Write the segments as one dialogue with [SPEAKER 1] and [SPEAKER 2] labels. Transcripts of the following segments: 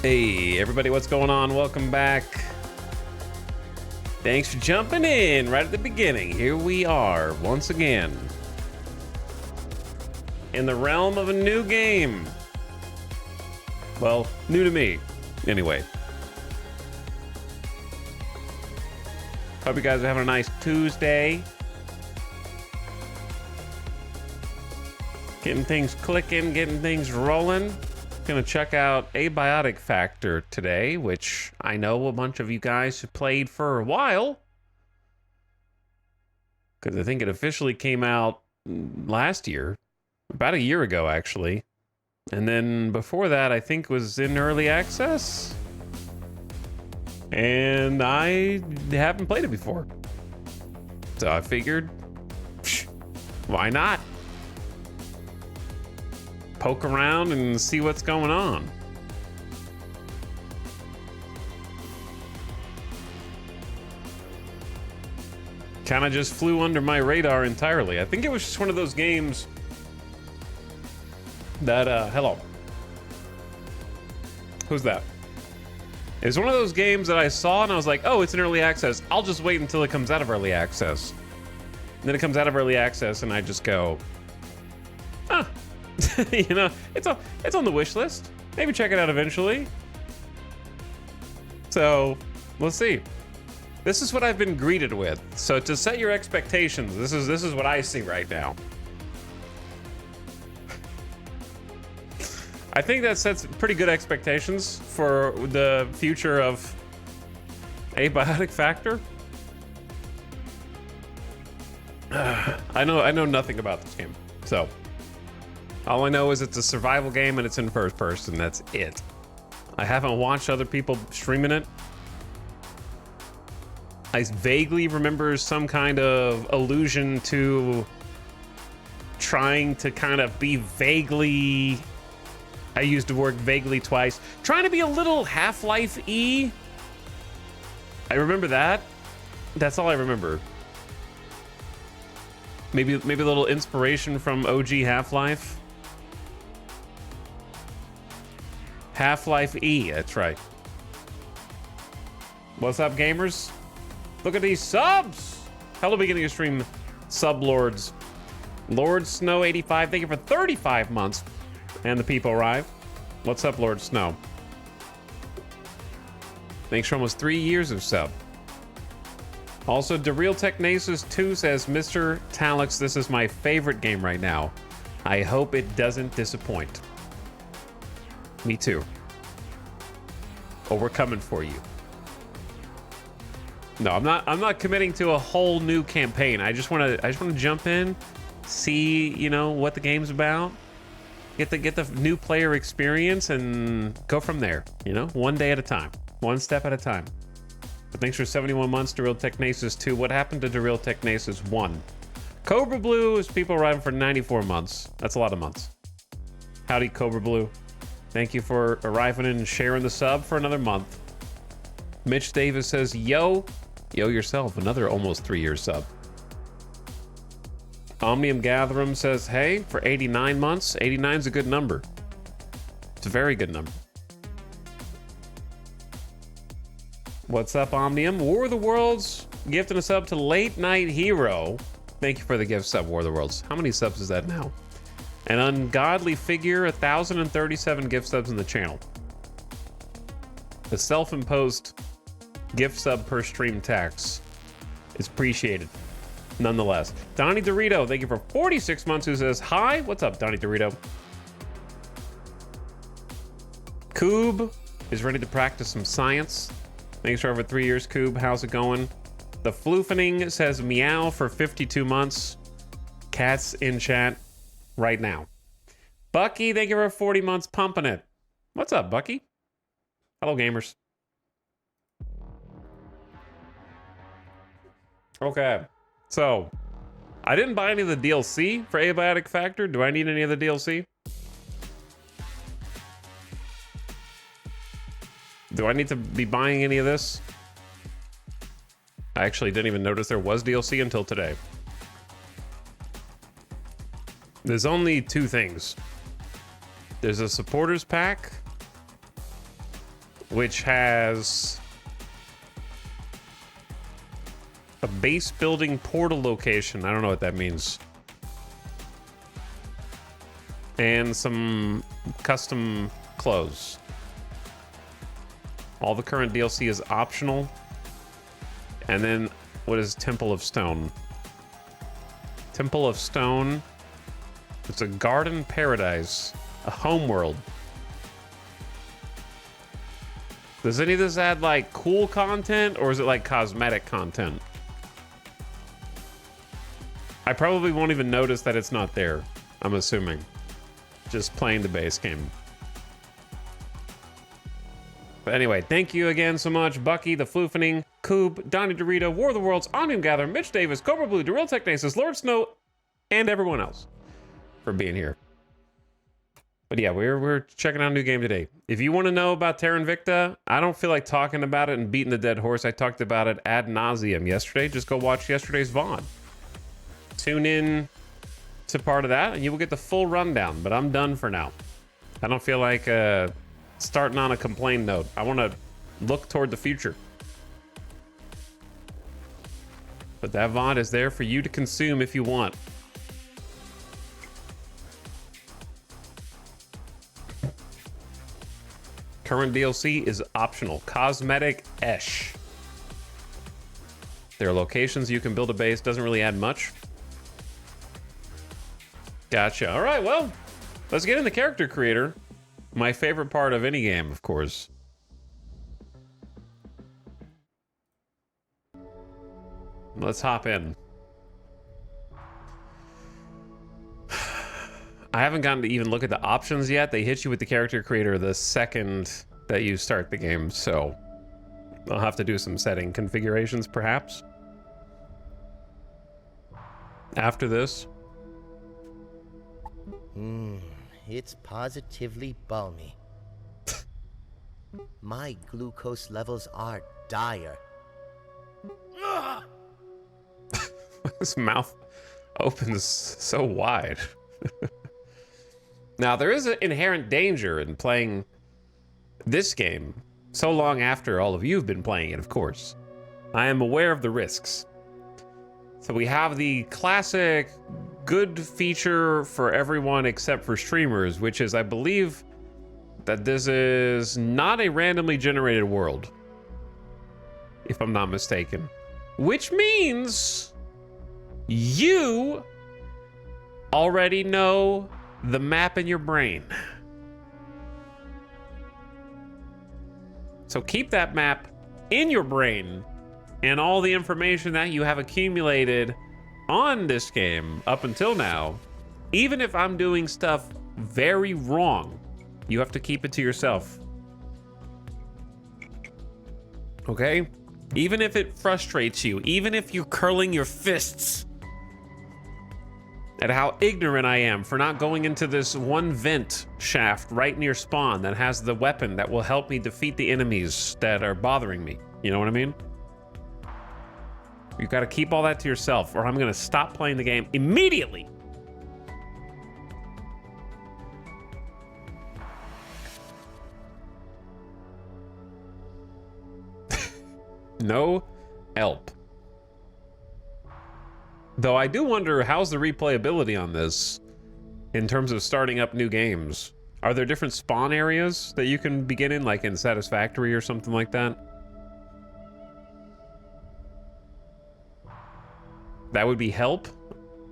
[SPEAKER 1] Hey, everybody, what's going on? Welcome back. Thanks for jumping in right at the beginning. Here we are once again in the realm of a new game. Well, new to me, anyway. Hope you guys are having a nice Tuesday. Getting things clicking, getting things rolling. Gonna check out Abiotic Factor today, which I know a bunch of you guys have played for a while. Because I think it officially came out last year. About a year ago, actually. And then before that, I think was in early access. And I haven't played it before. So I figured, why not? Poke around and see what's going on. Kind of just flew under my radar entirely. I think it was just one of those games that, hello. Who's that? It's one of those games that I saw and I was like, oh, it's in early access. I'll just wait until it comes out of early access. And then it comes out of early access and I just go, huh. You know, it's on the wish list. Maybe check it out eventually. So, we'll see. This is what I've been greeted with. So to set your expectations, this is what I see right now. I think that sets pretty good expectations for the future of Abiotic Factor. I know nothing about this game, so all I know is it's a survival game and it's in first person. That's it. I haven't watched other people streaming it. I vaguely remember some kind of allusion to trying to kind of be vaguely, I used the word vaguely twice, trying to be a little Half-Life-y. I remember that. That's all I remember. Maybe a little inspiration from OG Half-Life. Half-Life-E, that's right. What's up, gamers? Look at these subs! Hello, beginning of stream, sublords. Lord Snow 85, thank you for 35 months. And the people arrive. What's up, Lord Snow? Thanks for almost 3 years of sub. Also, DeReal Technasis 2 says, Mr. Talix, this is my favorite game right now. I hope it doesn't disappoint. Me too. Oh, we're coming for you. No, I'm not committing to a whole new campaign. I just want to jump in, see, you know, what the game's about, get the new player experience and go from there, you know, one day at a time, one step at a time. But thanks for 71 months, DeReal Technasis 2. What happened to DeReal Technasis 1? Cobra Blue is people arriving for 94 months. That's a lot of months. Howdy, Cobra Blue. Thank you for arriving and sharing the sub for another month. Mitch Davis says, yo yourself, another almost 3-year sub. Omnium Gatherum says, hey, for 89 months, 89's a good number. It's a very good number. What's up, Omnium? War of the Worlds, gifting a sub to Late Night Hero. Thank you for the gift sub, War of the Worlds. How many subs is that now? An Ungodly Figure, 1,037 gift subs in the channel. The self-imposed gift sub per stream tax is appreciated, nonetheless. Donnie Dorito, thank you for 46 months, who says, hi, what's up, Donnie Dorito? Coob is ready to practice some science. Thanks for over 3 years, Coob. How's it going? The Floofening says, meow for 52 months. Cats in chat right now. Bucky, thank you for 40 months, pumping it. What's up, Bucky? Hello, gamers. Okay, so I didn't buy any of the DLC for Abiotic Factor. Do I need any of the DLC? Do I need to be buying any of this? I actually didn't even notice there was DLC until today. There's only two things. There's a supporters pack which has a base building portal location. I don't know what that means. And some custom clothes. All the current DLC is optional. And then what is Temple of Stone? Temple of Stone. It's a garden paradise, a homeworld. Does any of this add like cool content or is it like cosmetic content? I probably won't even notice that it's not there, I'm assuming. Just playing the base game. But anyway, thank you again so much, Bucky, the Floofening, Coob, Donnie Dorito, War of the Worlds, Omnium Gather, Mitch Davis, Cobra Blue, Darrell Technasis, Lord Snow, and everyone else for being here. But yeah, we're checking out a new game today. If you want to know about Terra Invicta, I don't feel like talking about it and beating the dead horse. I talked about it ad nauseum yesterday. Just go watch yesterday's VOD. Tune in to part of that and you will get the full rundown, but I'm done for now. I don't feel like starting on a complaint note. I want to look toward the future. But that VOD is there for you to consume if you want. Current DLC is optional. Cosmetic-esh. There are locations you can build a base. Doesn't really add much. Gotcha. All right, well, let's get in the character creator. My favorite part of any game, of course. Let's hop in. I haven't gotten to even look at the options yet. They hit you with the character creator the second that you start the game, so I'll have to do some setting configurations, perhaps. After this.
[SPEAKER 2] It's positively balmy. My glucose levels are dire.
[SPEAKER 1] His mouth opens so wide. Now, there is an inherent danger in playing this game so long after all of you have been playing it, of course. I am aware of the risks. So we have the classic good feature for everyone except for streamers, which is, I believe, that this is not a randomly generated world, if I'm not mistaken. Which means you already know the map in your brain. So keep that map in your brain and all the information that you have accumulated on this game up until now. Even if I'm doing stuff very wrong, you have to keep it to yourself. Okay? Even if it frustrates you, even if you're curling your fists at how ignorant I am for not going into this one vent shaft right near spawn that has the weapon that will help me defeat the enemies that are bothering me. You know what I mean? You've got to keep all that to yourself, or I'm going to stop playing the game immediately. No help. Though I do wonder, how's the replayability on this in terms of starting up new games? Are there different spawn areas that you can begin in, like in Satisfactory or something like that? That would be help?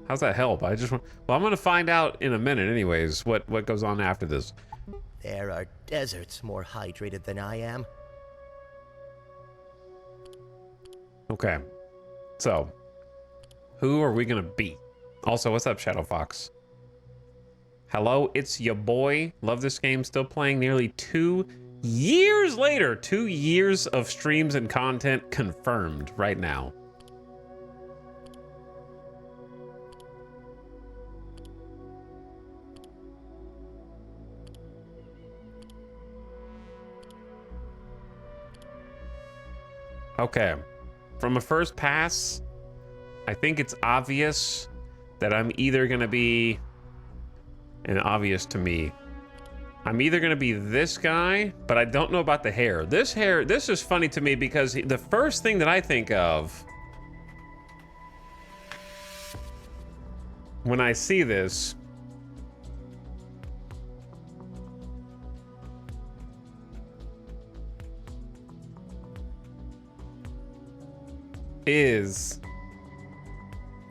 [SPEAKER 1] How's that help? I just want... Well, I'm going to find out in a minute anyways what goes on after this.
[SPEAKER 2] There are deserts more hydrated than I am.
[SPEAKER 1] Okay. So, who are we going to be? Also, what's up, Shadow Fox? Hello, it's your boy. Love this game. Still playing nearly 2 years later. 2 years of streams and content confirmed right now. Okay, from a first pass, I think it's obvious that I'm either gonna be, and obvious to me, I'm either gonna be this guy, but I don't know about the hair. This is funny to me because the first thing that I think of when I see this is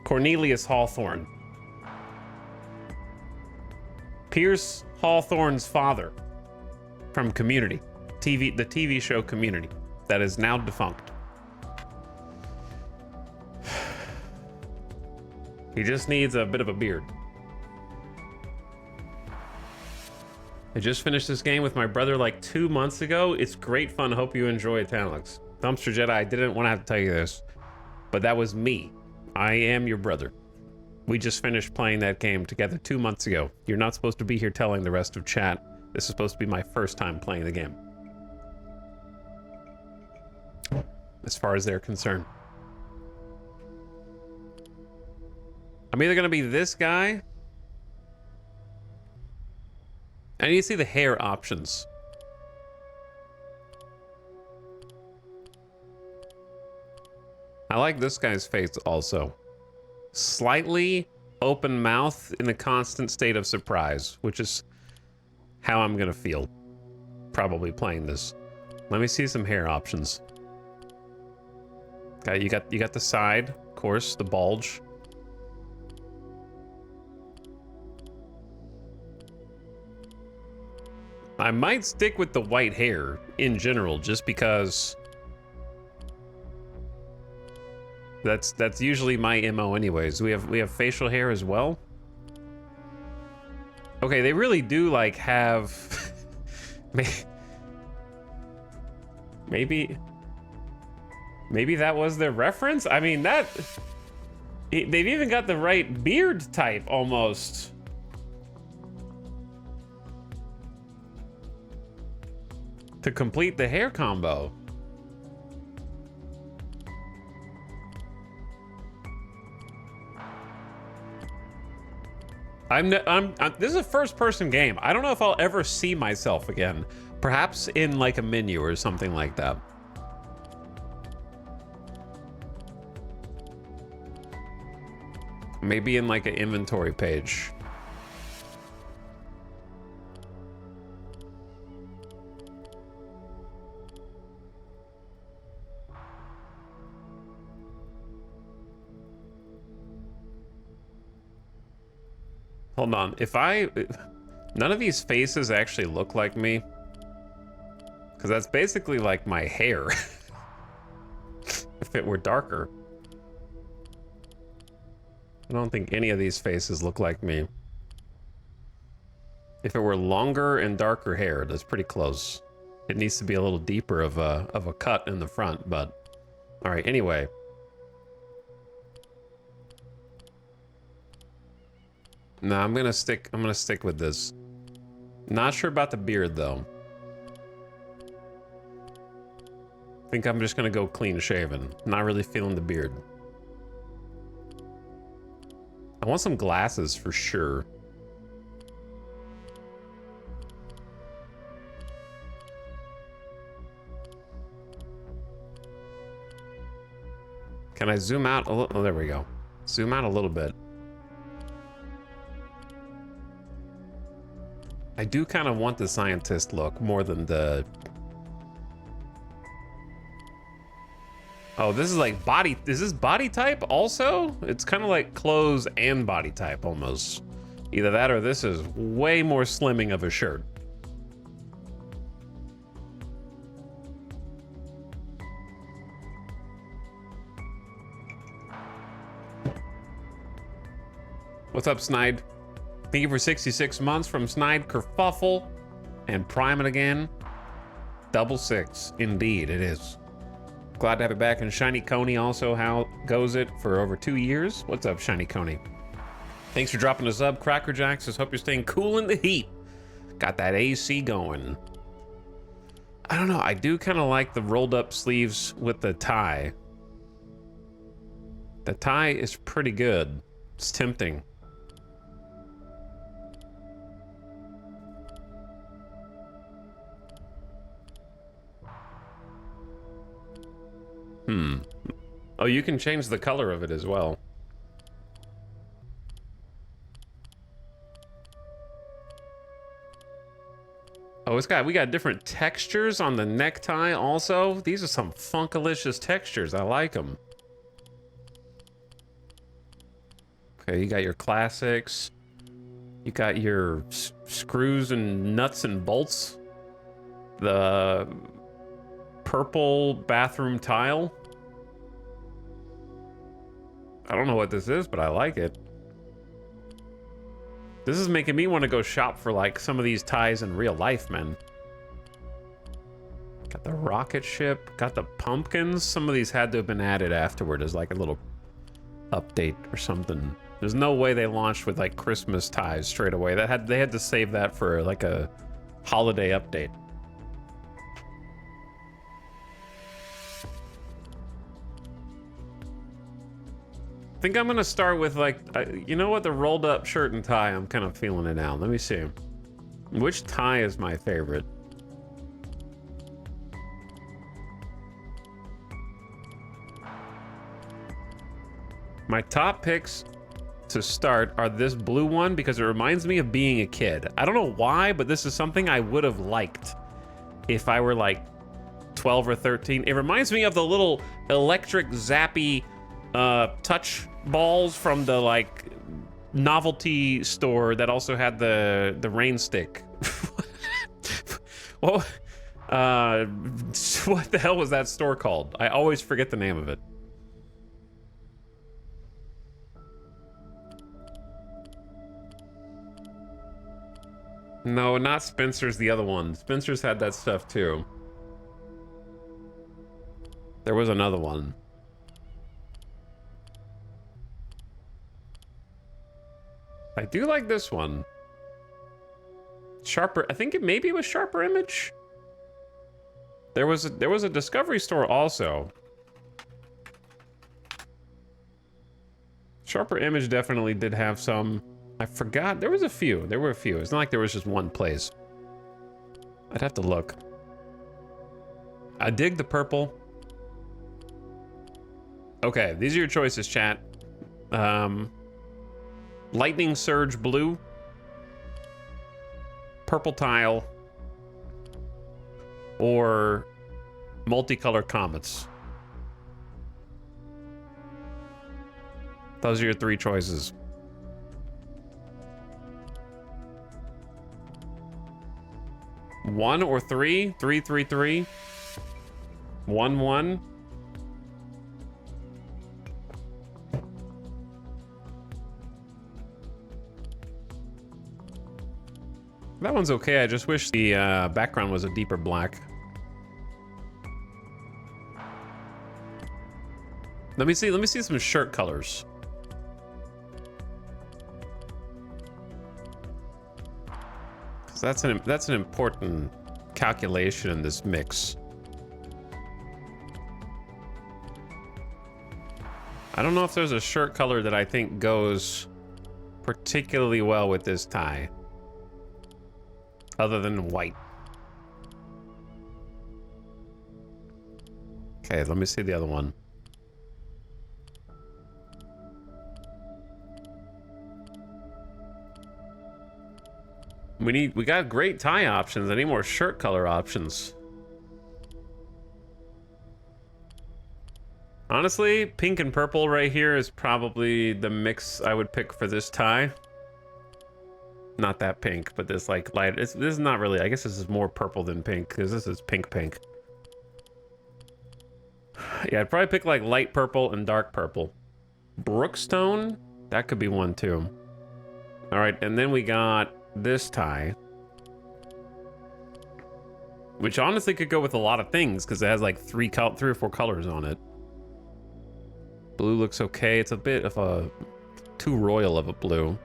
[SPEAKER 1] Cornelius Hawthorne. Pierce Hawthorne's father from Community, the TV show Community, that is now defunct. He just needs a bit of a beard. I just finished this game with my brother like 2 months ago. It's great fun. Hope you enjoy it, Talix. Dumpster Jedi, I didn't want to have to tell you this, but that was me. I am your brother. We just finished playing that game together 2 months ago. You're not supposed to be here telling the rest of chat. This is supposed to be my first time playing the game, as far as they're concerned. I'm either gonna be this guy. I need to see the hair options. I like this guy's face also. Slightly open mouth in a constant state of surprise, which is how I'm gonna feel probably playing this. Let me see some hair options. Okay, you got the side, of course, the bulge. I might stick with the white hair in general, just because that's usually my MO anyways. We have facial hair as well. Okay, they really do like have maybe that was their reference. I mean, they've even got the right beard type almost. To complete the hair combo. This is a first-person game. I don't know if I'll ever see myself again. Perhaps in like a menu or something like that. Maybe in like an inventory page. Hold on, none of these faces actually look like me. Because that's basically like my hair. If it were darker. I don't think any of these faces look like me. If it were longer and darker hair, that's pretty close. It needs to be a little deeper of a cut in the front, but... Alright, anyway. No, I'm gonna stick with this. Not sure about the beard though. Think I'm just gonna go clean shaven. Not really feeling the beard. I want some glasses for sure. Can I zoom out a little? Oh, there we go. Zoom out a little bit. I do kind of want the scientist look more than the... Oh, this is like body... Is this body type also? It's kind of like clothes and body type almost. Either that or this is way more slimming of a shirt. What's up, Snide? Thank you for 66 months from Snide Kerfuffle and Prime it again. 66. Indeed, it is. Glad to have it back. And Shiny Coney also, how goes it for over 2 years? What's up, Shiny Coney? Thanks for dropping us up, Cracker Jacks. Just hope you're staying cool in the heat. Got that AC going. I don't know. I do kind of like the rolled up sleeves with the tie. The tie is pretty good. It's tempting. Oh, you can change the color of it as well. Oh, we got different textures on the necktie also. These are some funkalicious textures. I like them. Okay, you got your classics. You got your screws and nuts and bolts. The purple bathroom tile. I don't know what this is, but I like it. This is making me want to go shop for like some of these ties in real life, man. Got the rocket ship, got the pumpkins. Some of these had to have been added afterward as like a little update or something. There's no way they launched with like Christmas ties straight away. They had to save that for like a holiday update. I think I'm gonna start with like, you know what, the rolled up shirt and tie, I'm kind of feeling it now. Let me see. Which tie is my favorite? My top picks to start are this blue one because it reminds me of being a kid. I don't know why, but this is something I would have liked if I were like 12 or 13. It reminds me of the little electric zappy touch balls from the like novelty store that also had the rain stick. Well, what the hell was that store called? I always forget the name of it. No, not Spencer's, the other one. Spencer's had that stuff too. There was another one. I do like this one. Sharper, I think maybe it was Sharper Image. There was a Discovery store also. Sharper Image definitely did have some. I forgot. There was a few. There were a few. It's not like there was just one place. I'd have to look. I dig the purple. Okay, these are your choices, chat. Lightning Surge Blue. Purple Tile. Or Multicolor Comets. Those are your three choices. One or three? 3, 3, 3. 1, 1. That one's okay. I just wish the background was a deeper black. Let me see some shirt colors. So that's an important calculation in this mix. I don't know if there's a shirt color that I think goes particularly well with this tie, other than white. Okay, let me see the other one. We got great tie options. I need more shirt color options. Honestly, pink and purple right here is probably the mix I would pick for this tie. Not that pink, but this like light. This is not really. I guess this is more purple than pink because this is pink. Yeah, I'd probably pick like light purple and dark purple. Brookstone, that could be one too. All right, and then we got this tie, which honestly could go with a lot of things because it has like three or four colors on it. Blue looks okay. It's a bit of a too royal of a blue.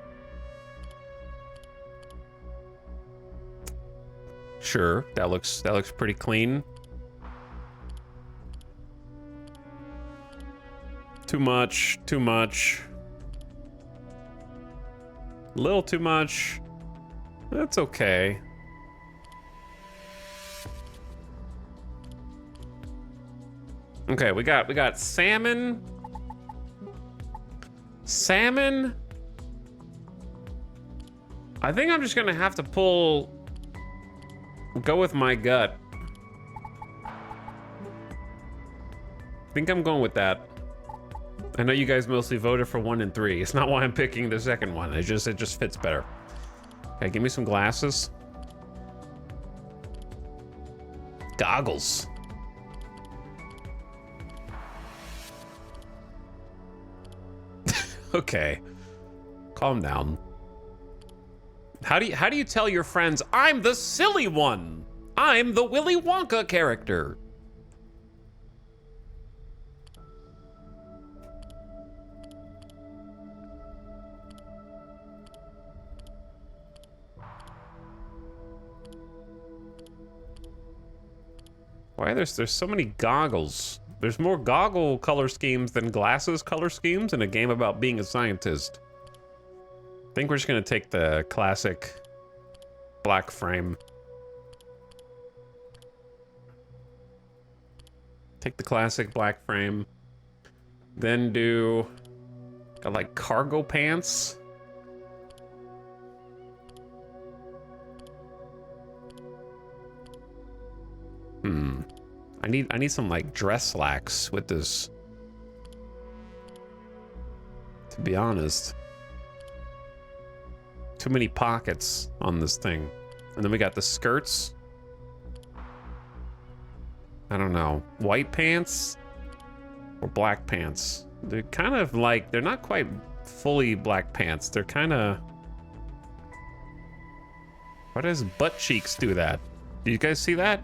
[SPEAKER 1] Sure, that looks pretty clean. Too much. A little too much. That's okay. Okay, we got salmon. Salmon. I think I'm just gonna have to go with my gut. I think I'm going with that. I know you guys mostly voted for 1 and 3. It's not why I'm picking the second one. It just fits better. Okay, give me some glasses. Goggles. Okay. Calm down. How do you tell your friends, I'm the silly one? I'm the Willy Wonka character. Why there's so many goggles? There's more goggle color schemes than glasses color schemes in a game about being a scientist. I think we're just gonna take the classic black frame. Take the classic black frame. Then do, got like cargo pants. I need some like dress slacks with this. To be honest. Too many pockets on this thing. And then we got the skirts. I don't know. White pants or black pants? They're kind of like, they're not quite fully black pants. They're kind of... Why does butt cheeks do that? Do you guys see that?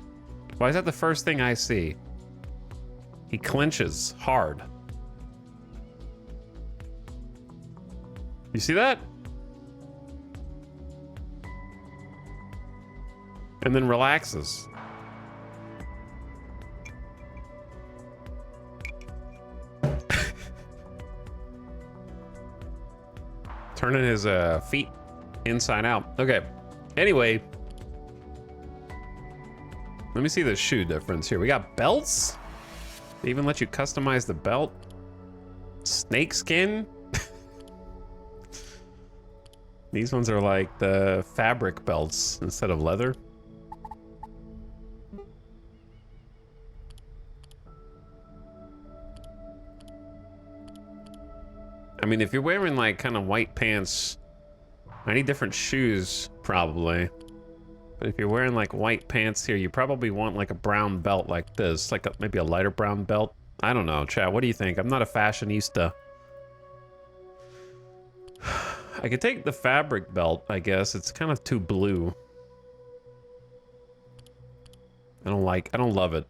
[SPEAKER 1] Why is that the first thing I see? He clenches hard. You see that? And then relaxes. Turning his feet inside out. Okay. Anyway. Let me see the shoe difference here. We got belts. They even let you customize the belt. Snake skin. These ones are like the fabric belts instead of leather. I mean, if you're wearing like kind of white pants, I need different shoes probably. But if you're wearing like white pants here, you probably want like a brown belt like this, like maybe a lighter brown belt. I don't know, chat. What do you think? I'm not a fashionista. I could take the fabric belt, I guess. It's kind of too blue. I don't love it.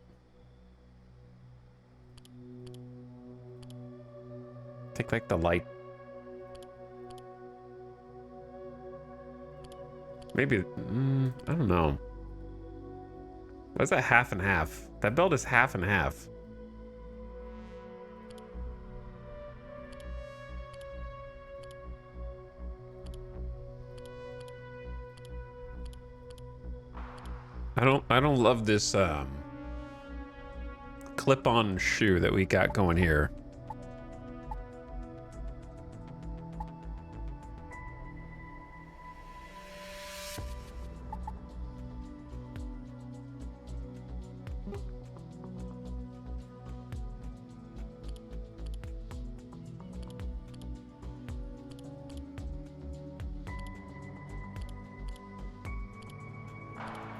[SPEAKER 1] Take like the light. Maybe, I don't know. Why is that half and half? That belt is half and half. I don't love this clip-on shoe that we got going here.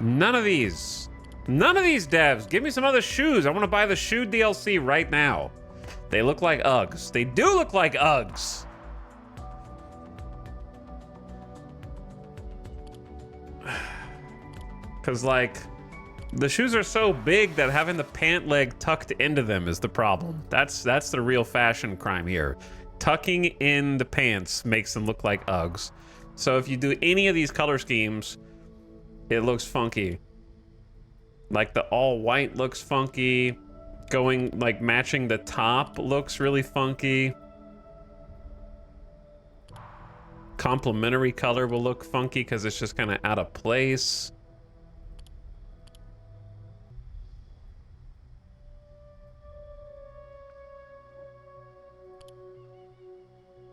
[SPEAKER 1] None of these devs. Give me some other shoes. I want to buy the shoe DLC right now. They look like Uggs. They do look like Uggs. Because, like, the shoes are so big that having the pant leg tucked into them is the problem. That's the real fashion crime here. Tucking in the pants makes them look like Uggs. So if you do any of these color schemes, it looks funky. Like the all white looks funky. Going, like, matching the top looks really funky. Complementary color will look funky because it's just kind of out of place.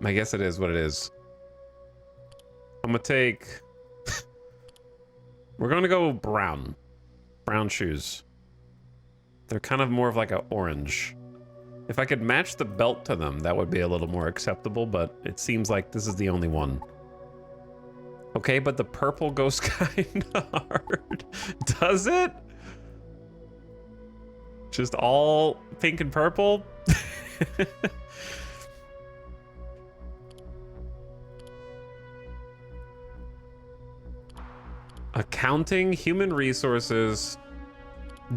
[SPEAKER 1] I guess it is what it is. I'm gonna take... We're gonna go brown. Brown shoes. They're kind of more of like an orange. If I could match the belt to them, that would be a little more acceptable, but it seems like this is the only one. Okay, but the purple goes kind of hard. Does it? Just all pink and purple? Accounting, human resources,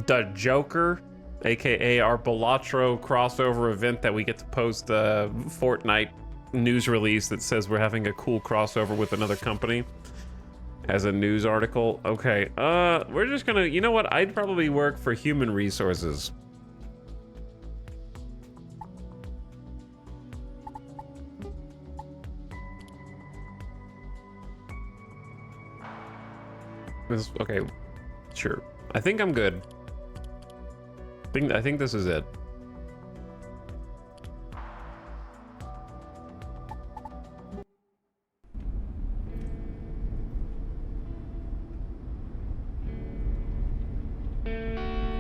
[SPEAKER 1] the Joker, aka our Balatro crossover event that we get to post a Fortnite news release that says we're having a cool crossover with another company as a news article. Okay, we're just gonna, you know what? I'd probably work for human resources. Okay, sure. I think I'm good. I think this is it.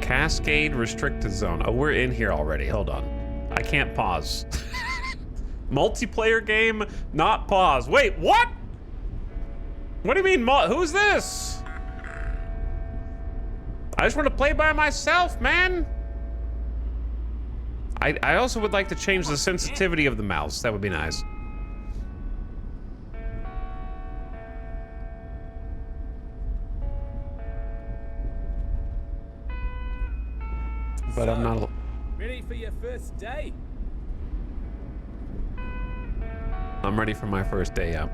[SPEAKER 1] Cascade restricted zone. Oh, we're in here already. Hold on. I can't pause. Multiplayer game, not pause. Wait, what? What do you mean, who's this? I just want to play by myself, man. I also would like to change the sensitivity of the mouse. That would be nice. But I'm not...
[SPEAKER 3] Ready for your first day?
[SPEAKER 1] I'm ready for my first day, yeah.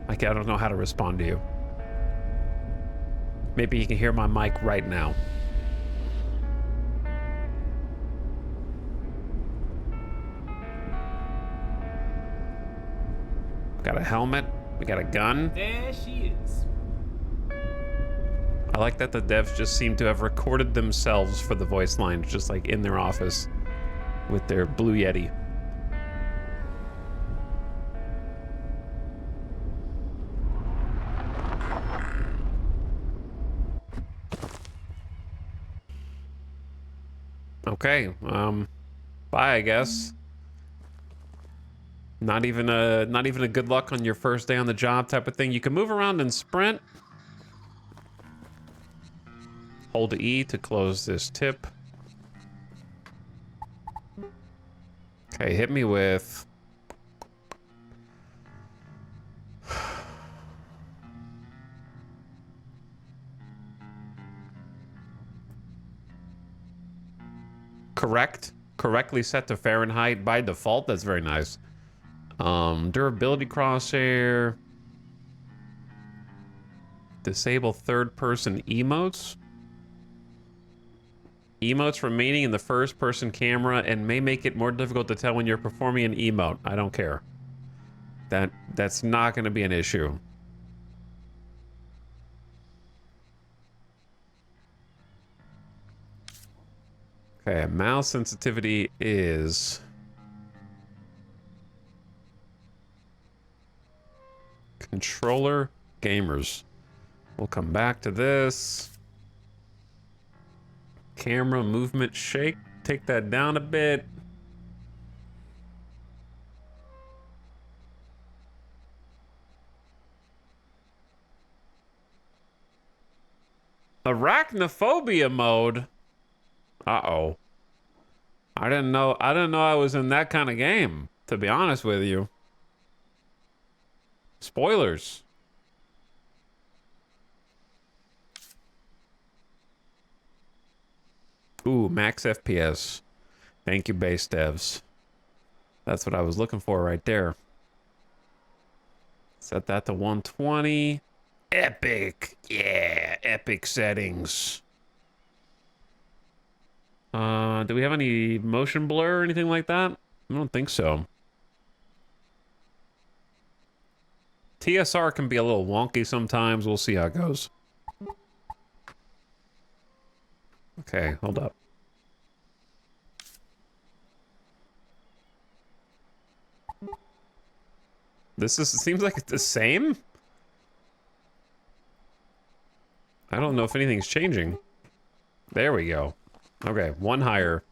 [SPEAKER 1] I don't know how to respond to you. Maybe you can hear my mic right now. Got a helmet. We got a gun.
[SPEAKER 3] There she is.
[SPEAKER 1] I like that the devs just seem to have recorded themselves for the voice lines, just like in their office with their Blue Yeti. Okay, bye, I guess. Not even a good luck on your first day on the job type of thing. You can move around and sprint. Hold E to close this tip. Okay, hit me with... Correctly set to Fahrenheit by default. That's very nice. Durability crosshair. Disable third-person emotes. Emotes remaining in the first-person camera and may make it more difficult to tell when you're performing an emote. I don't care. That's not going to be an issue. Okay, mouse sensitivity is... Controller gamers. We'll come back to this. Camera movement shake. Take that down a bit. Arachnophobia mode. Uh-oh. I didn't know I was in that kind of game, to be honest with you. Spoilers. Ooh, max FPS. Thank you, base devs. That's what I was looking for right there. Set that to 120. Epic. Yeah, epic settings. Do we have any motion blur or anything like that? I don't think so. TSR can be a little wonky sometimes. We'll see how it goes. Okay, hold up. seems like it's the same. I don't know if anything's changing. There we go. Okay, one higher.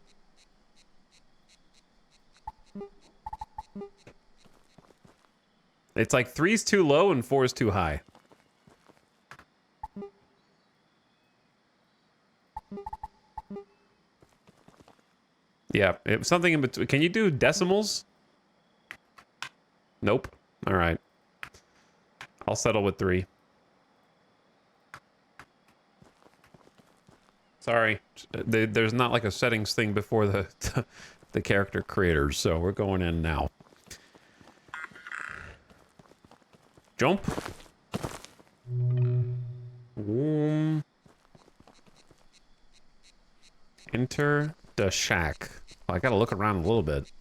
[SPEAKER 1] It's like 3's too low and 4's too high. Yeah, it was something in between. Can you do decimals? Nope. All right. I'll settle with 3. Sorry. There's not like a settings thing before the the character creators, so we're going in now. Jump. Enter the shack. Well, I gotta look around a little bit.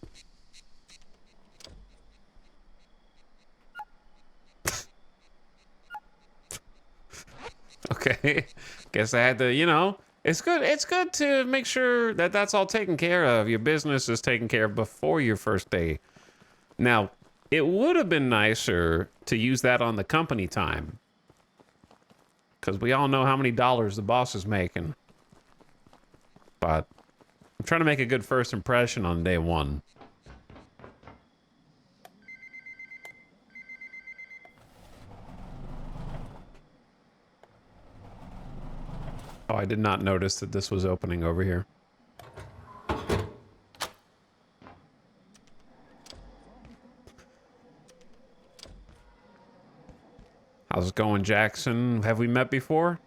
[SPEAKER 1] Okay. Guess I had to, you know, it's good to make sure that that's all taken care of. Your business is taken care of before your first day. Now, it would have been nicer to use that on the company time. Because we all know how many dollars the boss is making. But I'm trying to make a good first impression on day 1. Oh, I did not notice that this was opening over here. How's it going, Jackson? Have we met before?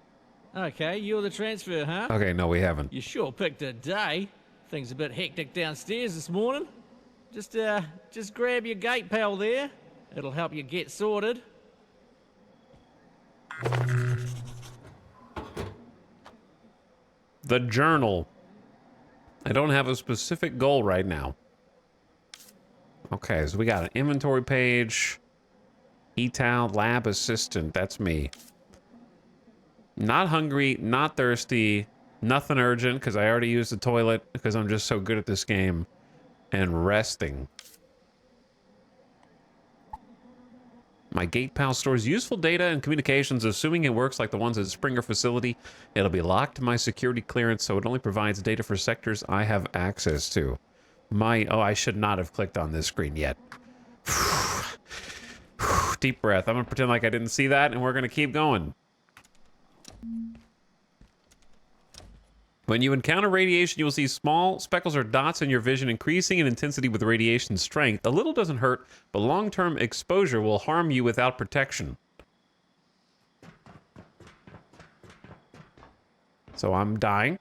[SPEAKER 3] Okay, you're the transfer, huh?
[SPEAKER 1] Okay, no, we haven't.
[SPEAKER 3] You sure picked a day. Things a bit hectic downstairs this morning. Just grab your gate pal there. It'll help you get sorted.
[SPEAKER 1] The journal. I don't have a specific goal right now. Okay, so we got an inventory page. Etal lab assistant. That's me. Not hungry, not thirsty, nothing urgent because I already used the toilet because I'm just so good at this game. And resting. My gate pal stores useful data and communications, assuming it works like the ones at the Springer facility. It'll be locked to my security clearance, so it only provides data for sectors I have access to. Oh, I should not have clicked on this screen yet. Deep breath. I'm gonna pretend like I didn't see that, and we're gonna keep going. When you encounter radiation, you will see small speckles or dots in your vision, increasing in intensity with radiation strength. A little doesn't hurt, but long-term exposure will harm you without protection. So I'm dying.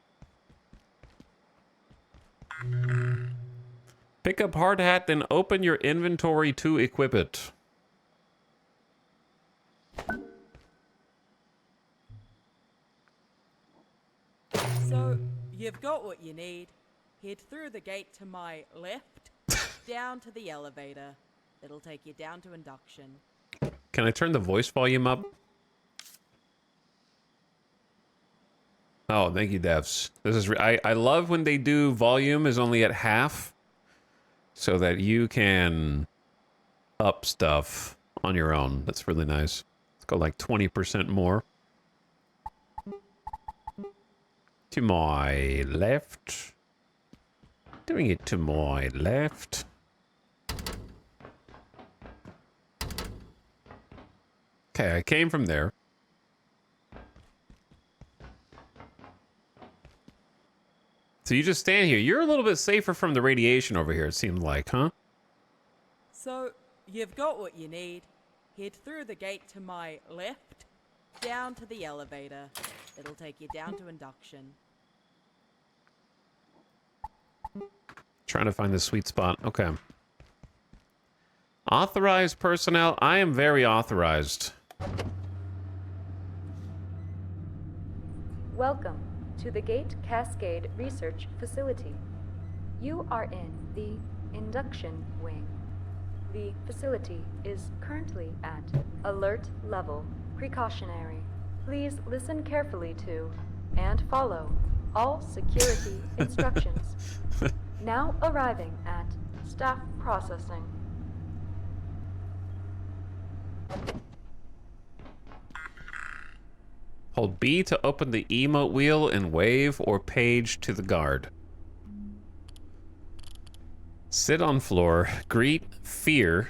[SPEAKER 1] Pick up hard hat, then open your inventory to equip it.
[SPEAKER 4] So, you've got what you need. Head through the gate to my left, down to the elevator. It'll take you down to induction.
[SPEAKER 1] Can I turn the voice volume up? Oh, thank you, devs. This is I love when they do volume is only at half, so that you can up stuff on your own. That's really nice. Let's go like 20% more. To my left. Doing it to my left. Okay, I came from there. So you just stand here. You're a little bit safer from the radiation over here, it seems like, huh?
[SPEAKER 4] So, you've got what you need. Head through the gate to my left, down to the elevator. It'll take you down to induction.
[SPEAKER 1] Trying to find the sweet spot. Okay. Authorized personnel. I am very authorized.
[SPEAKER 5] Welcome to the Gate Cascade Research Facility. You are in the induction wing. The facility is currently at alert level precautionary. Please listen carefully to and follow all security instructions. Now arriving at staff processing.
[SPEAKER 1] Hold B to open the emote wheel and wave or page to the guard. Sit on floor. Greet. Fear.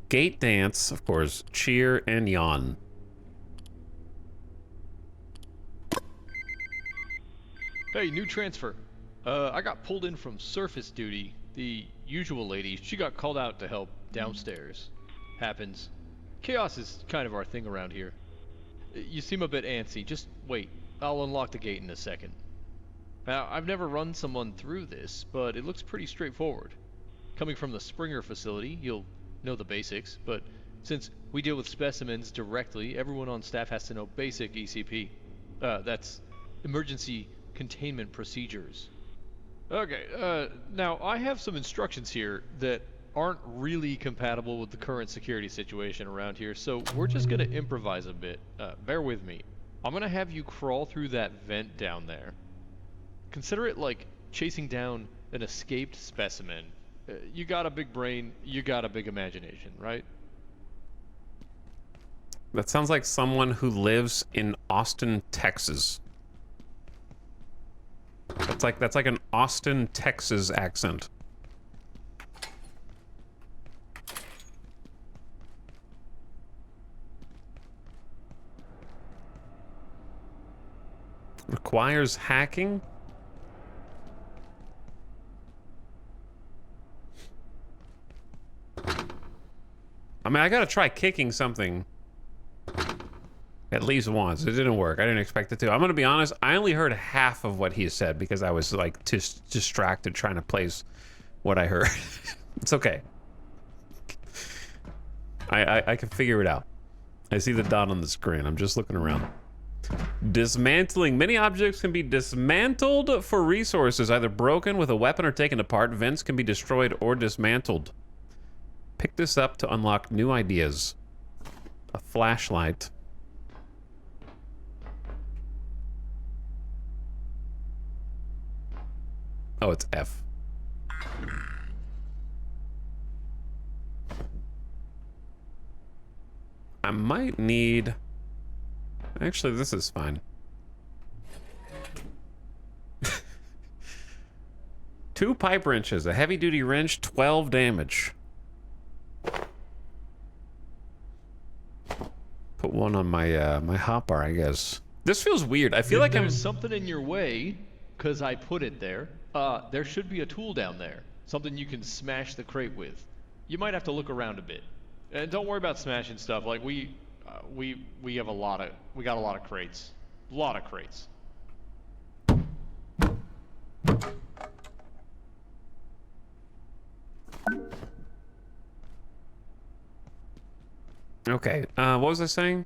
[SPEAKER 1] Gate dance. Of course. Cheer and yawn.
[SPEAKER 6] Hey, new transfer. I got pulled in from surface duty. The usual lady, she got called out to help downstairs. Happens. Chaos is kind of our thing around here. You seem a bit antsy. Just wait. I'll unlock the gate in a second. Now, I've never run someone through this, but it looks pretty straightforward. Coming from the Springer facility, you'll know the basics, but since we deal with specimens directly, everyone on staff has to know basic ECP. That's Emergency Containment Procedures. Okay, now I have some instructions here that aren't really compatible with the current security situation around here, so we're just gonna improvise a bit. Bear with me. I'm gonna have you crawl through that vent down there. Consider it like chasing down an escaped specimen. You got a big brain, you got a big imagination, right?
[SPEAKER 1] That sounds like someone who lives in Austin, Texas. That's like an Austin, Texas accent. Requires hacking? I mean, I gotta try kicking something at least once. It didn't work. I didn't expect it to. I'm gonna be honest, I only heard half of what he said because I was like just distracted trying to place what I heard. It's okay. I can figure it out. I see the dot on the screen. I'm just looking around. Dismantling. Many objects can be dismantled for resources, either broken with a weapon or taken apart. Vents can be destroyed or dismantled. Pick this up to unlock new ideas. A flashlight. Oh, it's F. I might need... Actually, this is fine. 2 pipe wrenches, a heavy-duty wrench, 12 damage. Put one on my my hotbar, I guess. This feels weird. I feel like
[SPEAKER 6] there's something in your way, because I put it there. There should be a tool down there. Something you can smash the crate with. You might have to look around a bit. And don't worry about smashing stuff. Like we got a lot of crates. A lot of crates.
[SPEAKER 1] Okay, what was I saying?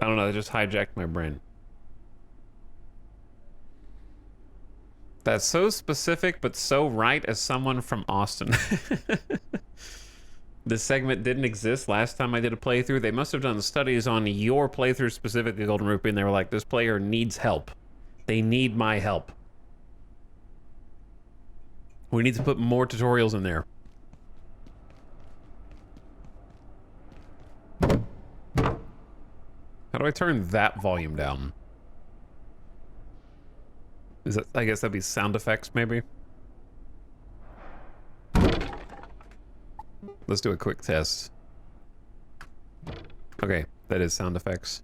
[SPEAKER 1] I don't know, they just hijacked my brain. That's so specific, but so right as someone from Austin. This segment didn't exist last time I did a playthrough. They must have done studies on your playthrough, specifically Golden Rupee, and they were like, this player needs help. They need my help. We need to put more tutorials in there. How do I turn that volume down? Is that, I guess that'd be sound effects, maybe? Let's do a quick test. Okay, that is sound effects.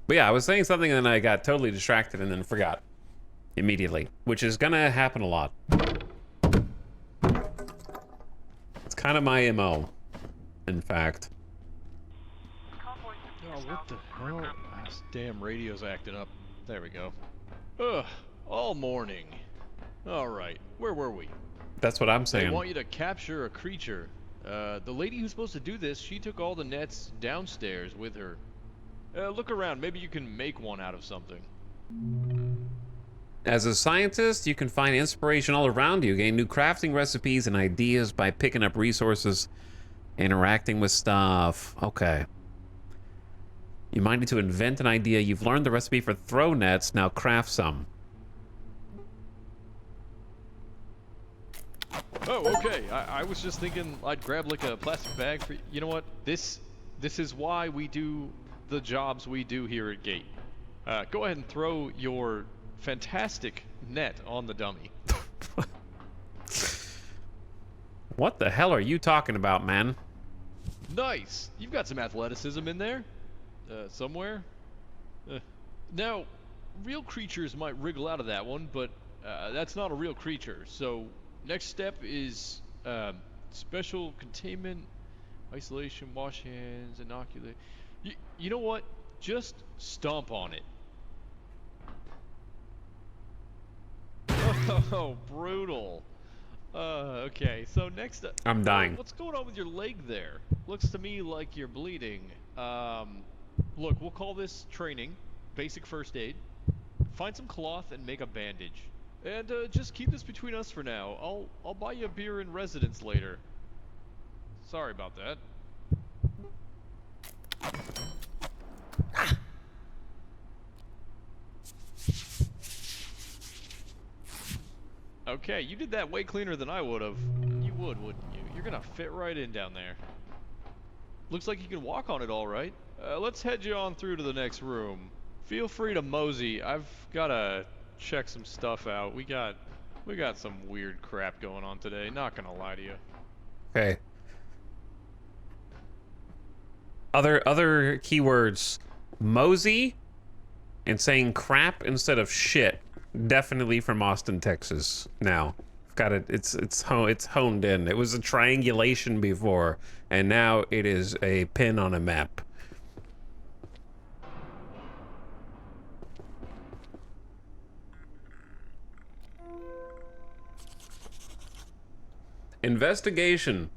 [SPEAKER 1] But yeah, I was saying something and then I got totally distracted and then forgot immediately, which is gonna happen a lot. It's kind of my MO, in fact.
[SPEAKER 6] Oh, what the hell? This damn radio's acting up. There we go. Ugh, all morning. Alright, where were we?
[SPEAKER 1] That's what I'm saying.
[SPEAKER 6] They want you to capture a creature. The lady who's supposed to do this, she took all the nets downstairs with her. Look around, maybe you can make one out of something.
[SPEAKER 1] As a scientist, you can find inspiration all around you, gain new crafting recipes and ideas by picking up resources, interacting with stuff. Okay. You might need to invent an idea. You've learned the recipe for throw nets, now craft some.
[SPEAKER 6] Oh, okay. I was just thinking I'd grab like a plastic bag for. You know what? This is why we do the jobs we do here at Gate. Go ahead and throw your fantastic net on the dummy.
[SPEAKER 1] What the hell are you talking about, man?
[SPEAKER 6] Nice. You've got some athleticism in there. Somewhere. Now, real creatures might wriggle out of that one, but that's not a real creature. So, next step is special containment, isolation, wash hands, inoculate. You know what? Just stomp on it. Oh, brutal. Okay, so next up...
[SPEAKER 1] I'm dying.
[SPEAKER 6] What's going on with your leg there? Looks to me like you're bleeding. Look, we'll call this training. Basic first aid. Find some cloth and make a bandage. And, just keep this between us for now. I'll buy you a beer in residence later. Sorry about that. Okay, you did that way cleaner than I would have. You would, wouldn't you? You're gonna fit right in down there. Looks like you can walk on it all right. Let's head you on through to the next room. Feel free to mosey. I've gotta check some stuff out. We got some weird crap going on today. Not gonna lie to you.
[SPEAKER 1] Okay. Other keywords. Mosey and saying crap instead of shit. Definitely from Austin, Texas. Now, got it. It's honed in. It was a triangulation before, and now it is a pin on a map. Investigation.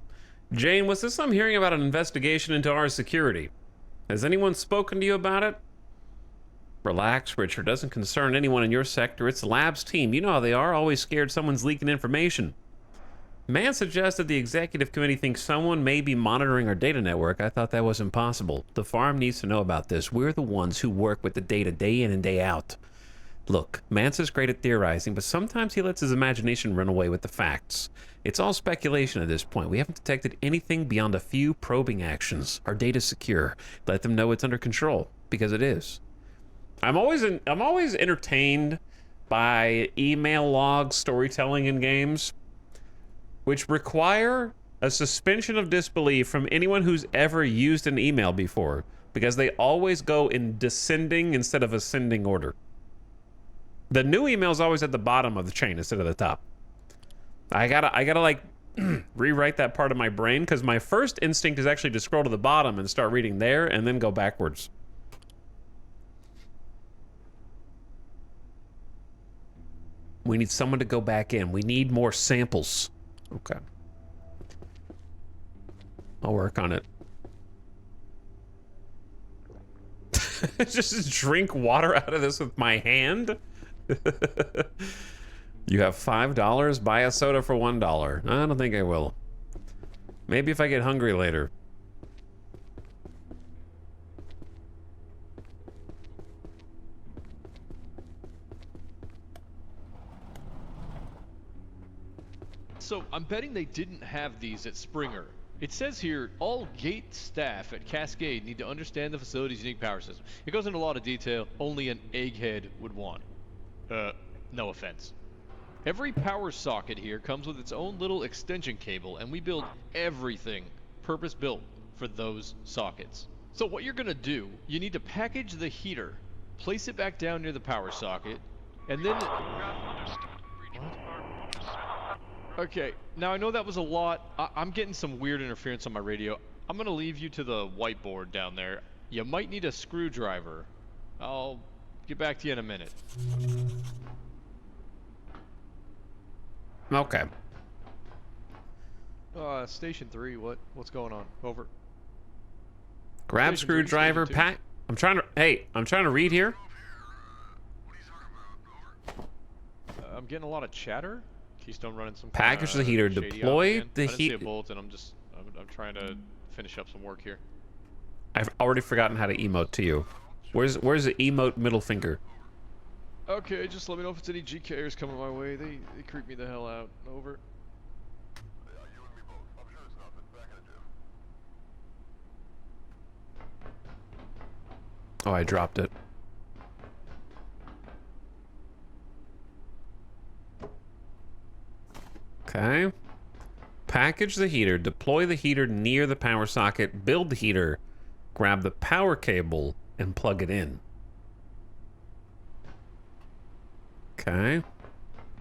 [SPEAKER 1] Jane, was this I'm hearing about an investigation into our security? Has anyone spoken to you about it? Relax, Richard. Doesn't concern anyone in your sector. It's the lab's team. You know how they are, always scared someone's leaking information. Man suggested the executive committee thinks someone may be monitoring our data network. I thought that was impossible. The farm needs to know about this. We're the ones who work with the data day in and day out. Look, Mansa's great at theorizing, but sometimes he lets his imagination run away with the facts. It's all speculation at this point. We haven't detected anything beyond a few probing actions. Our data's secure. Let them know it's under control, because it is. I'm always entertained by email log storytelling in games, which require a suspension of disbelief from anyone who's ever used an email before, because they always go in descending instead of ascending order. The new email is always at the bottom of the chain instead of the top. I gotta like rewrite that part of my brain, because my first instinct is actually to scroll to the bottom and start reading there and then go backwards. We need someone to go back in. We need more samples. Okay. I'll work on it. Just drink water out of this with my hand? You have $5? Buy a soda for $1. I don't think I will. Maybe if I get hungry later.
[SPEAKER 6] So, I'm betting they didn't have these at Springer. It says here, all gate staff at Cascade need to understand the facility's unique power system. It goes into a lot of detail only an egghead would want. No offense. Every power socket here comes with its own little extension cable, and we build everything purpose-built for those sockets. So what you're gonna do, you need to package the heater, place it back down near the power socket, and then... Okay, now I know that was a lot. I'm getting some weird interference on my radio. I'm gonna leave you to the whiteboard down there. You might need a screwdriver. I'll get back to you in a minute.
[SPEAKER 1] Okay.
[SPEAKER 6] Station 3, what's going on? Over.
[SPEAKER 1] Grab
[SPEAKER 6] Station
[SPEAKER 1] screwdriver,
[SPEAKER 6] three, Station
[SPEAKER 1] pack. I'm trying to read here.
[SPEAKER 6] I'm getting a lot of chatter. Keystone running some
[SPEAKER 1] Package the heater,
[SPEAKER 6] shady
[SPEAKER 1] deploy
[SPEAKER 6] out again.
[SPEAKER 1] the
[SPEAKER 6] I didn't see a
[SPEAKER 1] heat.
[SPEAKER 6] bulletin. I'm trying to finish up some work here.
[SPEAKER 1] I've already forgotten how to emote to you. Where's the emote middle finger?
[SPEAKER 6] Okay, just let me know if it's any GKers coming my way. They creep me the hell out. Over.
[SPEAKER 1] Oh, I dropped it. Okay. Package the heater. Deploy the heater near the power socket. Build the heater. Grab the power cable and plug it in. Okay.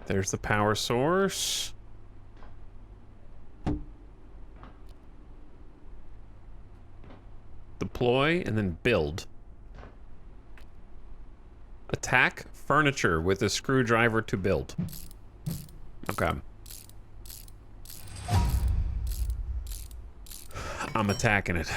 [SPEAKER 1] There's the power source. Deploy and then build. Attack furniture with a screwdriver to build. Okay. I'm attacking it.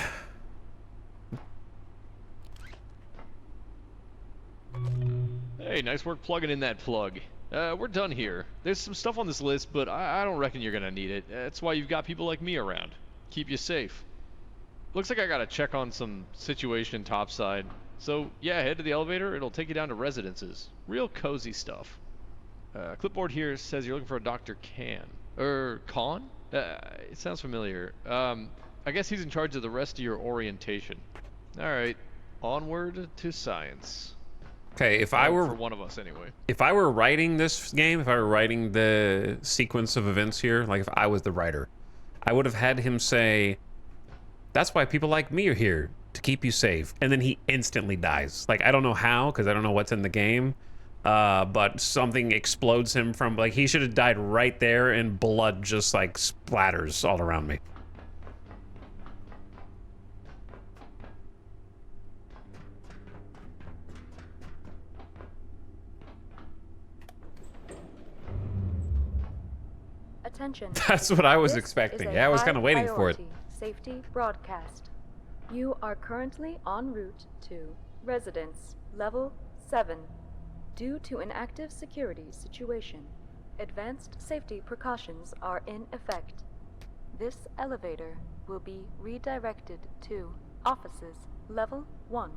[SPEAKER 6] Hey, nice work plugging in that plug. We're done here. There's some stuff on this list, but I don't reckon you're gonna need it. That's why you've got people like me around. Keep you safe. Looks like I gotta check on some situation topside. So, yeah, head to the elevator. It'll take you down to residences. Real cozy stuff. Clipboard here says you're looking for a Dr. Khan? It sounds familiar. I guess he's in charge of the rest of your orientation. Alright, onward to science.
[SPEAKER 1] Okay, if I were
[SPEAKER 6] for one of us anyway.
[SPEAKER 1] If I were writing this game, if I were writing the sequence of events here, like if I was the writer, I would have had him say, "That's why people like me are here, to keep you safe." And then he instantly dies. Like, I don't know how, because I don't know what's in the game, but something explodes him from, like, he should have died right there and blood just, like, splatters all around me.
[SPEAKER 5] Attention.
[SPEAKER 1] That's what I was
[SPEAKER 5] This
[SPEAKER 1] expecting.
[SPEAKER 5] is a
[SPEAKER 1] Yeah, I was kind of waiting for it.
[SPEAKER 5] high-priority Safety broadcast. You are currently en route to Residence Level 7. Due to an active security situation, advanced safety precautions are in effect. This elevator will be redirected to Offices Level 1.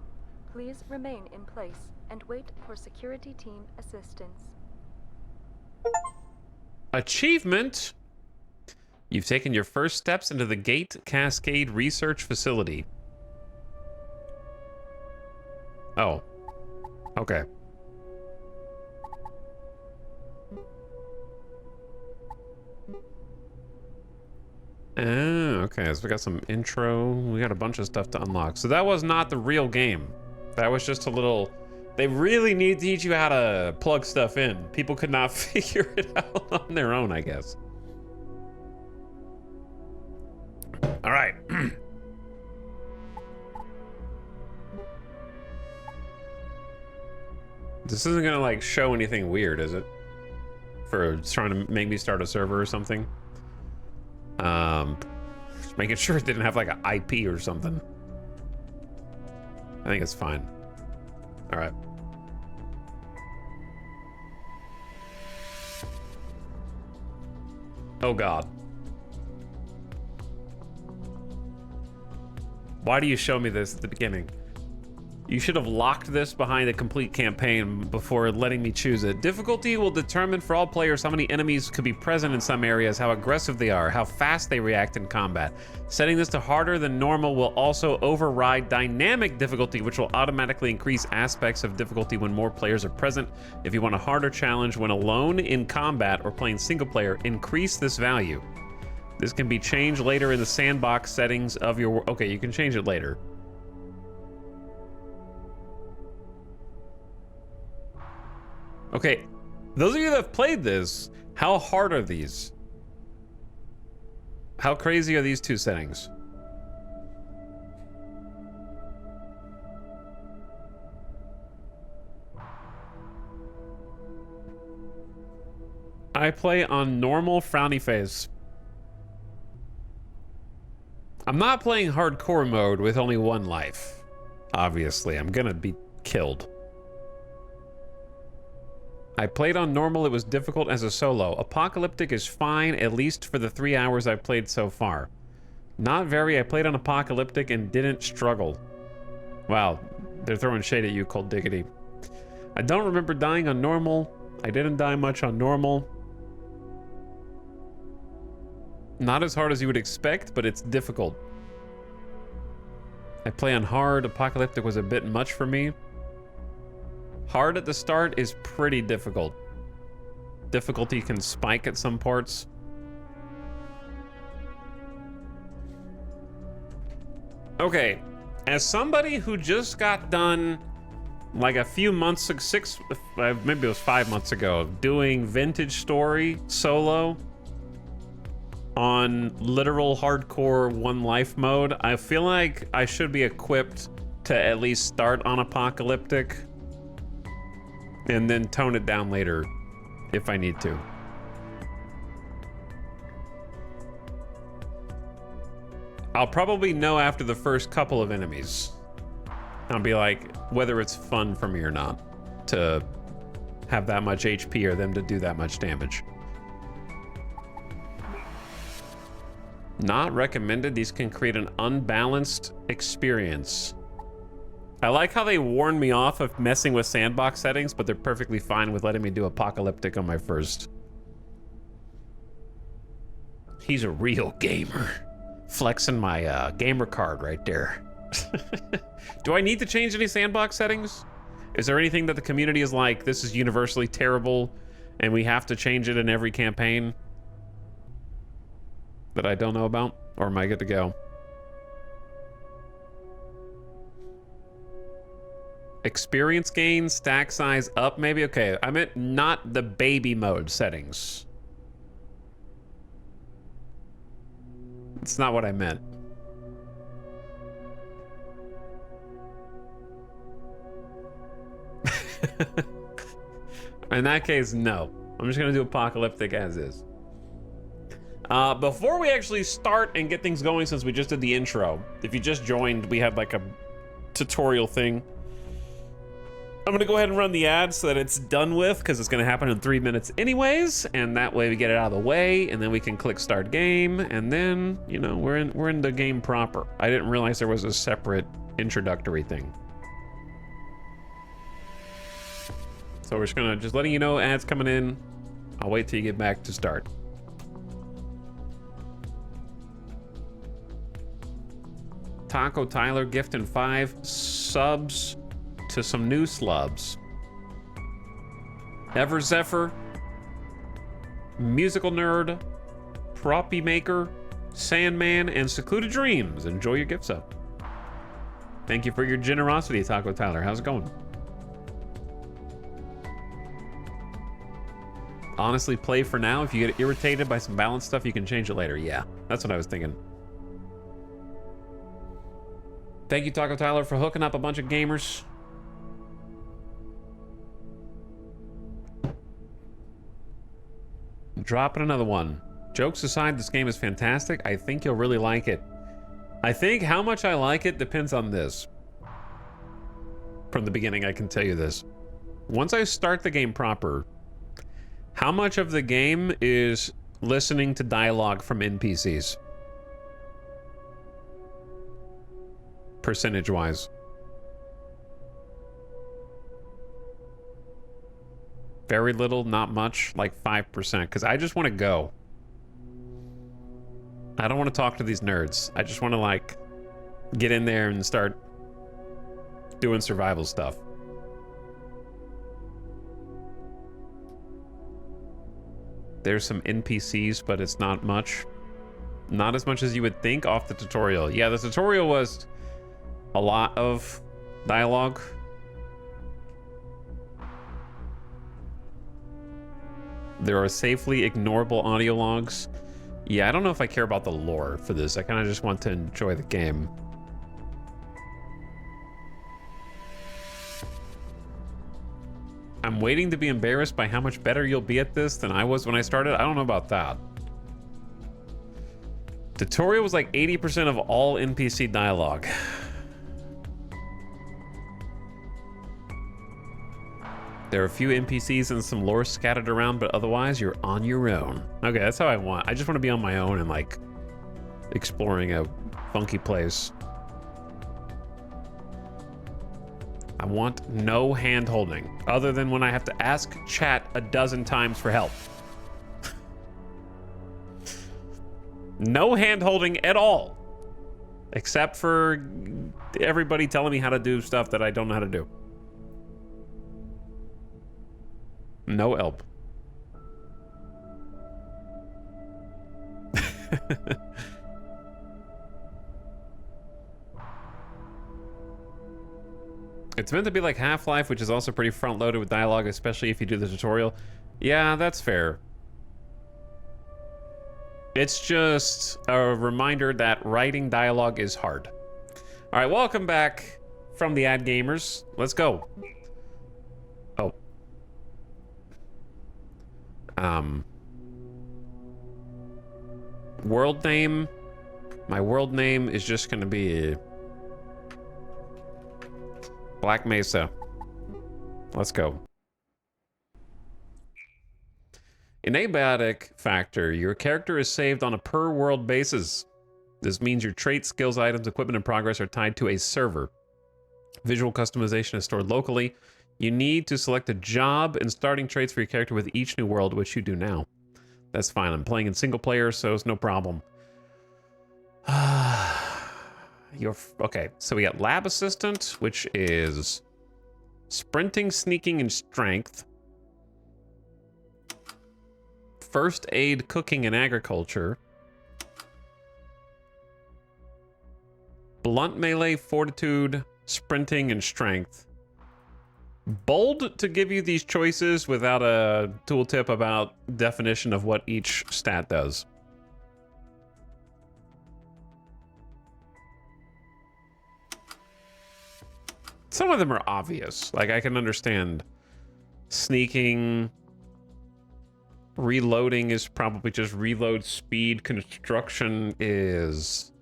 [SPEAKER 5] Please remain in place and wait for security team assistance.
[SPEAKER 1] Achievement! You've taken your first steps into the Gate Cascade Research Facility. Oh. Okay. Okay, so we got some intro. We got a bunch of stuff to unlock. So that was not the real game. That was just a little... They really need to teach you how to plug stuff in. People could not figure it out on their own, I guess. All right. This isn't gonna, like, show anything weird, is it? For trying to make me start a server or something? Just making sure it didn't have, like, an IP or something. I think it's fine. All right. Oh God. Why do you show me this at the beginning? You should have locked this behind a complete campaign before letting me choose it. Difficulty will determine for all players how many enemies could be present in some areas, how aggressive they are, how fast they react in combat. Setting this to harder than normal will also override dynamic difficulty, which will automatically increase aspects of difficulty when more players are present. If you want a harder challenge when alone in combat or playing single player, increase this value. This can be changed later in the sandbox settings of your... Okay, you can change it later. Okay, those of you that have played this, how hard are these? How crazy are these two settings? I play on normal frowny face. I'm not playing hardcore mode with only one life. Obviously, I'm gonna be killed. I played on normal, it was difficult as a solo. Apocalyptic is fine, at least for the 3 hours I've played so far. Not very, I played on Apocalyptic and didn't struggle. Wow, they're throwing shade at you, Cold Diggity. I don't remember dying on normal. I didn't die much on normal. Not as hard as you would expect, but it's difficult. I play on hard. Apocalyptic was a bit much for me. Hard at the start is pretty difficult. Difficulty can spike at some parts. Okay, as somebody who just got done like a few months, maybe it was 5 months ago, doing Vintage Story solo on literal hardcore one life mode, I feel like I should be equipped to at least start on Apocalyptic and then tone it down later if I need to. I'll probably know after the first couple of enemies. I'll be like, whether it's fun for me or not to have that much HP or them to do that much damage. Not recommended. These can create an unbalanced experience. I like how they warned me off of messing with sandbox settings, but they're perfectly fine with letting me do Apocalyptic on my first. He's a real gamer. Flexing my gamer card right there. Do I need to change any sandbox settings? Is there anything that the community is like, this is universally terrible and we have to change it in every campaign that I don't know about? Or am I good to go? Experience gain, stack size up, maybe? Okay, I meant not the baby mode settings. It's not what I meant. In that case, no. I'm just gonna do Apocalyptic as is. Before we actually start and get things going, since we just did the intro, if you just joined, we had like a tutorial thing. I'm gonna go ahead and run the ad so that it's done with, because it's gonna happen in 3 minutes anyways, and that way we get it out of the way, and then we can click start game, and then, you know, we're in the game proper. I didn't realize there was a separate introductory thing. So we're just letting you know ads coming in. I'll wait till you get back to start. Taco Tyler gifting 5 subs to some new slubs. Ever Zephyr, Musical Nerd, Proppy Maker, Sandman, and Secluded Dreams. Enjoy your gift sub. Thank you for your generosity, Taco Tyler. How's it going? Honestly, play for now. If you get irritated by some balance stuff, you can change it later. Yeah, that's what I was thinking. Thank you, Taco Tyler, for hooking up a bunch of gamers. Dropping another one. Jokes aside, this game is fantastic. I think you'll really like it. I think how much I like it depends on this. From the beginning, I can tell you this. Once I start the game proper, how much of the game is listening to dialogue from NPCs? Percentage-wise. Very little, not much, like 5%, because I just want to go. I don't want to talk to these nerds. I just want to, like, get in there and start doing survival stuff. There's some NPCs, but it's not much. Not as much as you would think off the tutorial. Yeah, the tutorial was a lot of dialogue. There are safely ignorable audio logs. Yeah, I don't know if I care about the lore for this. I kind of just want to enjoy the game. I'm waiting to be embarrassed by how much better you'll be at this than I was when I started. I don't know about that. Tutorial was like 80% of all NPC dialogue. There are a few NPCs and some lore scattered around, but otherwise you're on your own. Okay, that's how I want. I just want to be on my own and like exploring a funky place. I want no hand holding other than when I have to ask chat a dozen times for help. No hand holding at all. Except for everybody telling me how to do stuff that I don't know how to do. No help. It's meant to be like Half-Life, which is also pretty front-loaded with dialogue, especially if you do the tutorial. Yeah, that's fair. It's just a reminder that writing dialogue is hard. All right, welcome back from the ad gamers. Let's go. Oh. World name. My world name is just gonna be Black Mesa. Let's go. In Abiotic Factor, your character is saved on a per-world basis. This means your traits, skills, items, equipment, and progress are tied to a server. Visual customization is stored locally. You need to select a job and starting traits for your character with each new world, which you do now. That's fine. I'm playing in single player, so it's no problem. Okay, so we got Lab Assistant, which is sprinting, sneaking, and strength. First aid, cooking, and agriculture. Blunt melee, fortitude, sprinting, and strength. Bold to give you these choices without a tooltip about definition of what each stat does. Some of them are obvious. Like, I can understand sneaking. Reloading is probably just reload speed. Construction is...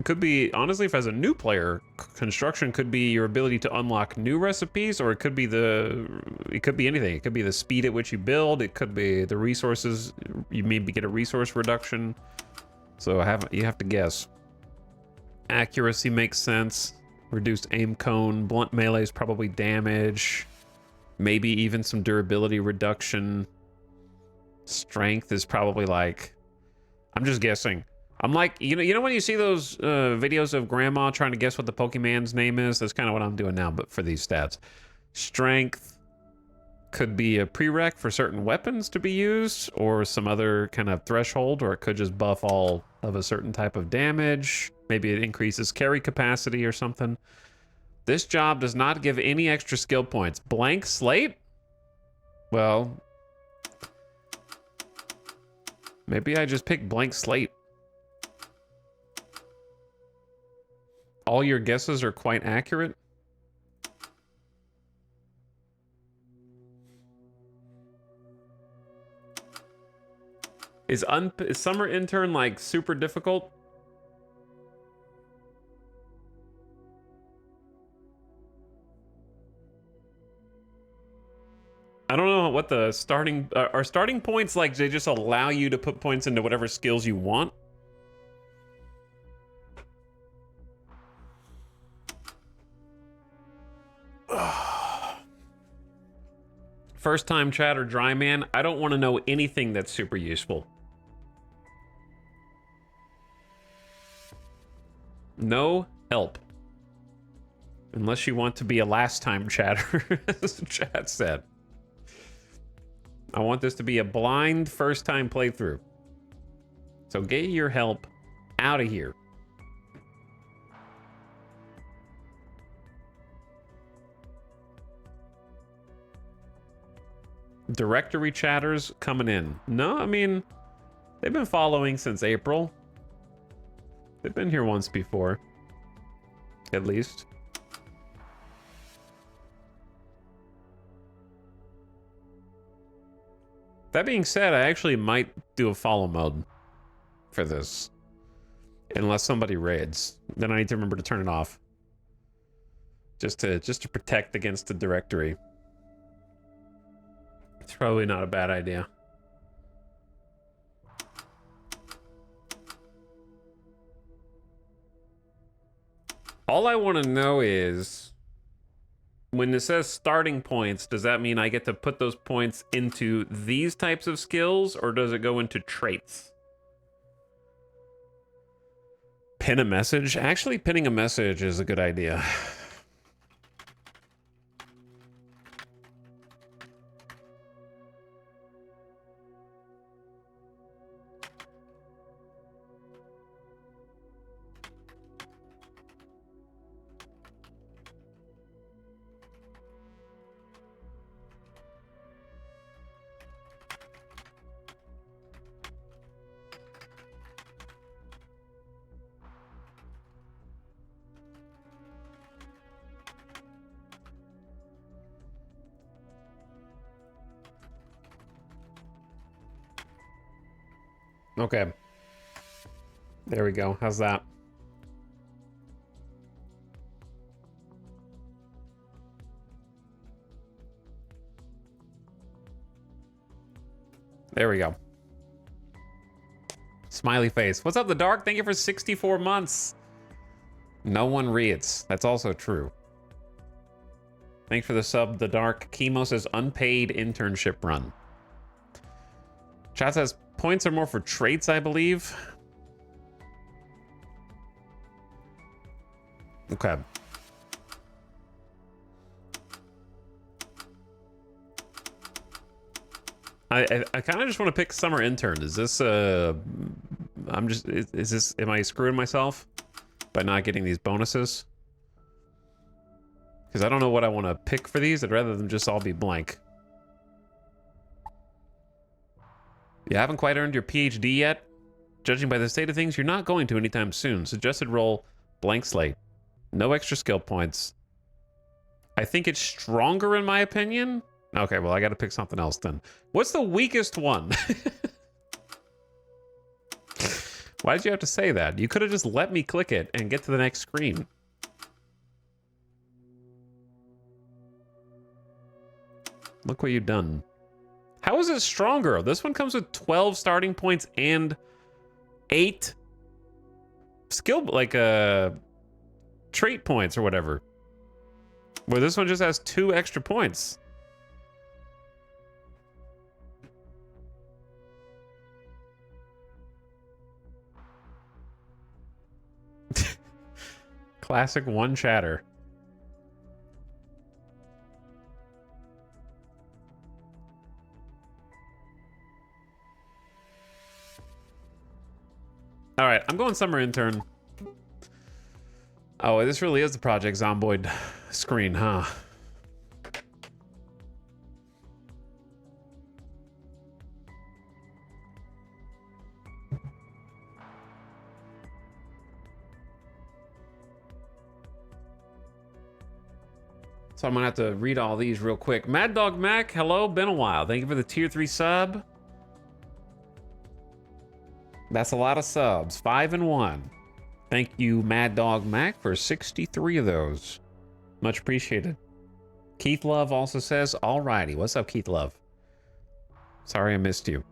[SPEAKER 1] Could be, honestly, if as a new player, construction could be your ability to unlock new recipes, or it could be anything. It could be the speed at which you build. It could be the resources. You maybe get a resource reduction. So you have to guess. Accuracy makes sense. Reduced aim cone. Blunt melee is probably damage. Maybe even some durability reduction. Strength is probably like... I'm just guessing. I'm like, you know when you see those videos of grandma trying to guess what the Pokemon's name is? That's kind of what I'm doing now, but for these stats. Strength could be a prereq for certain weapons to be used, or some other kind of threshold, or it could just buff all of a certain type of damage. Maybe it increases carry capacity or something. This job does not give any extra skill points. Blank slate? Well, maybe I just pick blank slate. All your guesses are quite accurate. Is summer intern like super difficult? I don't know what the starting... are starting points like they just allow you to put points into whatever skills you want? First time chat or dry man, I don't want to know anything that's super useful. No help. Unless you want to be a last time chatter, as the chat said. I want this to be a blind first time playthrough. So get your help out of here. Directory chatters coming in. No, I mean, they've been following since April. They've been here once before. At least. That being said, I actually might do a follow mode for this. Unless somebody raids. Then I need to remember to turn it off. Just to protect against the directory. It's probably not a bad idea. All I want to know is, when it says starting points, does that mean I get to put those points into these types of skills, or does it go into traits? Pin a message? Actually, pinning a message is a good idea. Okay. There we go. How's that? There we go. Smiley face. What's up, The Dark? Thank you for 64 months. No one reads. That's also true. Thanks for the sub, The Dark. Chemo says unpaid internship run. Chat says points are more for traits, I believe. Okay. I kind of just want to pick summer intern. Is this I'm just is this, am I screwing myself by not getting these bonuses? Because I don't know what I want to pick for these. I'd rather them just all be blank. You haven't quite earned your PhD yet? Judging by the state of things, you're not going to anytime soon. Suggested roll blank slate. No extra skill points. I think it's stronger in my opinion. Okay, well, I got to pick something else then. What's the weakest one? Why did you have to say that? You could have just let me click it and get to the next screen. Look what you've done. How is it stronger? This one comes with 12 starting points and 8 skill, like, trait points or whatever. Where this one just has 2 extra points. Classic one chatter. All right, I'm going summer intern. Oh, this really is the Project Zomboid screen, huh? So I'm gonna have to read all these real quick. Mad Dog Mac, hello, been a while. Thank you for the tier 3 sub. That's a lot of subs, 5 and 1. Thank you, Mad Dog Mac, for 63 of those. Much appreciated. Keith Love also says, alrighty. What's up, Keith Love? Sorry I missed you.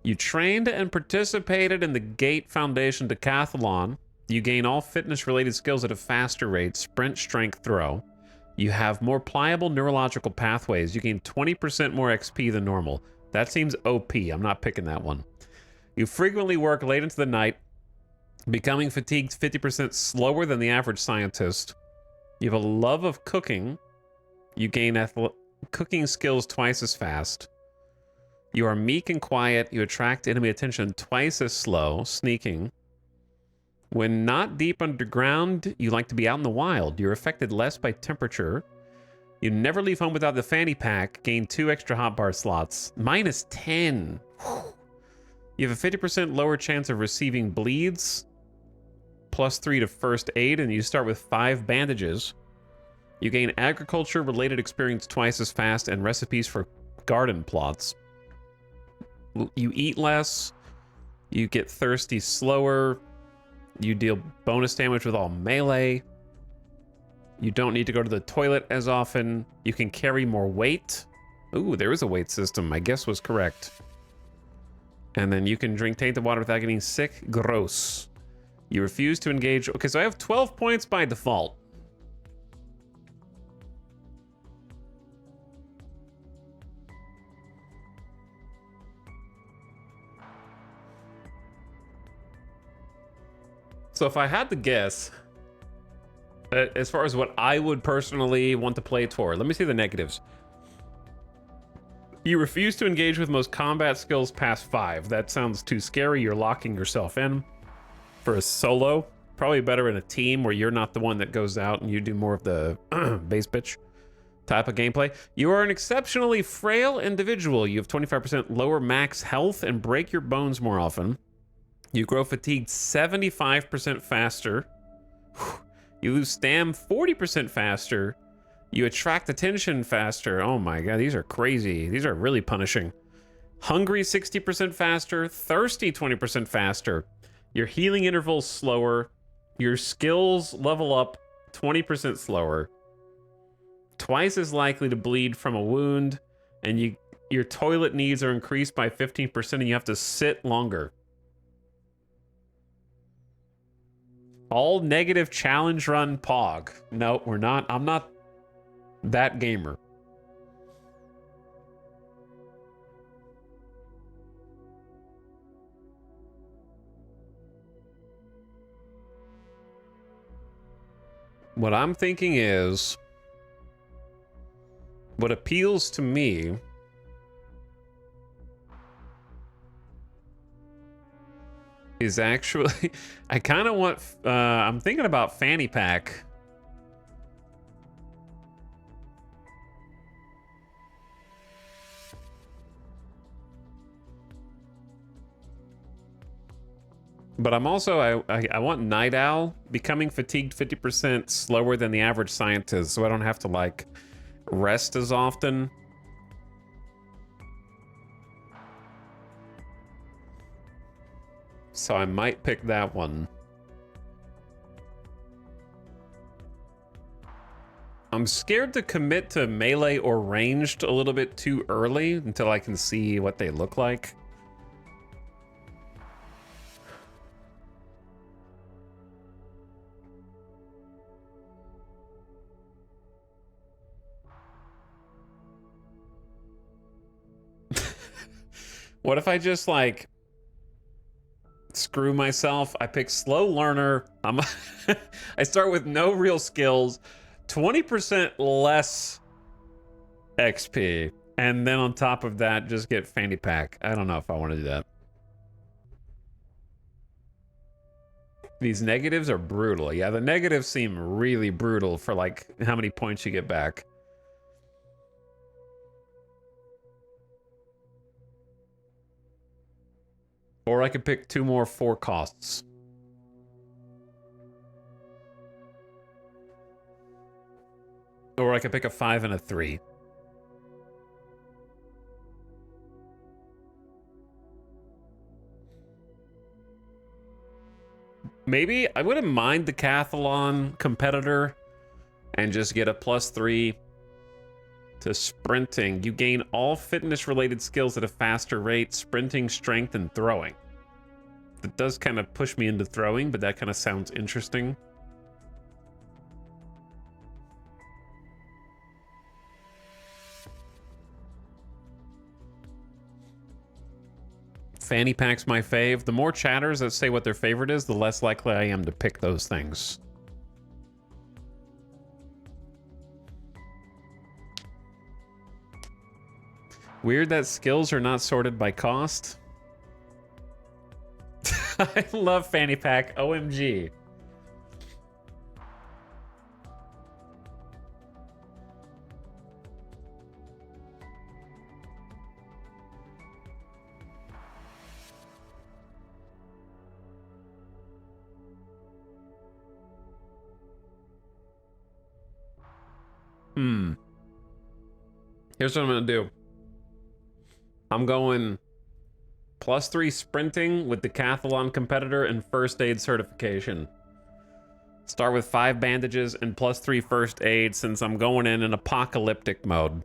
[SPEAKER 1] You trained and participated in the Gate Foundation Decathlon. You gain all fitness-related skills at a faster rate. Sprint, strength, throw. You have more pliable neurological pathways. You gain 20% more XP than normal. That seems OP. I'm not picking that one. You frequently work late into the night, becoming fatigued 50% slower than the average scientist. You have a love of cooking. You gain cooking skills twice as fast. You are meek and quiet. You attract enemy attention twice as slow, sneaking. When not deep underground, you like to be out in the wild. You're affected less by temperature. You never leave home without the fanny pack. Gain 2 extra hotbar slots. Minus 10. You have a 50% lower chance of receiving bleeds. Plus 3 to first aid, and you start with 5 bandages. You gain agriculture-related experience twice as fast and recipes for garden plots. You eat less. You get thirsty slower. You deal bonus damage with all melee. You don't need to go to the toilet as often. You can carry more weight. Ooh, there is a weight system. My guess was correct. And then you can drink tainted water without getting sick. Gross. You refuse to engage. Okay, so I have 12 points by default. So if I had to guess, as far as what I would personally want to play toward, let me see the negatives. You refuse to engage with most combat skills past 5. That sounds too scary. You're locking yourself in. For a solo, probably better in a team where you're not the one that goes out and you do more of the base bitch type of gameplay. You are an exceptionally frail individual. You have 25% lower max health and break your bones more often. You grow fatigued 75% faster. You lose stam 40% faster. You attract attention faster. Oh my god, these are crazy. These are really punishing. Hungry 60% faster. Thirsty 20% faster. Your healing interval's slower. Your skills level up 20% slower. Twice as likely to bleed from a wound. And your toilet needs are increased by 15% and you have to sit longer. All negative challenge run pog. No, we're not. I'm not that gamer. What I'm thinking is, what appeals to me is actually, I kind of want, I'm thinking about fanny pack. But I'm also, I want Night Owl, becoming fatigued 50% slower than the average scientist, so I don't have to, like, rest as often. So I might pick that one. I'm scared to commit to melee or ranged a little bit too early until I can see what they look like. What if I just, like, screw myself? I pick slow learner. I start with no real skills, 20% less XP, and then on top of that, just get fanny pack. I don't know if I want to do that. These negatives are brutal. Yeah, the negatives seem really brutal for, like, how many points you get back. Or I could pick 2 more 4 costs. Or I could pick a 5 and a 3. Maybe I wouldn't mind the Decathlon competitor and just get a +3 to sprinting. You gain all fitness-related skills at a faster rate, sprinting, strength, and throwing. That does kind of push me into throwing, but that kind of sounds interesting. Fanny pack's my fave. The more chatters that say what their favorite is, the less likely I am to pick those things. Weird that skills are not sorted by cost. I love fanny pack. OMG. Here's what I'm gonna do. I'm going +3 sprinting with Decathlon competitor and first aid certification. Start with 5 bandages and +3 first aid since I'm going in an apocalyptic mode.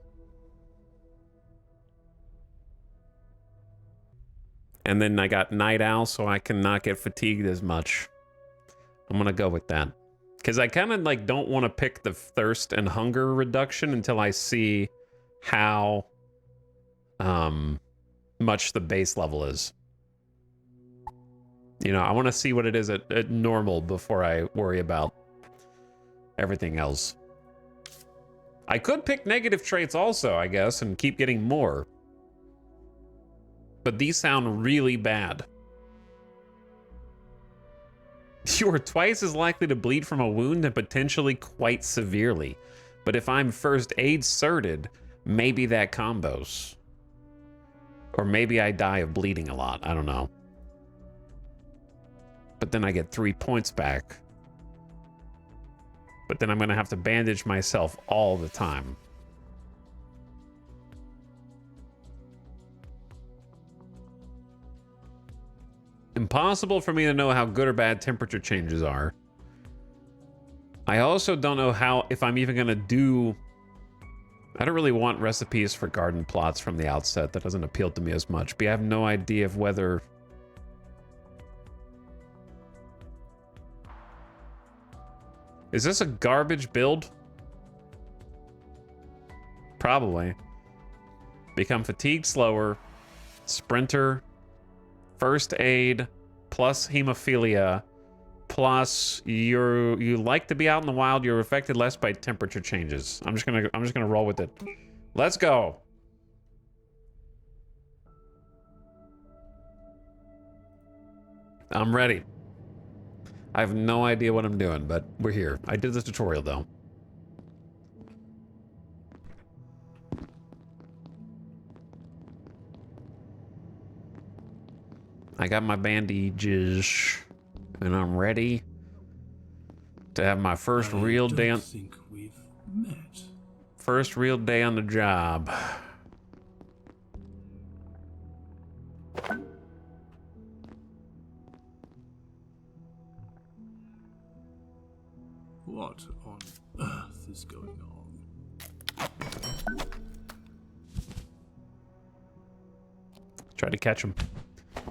[SPEAKER 1] And then I got Night Owl so I can not get fatigued as much. I'm gonna go with that. Because I kind of like don't want to pick the thirst and hunger reduction until I see how much the base level is. You know, I want to see what it is at normal before I worry about everything else. I could pick negative traits also, I guess, and keep getting more. But these sound really bad. You are twice as likely to bleed from a wound and potentially quite severely. But if I'm first aid certed, maybe that combos. Or maybe I die of bleeding a lot. I don't know. But then I get 3 points back. But then I'm going to have to bandage myself all the time. Impossible for me to know how good or bad temperature changes are. I also don't know if I'm even going to do... I don't really want recipes for garden plots from the outset. That doesn't appeal to me as much. But I have no idea of whether... Is this a garbage build? Probably. Become fatigued slower. Sprinter. First aid. Plus hemophilia. Plus you like to be out in the wild. You're affected less by temperature changes. I'm just gonna roll with it. Let's go. I'm ready. I have no idea what I'm doing, but we're here. I did the tutorial, though. I got my bandages, and I'm ready to have my first real day on...
[SPEAKER 7] think we've met.
[SPEAKER 1] First real day on the job.
[SPEAKER 7] What on earth is going on?
[SPEAKER 1] Try to catch him.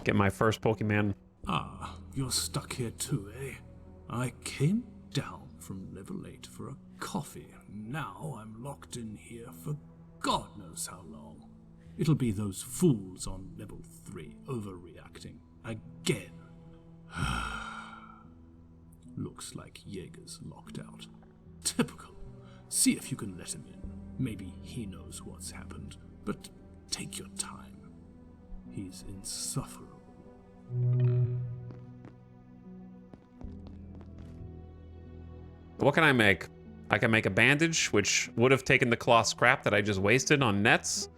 [SPEAKER 1] Get my first Pokemon.
[SPEAKER 7] Ah, you're stuck here too, eh? I came down from level 8 for a coffee. Now I'm locked in here for God knows how long. It'll be those fools on level 3 overreacting again. Looks like Jaeger's locked out. Typical. See if you can let him in. Maybe he knows what's happened, but take your time. He's insufferable.
[SPEAKER 1] What can I make? I can make a bandage, which would have taken the cloth scrap that I just wasted on nets.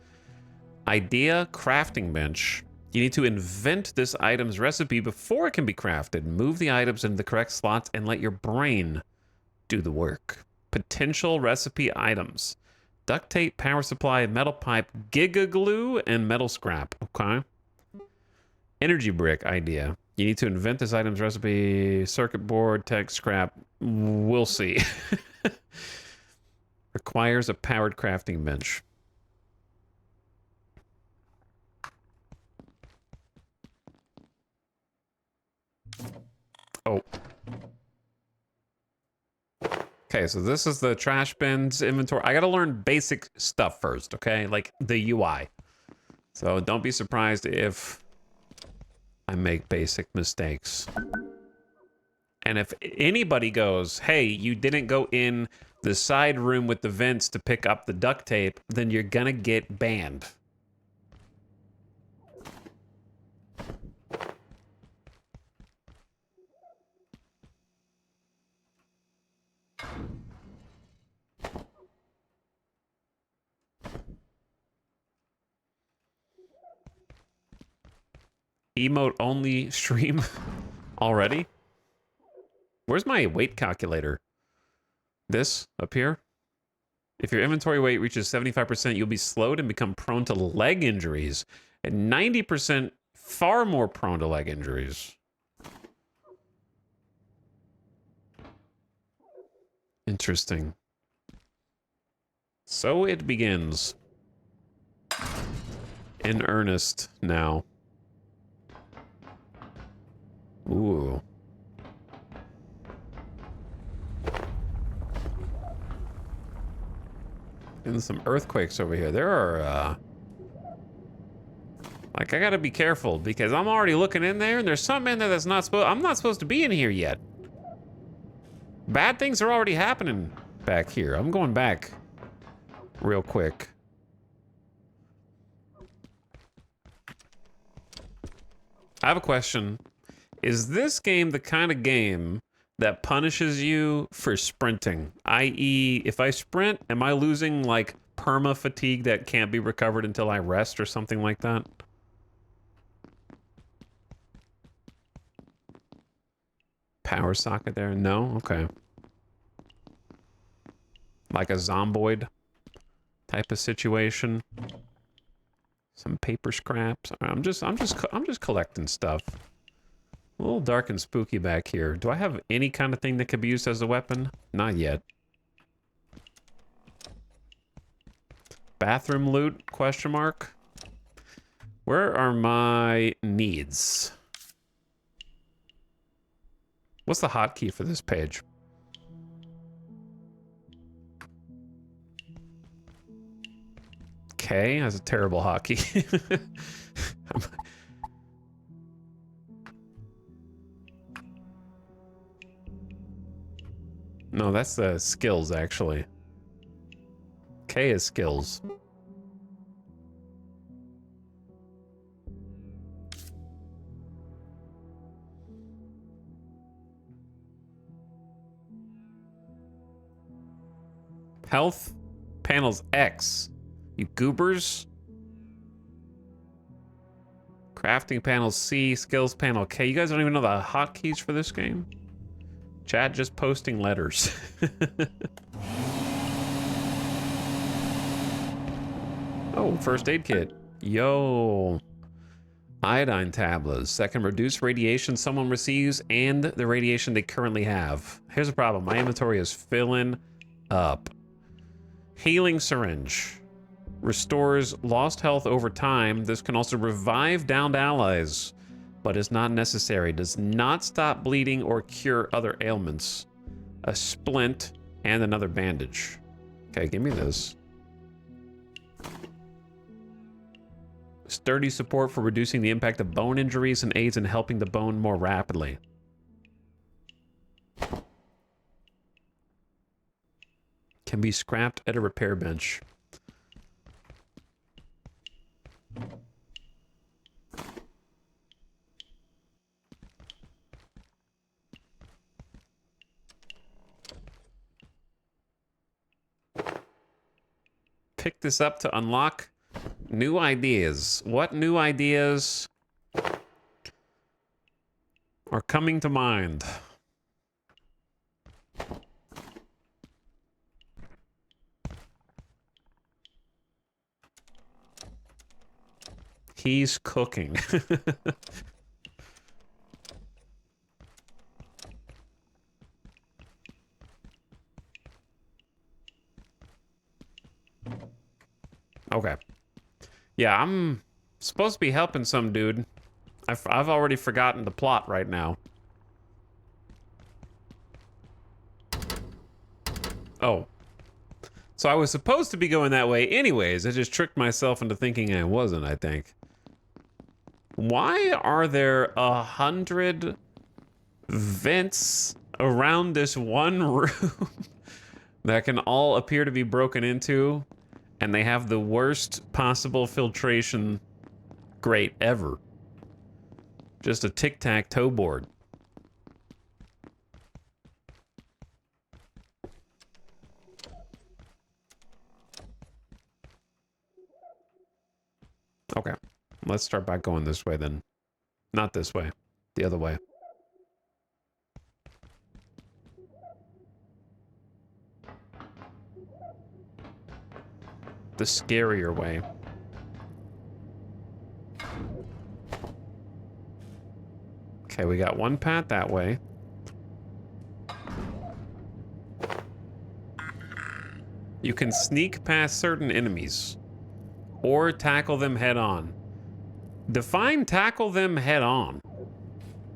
[SPEAKER 1] Idea, crafting bench. You need to invent this item's recipe before it can be crafted. Move the items into the correct slots and let your brain do the work. Potential recipe items. Duct tape, power supply, metal pipe, giga glue, and metal scrap. Okay. Energy brick idea. You need to invent this item's recipe. Circuit board, tech scrap. We'll see. Requires a powered crafting bench. Oh. Okay, so this is the trash bins inventory. I gotta learn basic stuff first, okay? Like the UI. So don't be surprised if I make basic mistakes. And if anybody goes, hey, you didn't go in the side room with the vents to pick up the duct tape, then you're gonna get banned. Emote only stream already? Where's my weight calculator? This up here? If your inventory weight reaches 75%, you'll be slowed and become prone to leg injuries. At 90%, far more prone to leg injuries. Interesting. So it begins. In earnest now. Ooh. And some earthquakes over here. There are, Like, I gotta be careful because I'm already looking in there and there's something in there that's not supposed... I'm not supposed to be in here yet. Bad things are already happening back here. I'm going back real quick. I have a question. Is this game the kind of game that punishes you for sprinting? I.e., if I sprint, am I losing, like, perma fatigue that can't be recovered until I rest or something like that? Power socket there? No? Okay. Like a zomboid type of situation. Some paper scraps. I'm just collecting stuff. A little dark and spooky back here. Do I have any kind of thing that could be used as a weapon? Not yet. Bathroom loot? Question mark. Where are my needs? What's the hotkey for this page? K has a terrible hotkey. No, that's the skills, actually. K is skills. Health panels X. You goobers. Crafting panel C, skills panel K. You guys don't even know the hotkeys for this game? Chat just posting letters. Oh, first aid kit. Yo. Iodine tablets that can reduce radiation someone receives and the radiation they currently have. Here's the problem. My inventory is filling up. Healing syringe. Restores lost health over time. This can also revive downed allies, but is not necessary. Does not stop bleeding or cure other ailments. A splint and another bandage. Okay, give me this. Sturdy support for reducing the impact of bone injuries and aids in helping the bone more rapidly. Can be scrapped at a repair bench. Pick this up to unlock new ideas. What new ideas are coming to mind? He's cooking. Okay. Yeah, I'm supposed to be helping some dude. I've already forgotten the plot right now. Oh. So I was supposed to be going that way anyways. I just tricked myself into thinking I wasn't, I think. Why are there 100 vents around this one room that can all appear to be broken into, and they have the worst possible filtration grate ever? Just a tic-tac-toe board. Okay, let's start by going this way then. Not this way, the other way. The scarier way. Okay, we got one path that way. You can sneak past certain enemies or tackle them head on. Define tackle them head on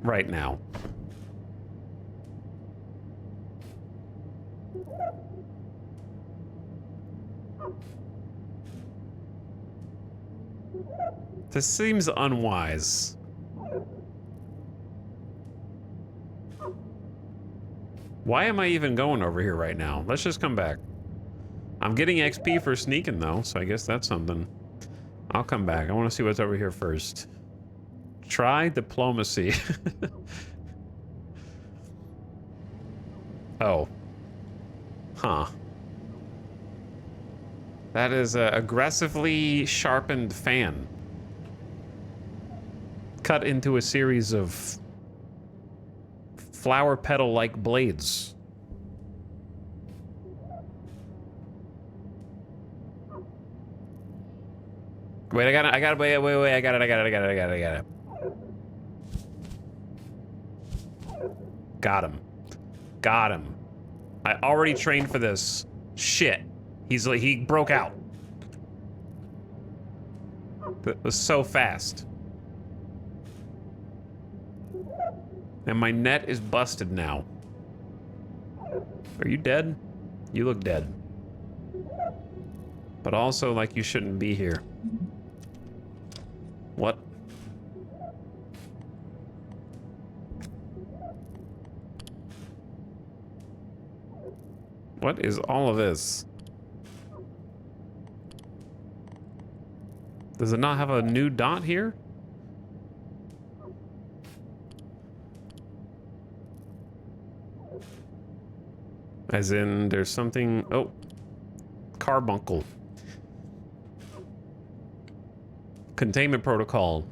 [SPEAKER 1] right now. This seems unwise. Why am I even going over here right now? Let's just come back. I'm getting XP for sneaking though, so I guess that's something. I'll come back. I want to see what's over here first. Try diplomacy. Oh. Huh. That is an aggressively sharpened fan. Cut into a series of flower petal-like blades. Wait, I got it, wait, I got it. Got him. I already trained for this. Shit. He broke out. That was so fast. And my net is busted now. Are you dead? You look dead. But also like you shouldn't be here. What? What is all of this? Does it not have a new dot here? As in, there's something... Oh. Carbuncle. Containment protocol.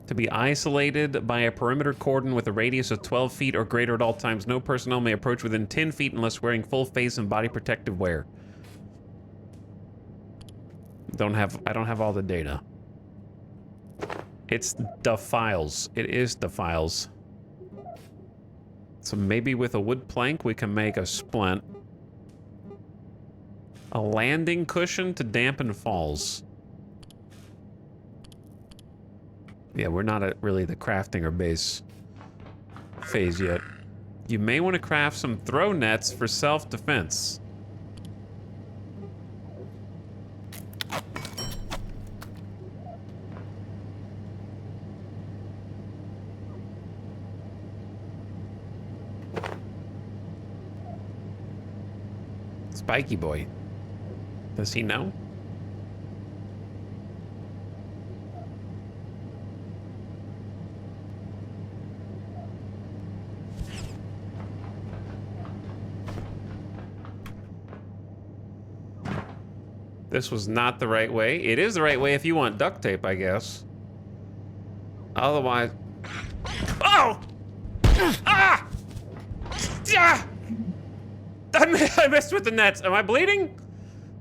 [SPEAKER 1] To be isolated by a perimeter cordon with a radius of 12 feet or greater at all times. No personnel may approach within 10 feet unless wearing full face and body protective wear. I don't have all the data. It's the files. It is the files. So maybe with a wood plank we can make a splint. A landing cushion to dampen falls. Yeah, we're not at really the crafting or base phase yet. You may want to craft some throw nets for self-defense. Spiky boy. Does he know? This was not the right way. It is the right way if you want duct tape, I guess. Otherwise... Oh! Ah! Ah! I messed with the nets. Am I bleeding?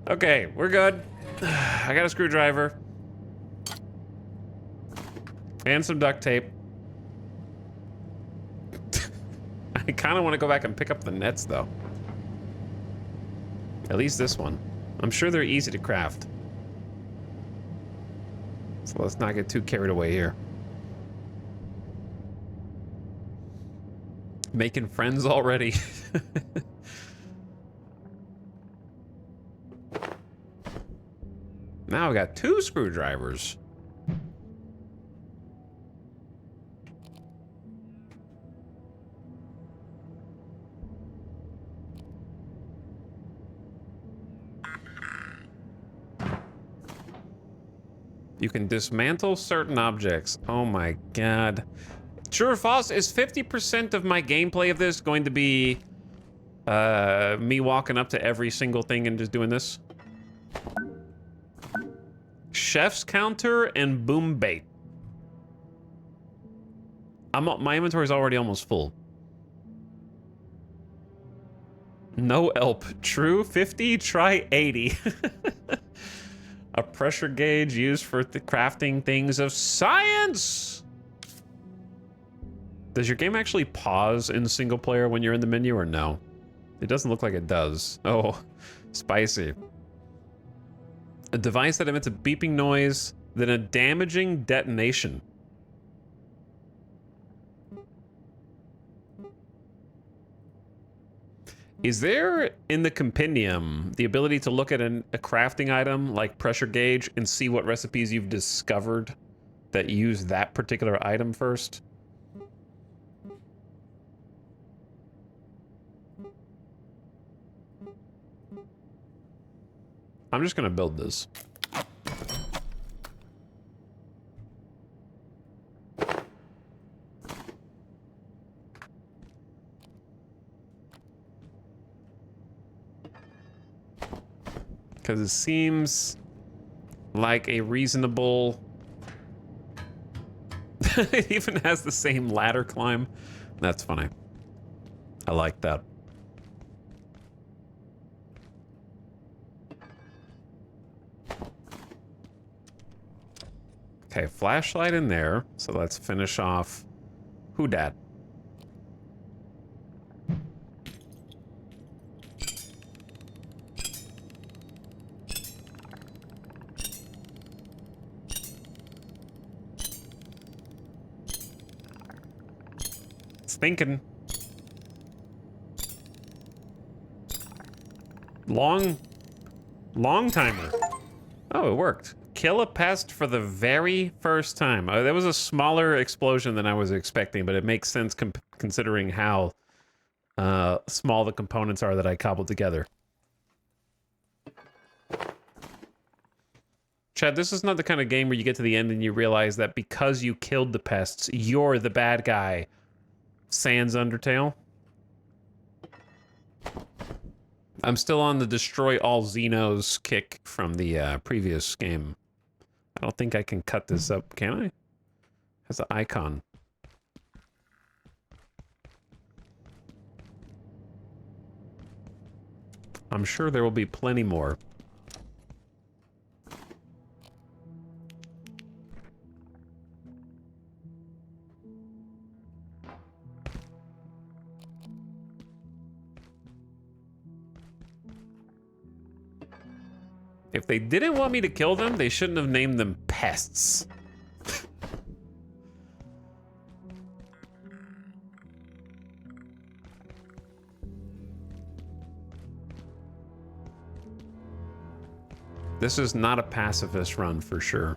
[SPEAKER 1] Okay, we're good. I got a screwdriver. And some duct tape. I kind of want to go back and pick up the nets, though. At least this one. I'm sure they're easy to craft. So let's not get too carried away here. Making friends already. Now we got 2 screwdrivers. You can dismantle certain objects. Oh my god. True or false, is 50% of my gameplay of this going to be me walking up to every single thing and just doing this? Chef's counter and boom bait. My inventory is already almost full. No elp. True. 50. Try 80. A pressure gauge used for crafting things of science. Does your game actually pause in single player when you're in the menu or no? It doesn't look like it does. Oh, spicy. A device that emits a beeping noise, then a damaging detonation. Is there, in the compendium, the ability to look at a crafting item like pressure gauge and see what recipes you've discovered that use that particular item first. I'm just gonna build this. Because it seems like a reasonable... It even has the same ladder climb. That's funny. I like that. Okay, flashlight in there. So let's finish off Who Dat. It's thinking. Long timer. Oh, it worked. Kill a pest for the very first time. That was a smaller explosion than I was expecting, but it makes sense considering how small the components are that I cobbled together. Chad, this is not the kind of game where you get to the end and you realize that because you killed the pests, you're the bad guy. Sans Undertale. I'm still on the destroy all Xenos kick from the previous game. I don't think I can cut this up, can I? Has an icon. I'm sure there will be plenty more. If they didn't want me to kill them, they shouldn't have named them pests. This is not a pacifist run for sure.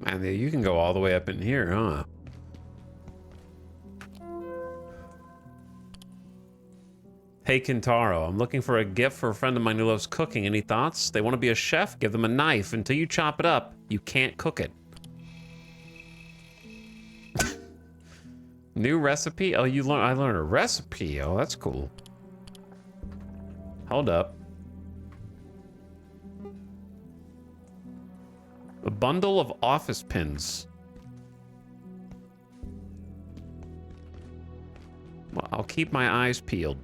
[SPEAKER 1] Man, you can go all the way up in here, huh? Hey, Kintaro, I'm looking for a gift for a friend of mine who loves cooking. Any thoughts? They want to be a chef? Give them a knife. Until you chop it up, you can't cook it. New recipe? Oh, I learned a recipe. Oh, that's cool. Hold up. A bundle of office pins. Well, I'll keep my eyes peeled.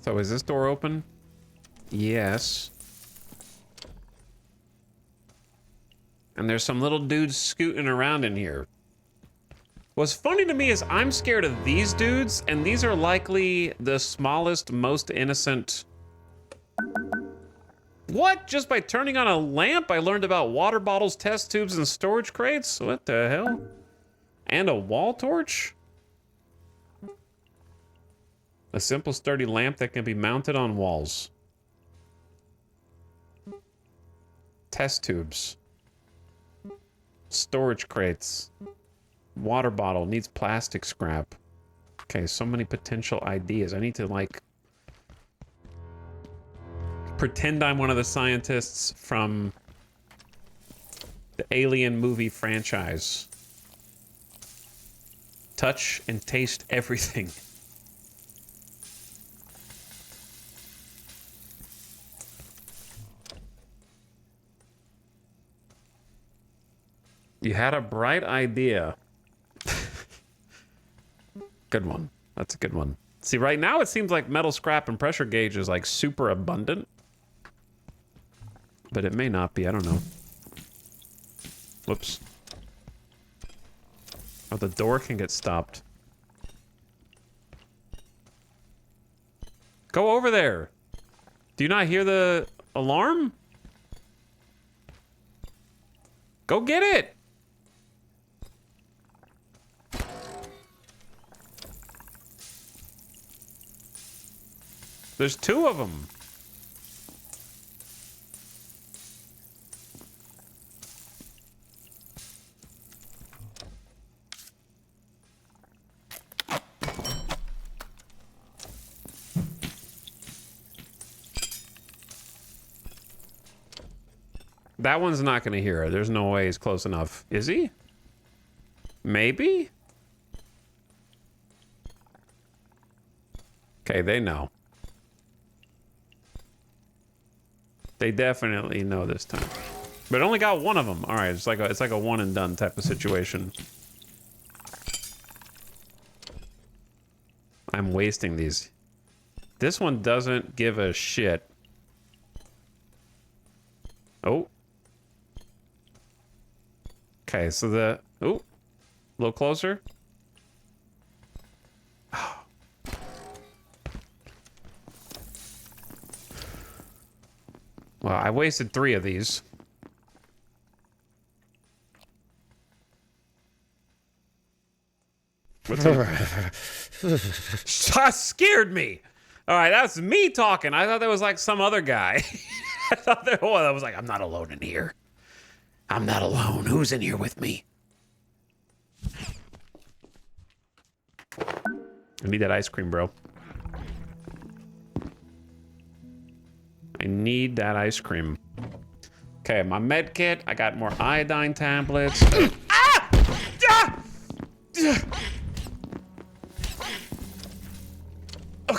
[SPEAKER 1] So is this door open? Yes. And there's some little dudes scooting around in here. What's funny to me is I'm scared of these dudes, and these are likely the smallest, most innocent... What? Just by turning on a lamp, I learned about water bottles, test tubes, and storage crates? What the hell? And a wall torch? A simple, sturdy lamp that can be mounted on walls. Test tubes. Storage crates. Water bottle needs plastic scrap. Okay, so many potential ideas. I need to, like, pretend I'm one of the scientists from the Alien movie franchise. Touch and taste everything. You had a bright idea. Good one. That's a good one. See, right now it seems like metal scrap and pressure gauge is like super abundant. But it may not be, I don't know. Whoops. Oh, the door can get stopped. Go over there. Do you not hear the alarm? Go get it. There's 2 of them. That one's not gonna hear her. There's no way he's close enough. Is he? Maybe? Okay, they know. They definitely know this time. But only got 1 of them. All right, it's like a one and done type of situation. I'm wasting these. This one doesn't give a shit. Oh. Okay, so the... Oh. A little closer. Well, I wasted 3 of these. What's scared me. All right, that's me talking. I thought that was like some other guy. I thought that was like, I'm not alone in here. I'm not alone. Who's in here with me? I need that ice cream, bro. I need that ice cream. Okay, my med kit. I got more iodine tablets. Ah! Ah! Yeah. All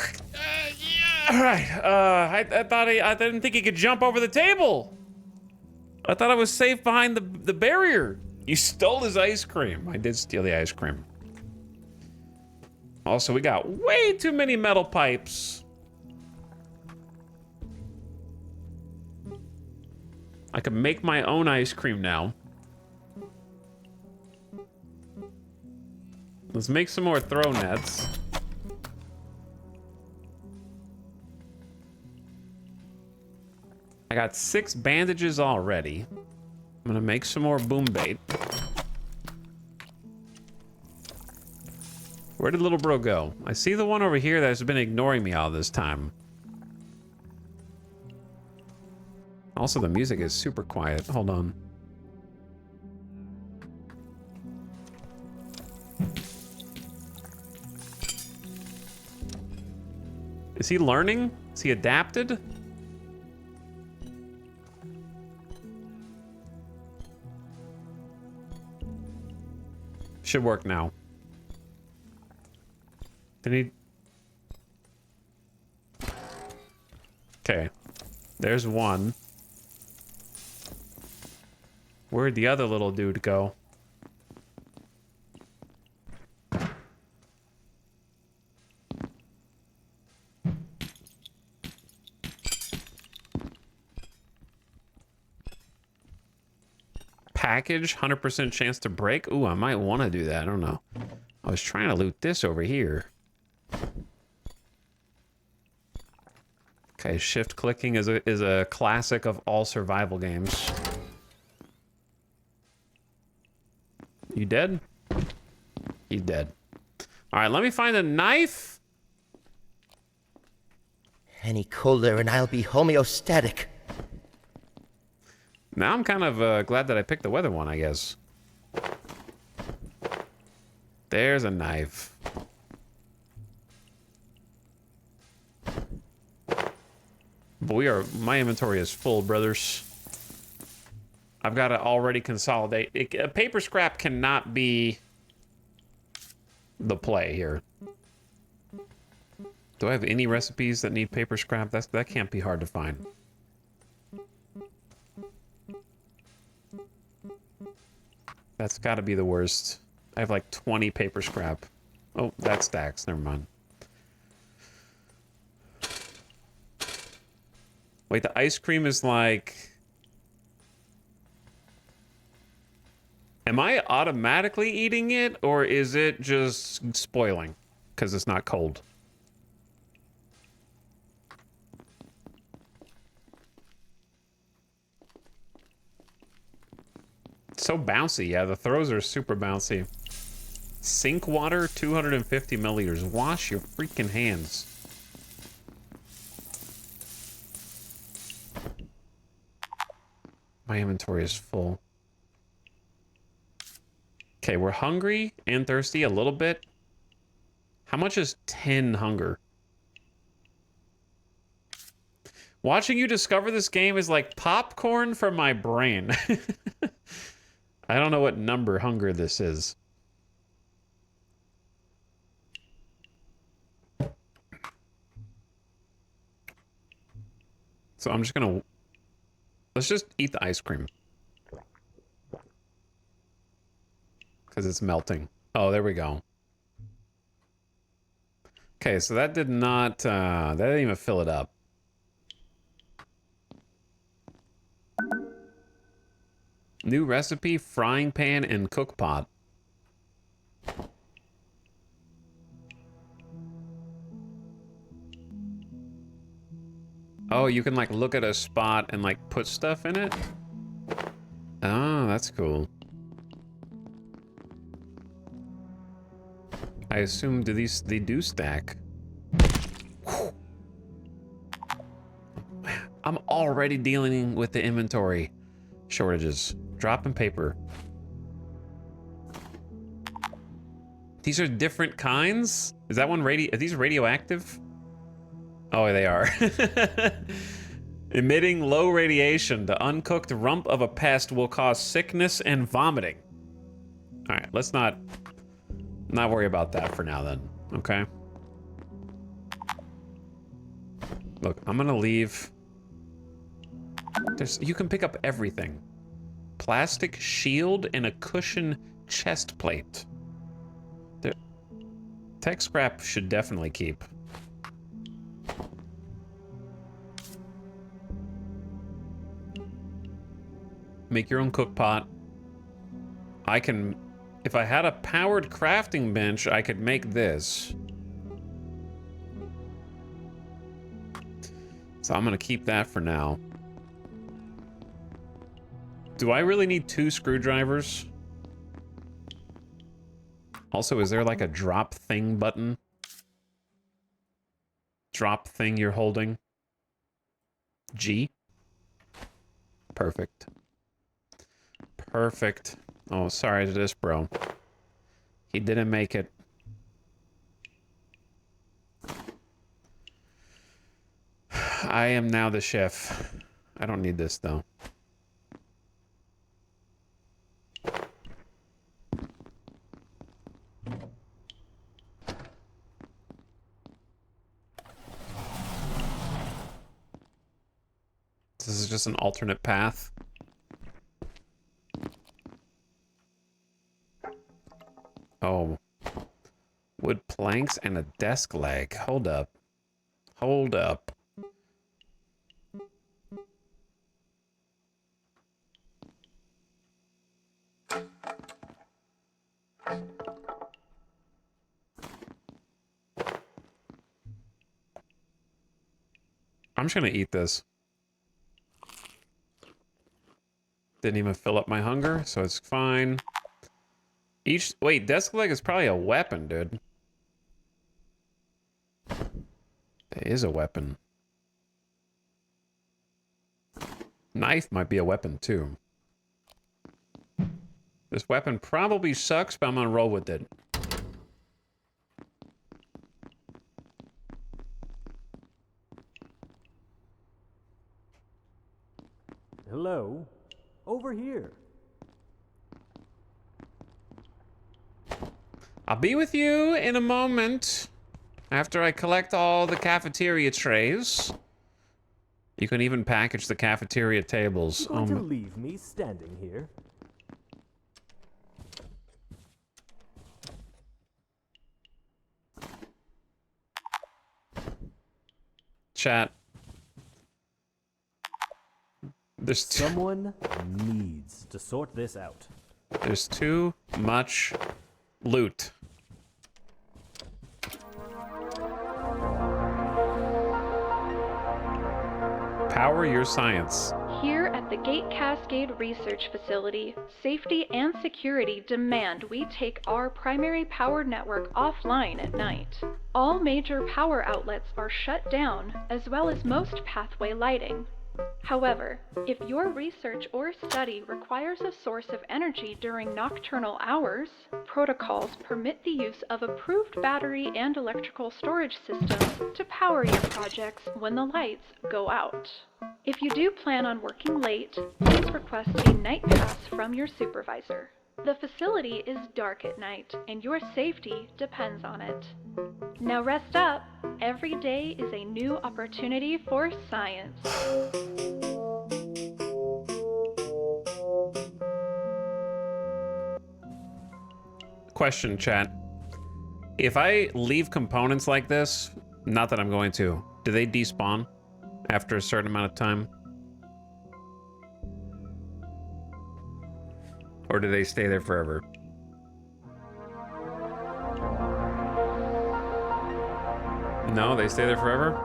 [SPEAKER 1] right. I thought I didn't think he could jump over the table. I thought I was safe behind the barrier. You stole his ice cream. I did steal the ice cream. Also, we got way too many metal pipes. I could make my own ice cream now. Let's make some more throw nets. I got 6 bandages already. I'm gonna make some more boom bait. Where did little bro go? I see the one over here that's been ignoring me all this time. Also, the music is super quiet. Hold on. Is he learning? Is he adapted? Should work now. Did he? Okay. There's one. Where'd the other little dude go? Package, 100% chance to break. Ooh, I might want to do that. I don't know. I was trying to loot this over here. Okay, shift clicking is a classic of all survival games. You dead? He's dead. All right, let me find a knife.
[SPEAKER 2] Any colder and I'll be homeostatic.
[SPEAKER 1] Now I'm kind of glad that I picked the weather one, I guess. There's a knife. But my inventory is full, brothers. I've got to already consolidate. Paper scrap cannot be the play here. Do I have any recipes that need paper scrap? That can't be hard to find. That's got to be the worst. I have like 20 paper scrap. Oh, that stacks. Never mind. Wait, the ice cream is like... Am I automatically eating it, or is it just spoiling because it's not cold? So bouncy. Yeah, the throws are super bouncy. Sink water, 250 milliliters. Wash your freaking hands. My inventory is full. Okay, we're hungry and thirsty a little bit. How much is 10 hunger? Watching you discover this game is like popcorn for my brain. I don't know what number hunger this is. So I'm just gonna... Let's just eat the ice cream. Because it's melting. Oh, there we go. Okay, so that did not... that didn't even fill it up. New recipe, frying pan and cook pot. Oh, you can like look at a spot and like put stuff in it? Oh, that's cool. I assume they do stack. I'm already dealing with the inventory shortages. Dropping paper. These are different kinds? Is that one are these radioactive? Oh, they are. Emitting low radiation. The uncooked rump of a pest will cause sickness and vomiting. All right, let's not worry about that for now then, okay? Look, I'm gonna leave. You can pick up everything. Plastic shield and a cushion chest plate. Tech scrap should definitely keep. Make your own cook pot. I can... If I had a powered crafting bench, I could make this. So I'm gonna keep that for now. Do I really need 2 screwdrivers? Also, is there like a drop thing button? Drop thing you're holding? G? Perfect. Perfect. Oh, sorry to this bro. He didn't make it. I am now the chef. I don't need this though. This is just an alternate path. Oh. Wood planks and a desk leg. Hold up. Hold up. I'm just gonna eat this. Didn't even fill up my hunger, so it's fine. Wait, desk leg is probably a weapon, dude. It is a weapon. Knife might be a weapon, too. This weapon probably sucks, but I'm gonna roll with it.
[SPEAKER 8] Hello? Over here.
[SPEAKER 1] I'll be with you in a moment. After I collect all the cafeteria trays. You can even package the cafeteria tables.
[SPEAKER 8] You going to leave me standing here?
[SPEAKER 1] Chat. There's
[SPEAKER 8] Someone needs to sort this out.
[SPEAKER 1] There's too much loot. Power your science.
[SPEAKER 5] Here at the Gate Cascade Research Facility, safety and security demand we take our primary power network offline at night. All major power outlets are shut down, as well as most pathway lighting. However, if your research or study requires a source of energy during nocturnal hours, protocols permit the use of approved battery and electrical storage systems to power your projects when the lights go out. If you do plan on working late, please request a night pass from your supervisor. The facility is dark at night, and your safety depends on it. Now rest up. Every day is a new opportunity for science.
[SPEAKER 1] Question, chat. If I leave components like this, not that I'm going to, do they despawn after a certain amount of time? Or do they stay there forever? No, they stay there forever?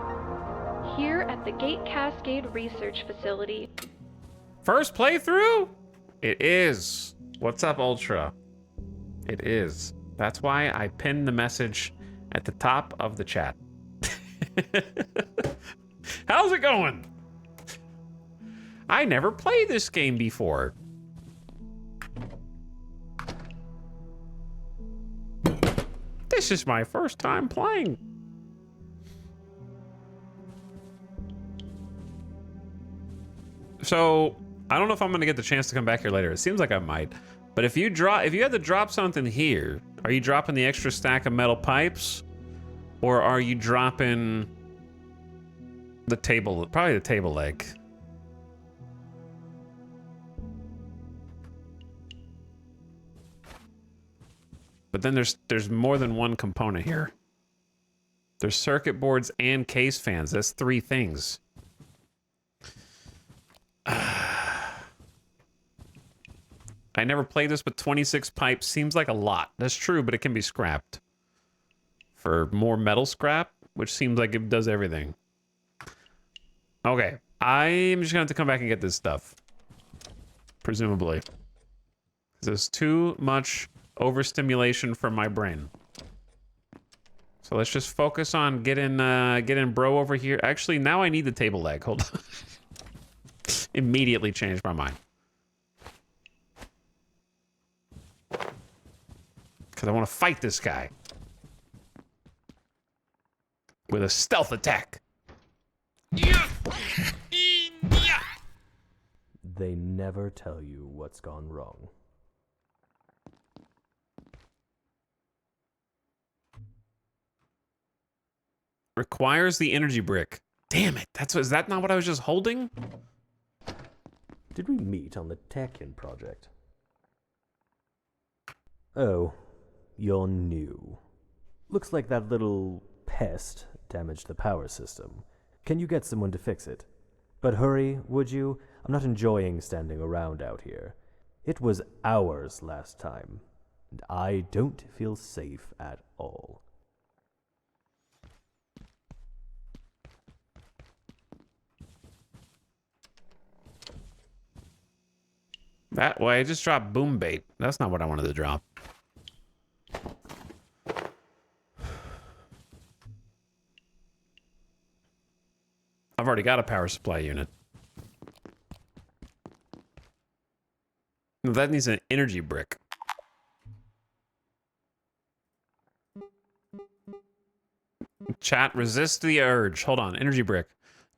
[SPEAKER 5] Here at the Gate Cascade Research Facility.
[SPEAKER 1] First playthrough? It is. What's up, Ultra? It is. That's why I pinned the message at the top of the chat. How's it going? I never played this game before. This is my first time playing. So, I don't know if I'm gonna get the chance to come back here later. It seems like I might. But if you had to drop something here, are you dropping the extra stack of metal pipes? Or are you dropping the table, probably the table leg? But then there's more than one component here. There's circuit boards and case fans. That's 3 things. I never played this, but 26 pipes seems like a lot. That's true, but it can be scrapped. For more metal scrap, which seems like it does everything. Okay, I'm just gonna have to come back and get this stuff. Presumably. There's too much overstimulation from my brain. So let's just focus on getting bro over here. Actually, now I need the table leg. Hold on. Immediately changed my mind. Because I want to fight this guy. With a stealth attack.
[SPEAKER 8] They never tell you what's gone wrong.
[SPEAKER 1] Requires the energy brick. Damn it. Is that not what I was just holding?
[SPEAKER 8] Did we meet on the Tekken project? Oh, you're new. Looks like that little pest damaged the power system. Can you get someone to fix it? But hurry, would you? I'm not enjoying standing around out here. It was hours last time, and I don't feel safe at all.
[SPEAKER 1] That way, I just dropped boom bait. That's not what I wanted to drop. I've already got a power supply unit. That needs an energy brick. Chat, resist the urge. Hold on, energy brick.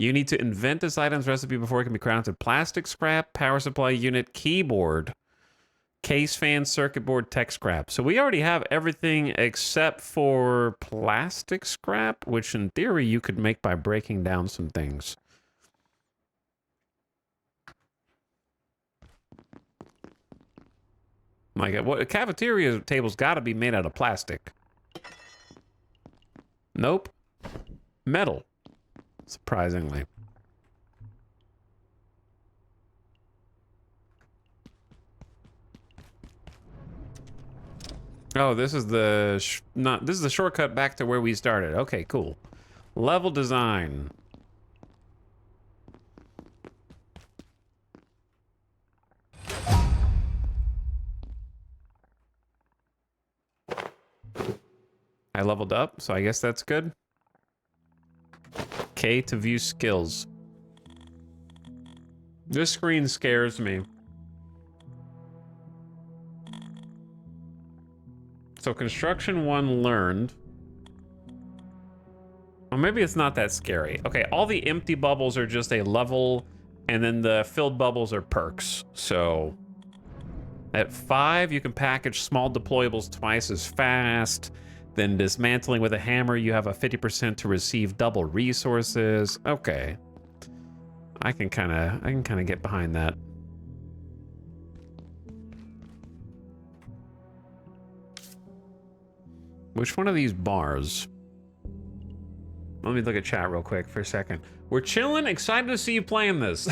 [SPEAKER 1] You need to invent this item's recipe before it can be crafted. Plastic scrap, power supply unit, keyboard, case fan, circuit board, tech scrap. So we already have everything except for plastic scrap, which in theory you could make by breaking down some things. My God, what a cafeteria table's got to be made out of plastic. Nope. Metal. Surprisingly. Oh, this is the this is the shortcut back to where we started. Okay, cool. Level design. I leveled up, so I guess that's good. K to view skills. This screen scares me. So construction 1 learned. Well, maybe it's not that scary. Okay, all the empty bubbles are just a level, and then the filled bubbles are perks. So at 5, you can package small deployables twice as fast. Then dismantling with a hammer, you have a 50% to receive double resources. Okay. I can kind of get behind that. Which one of these bars? Let me look at chat real quick for a second. We're chilling, excited to see you playing this.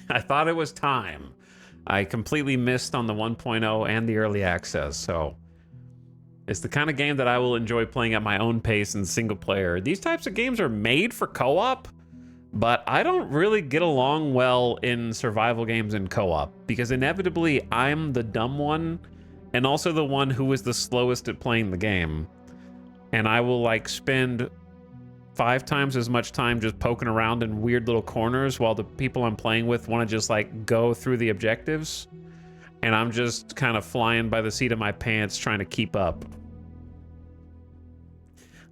[SPEAKER 1] I thought it was time. I completely missed on the 1.0 and the early access, so it's the kind of game that I will enjoy playing at my own pace in single player. These types of games are made for co-op, but I don't really get along well in survival games in co-op because inevitably I'm the dumb one and also the one who is the slowest at playing the game. And I will like spend 5 times as much time just poking around in weird little corners while the people I'm playing with want to just like go through the objectives. And I'm just kind of flying by the seat of my pants trying to keep up.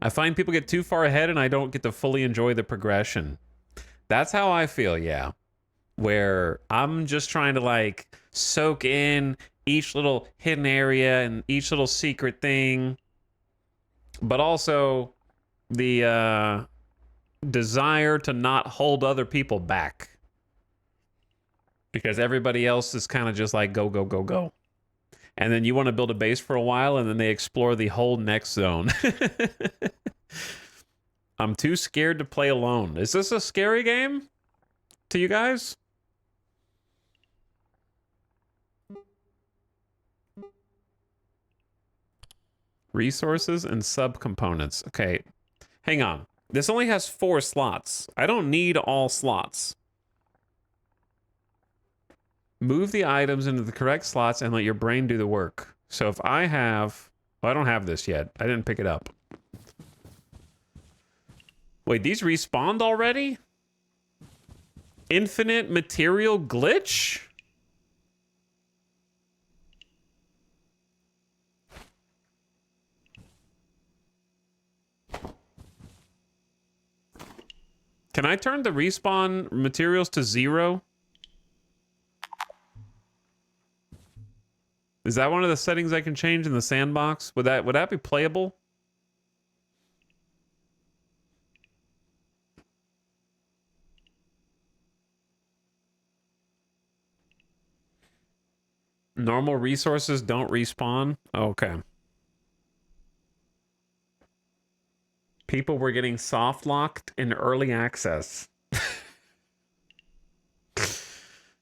[SPEAKER 1] I find people get too far ahead and I don't get to fully enjoy the progression. That's how I feel, yeah. Where I'm just trying to like soak in each little hidden area and each little secret thing. But also the desire to not hold other people back. Because everybody else is kind of just like go, go, go, go. And then you want to build a base for a while and then they explore the whole next zone. I'm too scared to play alone. Is this a scary game to you guys? Resources and subcomponents. Okay, hang on. This only has 4 slots. I don't need all slots. Move the items into the correct slots and let your brain do the work. So if I have... Well, I don't have this yet. I didn't pick it up. Wait, these respawned already? Infinite material glitch? Can I turn the respawn materials to 0? Is that one of the settings I can change in the sandbox? Would that be playable? Normal resources don't respawn? Okay. People were getting soft locked in early access.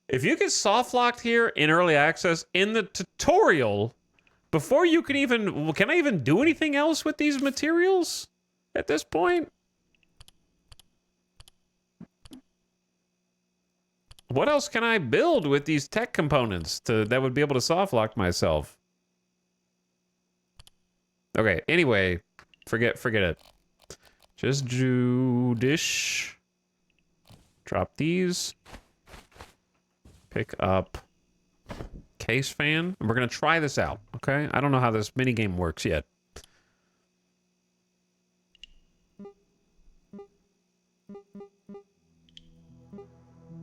[SPEAKER 1] If you get soft locked here in early access in the tutorial, before you can even... Can I even do anything else with these materials at this point? What else can I build with these tech components that would be able to soft lock myself? Okay, anyway, forget it. Just do dish. Drop these. Pick up case fan. And we're going to try this out, okay? I don't know how this minigame works yet.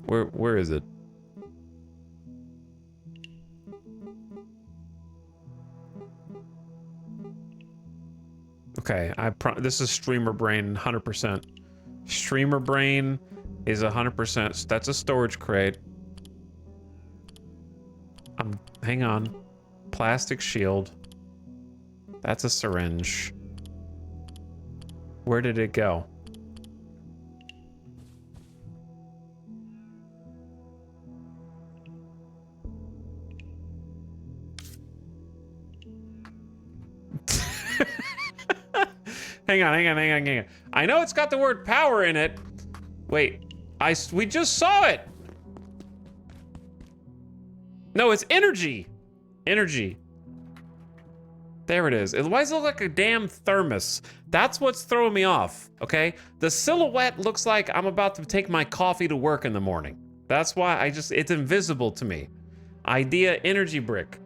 [SPEAKER 1] Where is it? Okay, this is streamer brain 100%. Streamer brain is 100%. That's a storage crate. Hang on. Plastic shield. That's a syringe. Where did it go? Hang on. I know it's got the word power in it. Wait, we just saw it. No, it's energy. Energy. There it is. Why does it look like a damn thermos? That's what's throwing me off, okay? The silhouette looks like I'm about to take my coffee to work in the morning. That's why it's invisible to me. Idea energy brick.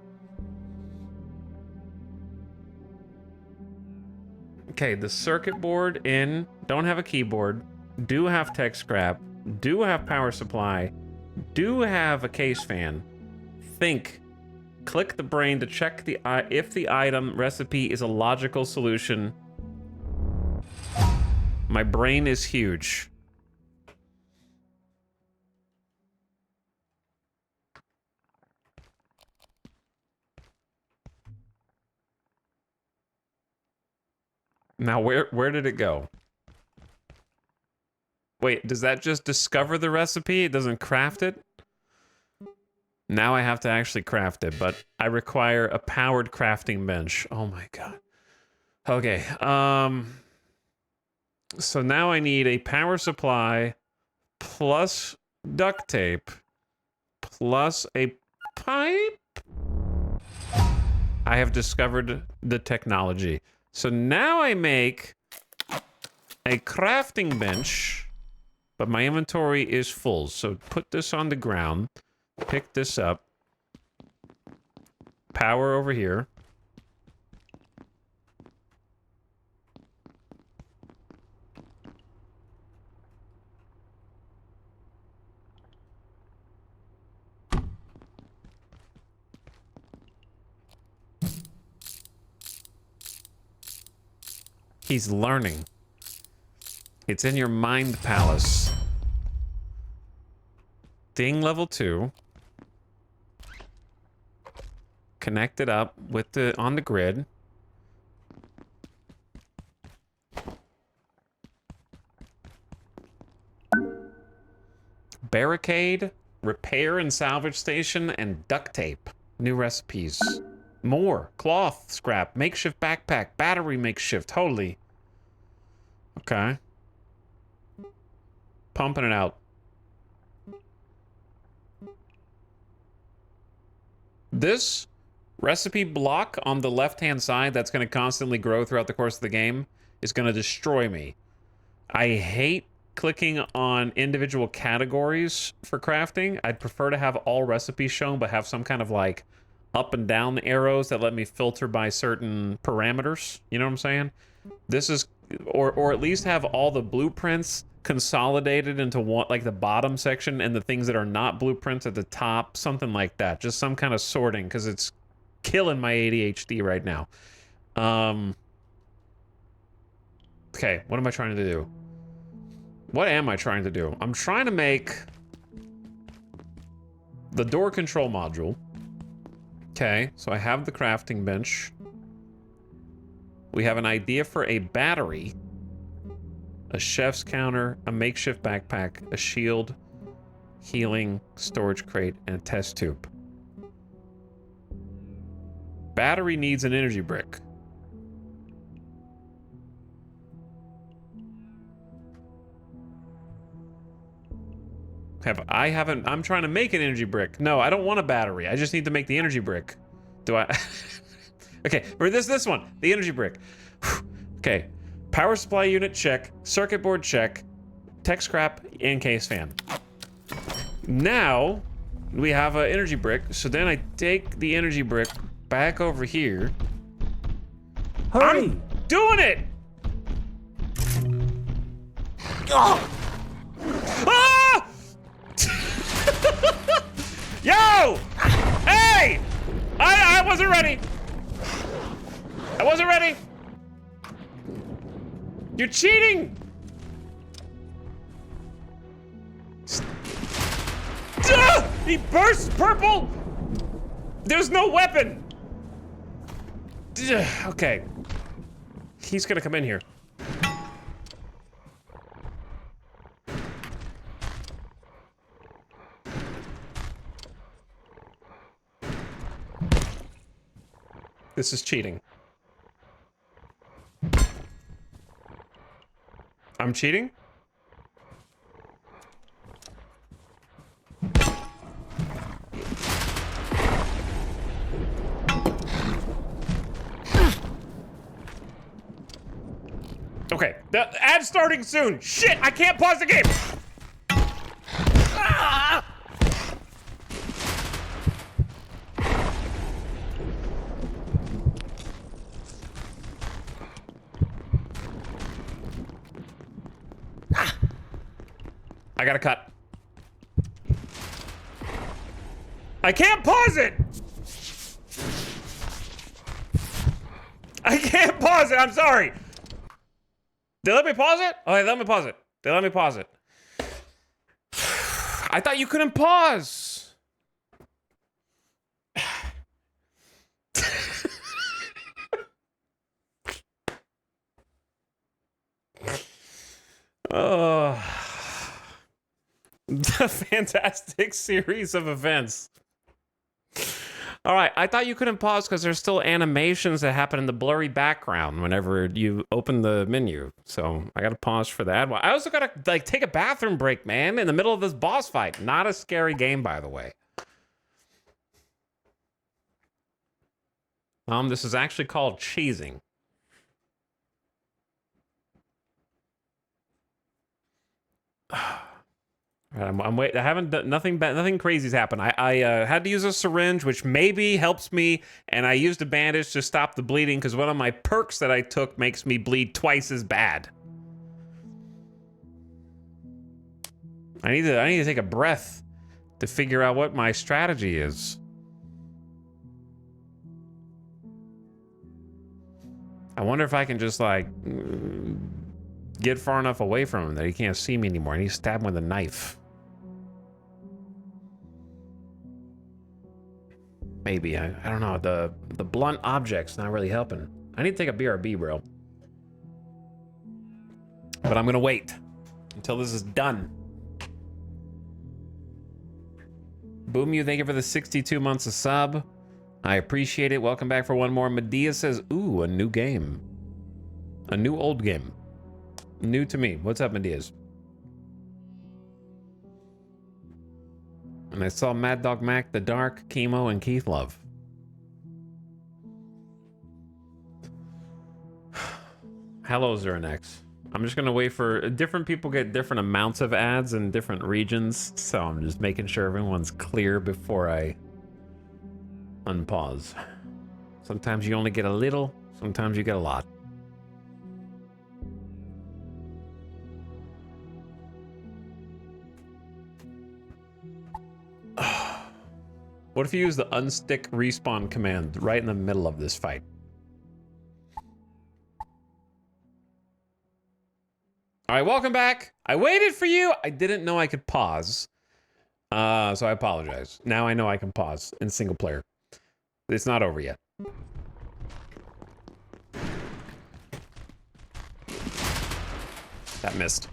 [SPEAKER 1] Okay, the circuit board in, don't have a keyboard, do have tech scrap, do have power supply, do have a case fan. Think. Click the brain to check if the item recipe is a logical solution. My brain is huge. Now where did it go? Wait, does that just discover the recipe? It doesn't craft it? Now I have to actually craft it, but I require a powered crafting bench. Oh my god. Okay, so now I need a power supply plus duct tape plus a pipe. I have discovered the technology. So now I make a crafting bench, but my inventory is full. So put this on the ground, pick this up, power over here. He's learning. It's in your mind palace. Ding level 2. Connect it up with on the grid. Barricade, repair and salvage station, and duct tape. New recipes. More. Cloth, scrap, makeshift backpack, battery makeshift. Holy. Okay. Pumping it out. This recipe block on the left-hand side that's going to constantly grow throughout the course of the game is going to destroy me. I hate clicking on individual categories for crafting. I'd prefer to have all recipes shown, but have some kind of like up and down arrows that let me filter by certain parameters. You know what I'm saying? This is, or at least have all the blueprints consolidated into one, like the bottom section, and the things that are not blueprints at the top, something like that. Just some kind of sorting, because it's killing my ADHD right now. Okay, what am I trying to do? What am I trying to do? I'm trying to make the door control module. Okay, so I have the crafting bench. We have an idea for a battery, a chef's counter, a makeshift backpack, a shield, healing, storage crate, and a test tube. Battery needs an energy brick. I'm trying to make an energy brick. No, I don't want a battery. I just need to make the energy brick. Do I? Okay, or this one, the energy brick. Okay, power supply unit, check. Circuit board, check. Tech scrap and case fan. Now, we have an energy brick. So then I take the energy brick back over here.
[SPEAKER 8] Hurry!
[SPEAKER 1] I'm doing it! Oh! Ah! Yo! Hey! I wasn't ready. I wasn't ready. You're cheating. Ah! He bursts purple. There's no weapon. Okay. He's gonna come in here. This is cheating. I'm cheating? Okay, the ad's starting soon. Shit, I can't pause the game. Ah! I gotta cut. I can't pause it! I can't pause it, I'm sorry. They let me pause it? Oh, they let me pause it. They let me pause it. I thought you couldn't pause. Oh. The fantastic series of events. All right, I thought you couldn't pause because there's still animations that happen in the blurry background whenever you open the menu. So I gotta pause for that. Well, I also gotta like take a bathroom break, man, in the middle of this boss fight. Not a scary game, by the way. This is actually called cheesing. I'm wait. I haven't done nothing crazy's happened. I had to use a syringe, which maybe helps me, and I used a bandage to stop the bleeding because one of my perks that I took makes me bleed twice as bad. I need to take a breath to figure out what my strategy is. I wonder if I can just like get far enough away from him that he can't see me anymore. I need to stab him with a knife. Maybe. I don't know. The blunt object's not really helping. I need to take a BRB, bro. But I'm gonna wait until this is done. Boom, you, thank you for the 62 months of sub. I appreciate it. Welcome back for one more. Medea says, ooh, a new game. A new old game. New to me. What's up, Medea's? And I saw Mad Dog Mac, The Dark, Chemo, and Keith Love. Hello, Zernex. I'm just gonna wait for different people get different amounts of ads in different regions, so I'm just making sure everyone's clear before I unpause. Sometimes you only get a little, sometimes you get a lot. What if you use the unstick respawn command right in the middle of this fight? All right, welcome back. I waited for you. I didn't know I could pause. So I apologize. Now I know I can pause in single player. It's not over yet. That missed.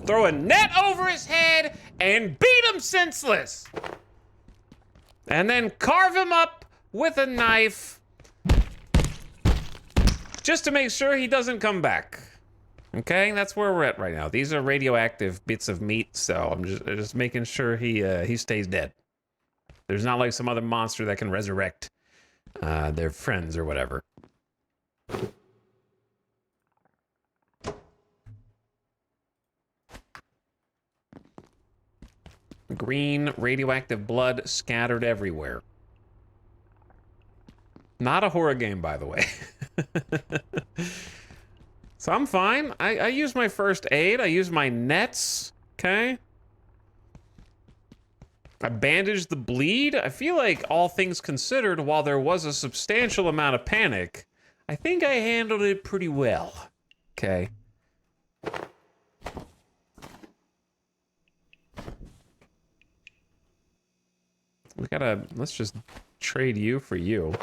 [SPEAKER 1] Throw a net over his head and beat him senseless. And then carve him up with a knife just to make sure he doesn't come back. Okay, that's where we're at right now. These are radioactive bits of meat, so I'm just making sure he stays dead. There's not like some other monster that can resurrect their friends or whatever. Green radioactive blood scattered everywhere. Not a horror game, by the way. So I'm fine. I used my first aid. I used my nets. Okay. I bandaged the bleed. I feel like all things considered, while there was a substantial amount of panic, I think I handled it pretty well. Okay. Let's just trade you for you.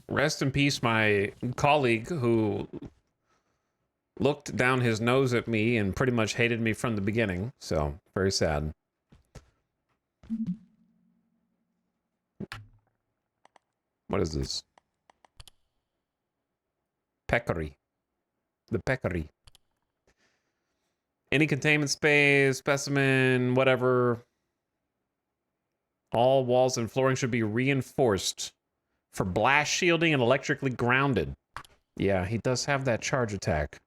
[SPEAKER 1] Rest in peace, my colleague who looked down his nose at me and pretty much hated me from the beginning. So, very sad. What is this? Peccary. The peccary. Any containment space, specimen, whatever. All walls and flooring should be reinforced for blast shielding and electrically grounded. Yeah, he does have that charge attack.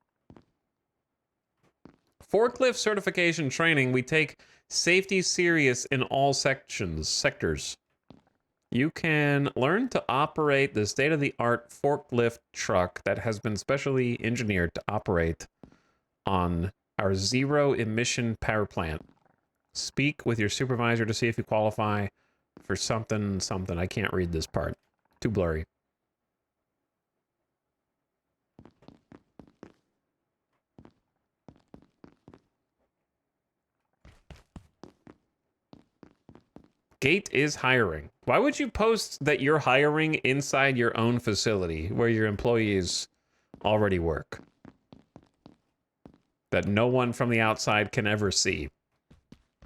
[SPEAKER 1] Forklift certification training. We take safety serious in all sectors. You can learn to operate the state-of-the-art forklift truck that has been specially engineered to operate on our zero-emission power plant. Speak with your supervisor to see if you qualify for something. I can't read this part. Too blurry. Gate is hiring. Why would you post that you're hiring inside your own facility where your employees already work? That no one from the outside can ever see.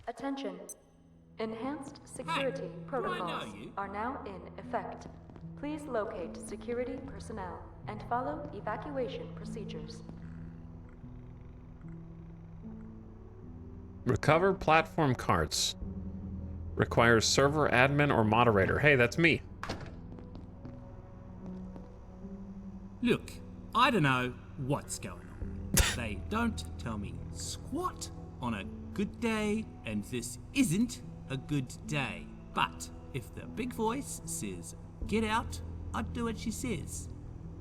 [SPEAKER 5] Attention. Enhanced security protocols are now in effect. Please locate security personnel and follow evacuation procedures.
[SPEAKER 1] Recover platform carts. Requires server admin or moderator. Hey, that's me.
[SPEAKER 7] Look, I don't know what's going on. They don't tell me squat on a good day, and this isn't a good day. But if the big voice says, get out, I'd do what she says.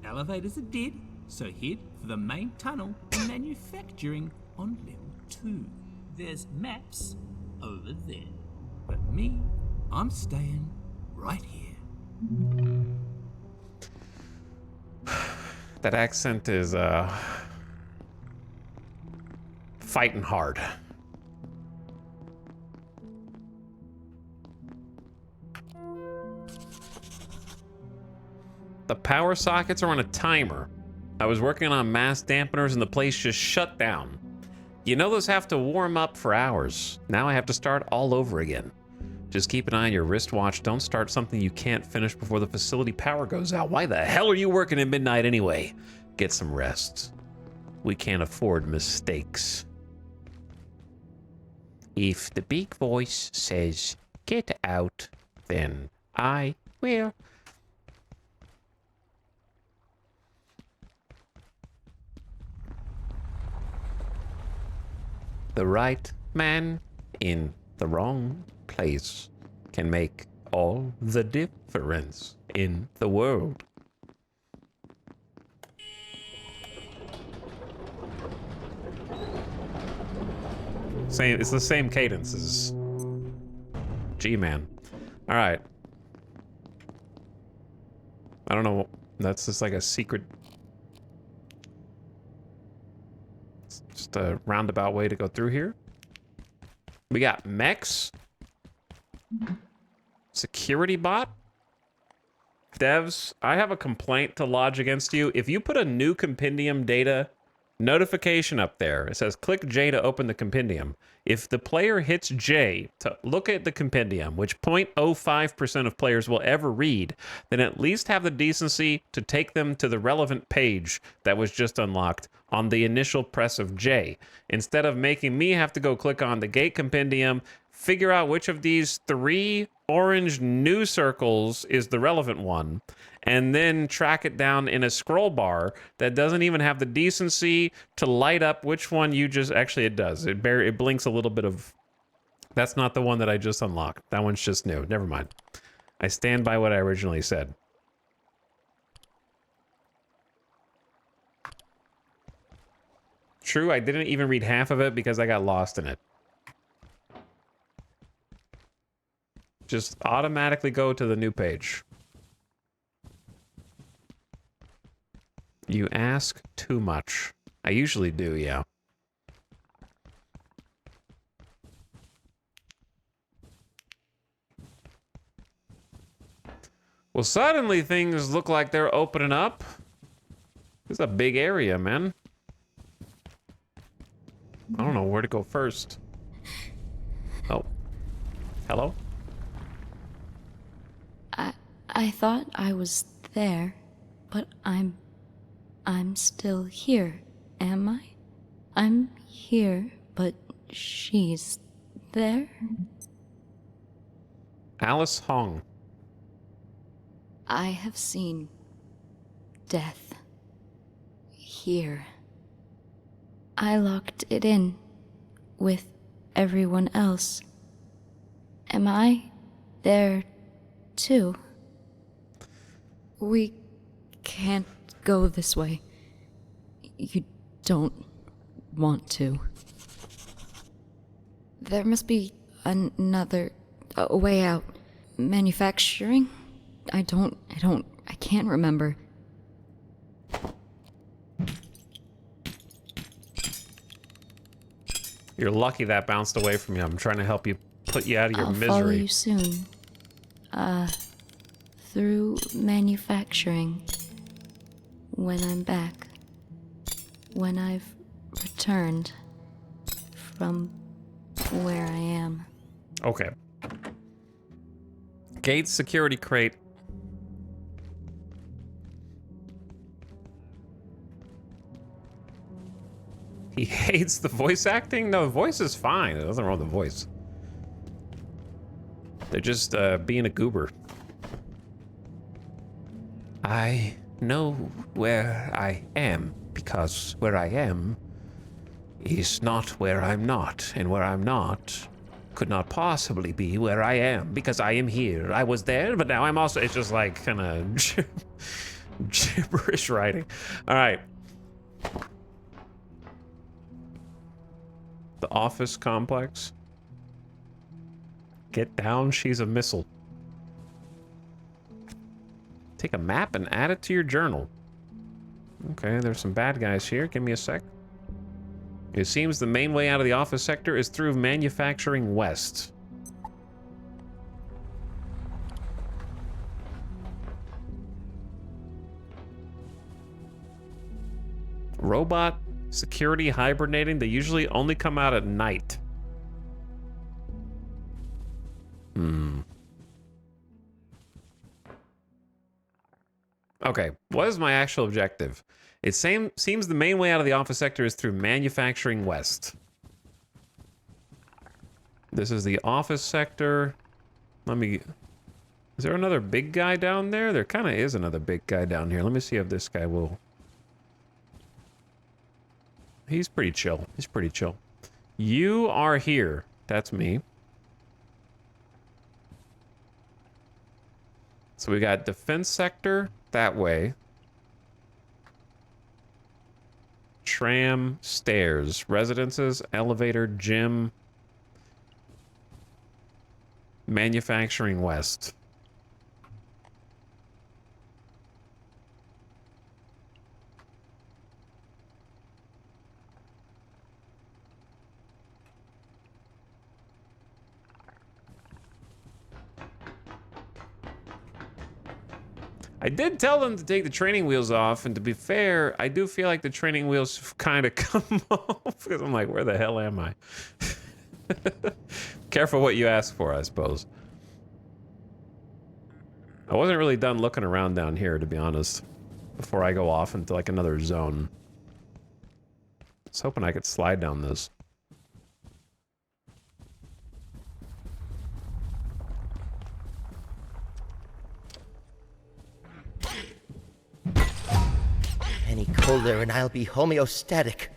[SPEAKER 7] Elevators are dead, so head for the main tunnel and manufacturing on level 2. There's maps over there. But me, I'm staying right here.
[SPEAKER 1] That accent is, fighting hard. The power sockets are on a timer. I was working on mass dampeners and the place just shut down. You know those have to warm up for hours. Now I have to start all over again. Just keep an eye on your wristwatch. Don't start something you can't finish before the facility power goes out. Why the hell are you working at midnight anyway? Get some rest. We can't afford mistakes. If the big voice says, get out, then I will. The right man in the wrong place can make all the difference in the world. It's the same cadence as G-Man. All right. I don't know. That's just like a secret. It's just a roundabout way to go through here. We got mechs. Security bot. Devs, I have a complaint to lodge against you. If you put a new compendium data notification up there, it says click J to open the compendium. If the player hits J to look at the compendium, which 0.05% of players will ever read, then at least have the decency to take them to the relevant page that was just unlocked on the initial press of J, instead of making me have to go click on the gate compendium, figure out which of these 3 orange new circles is the relevant one, and then track it down in a scroll bar that doesn't even have the decency to light up which one you just... Actually, it does. It blinks a little bit of... That's not the one that I just unlocked. That one's just new. Never mind. I stand by what I originally said. True, I didn't even read half of it because I got lost in it. Just automatically go to the new page. You ask too much. I usually do, yeah. Well, suddenly things look like they're opening up. This is a big area, man. I don't know where to go first. Oh. Hello?
[SPEAKER 9] I thought I was there, but I'm still here, am I? I'm here, but she's there?
[SPEAKER 1] Alice Hong.
[SPEAKER 9] I have seen death here. I locked it in with everyone else. Am I there too? We can't go this way. You don't want to. There must be another way out. Manufacturing? I can't remember.
[SPEAKER 1] You're lucky that bounced away from you. I'm trying to help you put you out of your
[SPEAKER 9] I'll
[SPEAKER 1] misery.
[SPEAKER 9] follow you soon. Through manufacturing. When I'm back. When I've returned from where I am.
[SPEAKER 1] Okay. Gates security crate. He hates the voice acting? No, the voice is fine. There's nothing wrong with the voice. They're just being a goober. I know where I am, because where I am is not where I'm not, and where I'm not could not possibly be where I am, because I am here. I was there, but now I'm also... It's just like kind of gibberish writing. All right. The office complex. Get down, she's a missile. Take a map and add it to your journal. Okay, there's some bad guys here. Give me a sec. It seems the main way out of the office sector is through Manufacturing West. Robot security hibernating. They usually only come out at night. Okay, what is my actual objective? It seems the main way out of the office sector is through Manufacturing West. This is the office sector. Let me... Is there another big guy down there? There kind of is another big guy down here. Let me see if this guy will... He's pretty chill. He's pretty chill. You are here. That's me. So we got defense sector that way. Tram, stairs, residences, elevator, gym, Manufacturing West. I did tell them to take the training wheels off, and to be fair, I do feel like the training wheels kind of come off, because I'm like, where the hell am I? Careful what you ask for, I suppose. I wasn't really done looking around down here, to be honest, before I go off into like another zone. I was hoping I could slide down this.
[SPEAKER 2] Any colder and I'll be homeostatic.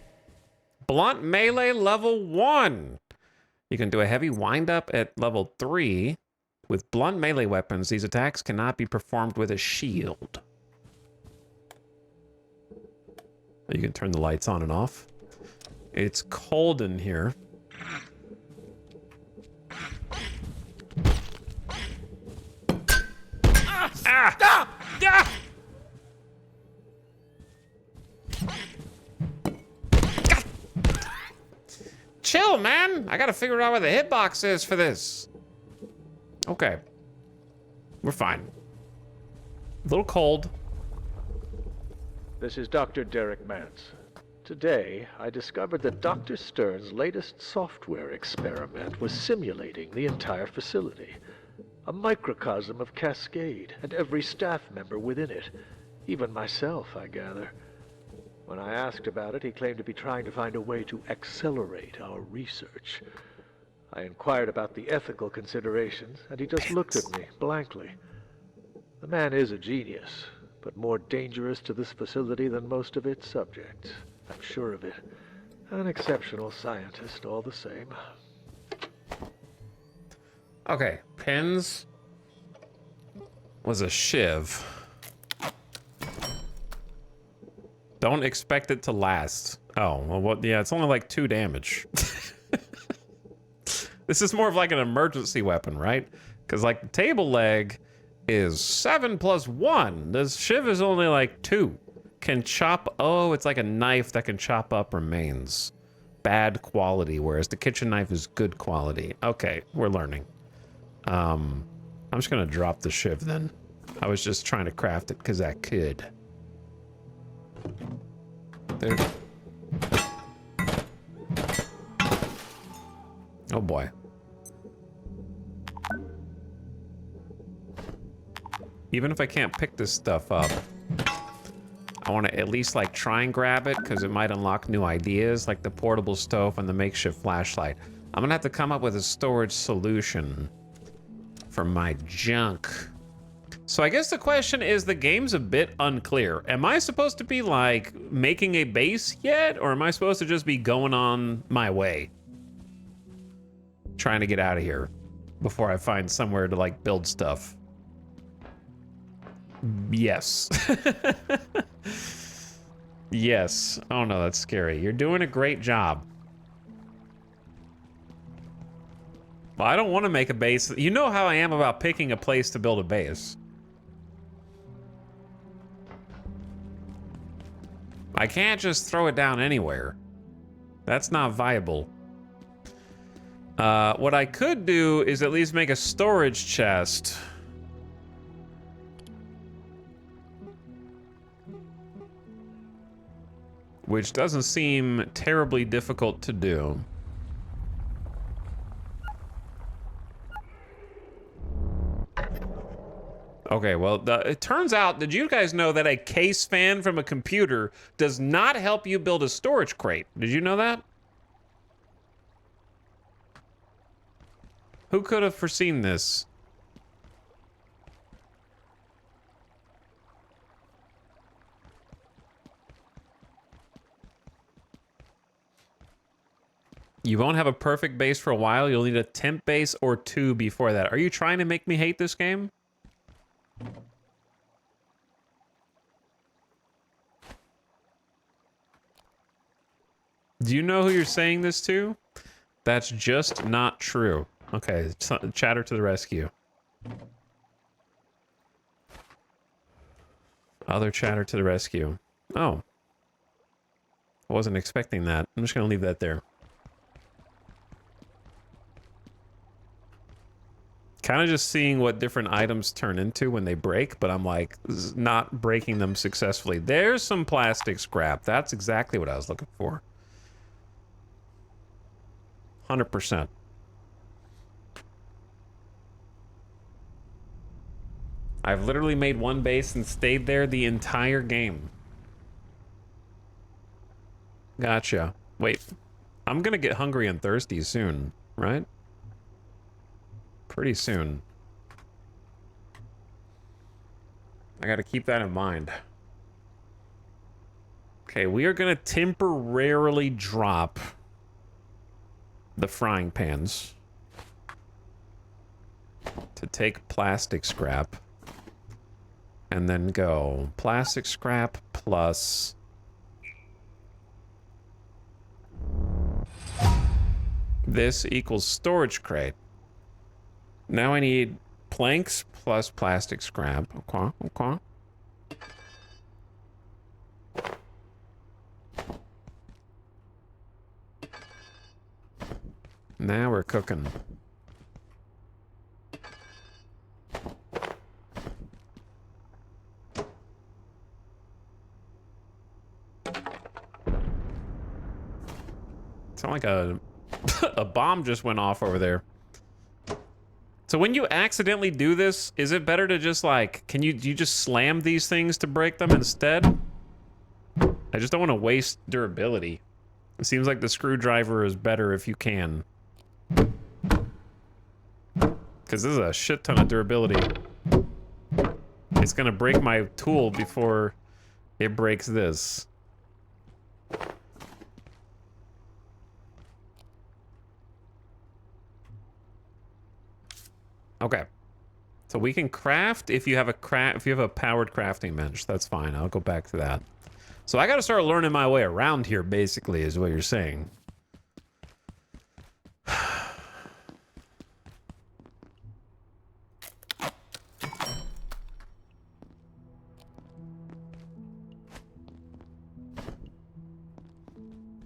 [SPEAKER 1] Blunt melee level 1. You can do a heavy windup at level 3. With blunt melee weapons, these attacks cannot be performed with a shield. You can turn the lights on and off. It's cold in here. Ah! Ah! Chill, man. I gotta figure out where the hitbox is for this. Okay. We're fine. A little cold.
[SPEAKER 10] This is Dr. Derek Mance. Today, I discovered that Dr. Stern's latest software experiment was simulating the entire facility. A microcosm of Cascade, and every staff member within it. Even myself, I gather. When I asked about it, he claimed to be trying to find a way to accelerate our research. I inquired about the ethical considerations, and he just looked at me blankly. The man is a genius, but more dangerous to this facility than most of its subjects. I'm sure of it. An exceptional scientist, all the same.
[SPEAKER 1] Okay, pins was a shiv. Don't expect it to last. Oh, well, what? Yeah, it's only like 2 damage. This is more of like an emergency weapon, right? Because like the table leg is 7 + 1. This shiv is only like 2. Can chop. Oh, it's like a knife that can chop up remains. Bad quality, whereas the kitchen knife is good quality. Okay, we're learning. I'm just gonna drop the shiv then. I was just trying to craft it because I could. There. Oh boy. Even if I can't pick this stuff up, I want to at least like try and grab it because it might unlock new ideas like the portable stove and the makeshift flashlight. I'm gonna have to come up with a storage solution for my junk. So I guess the question is, the game's a bit unclear. Am I supposed to be like making a base yet, or am I supposed to just be going on my way? Trying to get out of here before I find somewhere to like build stuff. Yes. Yes. Oh no, that's scary. You're doing a great job. Well, I don't want to make a base. You know how I am about picking a place to build a base. I can't just throw it down anywhere. That's not viable. What I could do is at least make a storage chest. Which doesn't seem terribly difficult to do. Okay, well, it turns out, did you guys know that a case fan from a computer does not help you build a storage crate? Did you know that? Who could have foreseen this? You won't have a perfect base for a while. You'll need a temp base or 2 before that. Are you trying to make me hate this game? Do you know who you're saying this to? That's just not true. Okay, chatter to the rescue. Other chatter to the rescue. Oh. I wasn't expecting that. I'm just gonna leave that there. Kind of just seeing what different items turn into when they break, but I'm like, not breaking them successfully. There's some plastic scrap. That's exactly what I was looking for. 100%. I've literally made one base and stayed there the entire game. Gotcha. Wait, I'm gonna get hungry and thirsty soon, right? Pretty soon. I gotta keep that in mind. Okay, we are gonna temporarily drop the frying pans to take plastic scrap and then go plastic scrap plus this equals storage crate. Now I need planks plus plastic scrap. Okay, okay. Now we're cooking. Sound like a a bomb just went off over there. So when you accidentally do this, is it better to just like, do you just slam these things to break them instead? I just don't want to waste durability. It seems like the screwdriver is better if you can. Because this is a shit ton of durability. It's gonna break my tool before it breaks this. Okay. So we can craft if you have a powered crafting bench. That's fine. I'll go back to that. So I got to start learning my way around here, basically, is what you're saying.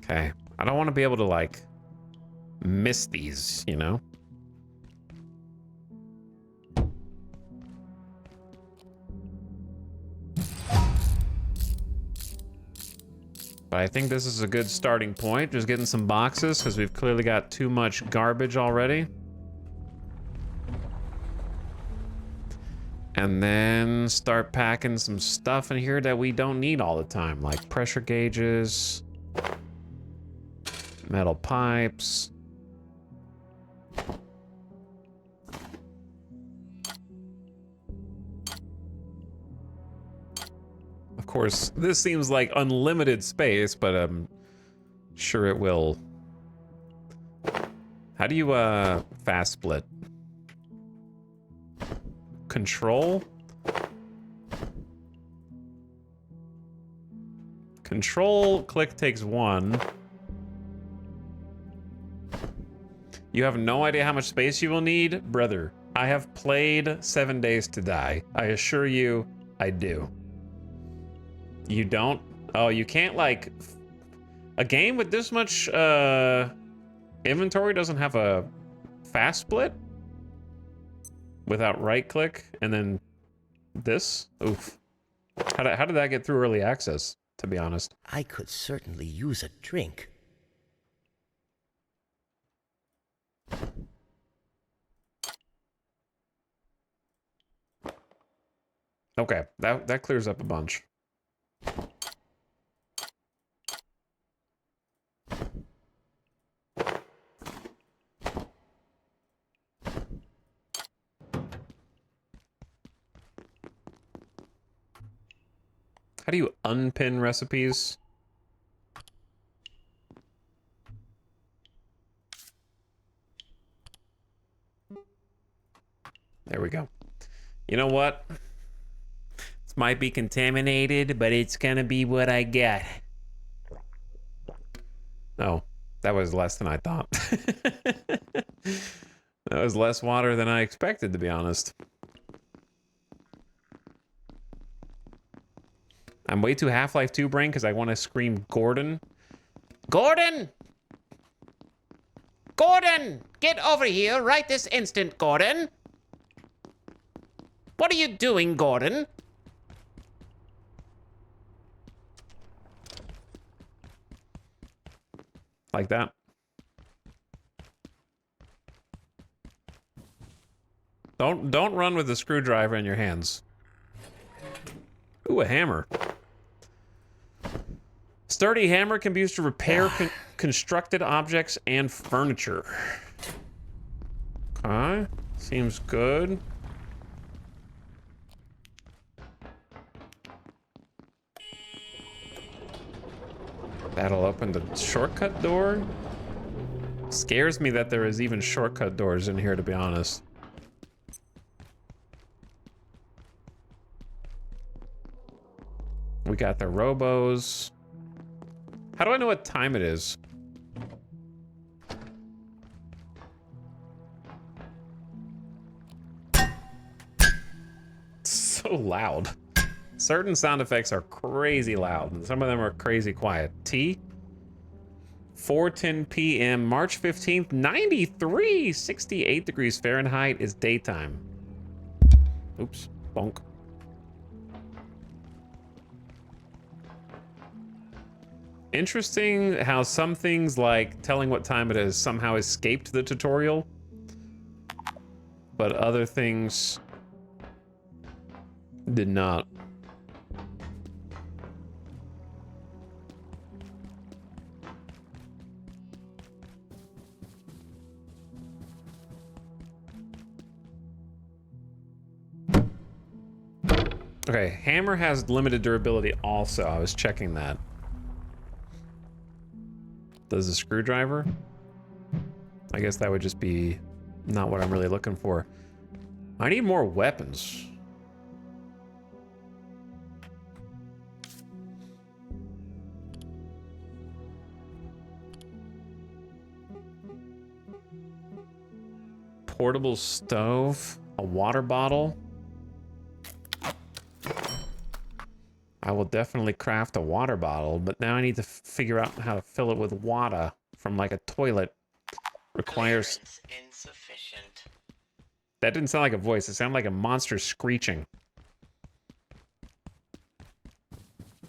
[SPEAKER 1] Okay. I don't want to be able to, like, miss these, you know? But I think this is a good starting point. Just getting some boxes, because we've clearly got too much garbage already. And then start packing some stuff in here that we don't need all the time, like pressure gauges, metal pipes. Of course, this seems like unlimited space, but I'm sure it will. How do you fast split? Control? Control click takes 1. You have no idea how much space you will need? Brother, I have played 7 Days to Die. I assure you, I do. You don't? Oh, you can't, like... A game with this much inventory doesn't have a fast split? Without right click and then this? Oof. How did that get through early access, to be honest?
[SPEAKER 2] I could certainly use a drink.
[SPEAKER 1] Okay, that clears up a bunch. How do you unpin recipes? There we go. You know what? This might be contaminated, but it's gonna be what I get. Oh, that was less than I thought. That was less water than I expected, to be honest. I'm way too Half-Life 2 brain because I want to scream Gordon. Gordon! Gordon! Get over here right this instant, Gordon! What are you doing, Gordon? Like that. Don't run with the screwdriver in your hands. Ooh, a hammer. Sturdy hammer can be used to repair constructed objects and furniture. Okay, seems good. That'll open the shortcut door. Scares me that there is even shortcut doors in here, to be honest. We got the robos. How do I know what time it is? So loud. Certain sound effects are crazy loud, and some of them are crazy quiet. T? 4:10 p.m. March 15th, 93, 68 degrees Fahrenheit is daytime. Oops, bonk. Interesting how some things like telling what time it is somehow escaped the tutorial, but other things did not. Okay, hammer has limited durability also. I was checking that. Does the screwdriver? I guess that would just be not what I'm really looking for. I need more weapons. Portable stove, a water bottle. I will definitely craft a water bottle, but now I need to figure out how to fill it with water from like a toilet. Requires insufficient. That didn't sound like a voice. It sounded like a monster screeching.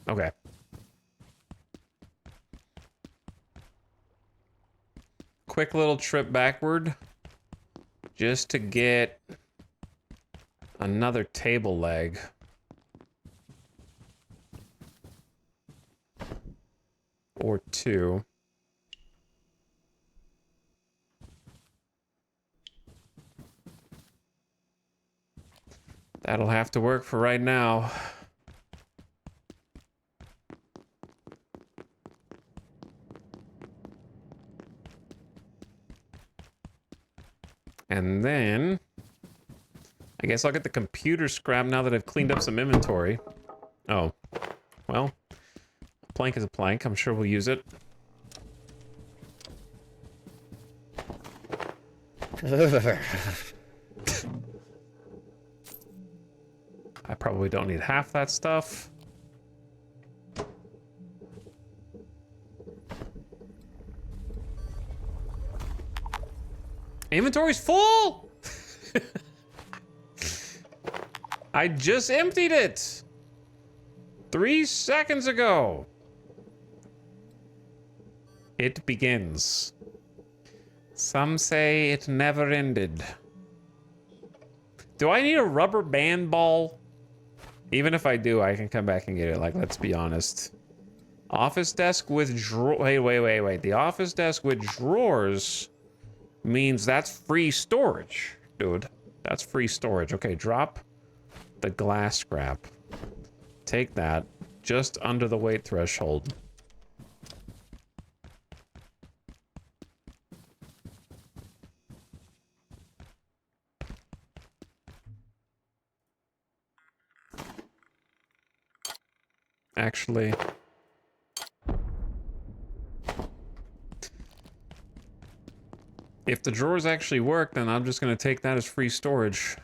[SPEAKER 1] Okay. Quick little trip backward just to get another table leg. Or two. That'll have to work for right now. And then I guess I'll get the computer scrap now that I've cleaned up some inventory. Oh, well, a plank is a plank. I'm sure we'll use it. I probably don't need half that stuff. Inventory's full! I just emptied it 3 seconds ago. It begins. Some say it never ended. Do I need a rubber band ball? Even if I do, I can come back and get it. Like, let's be honest. Office desk with wait. The office desk with drawers means that's free storage, dude. That's free storage. Okay, drop the glass scrap. Take that. Just under the weight threshold. Actually, if the drawers actually work, then I'm just going to take that as free storage.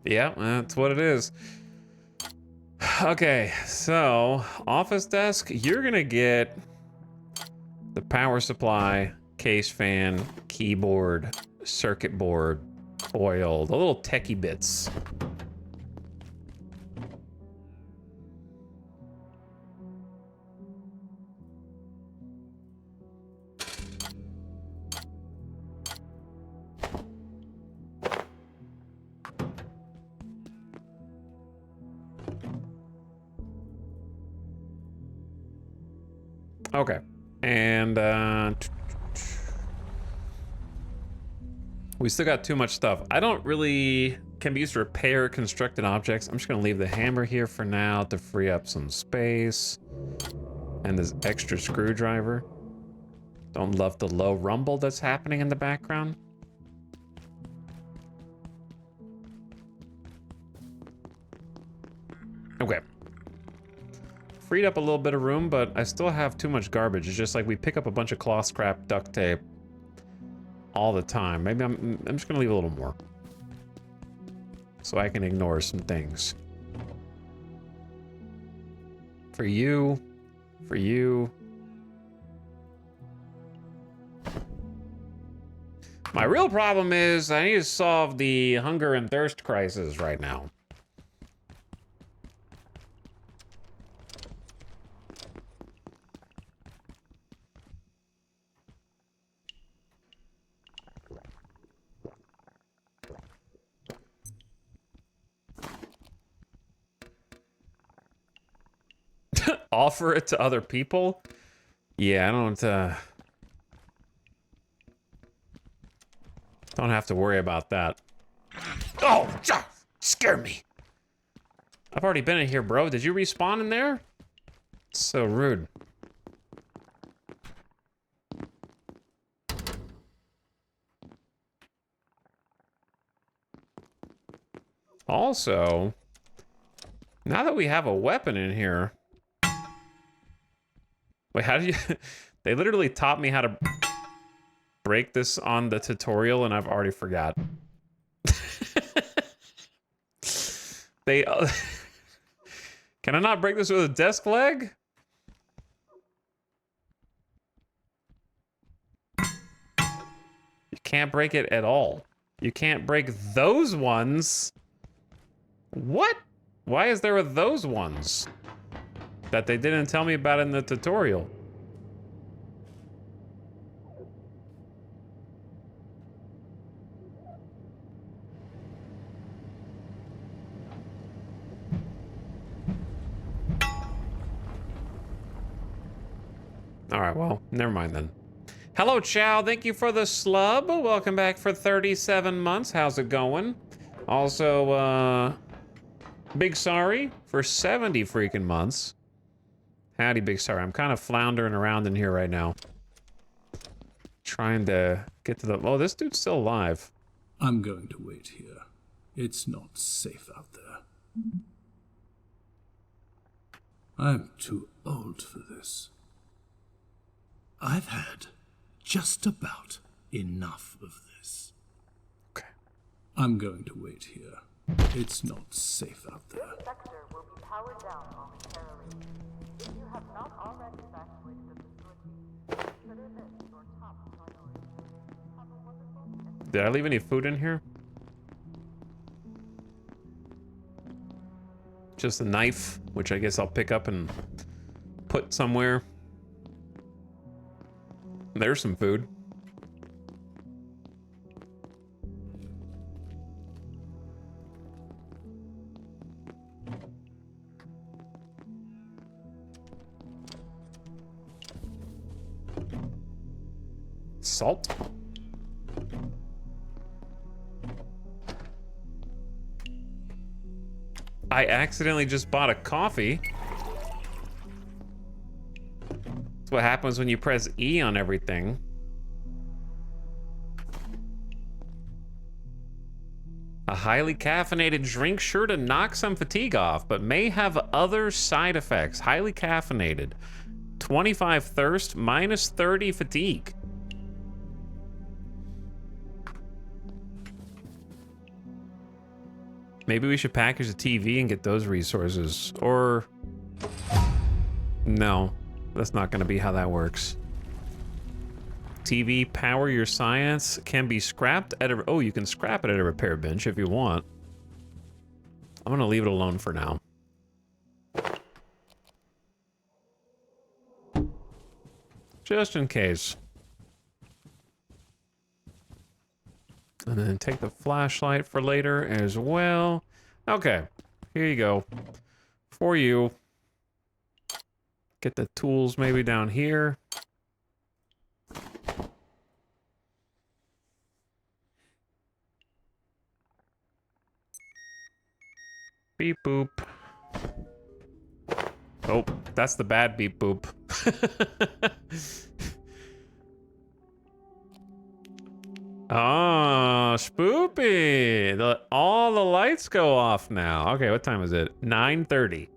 [SPEAKER 1] Yeah, that's what it is. Okay, so office desk, you're gonna get the power supply, case fan, keyboard, circuit board, coil, the little techie bits. Okay, and we still got too much stuff. I don't really can be used to repair constructed objects. I'm just gonna leave the hammer here for now to free up some space. And this extra screwdriver. Don't love the low rumble that's happening in the background. Okay. Freed up a little bit of room, but I still have too much garbage. It's just like we pick up a bunch of cloth scrap, duct tape all the time. Maybe I'm just gonna leave a little more so I can ignore some things. For you, for you. My real problem is I need to solve the hunger and thirst crisis right now. offer it to other people? Yeah, I don't have to worry about that. Oh, scare me. I've already been in here, bro. Did you respawn in there? So rude. Also, now that we have a weapon in here... Wait, how do you... They literally taught me how to break this on the tutorial, and I've already forgot. They... Can I not break this with a desk leg? You can't break it at all. You can't break those ones. What? Why is there those ones that they didn't tell me about in the tutorial? All right, well, never mind then. Hello, Chow. Thank you for the slub. Welcome back for 37 months. How's it going? Also, Big Sorry for 70 freaking months. Howdy, Big Sorry. I'm kind of floundering around in here right now. Trying to get to the... Oh, this dude's still alive.
[SPEAKER 7] I'm going to wait here. It's not safe out there. I'm too old for this. I've had just about enough of this.
[SPEAKER 1] Okay.
[SPEAKER 7] I'm going to wait here. It's not safe out there.
[SPEAKER 11] This sector will be powered down momentarily. If you have not already evacuated the facility, consider this your top priority. Have a wonderful and
[SPEAKER 1] Did I leave any food in here? Just a knife, which I guess I'll pick up and put somewhere. There's some food. Salt. I accidentally just bought a coffee. That's what happens when you press E on everything. A highly caffeinated drink sure to knock some fatigue off, but may have other side effects. Highly caffeinated. 25 thirst, minus 30 fatigue. Maybe we should package the TV and get those resources. Or... No. That's not going to be how that works. TV, power your science, can be scrapped at a... Oh, you can scrap it at a repair bench if you want. I'm going to leave it alone for now. Just in case. And then take the flashlight for later as well. Okay, here you go. For you. Get the tools maybe down here. Beep boop. Oh, that's the bad beep boop. Oh, spoopy. All the lights go off now. Okay, what time is it? 9:30.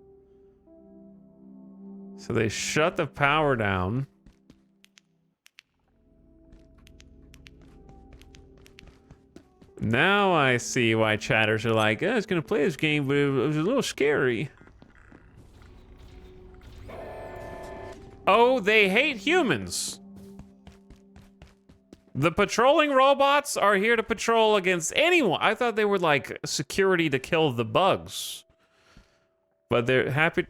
[SPEAKER 1] So they shut the power down. Now I see why chatters are like, I was gonna play this game, but it was a little scary. Oh, they hate humans. The patrolling robots are here to patrol against anyone. I thought they were like security to kill the bugs. But they're happy.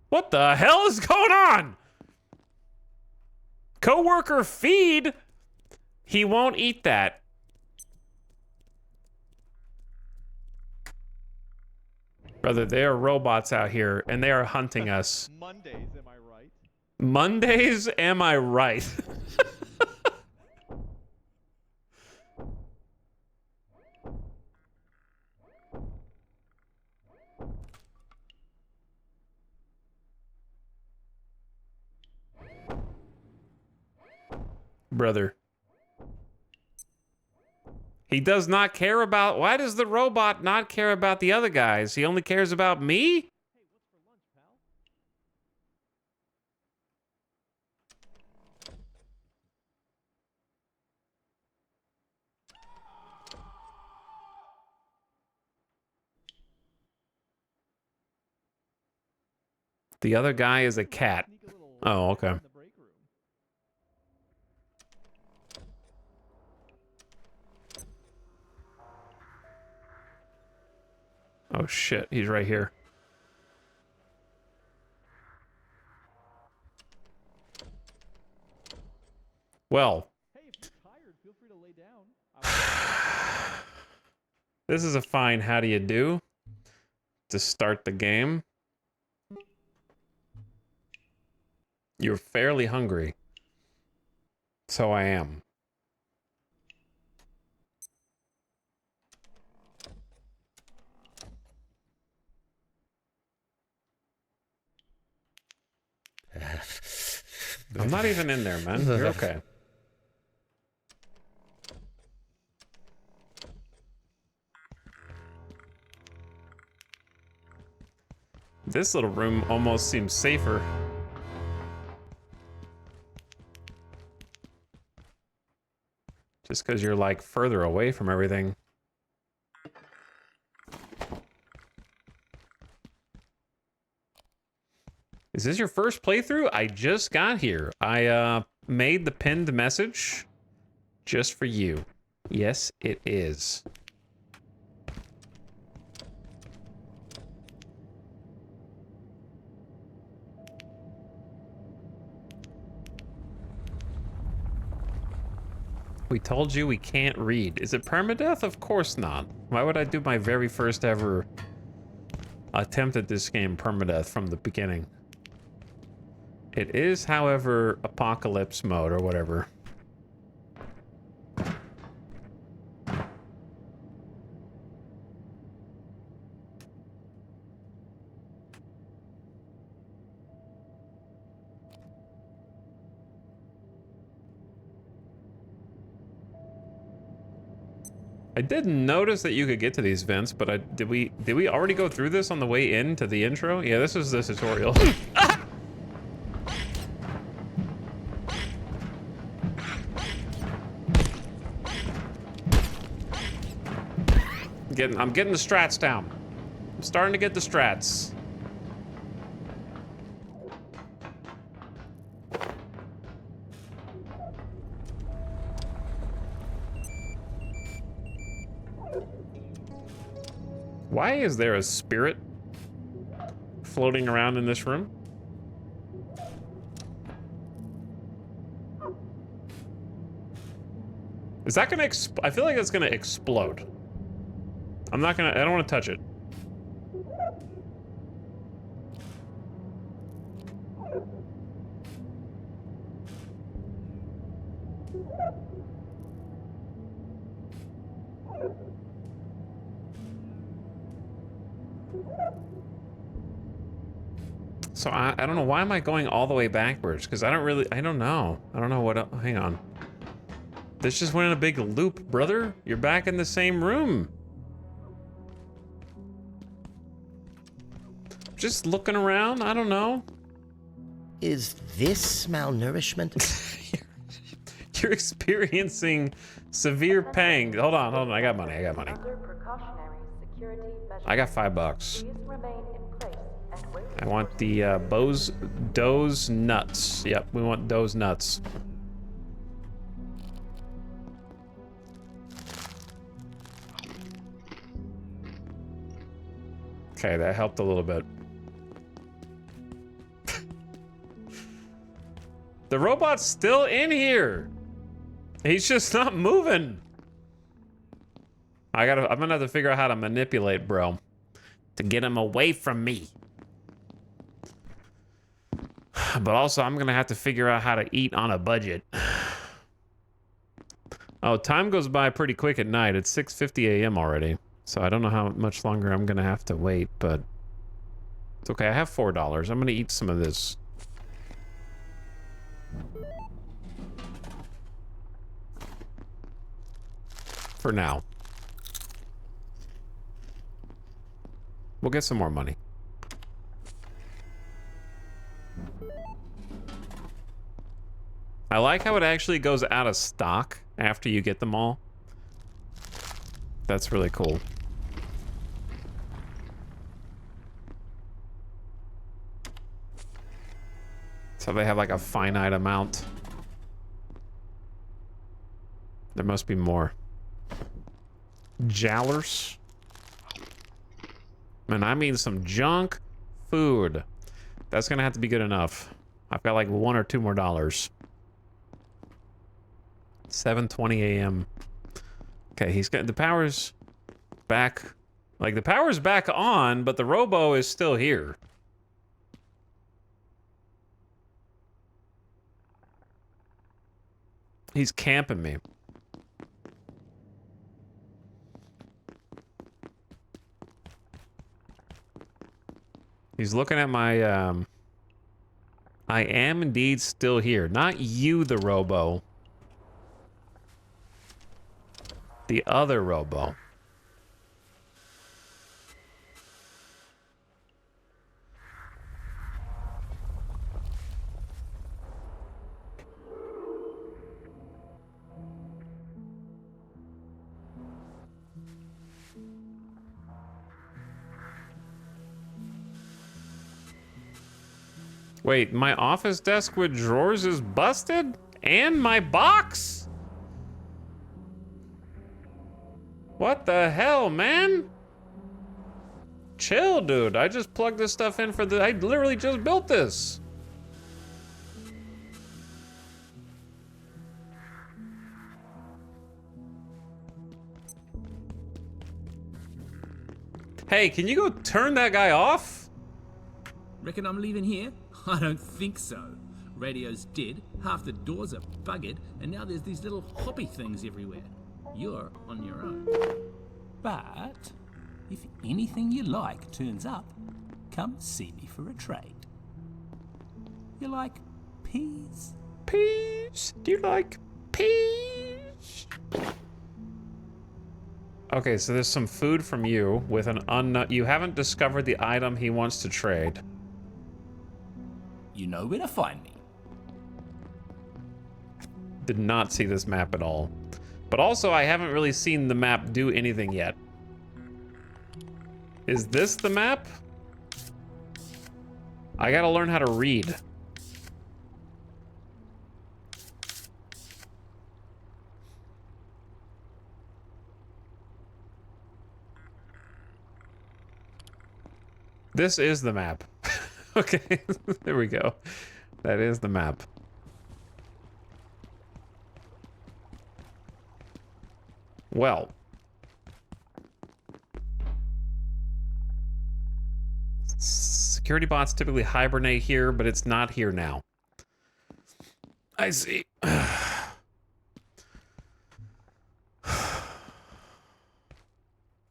[SPEAKER 1] What the hell is going on? Coworker feed? He won't eat that. Brother, there are robots out here, and they are hunting us.
[SPEAKER 6] Mondays, am I right?
[SPEAKER 1] Mondays, am I right? Brother. He does not care about... Why does the robot not care about the other guys? He only cares about me? The other guy is a cat. Oh, okay. Oh shit, he's right here. Well. This is a fine how do you do to start the game. You're fairly hungry. So I am. I'm not even in there, man. You're okay. This little room almost seems safer. Just because you're like further away from everything. Is this your first playthrough? I just got here. I made the pinned message just for you. Yes, it is. We told you we can't read. Is it permadeath? Of course not. Why would I do my very first ever attempt at this game permadeath from the beginning? It is, however, apocalypse mode or whatever. I did notice that you could get to these vents, but did we already go through this on the way into the intro? Yeah, this is the tutorial. I'm getting the strats down. I'm starting to get the strats. Why is there a spirit floating around in this room? Is that gonna I feel like it's gonna explode. I don't want to touch it. So I don't know, why am I going all the way backwards? Because I don't know. I don't know what, hang on. This just went in a big loop, brother. You're back in the same room. Just looking around, I don't know.
[SPEAKER 2] Is this malnourishment?
[SPEAKER 1] You're experiencing severe pain. Hold on, I got money.
[SPEAKER 11] Under precautionary security measures,
[SPEAKER 1] I got $5.
[SPEAKER 11] please remain in place and wait.
[SPEAKER 1] I want the Doe's nuts. Yep, we want Doe's nuts. Okay, that helped a little bit. The robot's still in here. He's just not moving. I'm gonna have to figure out how to manipulate, bro. to get him away from me. But also, I'm gonna have to figure out how to eat on a budget. Oh, time goes by pretty quick at night. It's 6:50 a.m. already. So I don't know how much longer I'm gonna have to wait, but it's okay. I have $4. I'm gonna eat some of this. For now. We'll get some more money. I like how it actually goes out of stock after you get them all. That's really cool. So they have like a finite amount. There must be more. Jowlers. And I mean some junk food. That's gonna have to be good enough. I've got like $1 or $2 more. 7:20 a.m. Okay, he's got the power's back. Like the power's back on, but the robo is still here. He's camping me. He's looking at my, I am indeed still here. Not you, the robo. The other robo. Wait, my office desk with drawers is busted? And my box? What the hell, man? Chill, dude. I just plugged this stuff in for the... I literally just built this. Hey, can you go turn that guy off?
[SPEAKER 12] Reckon I'm leaving here? I don't think so. Radio's dead, half the doors are buggered, and now there's these little hoppy things everywhere. You're on your own.
[SPEAKER 13] But if anything you like turns up, come see me for a trade. You like peas?
[SPEAKER 1] Peas? Do you like peas? Okay, so there's some food from you with an unknown... You haven't discovered the item he wants to trade.
[SPEAKER 13] You know where to find me.
[SPEAKER 1] Did not see this map at all. But also, I haven't really seen the map do anything yet. Is this the map? I gotta learn how to read. This is the map. Okay, there we go. That is the map. Well. Security bots typically hibernate here, but it's not here now. I see.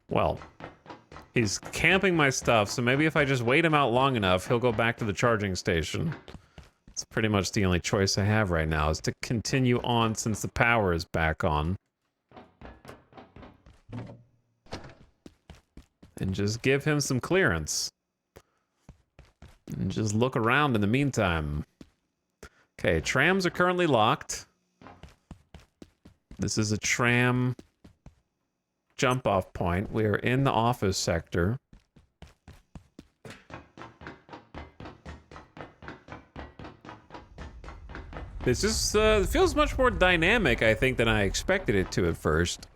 [SPEAKER 1] Well, he's camping my stuff, so maybe if I just wait him out long enough, he'll go back to the charging station. It's pretty much the only choice I have right now, is to continue on since the power is back on. And just give him some clearance. And just look around in the meantime. Okay, trams are currently locked. This is a tram jump-off point. We are in the office sector. This is, feels much more dynamic, I think, than I expected it to at first.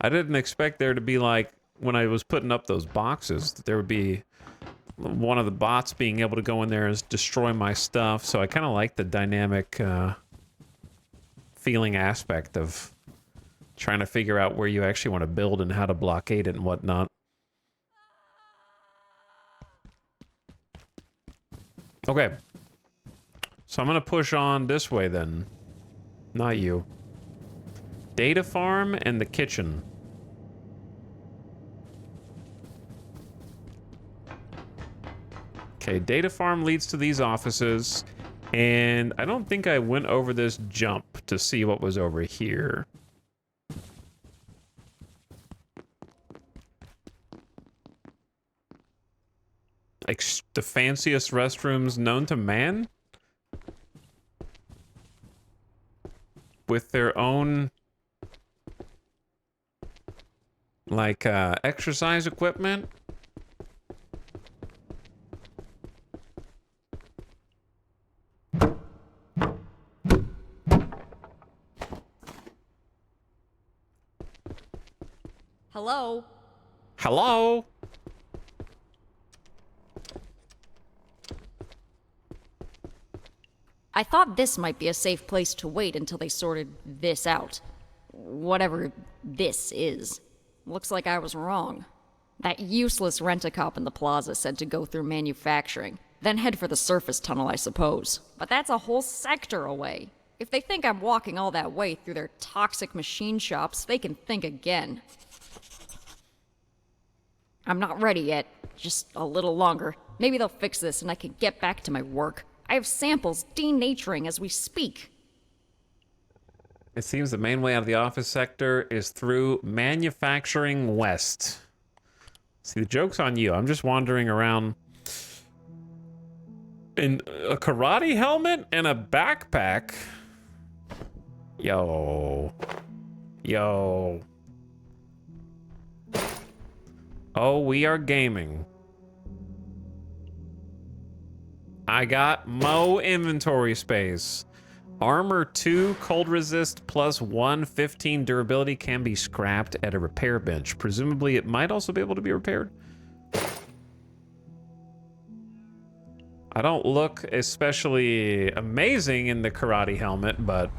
[SPEAKER 1] I didn't expect there to be, like, when I was putting up those boxes, that there would be one of the bots being able to go in there and destroy my stuff. So I kind of like the dynamic feeling aspect of trying to figure out where you actually want to build and how to blockade it and whatnot. Okay. So I'm gonna push on this way then. Not you. Data farm and the kitchen. Okay, data farm leads to these offices. And I don't think I went over this jump to see what was over here. Like the fanciest restrooms known to man? With their own like exercise equipment?
[SPEAKER 9] Hello?
[SPEAKER 1] Hello?
[SPEAKER 9] I thought this might be a safe place to wait until they sorted this out. Whatever this is. Looks like I was wrong. That useless rent-a-cop in the plaza said to go through manufacturing, then head for the surface tunnel, I suppose. But that's a whole sector away. If they think I'm walking all that way through their toxic machine shops, they can think again. I'm not ready yet. Just a little longer. Maybe they'll fix this and I can get back to my work. I have samples denaturing as we speak.
[SPEAKER 1] It seems the main way out of the office sector is through Manufacturing West. See, the joke's on you. I'm just wandering around in a karate helmet and a backpack. Yo. Yo. Oh, we are gaming. I got Mo inventory space. Armor 2, cold resist, plus 1, 15 durability can be scrapped at a repair bench. Presumably it might also be able to be repaired. I don't look especially amazing in the karate helmet, but...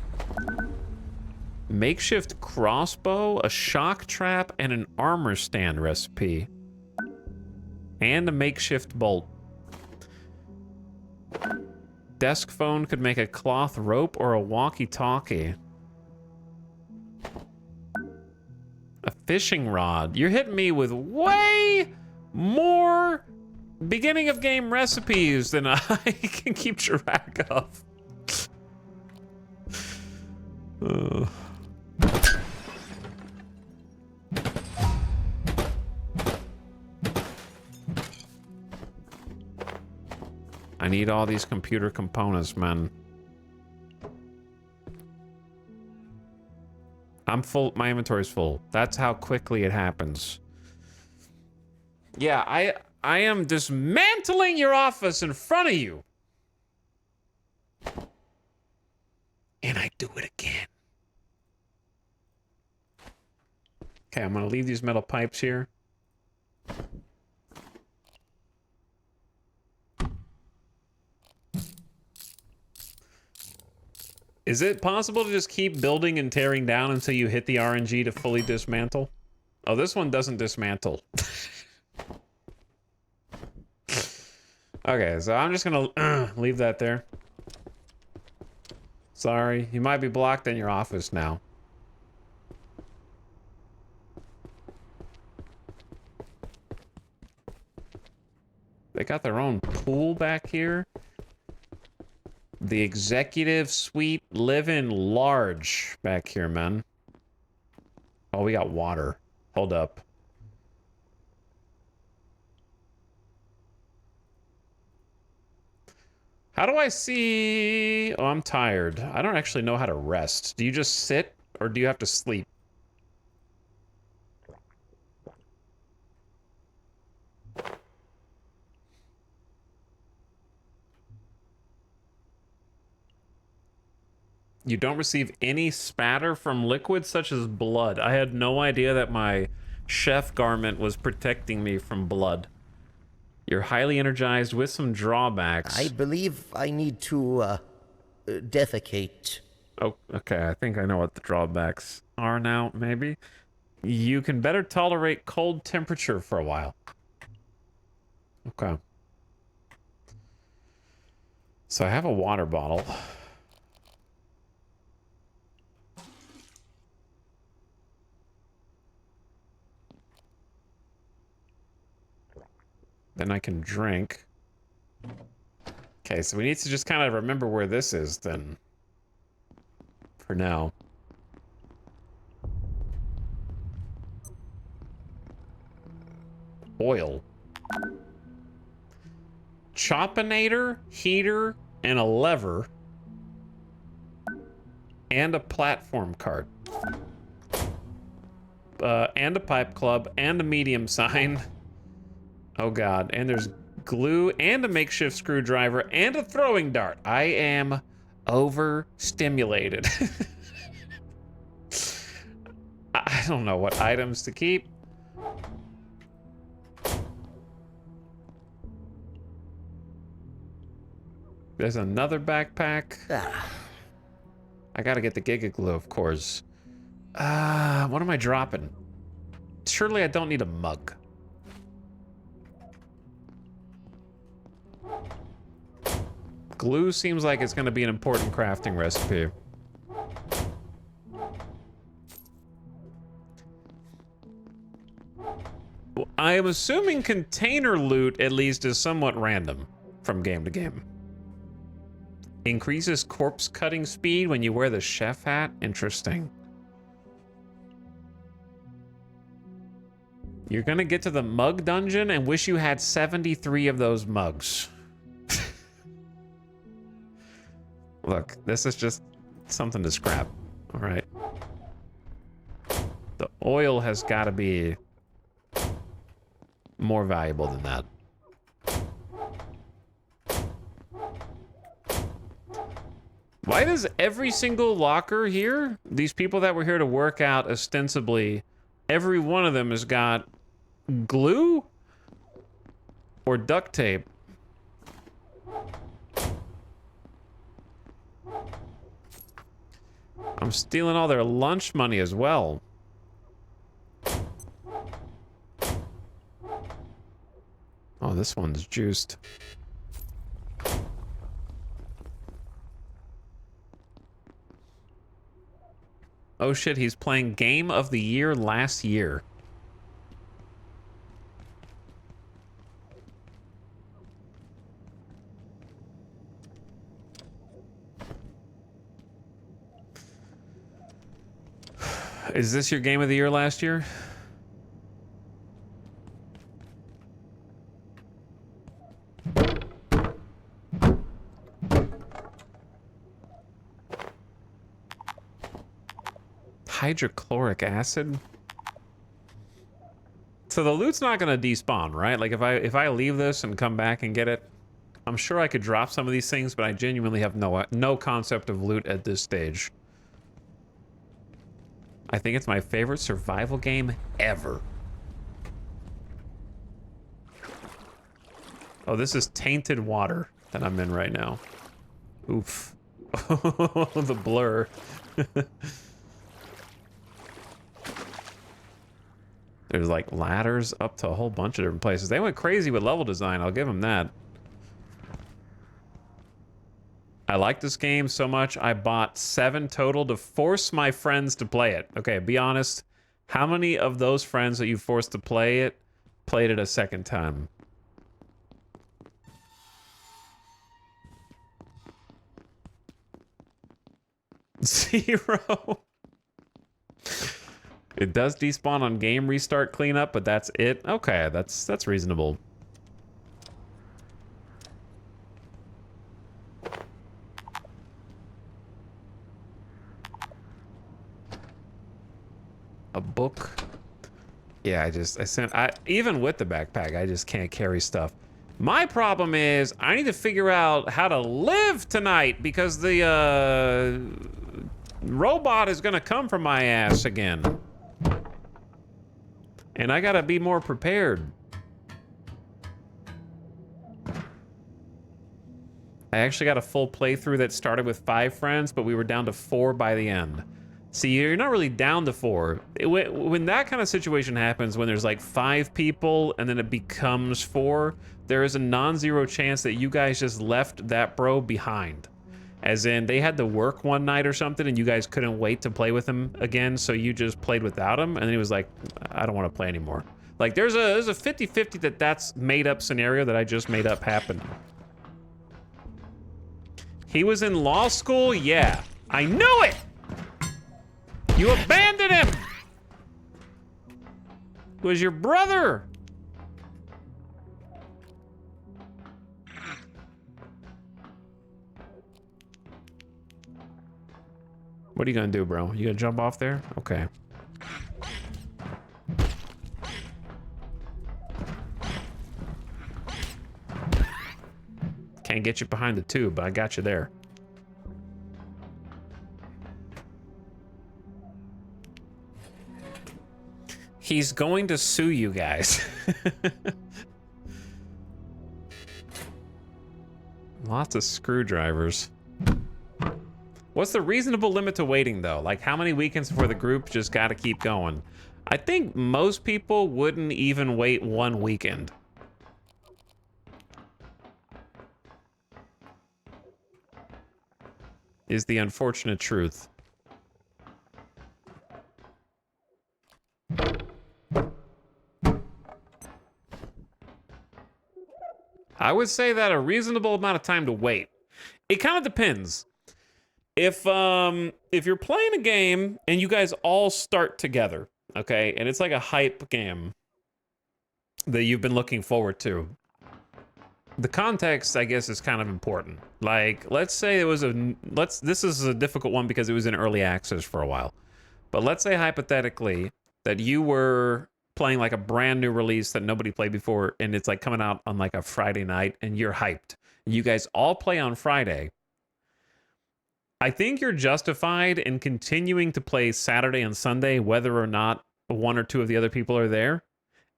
[SPEAKER 1] Makeshift crossbow, a shock trap, and an armor stand recipe. And a makeshift bolt. Desk phone could make a cloth rope or a walkie-talkie. A fishing rod. You're hitting me with way more beginning of game recipes than I can keep track of. I need all these computer components, man. I'm full. My inventory's full. That's how quickly it happens. Yeah, I am dismantling your office in front of you. And I do it again. Okay, I'm gonna leave these metal pipes here. Is it possible to just keep building and tearing down until you hit the RNG to fully dismantle? Oh, this one doesn't dismantle. Okay, so I'm just gonna leave that there. Sorry, you might be blocked in your office now. They got their own pool back here. The executive suite living large back here, man. Oh, we got water. Hold up. How do I see... Oh, I'm tired. I don't actually know how to rest. Do you just sit or do you have to sleep? You don't receive any spatter from liquids such as blood. I had no idea that my chef garment was protecting me from blood. You're highly energized with some drawbacks.
[SPEAKER 2] I believe I need to, defecate.
[SPEAKER 1] Oh, okay. I think I know what the drawbacks are now, maybe. You can better tolerate cold temperature for a while. Okay. So I have a water bottle. Then I can drink. Okay, so we need to just kind of remember where this is then. For now. Oil. Choppinator, heater, and a lever. And a platform cart. And a pipe club, and a medium sign. Oh god, and there's glue, and a makeshift screwdriver, and a throwing dart. I am overstimulated. I don't know what items to keep. There's another backpack. I gotta get the Giga Glue, of course. What am I dropping? Surely I don't need a mug. Glue seems like it's gonna be an important crafting recipe. Well, I am assuming container loot at least is somewhat random from game to game. Increases corpse cutting speed when you wear the chef hat? Interesting. You're gonna get to the mug dungeon and wish you had 73 of those mugs. Look, this is just something to scrap. All right. The oil has got to be more valuable than that. Why does every single locker here, these people that were here to work out ostensibly, every one of them has got glue or duct tape? I'm stealing all their lunch money as well. Oh, this one's juiced. Oh shit, he's playing Game of the Year last year. Is this your Game of the Year last year? Hydrochloric acid? So the loot's not gonna despawn, right? Like if I leave this and come back and get it, I'm sure I could drop some of these things, but I genuinely have no concept of loot at this stage. I think it's my favorite survival game ever. Oh, this is tainted water that I'm in right now. Oof. The blur. There's like ladders up to a whole bunch of different places. They went crazy with level design, I'll give them that. I like this game so much, I bought 7 total to force my friends to play it. Okay, be honest. How many of those friends that you forced to play it played it a second time? Zero. It does despawn on game restart cleanup, but that's it. Okay, that's reasonable. A book. Yeah, even with the backpack, I just can't carry stuff. My problem is I need to figure out how to live tonight because the robot is gonna come for my ass again. And I gotta be more prepared. I actually got a full playthrough that started with 5 friends, but we were down to 4 by the end. See, you're not really down to 4. When that kind of situation happens, when there's like 5 people and then it becomes 4, there is a non-zero chance that you guys just left that bro behind. As in, they had to work one night or something and you guys couldn't wait to play with him again, so you just played without him, and then he was like, I don't want to play anymore. Like, there's a 50-50 that that's made-up scenario that I just made up happen. He was in law school? Yeah. I knew it! You abandoned him! It was your brother! What are you gonna do, bro? You gonna jump off there? Okay. Can't get you behind the tube, but I got you there. He's going to sue you guys. Lots of screwdrivers. What's the reasonable limit to waiting, though? Like, how many weekends before the group just gotta keep going? I think most people wouldn't even wait 1 weekend. Is the unfortunate truth. I would say that a reasonable amount of time to wait. It kind of depends. If you're playing a game and you guys all start together, okay, and it's like a hype game that you've been looking forward to, the context, I guess, is kind of important. Like, let's say it was this is a difficult one because it was in early access for a while. But let's say hypothetically that you were playing like a brand new release that nobody played before, and it's like coming out on like a Friday night and you're hyped. You guys all play on Friday. I think you're justified in continuing to play Saturday and Sunday, whether or not 1 or 2 of the other people are there,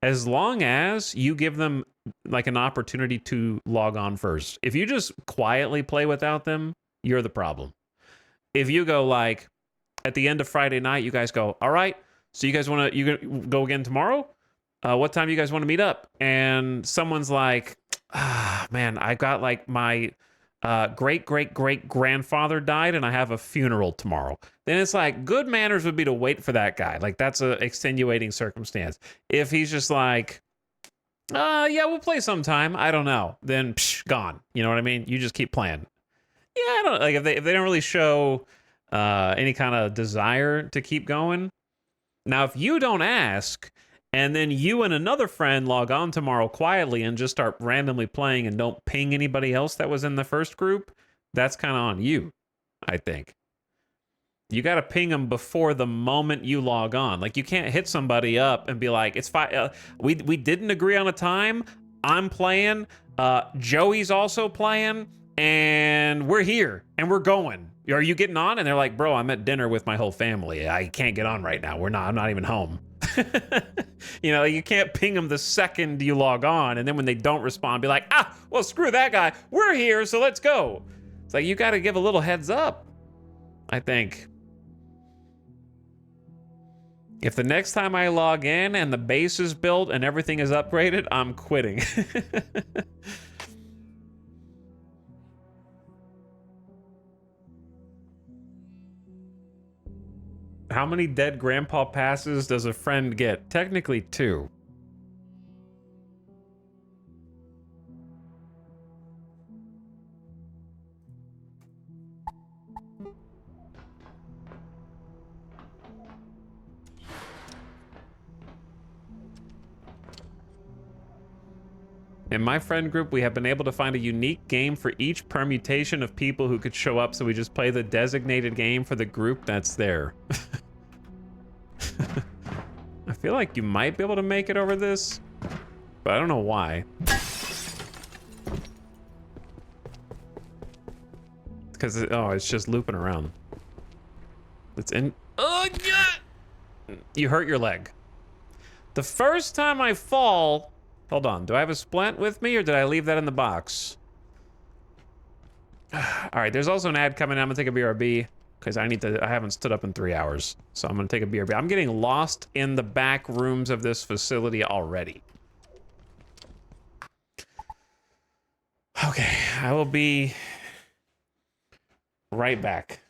[SPEAKER 1] as long as you give them like an opportunity to log on first. If you just quietly play without them, you're the problem. If you go like at the end of Friday night, you guys go, all right, so you guys want to go again tomorrow? What time do you guys want to meet up? And someone's like, man, I got like my great-great-great-grandfather died and I have a funeral tomorrow. Then it's like, good manners would be to wait for that guy. Like, that's an extenuating circumstance. If he's just like, yeah, we'll play sometime, I don't know, then gone. You know what I mean? You just keep playing. Yeah, I don't like if they don't really show any kind of desire to keep going. Now, if you don't ask, and then you and another friend log on tomorrow quietly and just start randomly playing and don't ping anybody else that was in the first group, that's kind of on you, I think. You got to ping them before the moment you log on. Like, you can't hit somebody up and be like, it's fine. We didn't agree on a time. I'm playing. Joey's also playing. And we're here. And we're going. Are you getting on? And they're like, bro, I'm at dinner with my whole family. I can't get on right now. I'm not even home. You know, you can't ping them the second you log on, and then when they don't respond, be like, well, screw that guy. We're here, so let's go. It's like, you got to give a little heads up, I think. If the next time I log in and the base is built and everything is upgraded, I'm quitting. How many dead grandpa passes does a friend get? Technically 2. In my friend group, we have been able to find a unique game for each permutation of people who could show up, so we just play the designated game for the group that's there. I feel like you might be able to make it over this, but I don't know why. Because, it's just looping around. It's in... Oh, yeah! You hurt your leg. The first time I fall... Hold on, do I have a splint with me, or did I leave that in the box? All right, there's also an ad coming. I'm gonna take a BRB. because I haven't stood up in 3 hours. So I'm gonna take a BRB. I'm getting lost in the back rooms of this facility already. Okay, I will be right back.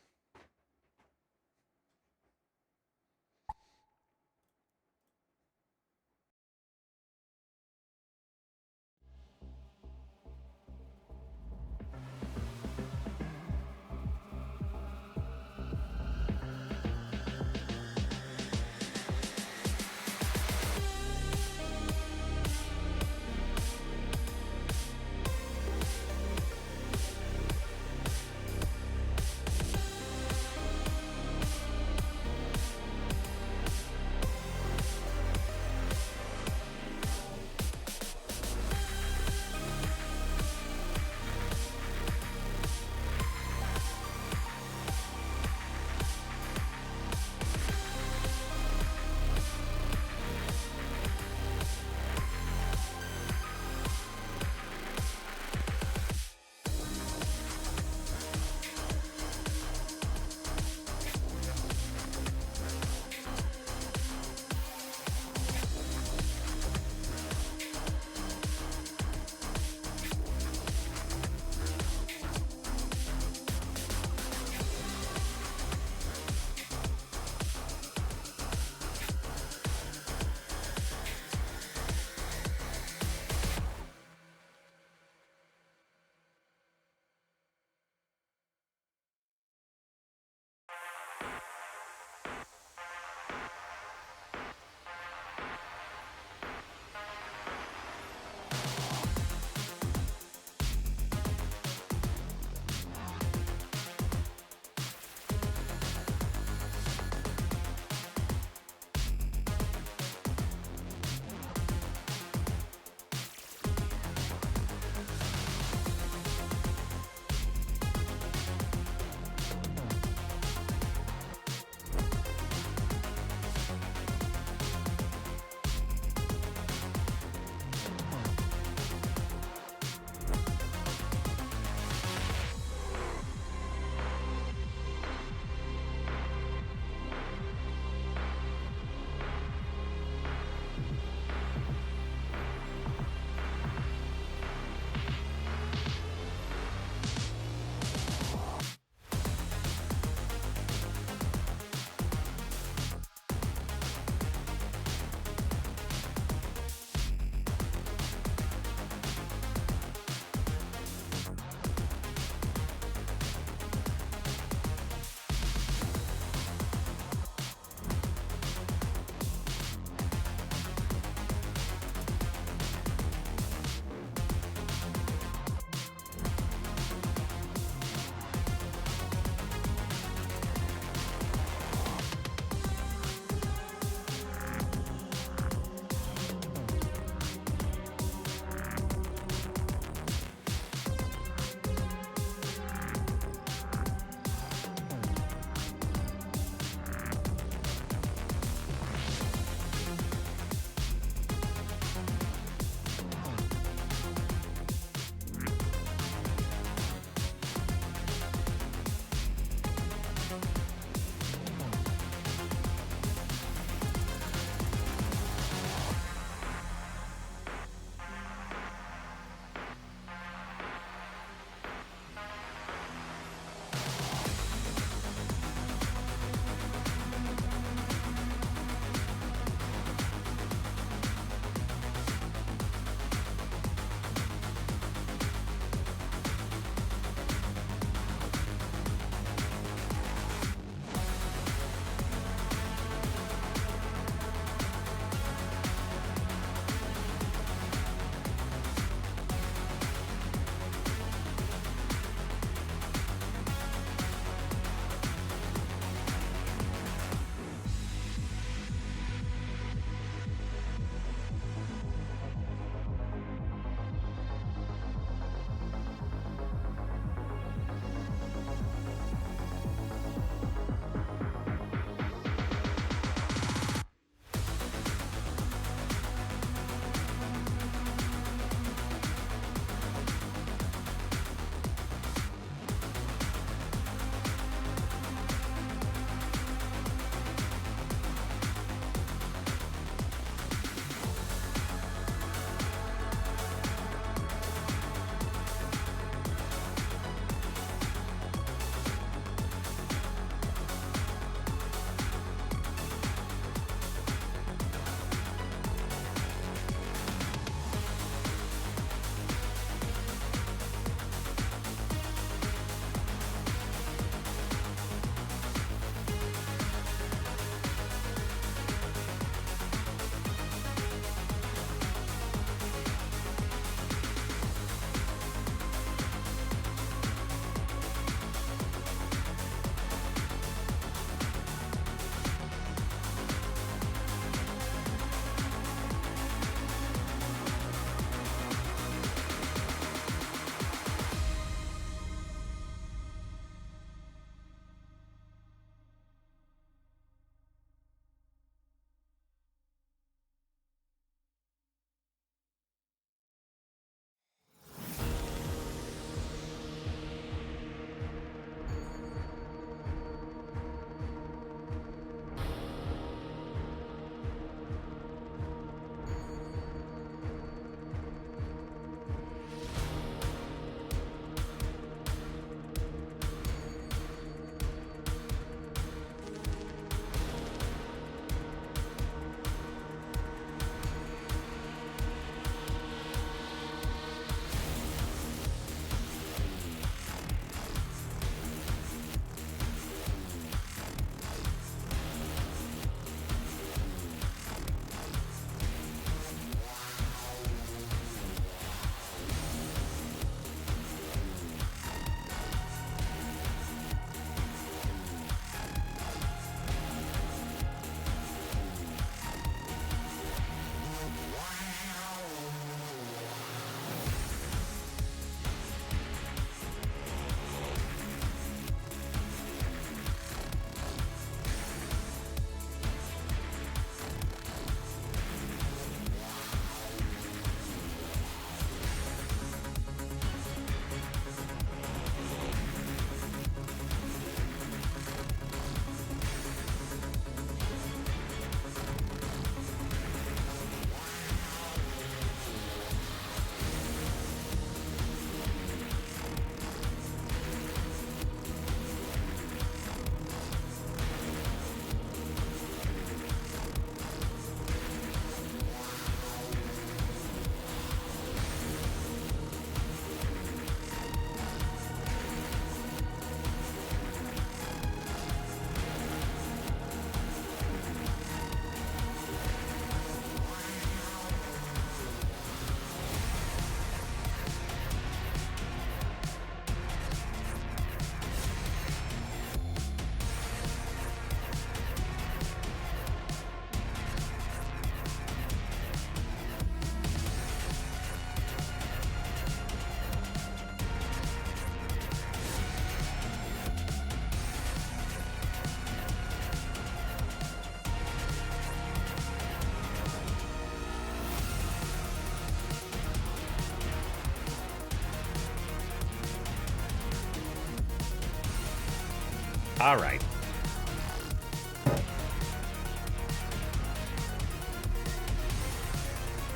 [SPEAKER 1] All right.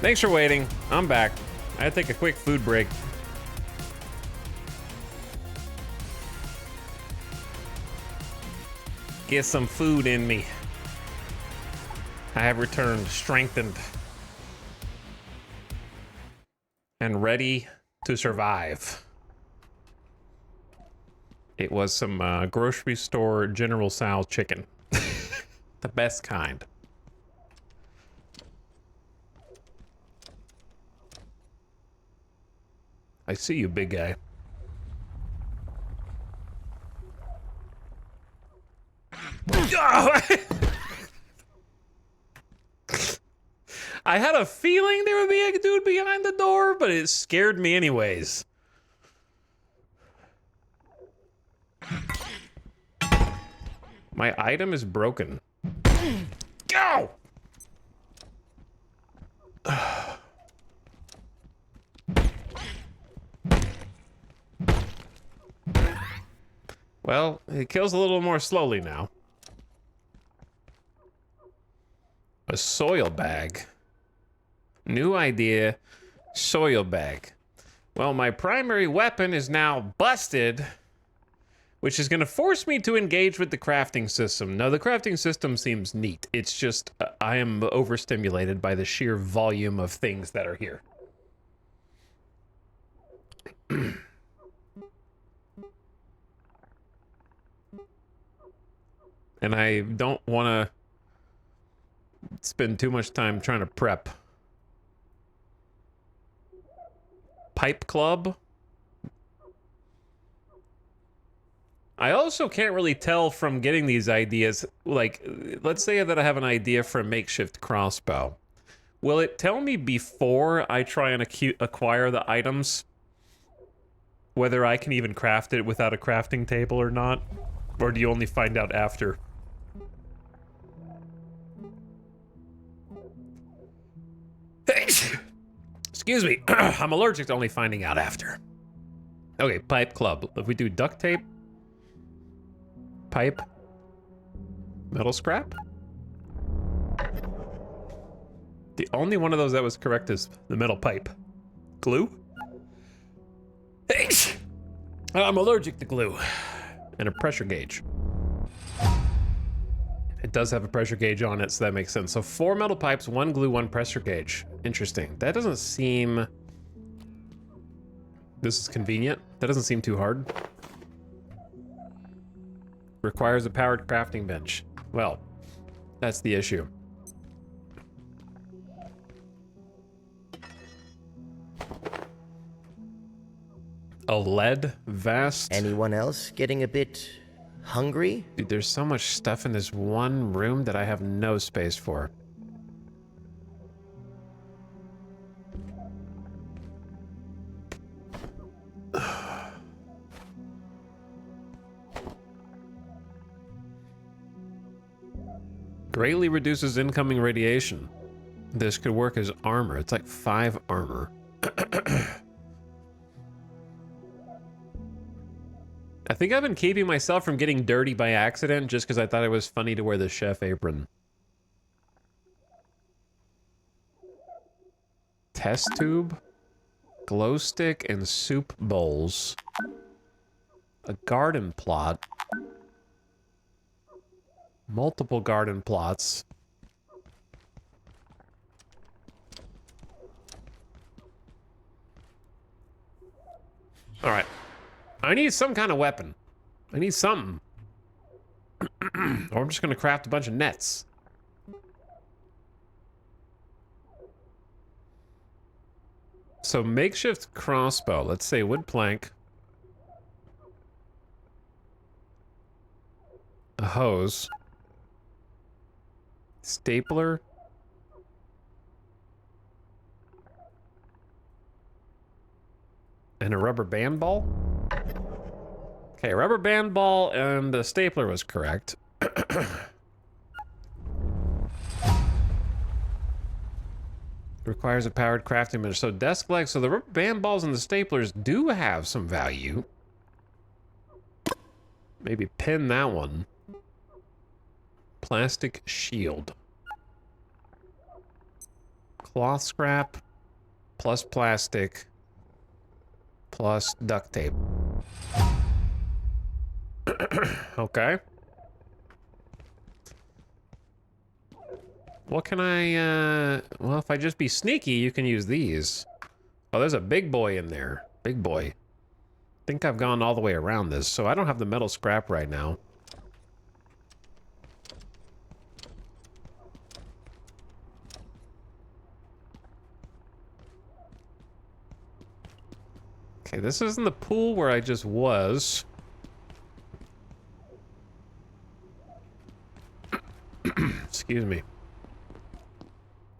[SPEAKER 1] Thanks for waiting. I'm back. I had to take a quick food break. Get some food in me. I have returned strengthened and ready to survive. It was some grocery store General Tso's chicken. The best kind. I see you, big guy. I had a feeling there would be a dude behind the door, but it scared me anyways. My item is broken. Go! Well, it kills a little more slowly now. A soil bag. New idea, soil bag. Well, my primary weapon is now busted, which is going to force me to engage with the crafting system. Now, the crafting system seems neat. It's just, I am overstimulated by the sheer volume of things that are here. And I don't want to spend too much time trying to prep. Pipe club. I also can't really tell from getting these ideas, like, let's say that I have an idea for a makeshift crossbow. Will it tell me before I try and acquire the items whether I can even craft it without a crafting table or not? Or do you only find out after? Excuse me. I'm allergic to only finding out after. Okay, pipe club. If we do duct tape, pipe, metal scrap. The only one of those that was correct is the metal pipe. Glue? I'm allergic to glue. And a pressure gauge. It does have a pressure gauge on it, so that makes sense. So 4 metal pipes, 1 glue, 1 pressure gauge. Interesting. That doesn't seem... This is convenient. That doesn't seem too hard. Requires a powered crafting bench. Well, that's the issue. A lead vest.
[SPEAKER 2] Anyone else getting a bit hungry?
[SPEAKER 1] Dude, there's so much stuff in this one room that I have no space for. Greatly reduces incoming radiation. This could work as armor. It's like 5 armor. I think I've been keeping myself from getting dirty by accident just because I thought it was funny to wear the chef apron. Test tube, glow stick, and soup bowls. A garden plot. Multiple garden plots. All right. I need some kind of weapon. I need something. Or I'm just going to craft a bunch of nets. So makeshift crossbow. Let's say wood plank. A hose. Stapler. And a rubber band ball? Okay, rubber band ball and a stapler was correct. Requires a powered crafting bench. So desk legs, so the rubber band balls and the staplers do have some value. Maybe pin that one. Plastic shield. Cloth scrap plus plastic plus duct tape. Okay. What can I, well, if I just be sneaky, you can use these. Oh, there's a big boy in there. Big boy. I think I've gone all the way around this, so I don't have the metal scrap right now. Okay, this isn't the pool where I just was. Excuse me.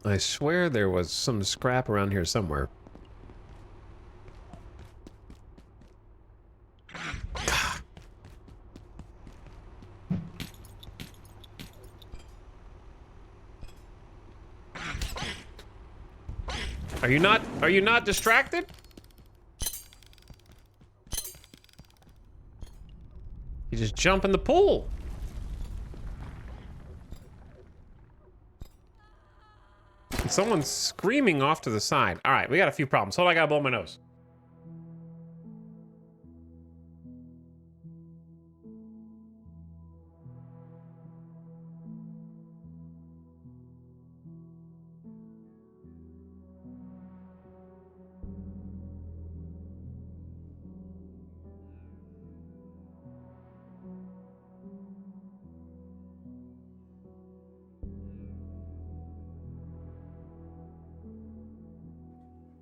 [SPEAKER 1] I swear there was some scrap around here somewhere. Are you not distracted? You just jump in the pool. Someone's screaming off to the side. All right, we got a few problems. Hold on, I gotta blow my nose.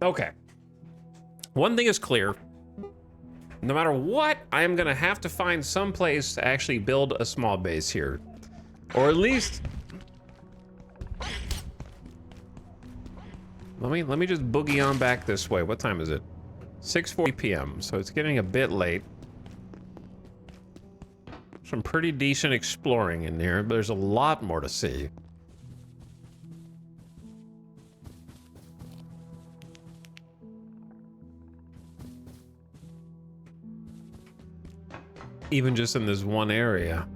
[SPEAKER 1] Okay. One thing is clear. No matter what, I am gonna have to find some place to actually build a small base here. Or at least... Let me just boogie on back this way. What time is it? 6:40 p.m. So it's getting a bit late. Some pretty decent exploring in here, but there's a lot more to see. Even just in this one area.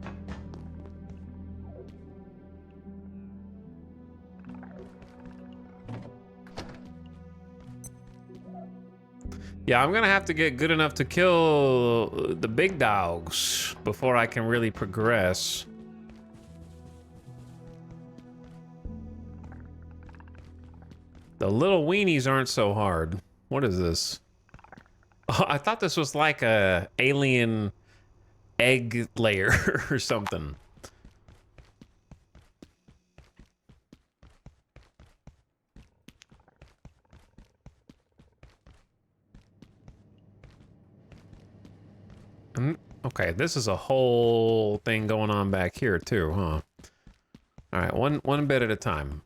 [SPEAKER 1] Yeah, I'm gonna have to get good enough to kill the big dogs before I can really progress. The little weenies aren't so hard. What is this? Oh, I thought this was like a alien egg layer or something. Okay, this is a whole thing going on back here too, huh? All right, one bit at a time.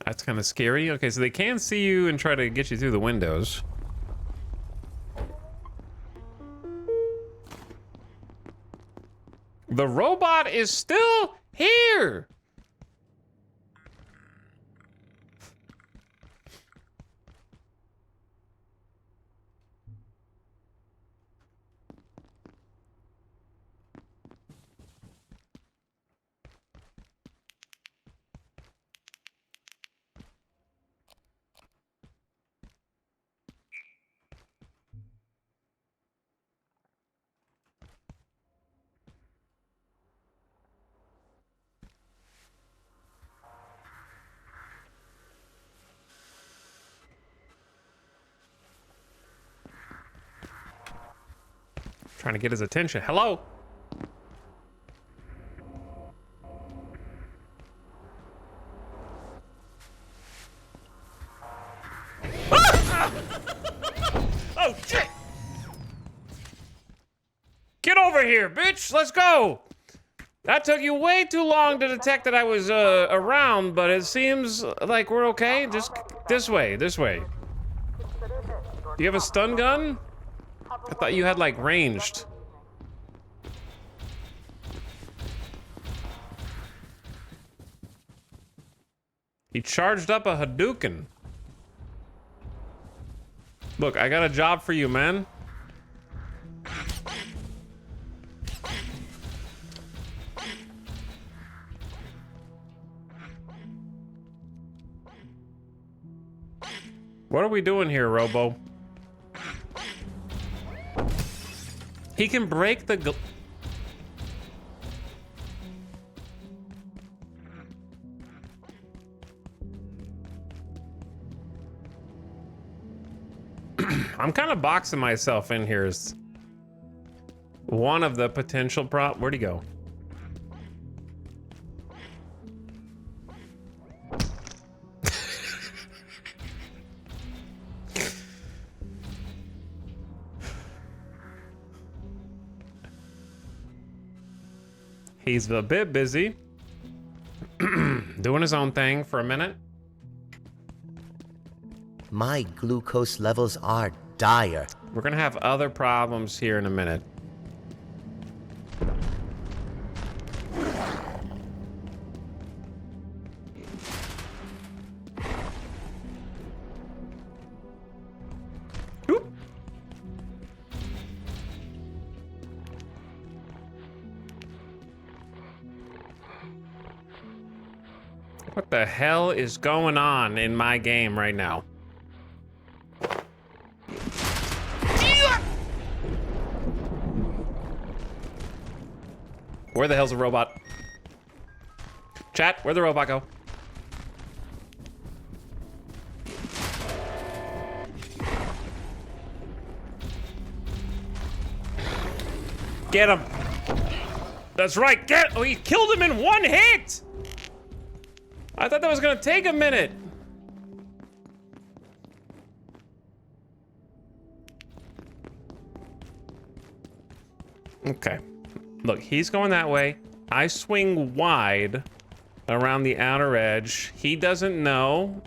[SPEAKER 1] That's kind of scary. Okay, so they can see you and try to get you through the windows. The robot is still here! Trying to get his attention. Hello? Oh, shit! Get over here, bitch! Let's go! That took you way too long to detect that I was around, but it seems like we're okay. Just this way, this way. Do you have a stun gun? I thought you had, like, ranged. He charged up a Hadouken. Look, I got a job for you, man. What are we doing here, Robo? He can break the I'm kind of boxing myself in here is one of the potential where'd he go? He's a bit busy doing his own thing for a minute.
[SPEAKER 2] My glucose levels are dire.
[SPEAKER 1] We're gonna have other problems here in a minute. Oop. What the hell is going on in my game right now? Where the hell's the robot? Chat, where'd the robot go? Get him! That's right, get— oh, he killed him in one hit! I thought that was gonna take a minute. Okay. Look, he's going that way. I swing wide around the outer edge. He doesn't know.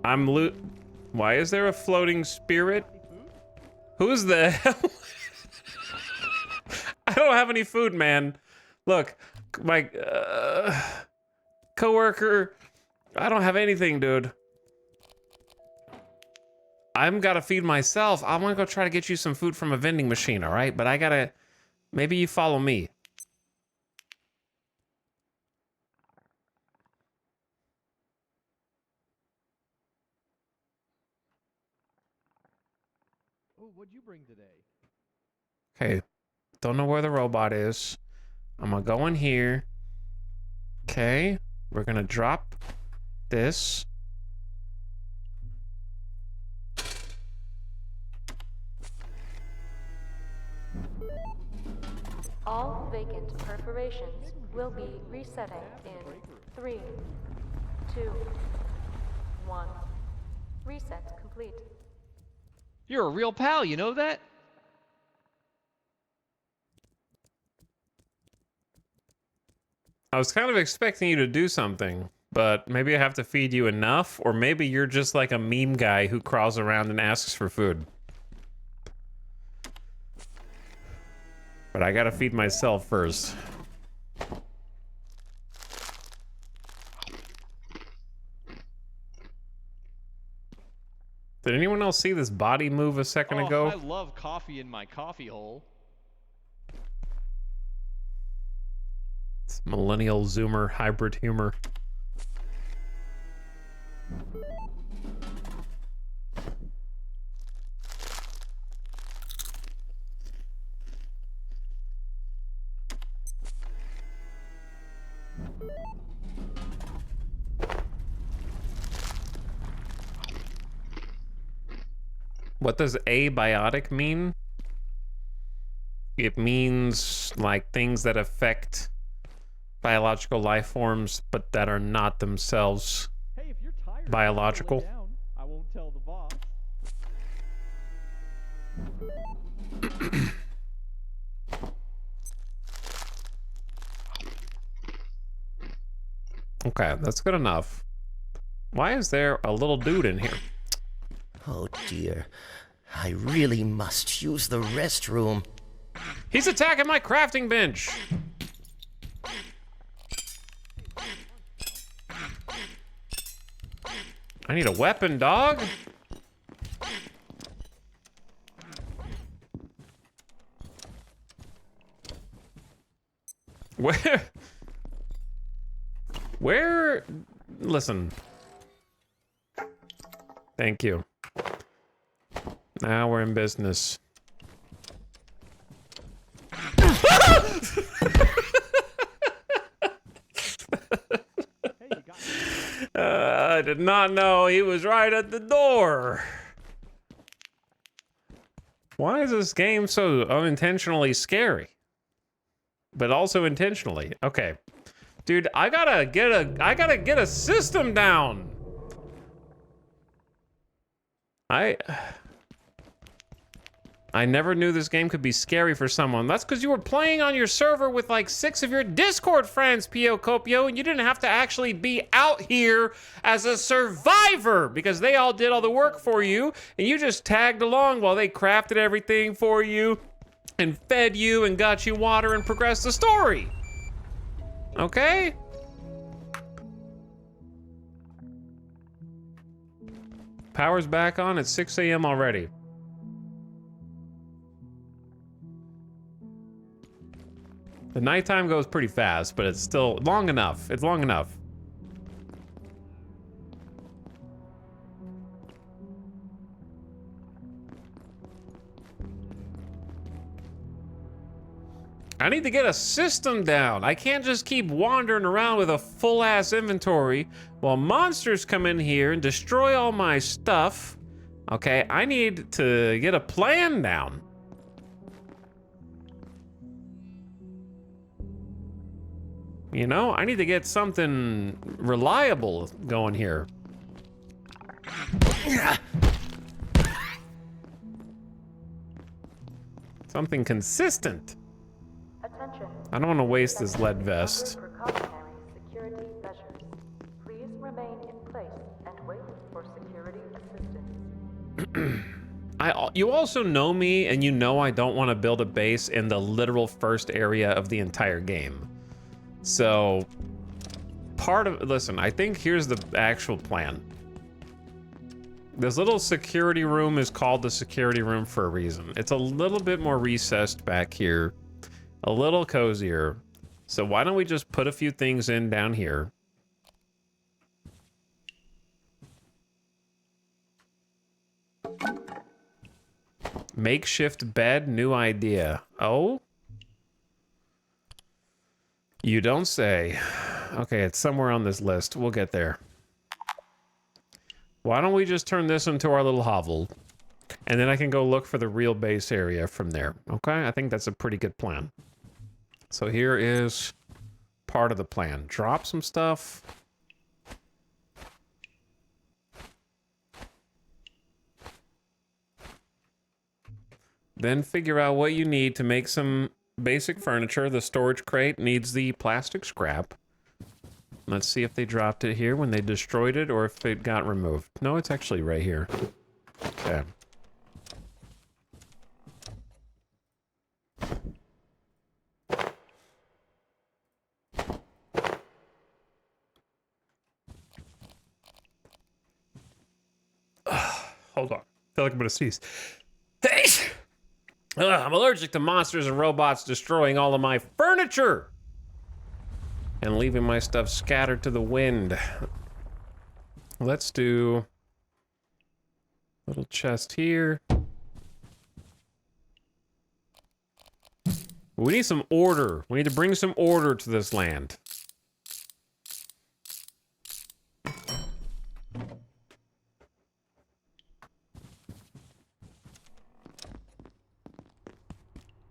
[SPEAKER 1] Why is there a floating spirit? Who's the hell? I don't have any food, man. Look, my coworker, I don't have anything, dude. I'm gotta feed myself. I wanna go try to get you some food from a vending machine, all right? But I gotta, maybe you follow me.
[SPEAKER 6] Oh, what'd you bring today?
[SPEAKER 1] Okay, don't know where the robot is. I'm gonna go in here. Okay, we're gonna drop this.
[SPEAKER 5] All vacant perforations will be resetting in 3, 2, 1. Reset complete.
[SPEAKER 6] You're a real pal, you know that?
[SPEAKER 1] I was kind of expecting you to do something, but maybe I have to feed you enough, or maybe you're just like a meme guy who crawls around and asks for food. But I gotta feed myself first. Did anyone else see this body move a second ago?
[SPEAKER 6] I love coffee in my coffee hole.
[SPEAKER 1] It's millennial zoomer hybrid humor. What does abiotic mean? It means like things that affect biological life forms, but that are not themselves biological.
[SPEAKER 6] I won't tell the boss.
[SPEAKER 1] Okay, that's good enough. Why is there a little dude in here?
[SPEAKER 2] Oh dear. I really must use the restroom.
[SPEAKER 1] He's attacking my crafting bench. I need a weapon, dog. Where? Listen. Thank you. Now we're in business. I did not know he was right at the door. Why is this game so unintentionally scary? But also intentionally. Okay. Dude, I gotta get a system down. I never knew this game could be scary for someone. That's because you were playing on your server with like 6 of your Discord friends, Pio Copio, and you didn't have to actually be out here as a survivor because they all did all the work for you, and you just tagged along while they crafted everything for you and fed you and got you water and progressed the story. Okay? Power's back on at 6 a.m. already. The nighttime goes pretty fast, but it's still long enough. It's long enough. I need to get a system down. I can't just keep wandering around with a full-ass inventory while monsters come in here and destroy all my stuff. Okay, I need to get a plan down. You know, I need to get something reliable going here. Something consistent.
[SPEAKER 5] Attention.
[SPEAKER 1] I don't want to waste this lead vest.
[SPEAKER 5] Precautionary security measures. Please remain in place and wait for security assistance.
[SPEAKER 1] You also know me, and you know I don't want to build a base in the literal first area of the entire game. So, listen, I think here's the actual plan. This little security room is called the security room for a reason. It's a little bit more recessed back here, a little cozier. So why don't we just put a few things in down here? Makeshift bed, new idea. Oh? You don't say. Okay, it's somewhere on this list. We'll get there. Why don't we just turn this into our little hovel? And then I can go look for the real base area from there. Okay, I think that's a pretty good plan. So here is part of the plan. Drop some stuff. Then figure out what you need to make some basic furniture. The storage crate needs the plastic scrap. Let's see if they dropped it here when they destroyed it or if it got removed. No, it's actually right here. Okay. Hold on. I feel like I'm gonna sneeze. I'm allergic to monsters and robots destroying all of my furniture and leaving my stuff scattered to the wind. Let's do a little chest here. We need some order. We need to bring some order to this land.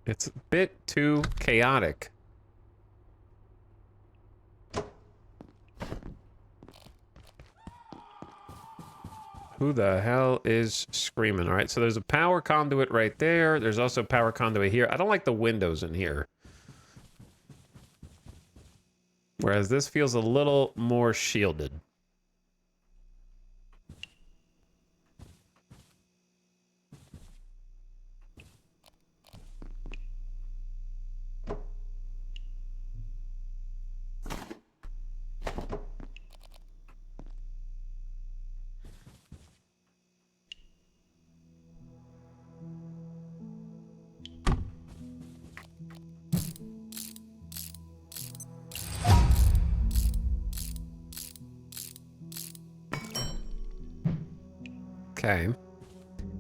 [SPEAKER 1] It's a bit too chaotic. Who the hell is screaming? All right, so there's a power conduit right there. There's also a power conduit here. I don't like the windows in here. Whereas this feels a little more shielded. Okay.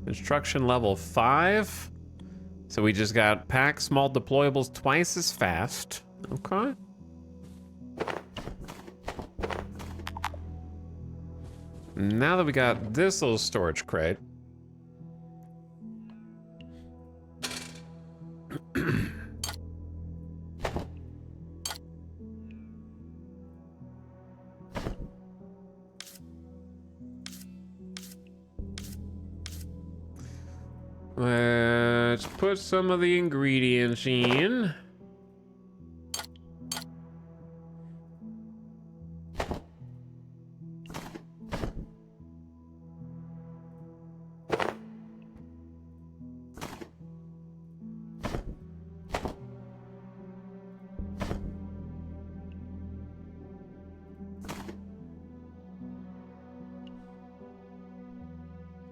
[SPEAKER 1] Construction level 5. So we just got pack small deployables twice as fast. Okay. Now that we got this little storage crate. Let's put some of the ingredients in.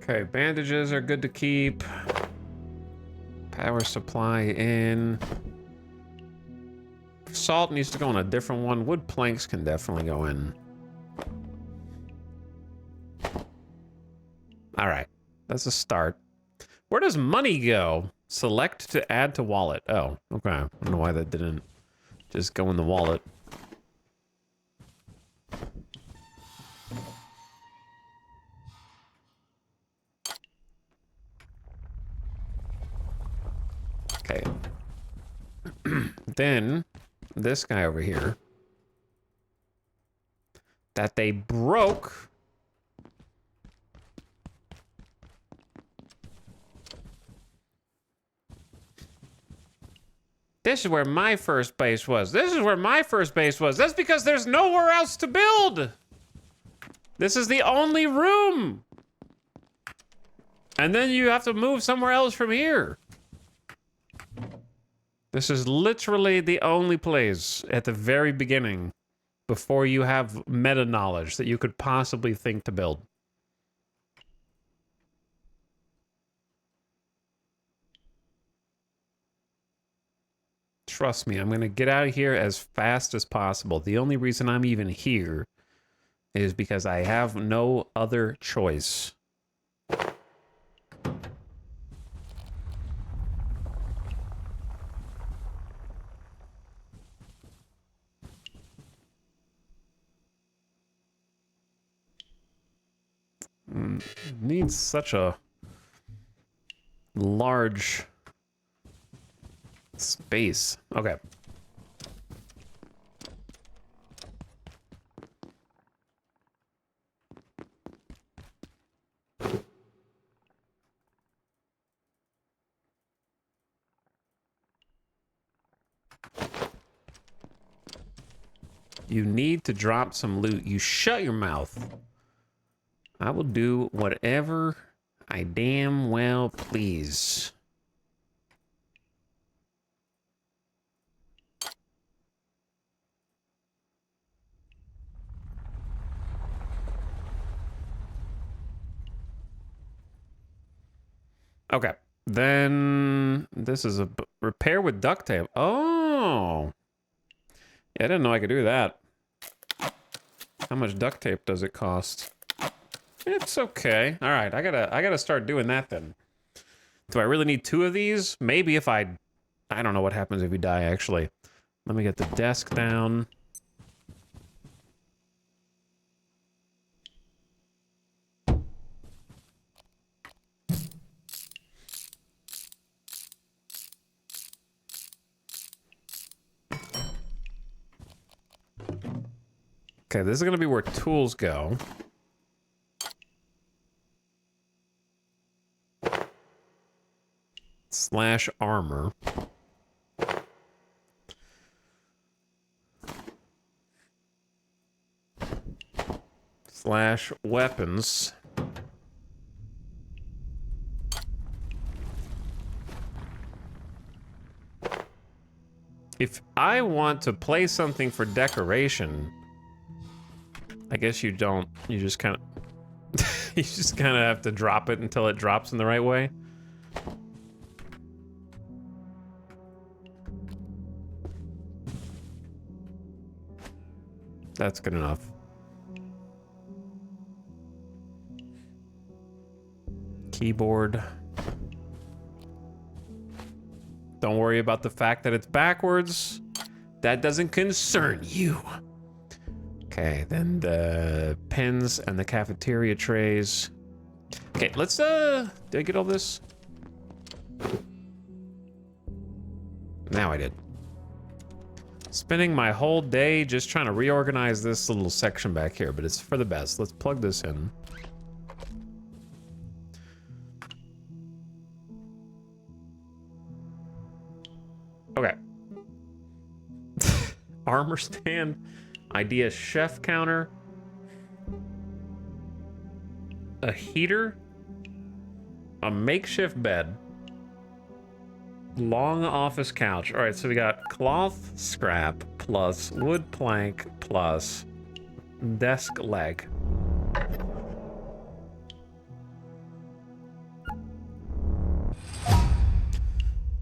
[SPEAKER 1] Okay, bandages are good to keep. Power supply in. Salt needs to go in a different one. Wood planks can definitely go in. All right, that's a start. Where does money go? Select to add to wallet. Oh, okay. I don't know why that didn't just go in the wallet. Okay. Then, this guy over here. That they broke. This is where my first base was. This is where my first base was. That's because there's nowhere else to build. This is the only room. And then you have to move somewhere else from here. This is literally the only place at the very beginning before you have meta knowledge that you could possibly think to build. Trust me, I'm going to get out of here as fast as possible. The only reason I'm even here is because I have no other choice. Needs such a large space. Okay. You need to drop some loot. You shut your mouth. I will do whatever I damn well please. Okay. Then this is a repair with duct tape. Oh. Yeah, I didn't know I could do that. How much duct tape does it cost? It's okay. All right, I gotta start doing that then. Do I really need 2 of these? Maybe if I don't know what happens if you die, actually. Let me get the desk down. Okay, this is gonna be where tools go. Slash armor. Slash weapons. If I want to play something for decoration, I guess you don't. You just kind of you just kind of have to drop it until it drops in the right way. That's good enough. Keyboard. Don't worry about the fact that it's backwards. That doesn't concern you. Okay, then the pens and the cafeteria trays. Okay, let's, did I get all this? Now I did. Spending my whole day just trying to reorganize this little section back here, but it's for the best. Let's plug this in. Okay. Armor stand. Idea chef counter. A heater. A makeshift bed. Long office couch. All right, so we got cloth scrap plus wood plank plus desk leg.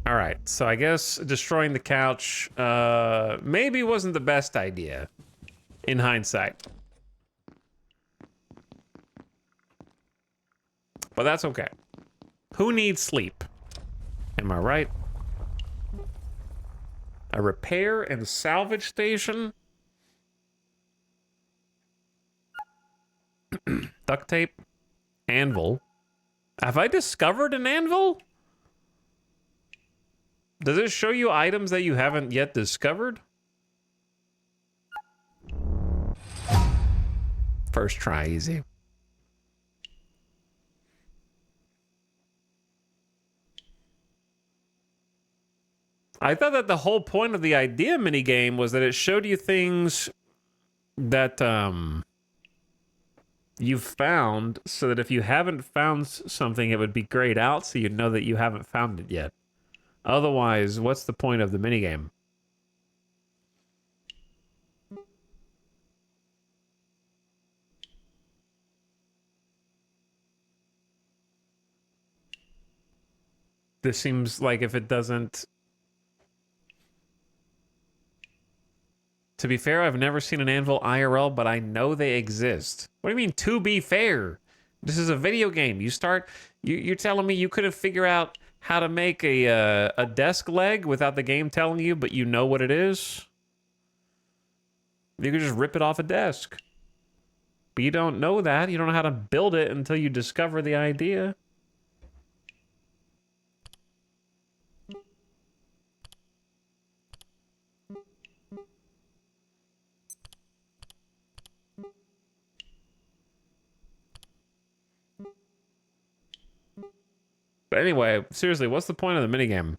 [SPEAKER 1] All right, so I guess destroying the couch maybe wasn't the best idea in hindsight. But that's okay. Who needs sleep? Am I right? A repair and salvage station? Duct tape? Anvil? Have I discovered an anvil? Does it show you items that you haven't yet discovered? First try, easy. I thought that the whole point of the idea minigame was that it showed you things that you've found, so that if you haven't found something, it would be grayed out so you know that you haven't found it yet. Otherwise, what's the point of the minigame? This seems like if it doesn't... To be fair, I've never seen an anvil IRL, but I know they exist. What do you mean, to be fair? This is a video game. You're telling me you couldn't figure out how to make a desk leg without the game telling you, but you know what it is? You could just rip it off a desk. But you don't know that. You don't know how to build it until you discover the idea. But anyway, seriously, what's the point of the minigame?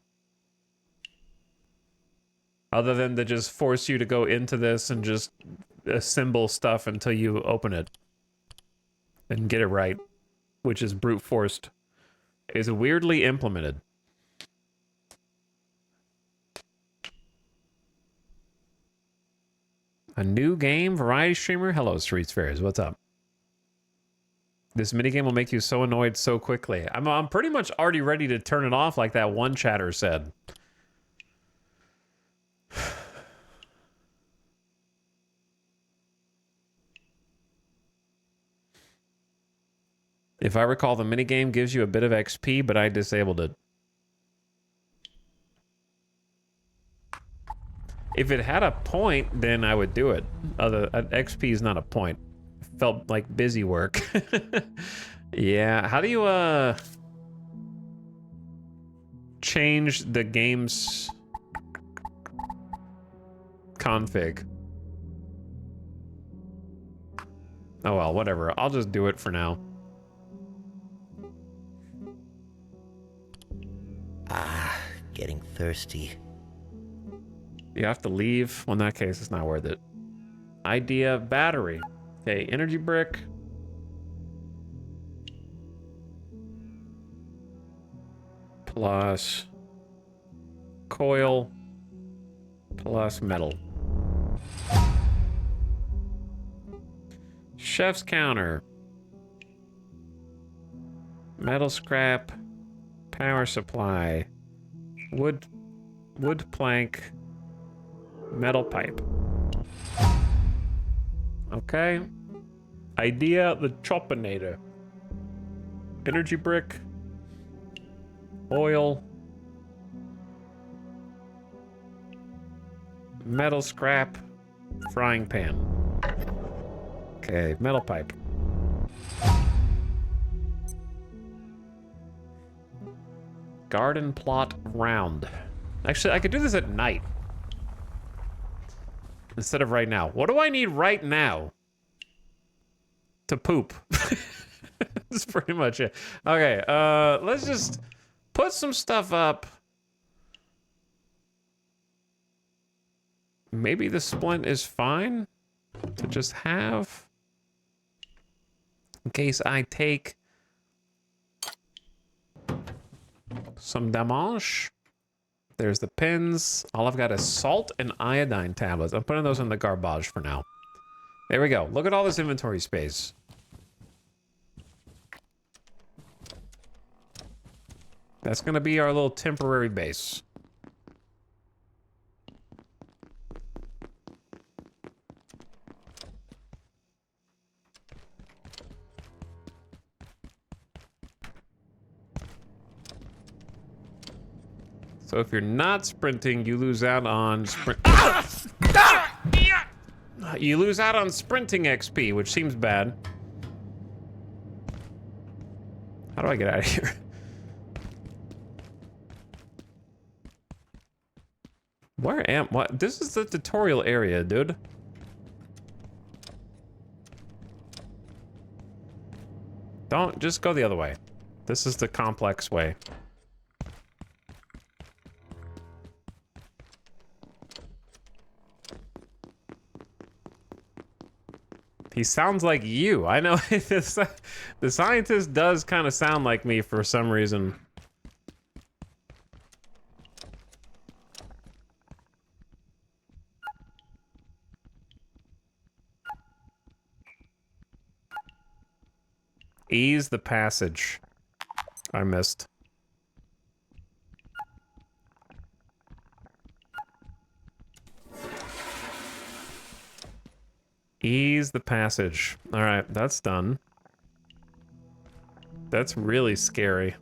[SPEAKER 1] Other than to just force you to go into this and just assemble stuff until you open it. And get it right. Which is brute forced. Is weirdly implemented. A new game? Variety streamer? Hello, Streets Fairs. What's up? This minigame will make you so annoyed so quickly. I'm pretty much already ready to turn it off like that one chatter said. If I recall, the minigame gives you a bit of XP, but I disabled it. If it had a point, then I would do it. XP is not a point. Felt like busy work. Yeah, how do you change the game's config? Oh well, whatever. I'll just do it for now.
[SPEAKER 2] Ah, getting thirsty.
[SPEAKER 1] You have to leave. Well, in that case, it's not worth it. Idea battery. Okay, energy brick. Plus coil. Plus metal. Chef's counter. Metal scrap. Power supply. Wood plank. Metal pipe. Okay. Idea the Chopinator. Energy brick. Oil. Metal scrap. Frying pan. Okay, metal pipe. Garden plot round. Actually, I could do this at night. Instead of right now. What do I need right now? To poop. That's pretty much it. Okay, let's just put some stuff up. Maybe the splint is fine to just have. In case I take some damage. There's the pins. All I've got is salt and iodine tablets. I'm putting those in the garbage for now. There we go. Look at all this inventory space. That's going to be our little temporary base. So if you're not sprinting, you lose out on sprint. You lose out on sprinting XP, which seems bad. How do I get out of here? Where am what? This is the tutorial area, dude. Don't just go the other way. This is the complex way. He sounds like you. I know the scientist does kind of sound like me for some reason. Ease the passage. I missed. Ease the passage. All right, that's done. That's really scary.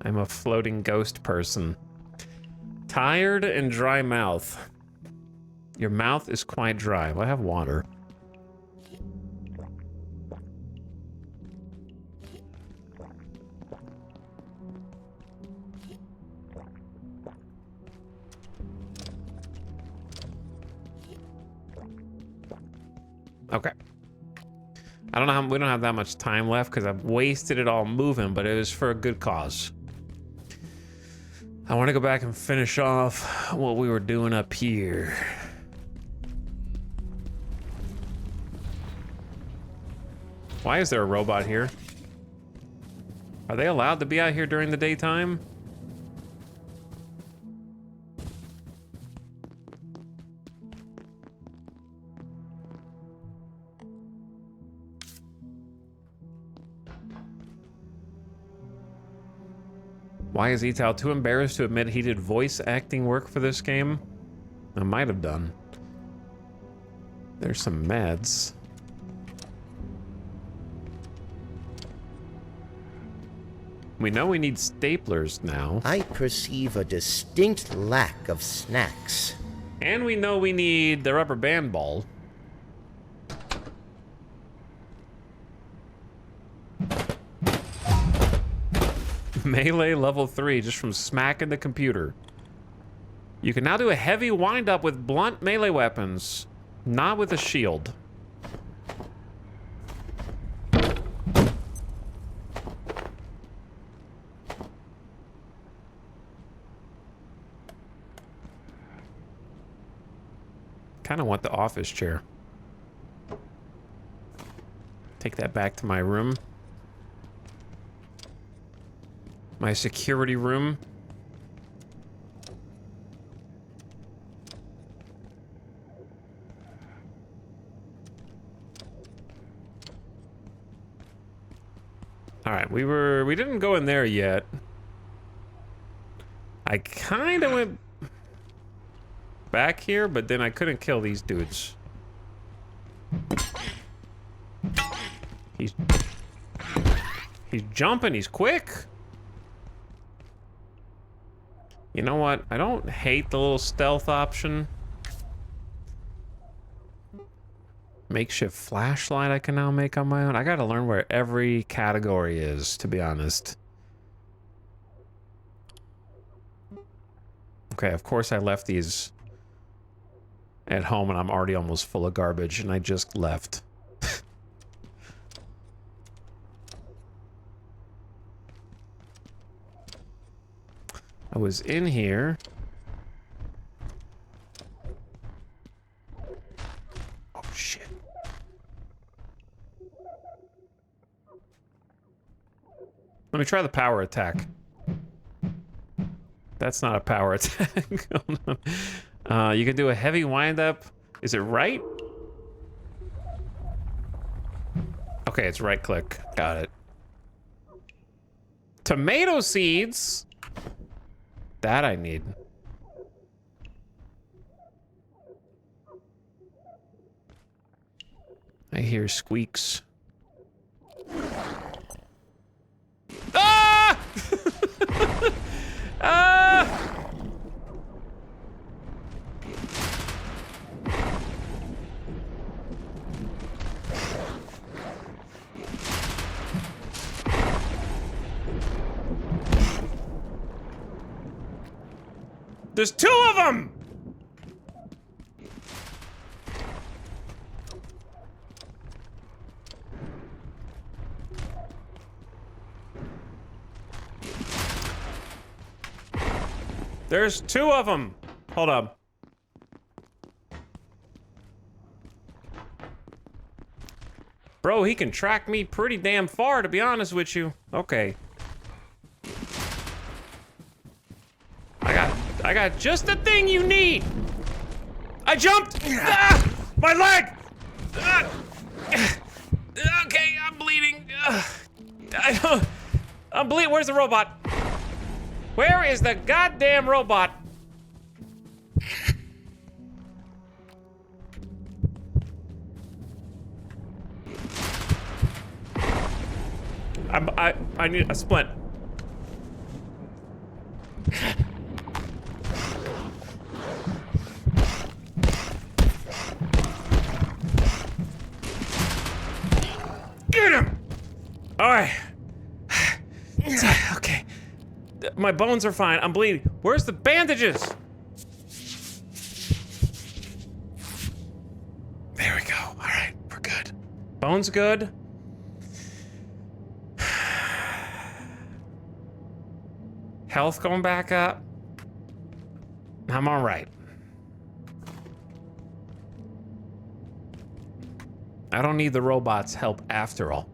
[SPEAKER 1] I'm a floating ghost person. Tired and dry mouth. Your mouth is quite dry. Well, I have water. Okay. I don't know how we don't have that much time left because I've wasted it all moving, but it was for a good cause. I want to go back and finish off what we were doing up here. Why is there a robot here? Are they allowed to be out here during the daytime? Why is Etal too embarrassed to admit he did voice acting work for this game? I might have done. There's some meds. We know we need staplers now.
[SPEAKER 2] I perceive a distinct lack of snacks.
[SPEAKER 1] And we know we need the rubber band ball. Melee level 3 just from smacking the computer. You can now do a heavy wind-up with blunt melee weapons, not with a shield. Kind of want the office chair. Take that back to my room. My security room. All right, we didn't go in there yet. I kind of went back here, but then I couldn't kill these dudes. He's He's jumping, he's quick. You know what? I don't hate the little stealth option. Makeshift flashlight I can now make on my own. I gotta learn where every category is, to be honest. Okay, of course I left these at home and I'm already almost full of garbage and I just left. I was in here. Oh shit. Let me try the power attack. That's not a power attack. You can do a heavy windup. Is it right? Okay, it's right click. Got it. Tomato seeds. That I need. I hear squeaks. Ah! Ah! There's two of them! There's two of them. Hold up. Bro, he can track me pretty damn far, to be honest with you. Okay. I got just the thing you need. I jumped. Ah, my leg. Ah. Okay, I'm bleeding. I'm bleeding. Where's the robot? Where is the goddamn robot? I need a splint. Get him! All right. Okay. My bones are fine. I'm bleeding. Where's the bandages? There we go. All right, we're good. Bones good. Health going back up. I'm all right. I don't need the robot's help after all.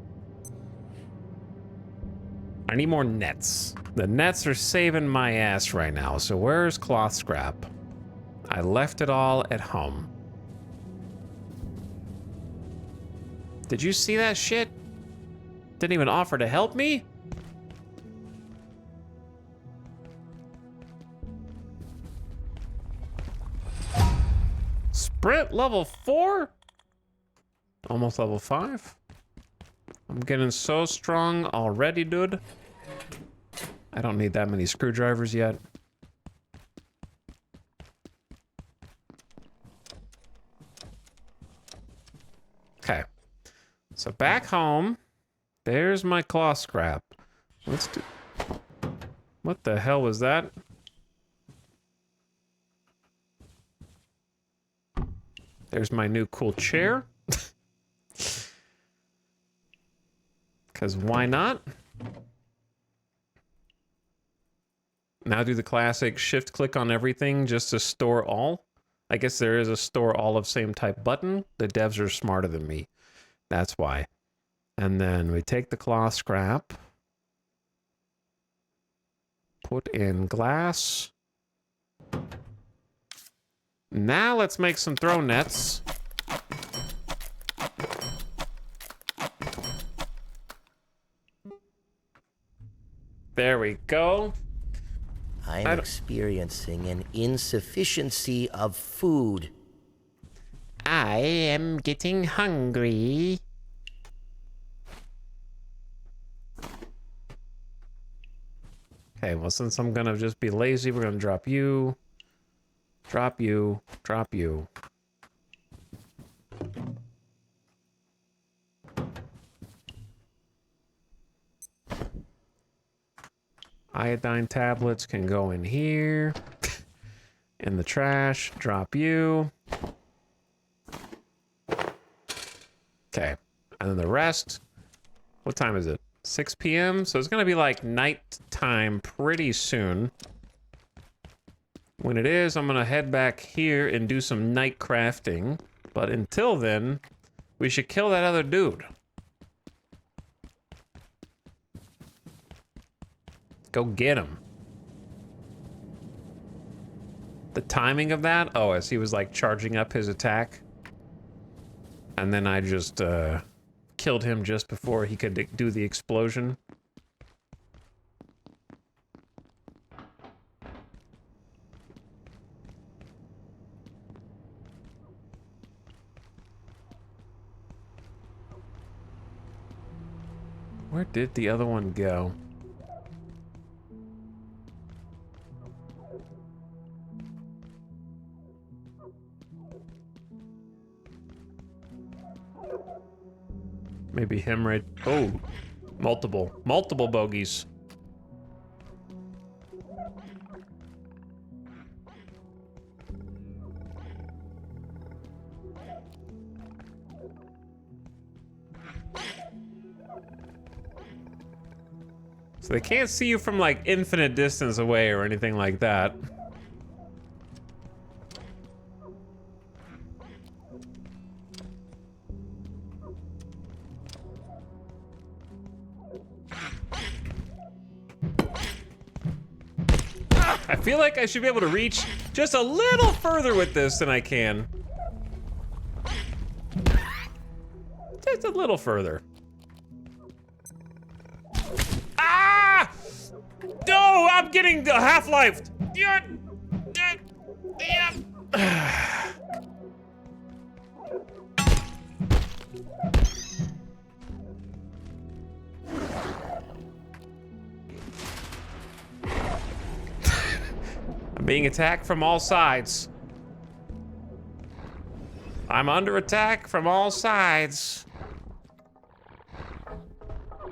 [SPEAKER 1] I need more nets. The nets are saving my ass right now. So where's cloth scrap? I left it all at home. Did you see that shit? Didn't even offer to help me? Sprint level 4? Almost level 5. I'm getting so strong already, dude. I don't need that many screwdrivers yet. Okay. So back home, there's my cloth scrap. Let's do... What the hell was that? There's my new cool chair. Because why not? Now do the classic shift click on everything just to store all. I guess there is a store all of same type button. The devs are smarter than me. That's why. And then we take the cloth scrap. Put in glass. Now let's make some throw nets. There we go.
[SPEAKER 2] I'm experiencing an insufficiency of food.
[SPEAKER 1] I am getting hungry. Okay, well, since I'm gonna just be lazy, we're gonna drop you. Drop you. Drop you. Iodine tablets can go in here. In the trash. Drop you. Okay. And then the rest. What time is it? 6 p.m. So it's gonna be like night time pretty soon. When it is, I'm gonna head back here and do some night crafting. But until then, we should kill that other dude. Go get him. The timing of that? Oh, as he was like charging up his attack. And then I just killed him just before he could do the explosion. Where did the other one go? Maybe him right... Oh, multiple bogeys. So they can't see you from like infinite distance away or anything like that. I feel like I should be able to reach just a little further with this than I can. Just a little further. Ah! No, I'm getting half-lifed. I'm being attacked from all sides. I'm under attack from all sides.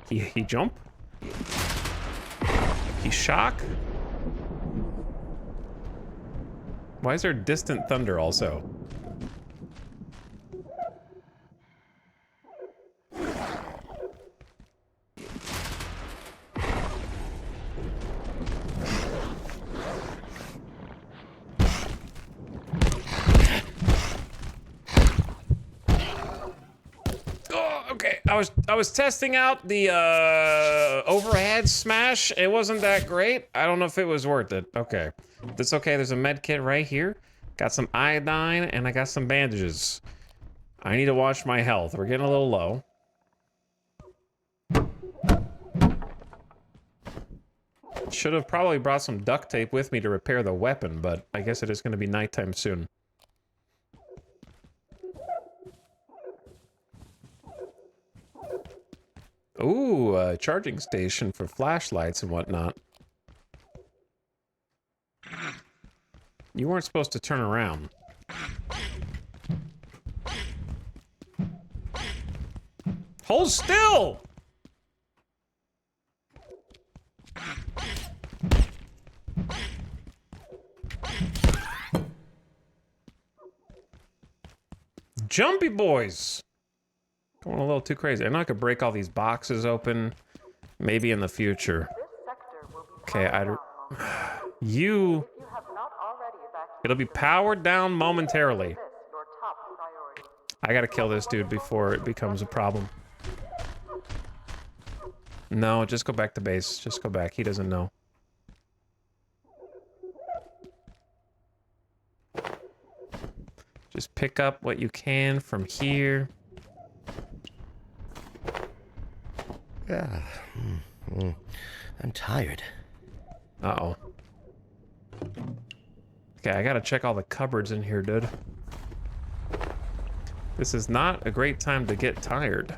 [SPEAKER 1] He jump? He shock? Why is there distant thunder also? I was testing out the overhead smash. It wasn't that great. I don't know if it was worth it. Okay. That's okay. There's a med kit right here. Got some iodine and I got some bandages. I need to watch my health. We're getting a little low. Should have probably brought some duct tape with me to repair the weapon, but I guess it is going to be nighttime soon. Ooh, a charging station for flashlights and whatnot. You weren't supposed to turn around. Hold still! Jumpy boys! Going a little too crazy. I know I could break all these boxes open. Maybe in the future. Okay, you... It'll be powered down momentarily. I gotta kill this dude before it becomes a problem. No, just go back to base. Just go back. He doesn't know. Just pick up what you can from here.
[SPEAKER 2] I'm tired.
[SPEAKER 1] Uh-oh. Okay, I gotta check all the cupboards in here, dude. This is not a great time to get tired.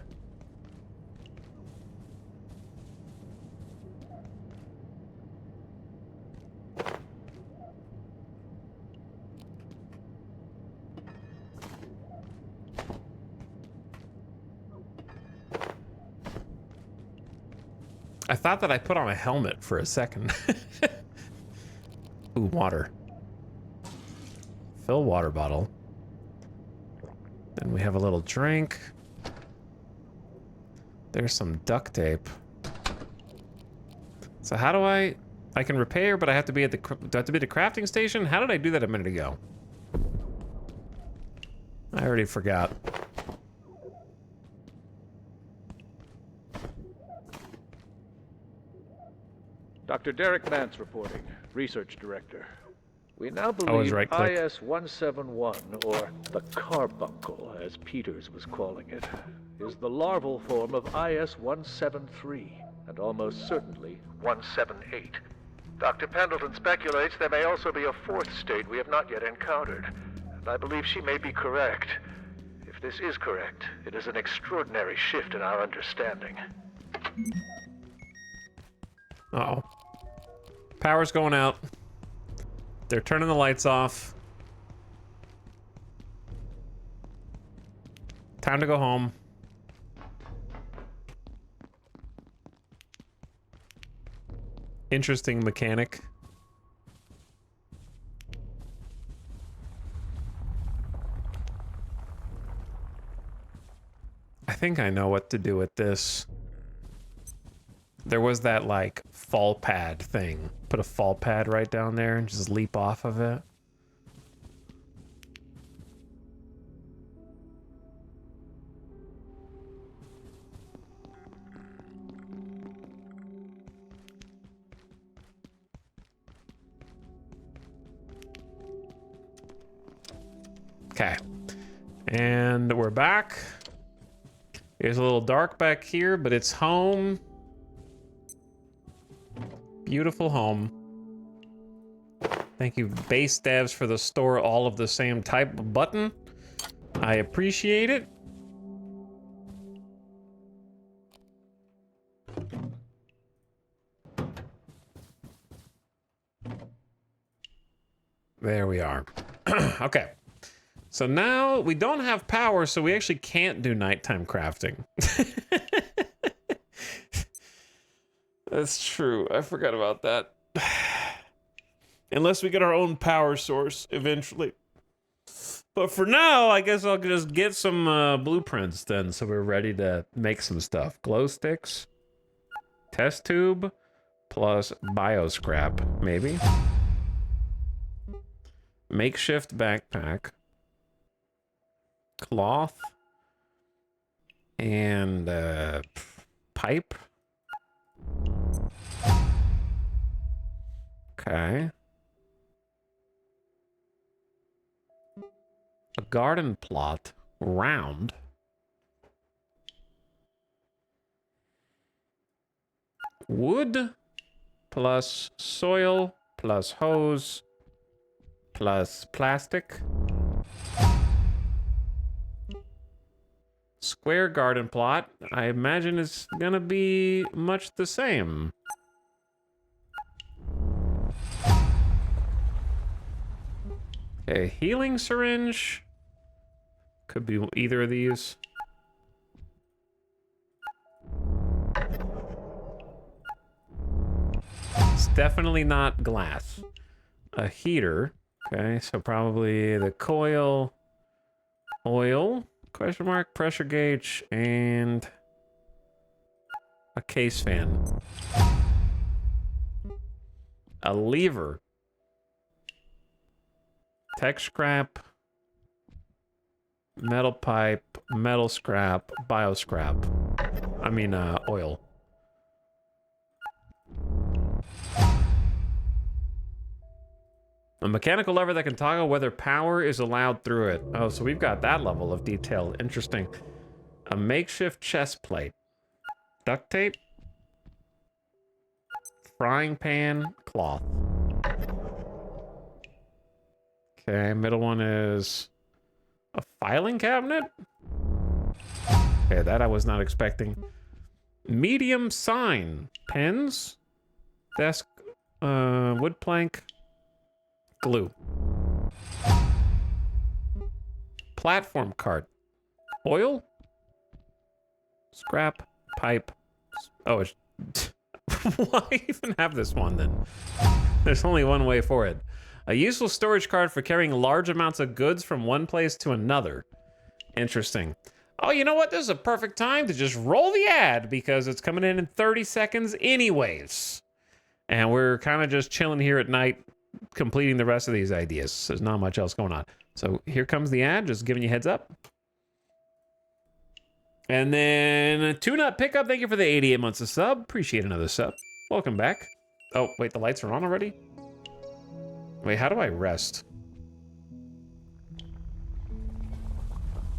[SPEAKER 1] I thought that I put on a helmet for a second. Ooh, water. Fill water bottle. Then we have a little drink. There's some duct tape. So how do I can repair, but I have to be at the, do I have to be at the crafting station? How did I do that a minute ago? I already forgot.
[SPEAKER 10] Dr. Derek Mance reporting, Research Director. We now
[SPEAKER 1] Always
[SPEAKER 10] believe
[SPEAKER 1] right-click.
[SPEAKER 10] IS-171, or the carbuncle, as Peters was calling it, is the larval form of IS-173, and almost certainly 178. Dr. Pendleton speculates there may also be a fourth state we have not yet encountered, and I believe she may be correct. If this is correct, it is an extraordinary shift in our understanding.
[SPEAKER 1] Uh-oh. Power's going out. They're turning the lights off. Time to go home. Interesting mechanic. I think I know what to do with this. There was that, like, fall pad thing. Put a fall pad right down there and just leap off of it. Okay. And we're back. It's a little dark back here, but it's home. Beautiful home. Thank you, base devs, for the store all of the same type button. I appreciate it. There we are. Okay. So now we don't have power, so we actually can't do nighttime crafting. That's true. I forgot about that. Unless we get our own power source eventually. But for now, I guess I'll just get some blueprints then, so we're ready to make some stuff. Glow sticks, test tube, plus bio scrap, maybe. Makeshift backpack, cloth, and pipe. Okay. A garden plot, round. Wood, plus soil, plus hose, plus plastic. Square garden plot, I imagine it's gonna be much the same. A healing syringe. Could be either of these. It's definitely not glass. A heater. Okay, so probably the coil, oil, question mark, pressure gauge, and a case fan. A lever. Tech scrap, metal pipe, metal scrap, bio scrap. I mean, oil. A mechanical lever that can toggle whether power is allowed through it. Oh, so we've got that level of detail. Interesting. A makeshift chest plate. Duct tape. Frying pan, cloth. Okay, middle one is a filing cabinet. Okay, that I was not expecting. Medium sign. Pens. Desk. Wood plank. Glue. Platform cart. Oil. Scrap. Pipe. Oh, it's... Why even have this one then? There's only one way for it. A useful storage card for carrying large amounts of goods from one place to another. Interesting. Oh, you know what? This is a perfect time to just roll the ad because it's coming in 30 seconds anyways. And we're kind of just chilling here at night, completing the rest of these ideas. There's not much else going on. So here comes the ad, just giving you heads up. And then Tune Up Pickup, thank you for the 88 months of sub. Appreciate another sub. Welcome back. Oh, wait, the lights are on already? Wait, how do I rest?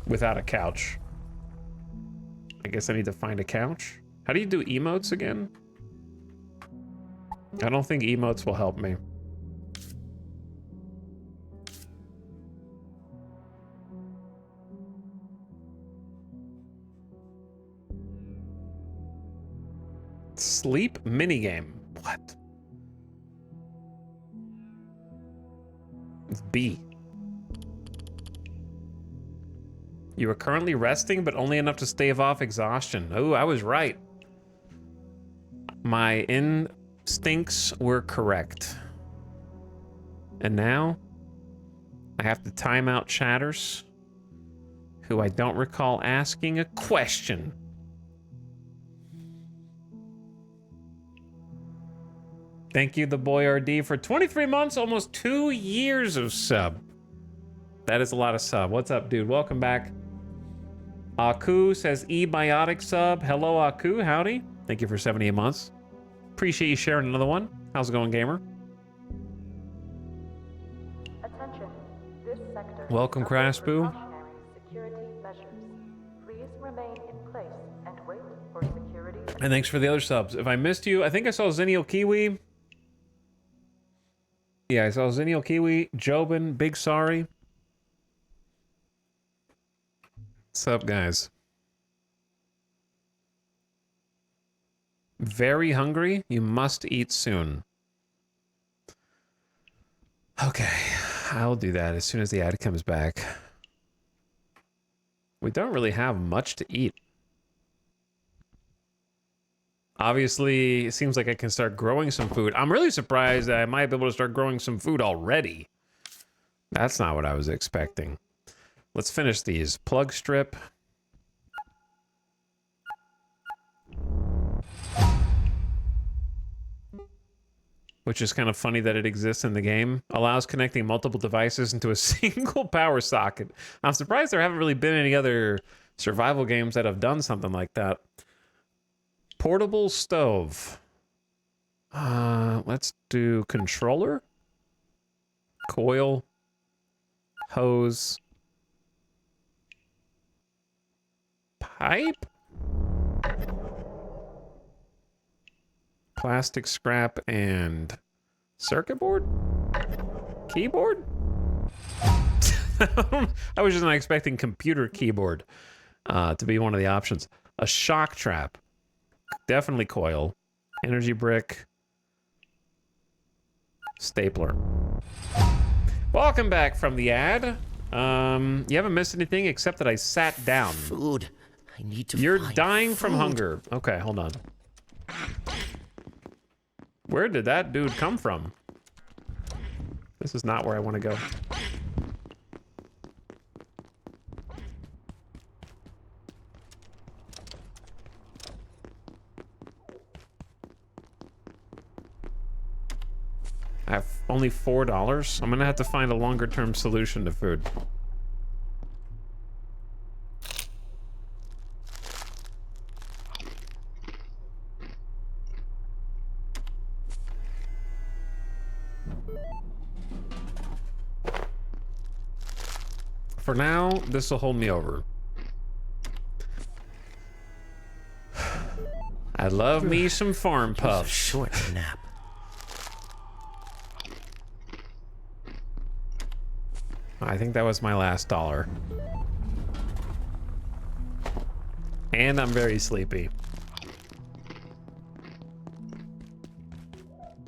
[SPEAKER 1] Without a couch. I guess I need to find a couch. How do you do emotes again? I don't think emotes will help me. Sleep minigame. What? It's B. You are currently resting, but only enough to stave off exhaustion. Oh, I was right. My instincts were correct. And now, I have to time out Chatters, who I don't recall asking a question. Thank you, the boy RD, for 23 months, almost 2 years of sub. That is a lot of sub. What's up, dude? Welcome back. Aku says Ebiotic sub. Hello, Aku. Howdy. Thank you for 78 months. Appreciate you sharing another one. How's it going, gamer?
[SPEAKER 5] Attention. This sector.
[SPEAKER 1] Welcome, Crashboo.
[SPEAKER 5] Security measures. Please remain in place and wait for security.
[SPEAKER 1] And thanks for the other subs. If I missed you, I think I saw Zennial Kiwi. Yeah, I saw Zennial Kiwi, Jobin, Big Sorry. What's up, guys? Very hungry? You must eat soon. Okay, I'll do that as soon as the ad comes back. We don't really have much to eat. Obviously, it seems like I can start growing some food. I'm really surprised that I might be able to start growing some food already. That's not what I was expecting. Let's finish these. Plug strip. Which is kind of funny that it exists in the game. Allows connecting multiple devices into a single power socket. I'm surprised there haven't really been any other survival games that have done something like that. Portable stove. Let's do controller, coil, hose, pipe, plastic scrap, and circuit board? Keyboard? I was just not expecting computer keyboard to be one of the options. A shock trap. Definitely coil. Energy brick. Stapler. Welcome back from the ad. You haven't missed anything except that I sat down.
[SPEAKER 2] Food. I need to
[SPEAKER 1] You're
[SPEAKER 2] find
[SPEAKER 1] dying from
[SPEAKER 2] food.
[SPEAKER 1] hunger. Okay, hold on. Where did that dude come from? This is not where I want to go. I have only $4. I'm gonna have to find a longer term solution to food. For now, this will hold me over. I love me some farm puffs.
[SPEAKER 2] Short nap.
[SPEAKER 1] I think that was my last $1. And I'm very sleepy.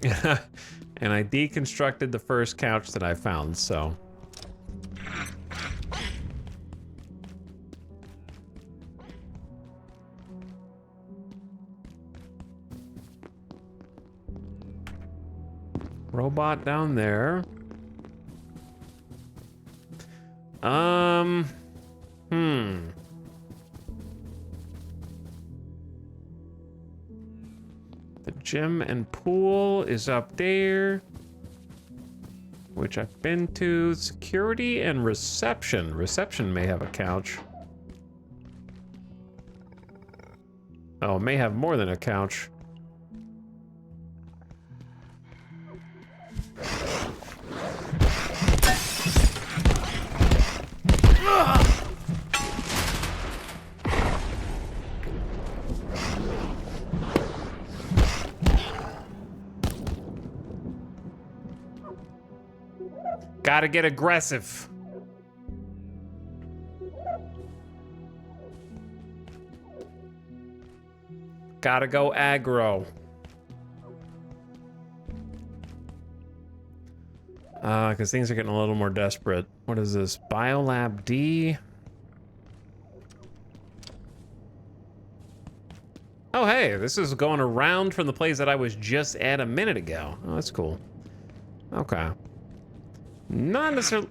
[SPEAKER 1] And I deconstructed the first couch that I found, so. Robot down there. The gym and pool is up there, which I've been to. Security and reception. Reception may have a couch. Oh, it may have more than a couch. Gotta get aggressive. Gotta go aggro. Because things are getting a little more desperate. What is this? Biolab D? Oh, hey, this is going around from the place that I was just at a minute ago. Oh, that's cool. Okay. Not necessarily...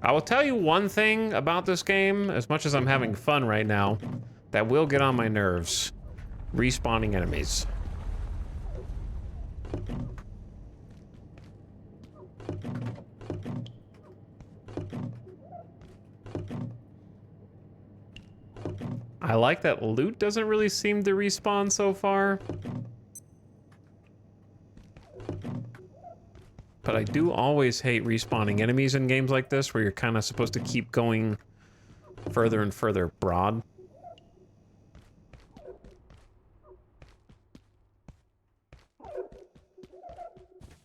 [SPEAKER 1] I will tell you one thing about this game, as much as I'm having fun right now, that will get on my nerves. Respawning enemies. I like that loot doesn't really seem to respawn so far. But I do always hate respawning enemies in games like this, where you're kind of supposed to keep going further and further broad.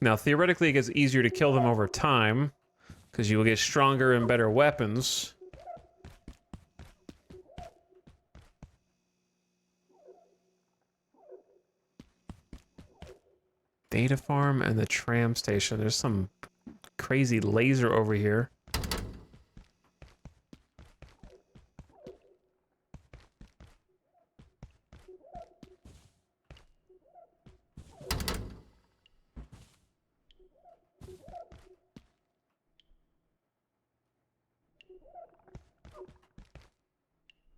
[SPEAKER 1] Now, theoretically, it gets easier to kill them over time, because you will get stronger and better weapons. Data farm and the tram station. There's some crazy laser over here.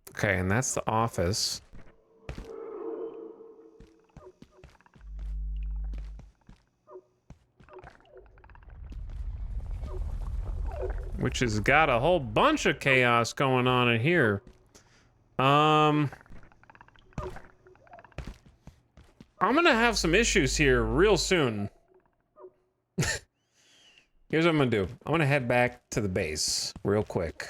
[SPEAKER 1] Okay, and that's the office. Which has got a whole bunch of chaos going on in here. I'm gonna have some issues here real soon. Here's what I'm gonna do. I'm gonna head back to the base real quick.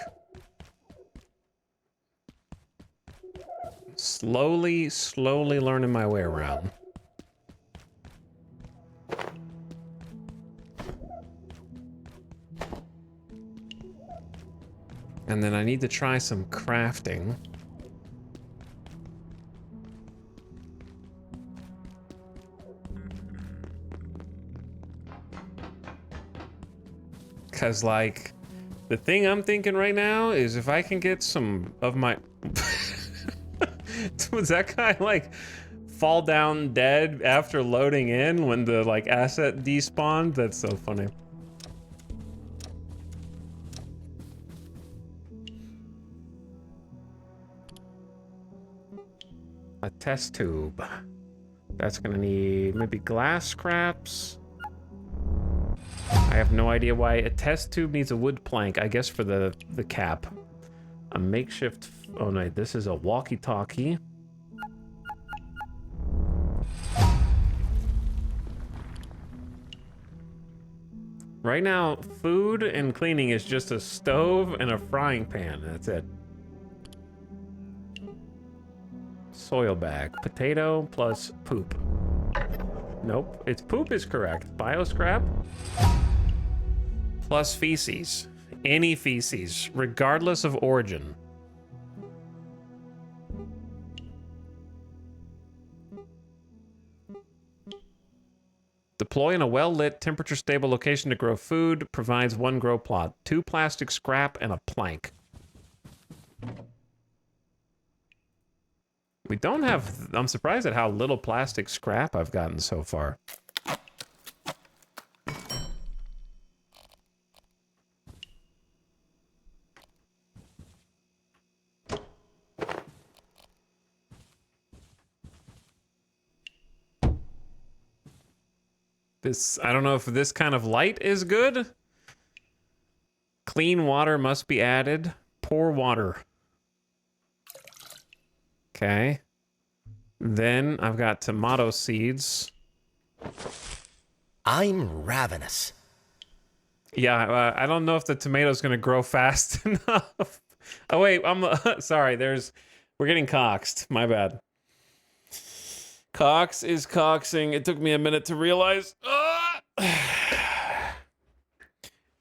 [SPEAKER 1] Slowly learning my way around. And then I need to try some crafting. Cause like, the thing I'm thinking right now is if I can get some of my... Was that guy like fall down dead after loading in when the like asset despawned? That's so funny. A test tube. That's gonna need maybe glass scraps. I have no idea why a test tube needs a wood plank. I guess for the cap. A makeshift. Oh no, this is a walkie-talkie. Right now, food and cleaning is just a stove and a frying pan. That's it. Soil bag. Potato plus poop. Nope. It's poop is correct. Bioscrap plus feces. Any feces, regardless of origin. Deploy in a well-lit, temperature-stable location to grow food. Provides 1 grow plot. 2 plastic scrap and a plank. We don't have... I'm surprised at how little plastic scrap I've gotten so far. This... I don't know if this kind of light is good. Clean water must be added. Pour water. Okay. Then I've got tomato seeds.
[SPEAKER 2] I'm ravenous.
[SPEAKER 1] Yeah, I don't know if the tomato's gonna grow fast enough. Oh wait, I'm sorry. We're getting coxed. My bad. Cox is coxing. It took me a minute to realize.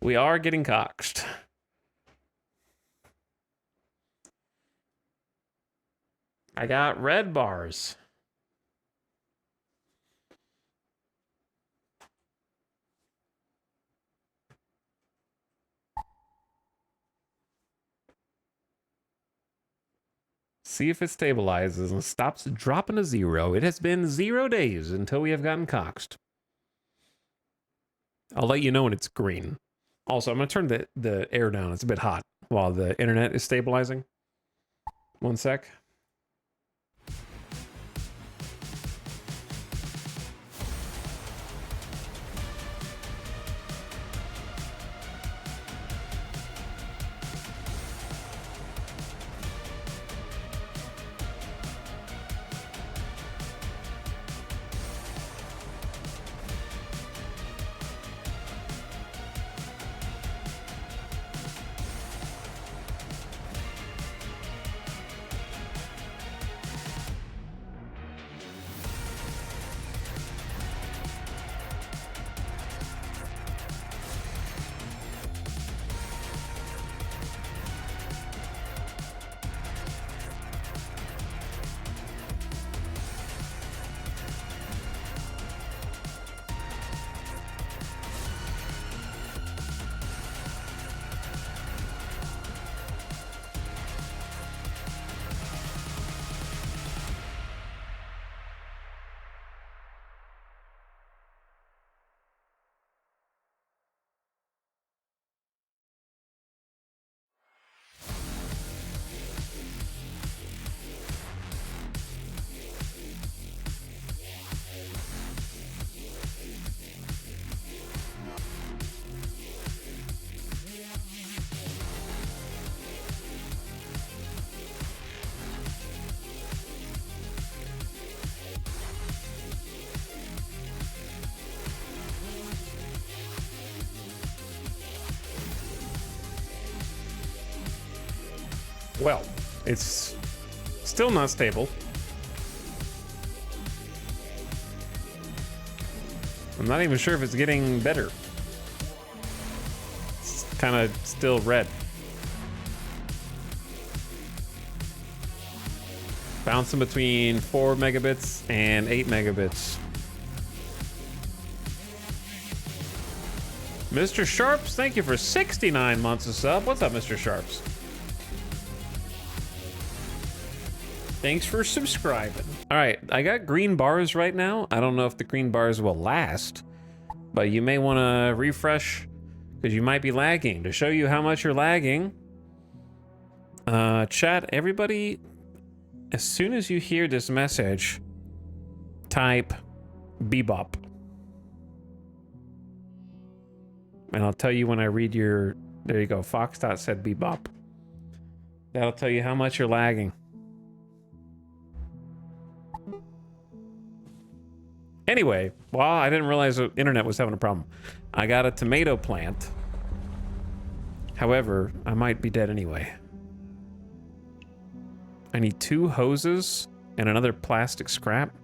[SPEAKER 1] We are getting coxed. I got red bars. See if it stabilizes and stops dropping to 0. It has been 0 days until we have gotten coxed. I'll let you know when it's green. Also, I'm going to turn the air down. It's a bit hot while the internet is stabilizing. 1 sec. Well, it's still not stable. I'm not even sure if it's getting better. It's kind of still red. Bouncing between 4 megabits and 8 megabits. Mr. Sharps, thank you for 69 months of sub. What's up, Mr. Sharps? Thanks for subscribing. All right, I got green bars right now. I don't know if the green bars will last, but you may want to refresh because you might be lagging. To show you how much you're lagging, chat, everybody, as soon as you hear this message, type bebop. And I'll tell you when I read your, there you go, Foxdot said bebop. That'll tell you how much you're lagging. Anyway, well, I didn't realize the internet was having a problem. I got a tomato plant. However, I might be dead anyway. I need 2 hoses and another plastic scrap.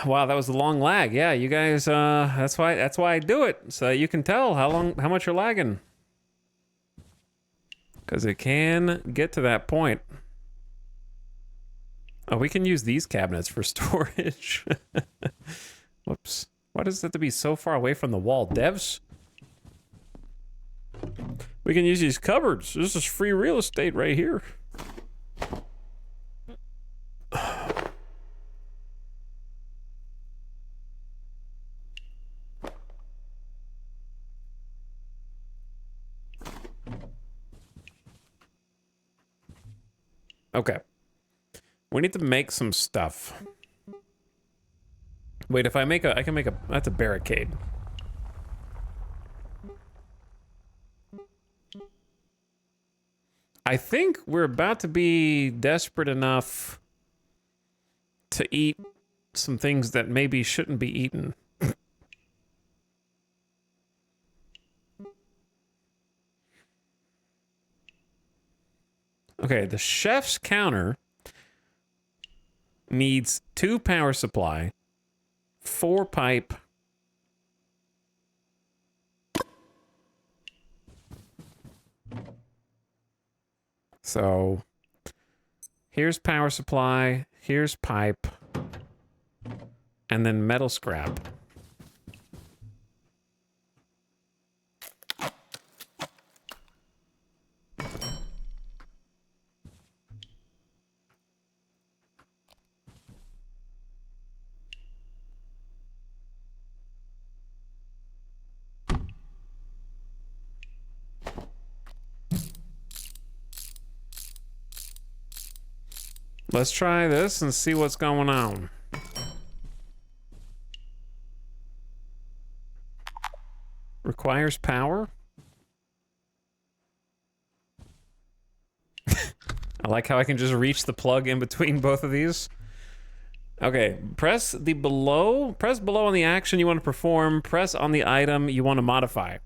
[SPEAKER 1] Wow, that was a long lag. Yeah, you guys, that's why I do it. So you can tell how much you're lagging. Because it can get to that point. Oh, we can use these cabinets for storage. Whoops. Why does it have to be so far away from the wall? Devs? We can use these cupboards. This is free real estate right here. Okay. We need to make some stuff. Wait, if I make a... I can make a... That's a barricade. I think we're about to be desperate enough to eat some things that maybe shouldn't be eaten. Okay, the chef's counter needs 2 power supply, 4 pipe, so here's power supply, here's pipe, and then metal scrap. Let's try this and see what's going on. Requires power. I like how I can just reach the plug in between both of these. Okay, press below on the action you want to perform, press on the item you want to modify.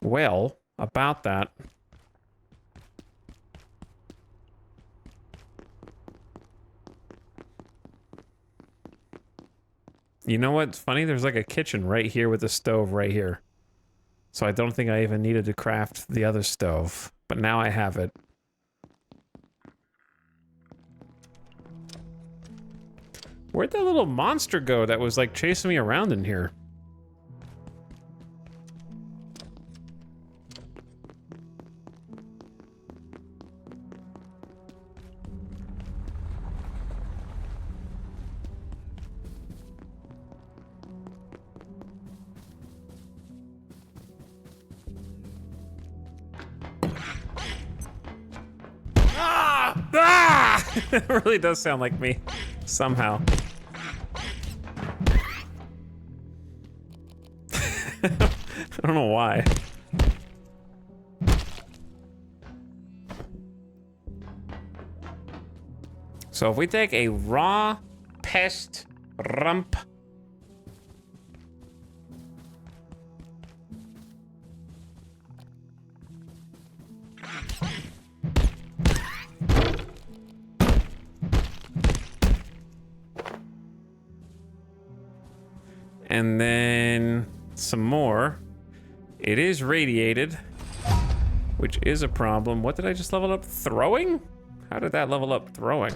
[SPEAKER 1] Well, about that. You know what's funny? There's like a kitchen right here with a stove right here. So I don't think I even needed to craft the other stove. But now I have it. Where'd that little monster go that was like chasing me around in here? It really does sound like me, somehow. I don't know why. So if we take a raw pest rump. And then some more. It is radiated, which is a problem. What did I just level up? Throwing? How did that level up throwing?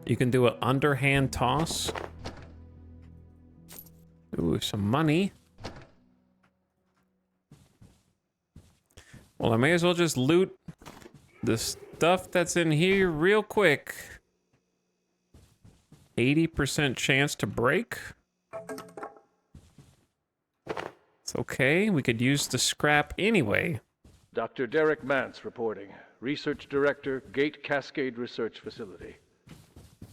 [SPEAKER 1] You can do an underhand toss. Ooh, some money. Well, I may as well just loot the stuff that's in here real quick. 80% chance to break. It's okay. We could use the scrap anyway.
[SPEAKER 10] Dr. Derek Mance reporting. Research Director, Gate Cascade Research Facility.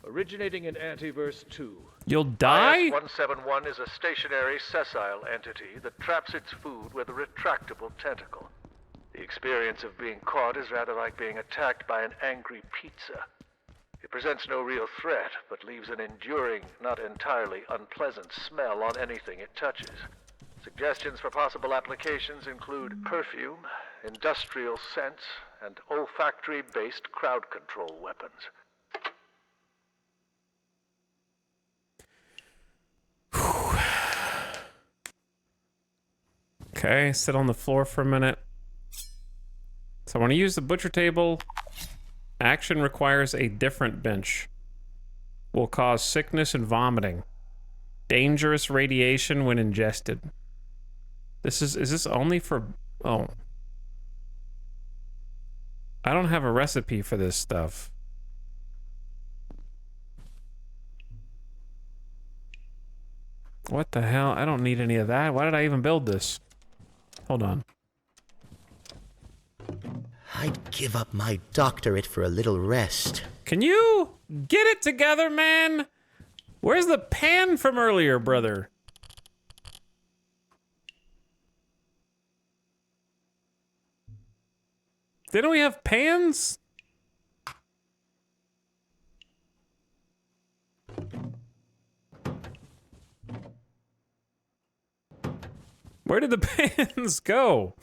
[SPEAKER 10] Originating in Antiverse 2,
[SPEAKER 1] You'll die?
[SPEAKER 10] IS-171 is a stationary, sessile entity that traps its food with a retractable tentacle. The experience of being caught is rather like being attacked by an angry pizza. It presents no real threat, but leaves an enduring, not entirely unpleasant smell on anything it touches. Suggestions for possible applications include perfume, industrial scents, and olfactory-based crowd control weapons.
[SPEAKER 1] Okay, sit on the floor for a minute. So I want to use the butcher table. Action requires a different bench. Will cause sickness and vomiting. Dangerous radiation when ingested. Is this only for... Oh. I don't have a recipe for this stuff. What the hell? I don't need any of that. Why did I even build this? Hold on.
[SPEAKER 2] I'd give up my doctorate for a little rest.
[SPEAKER 1] Can you get it together, man? Where's the pan from earlier, brother? Didn't we have pans? Where did the pans go?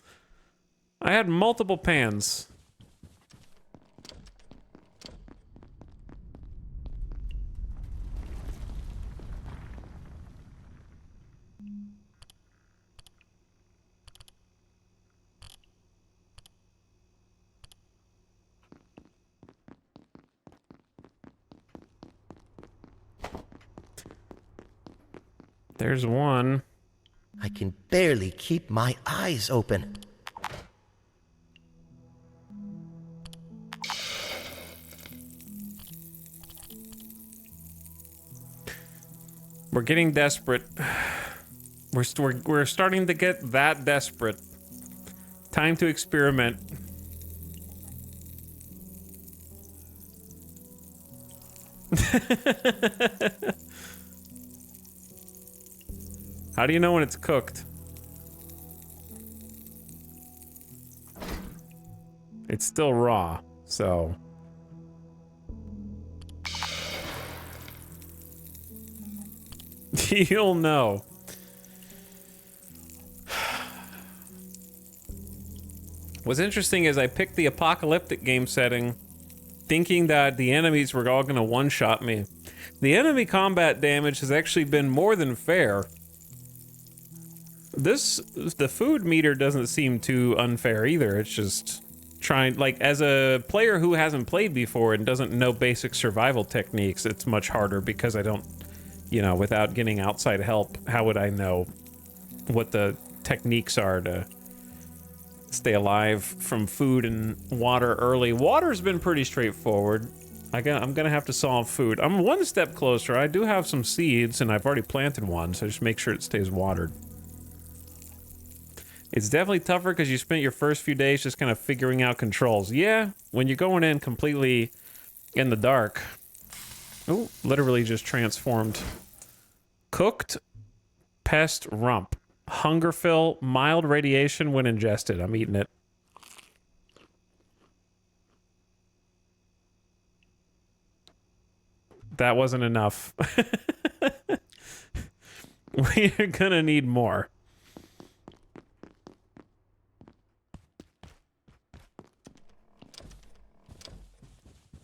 [SPEAKER 1] I had multiple pans. There's one.
[SPEAKER 2] I can barely keep my eyes open.
[SPEAKER 1] We're getting desperate. We're starting to get that desperate. Time to experiment. How do you know when it's cooked? It's still raw, so... You'll know. What's interesting is I picked the apocalyptic game setting thinking that the enemies were all gonna one-shot me. The enemy combat damage has actually been more than fair. The food meter doesn't seem too unfair either. It's just trying, like, as a player who hasn't played before and doesn't know basic survival techniques, it's much harder because I don't, you know, without getting outside help, how would I know what the techniques are to stay alive from food and water early? Water's been pretty straightforward. I'm gonna have to solve food. I'm one step closer. I do have some seeds and I've already planted one, so just make sure it stays watered. It's definitely tougher because you spent your first few days just kind of figuring out controls. Yeah, when you're going in completely in the dark. Oh, literally just transformed. Cooked pest rump. Hunger fill, mild radiation when ingested. I'm eating it. That wasn't enough. We're gonna need more.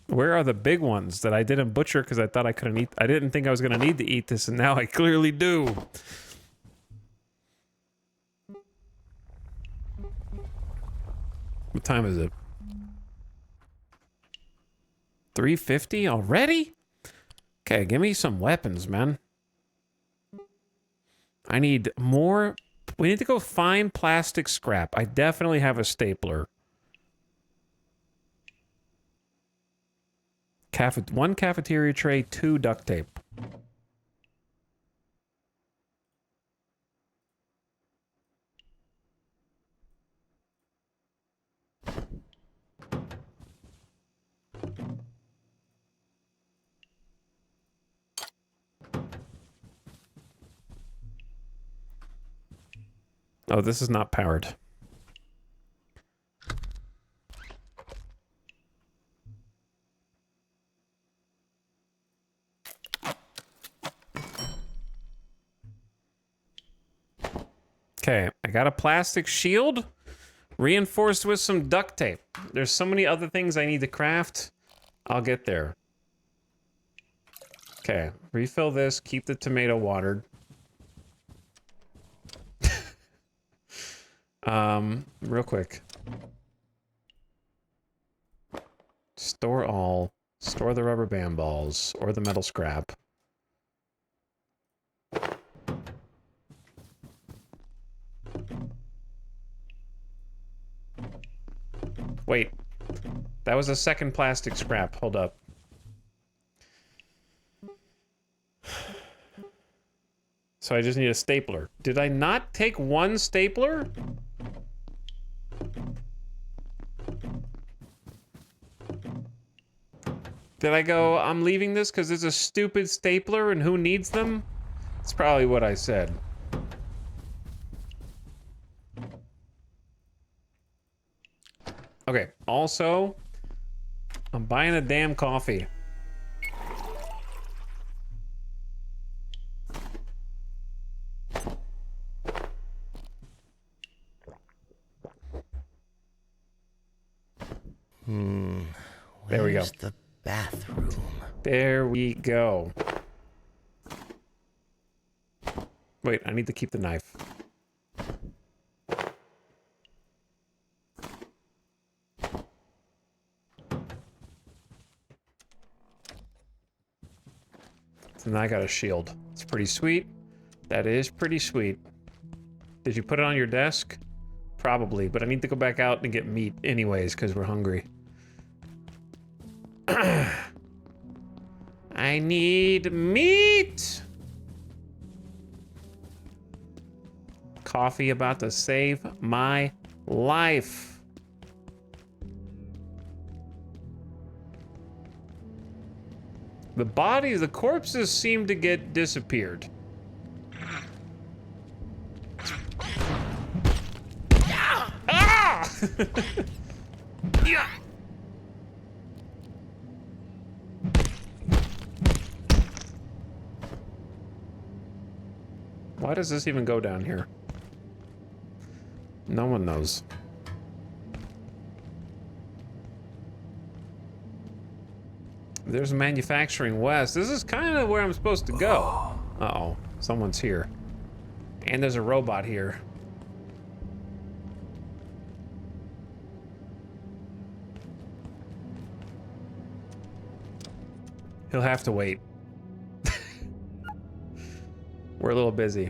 [SPEAKER 1] Where are the big ones that I didn't butcher because I thought I couldn't eat? I didn't think I was gonna need to eat this, and now I clearly do. What time is it? 3:50 already? Okay, give me some weapons, man. I need more. We need to go find plastic scrap. I definitely have a stapler. One cafeteria tray, 2 duct tape. Oh, this is not powered. Okay, I got a plastic shield reinforced with some duct tape. There's so many other things I need to craft. I'll get there. Okay, refill this, keep the tomato watered. Real quick. Store all. Store the rubber band balls or the metal scrap. Wait. That was a second plastic scrap. Hold up. So I just need a stapler. Did I not take one stapler? Did I go, I'm leaving this because it's a stupid stapler and who needs them? That's probably what I said. Okay, also, I'm buying a damn coffee. There we go.
[SPEAKER 2] Where's the bathroom?
[SPEAKER 1] There we go. Wait, I need to keep the knife. So now I got a shield. It's pretty sweet. That is pretty sweet. Did you put it on your desk? Probably, but I need to go back out and get meat anyways, because we're hungry. I need meat! Coffee about to save my life. The bodies, the corpses seem to get disappeared. Ah! Yeah. Why does this even go down here? No one knows. There's manufacturing west. This is kind of where I'm supposed to go. Uh-oh, someone's here. And there's a robot here. He'll have to wait. We're a little busy.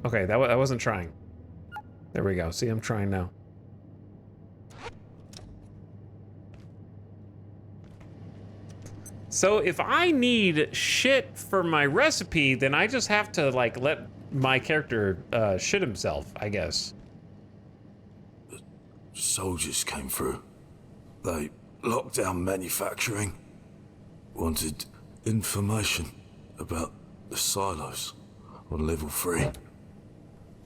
[SPEAKER 1] Okay, that wasn't trying. There we go. See, I'm trying now. So if I need shit for my recipe, then I just have to, like, let my character shit himself, I guess.
[SPEAKER 14] Soldiers came through. They locked down manufacturing. Wanted information about the silos on level 3.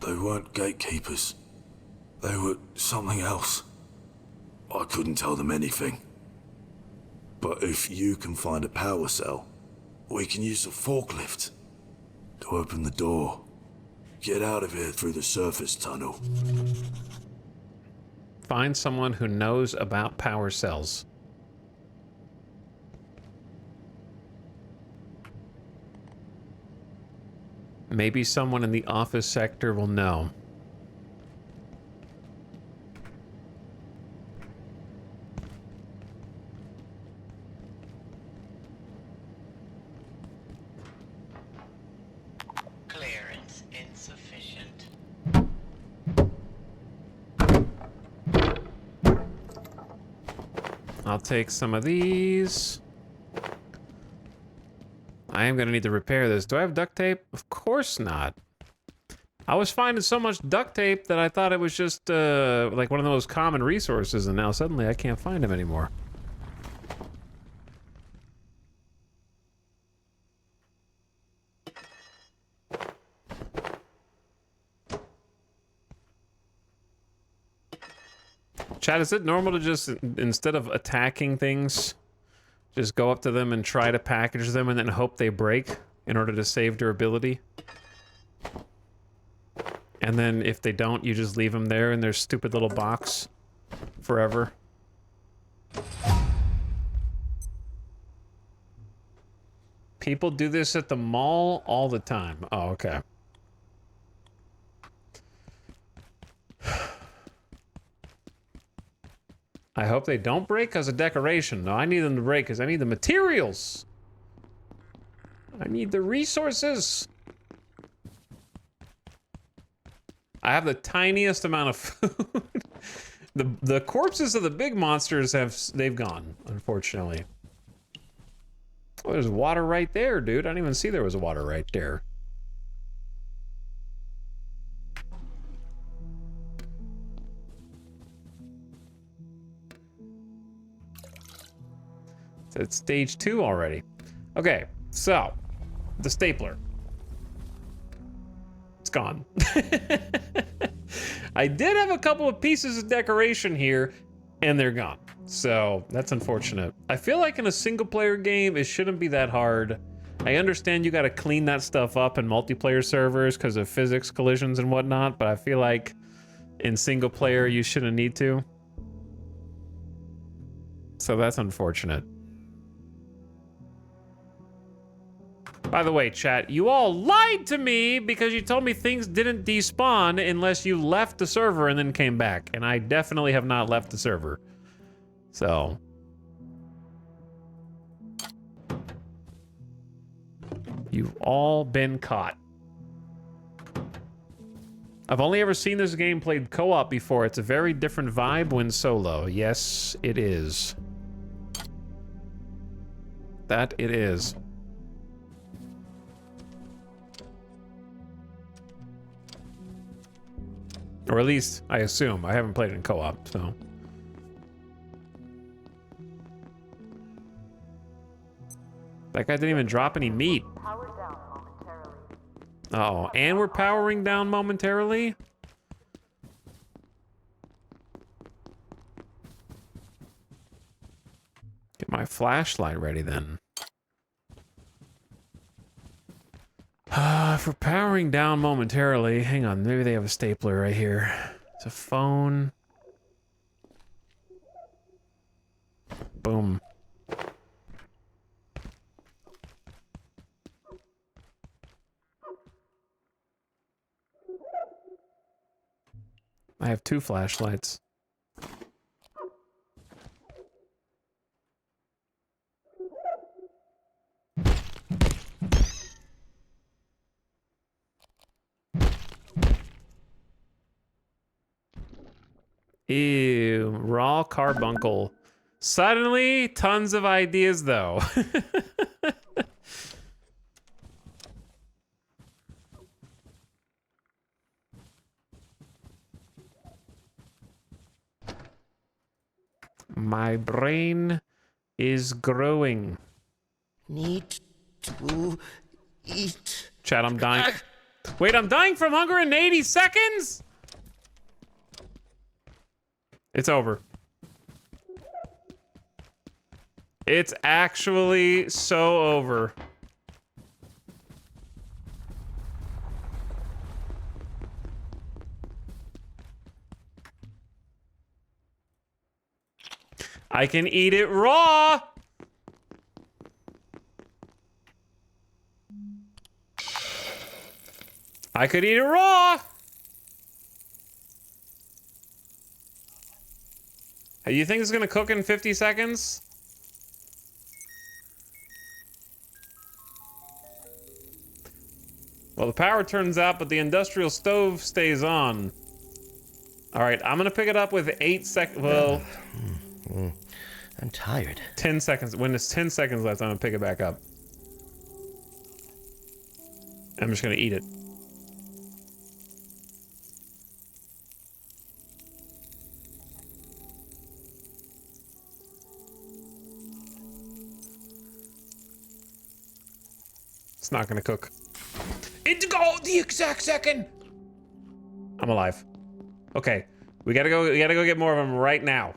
[SPEAKER 14] They weren't gatekeepers. They were something else. I couldn't tell them anything. But if you can find a power cell, we can use a forklift to open the door. Get out of here through the surface tunnel.
[SPEAKER 1] Find someone who knows about power cells. Maybe someone in the office sector will know.
[SPEAKER 15] Clearance insufficient.
[SPEAKER 1] I'll take some of these. I am gonna need to repair this. Do I have duct tape? Of course not. I was finding so much duct tape that I thought it was just like one of the most common resources, and now suddenly I can't find them anymore. Chad, is it normal to just, instead of attacking things, just go up to them and try to package them and then hope they break in order to save durability? And then if they don't, you just leave them there in their stupid little box forever? People do this at the mall all the time. Oh, okay. I hope they don't break as a decoration. No, I need them to break because I need the materials. I need the resources. I have the tiniest amount of food. The corpses of the big monsters they've gone, unfortunately. Oh, there's water right there, dude. I didn't even see there was water right there. It's stage 2 already. Okay, so the stapler. It's gone. I did have a couple of pieces of decoration here, and they're gone. So that's unfortunate. I feel like in a single player game, it shouldn't be that hard. I understand you gotta clean that stuff up in multiplayer servers because of physics collisions and whatnot, but I feel like in single player, you shouldn't need to. So that's unfortunate. By the way, chat, you all lied to me because you told me things didn't despawn unless you left the server and then came back. And I definitely have not left the server. So. You've all been caught. I've only ever seen this game played co-op before. It's a very different vibe when solo. Yes, it is. That it is. Or at least, I assume. I haven't played it in co-op, so. That guy didn't even drop any meat. Oh, and we're powering down momentarily? Get my flashlight ready then. If we're powering down momentarily, hang on, maybe they have a stapler right here. It's a phone. Boom. I have 2 flashlights. Ew, raw carbuncle. Suddenly, tons of ideas though. My brain is growing.
[SPEAKER 2] Need to eat.
[SPEAKER 1] Chat, I'm dying. Wait, I'm dying from hunger in 80 seconds? It's over. It's actually so over. I can eat it raw. I could eat it raw. Hey, you think it's gonna cook in 50 seconds? Well, the power turns out, but the industrial stove stays on. All right, I'm gonna pick it up with 8 seconds. Well,
[SPEAKER 2] I'm tired.
[SPEAKER 1] 10 seconds. When it's 10 seconds left, I'm gonna pick it back up. I'm just gonna eat it. It's not gonna cook. It go the exact second. I'm alive. Okay, We gotta go get more of them right now.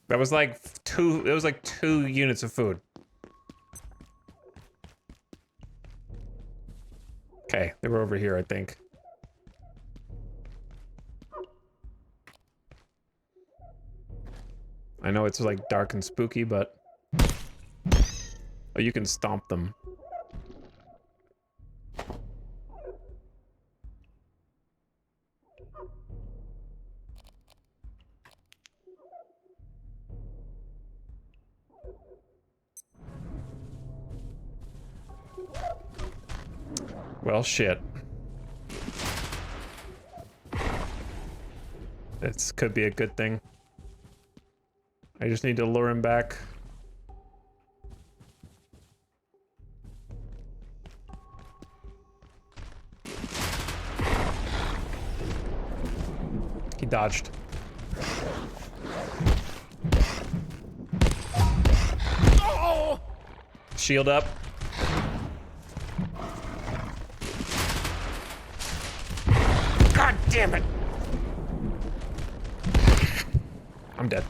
[SPEAKER 1] That was like it was like 2 units of food. Okay, they were over here, I think. I know it's like dark and spooky, but... Oh, you can stomp them. Well, shit. This could be a good thing. I just need to lure him back. He dodged. Oh! Shield up. God damn it! I'm dead.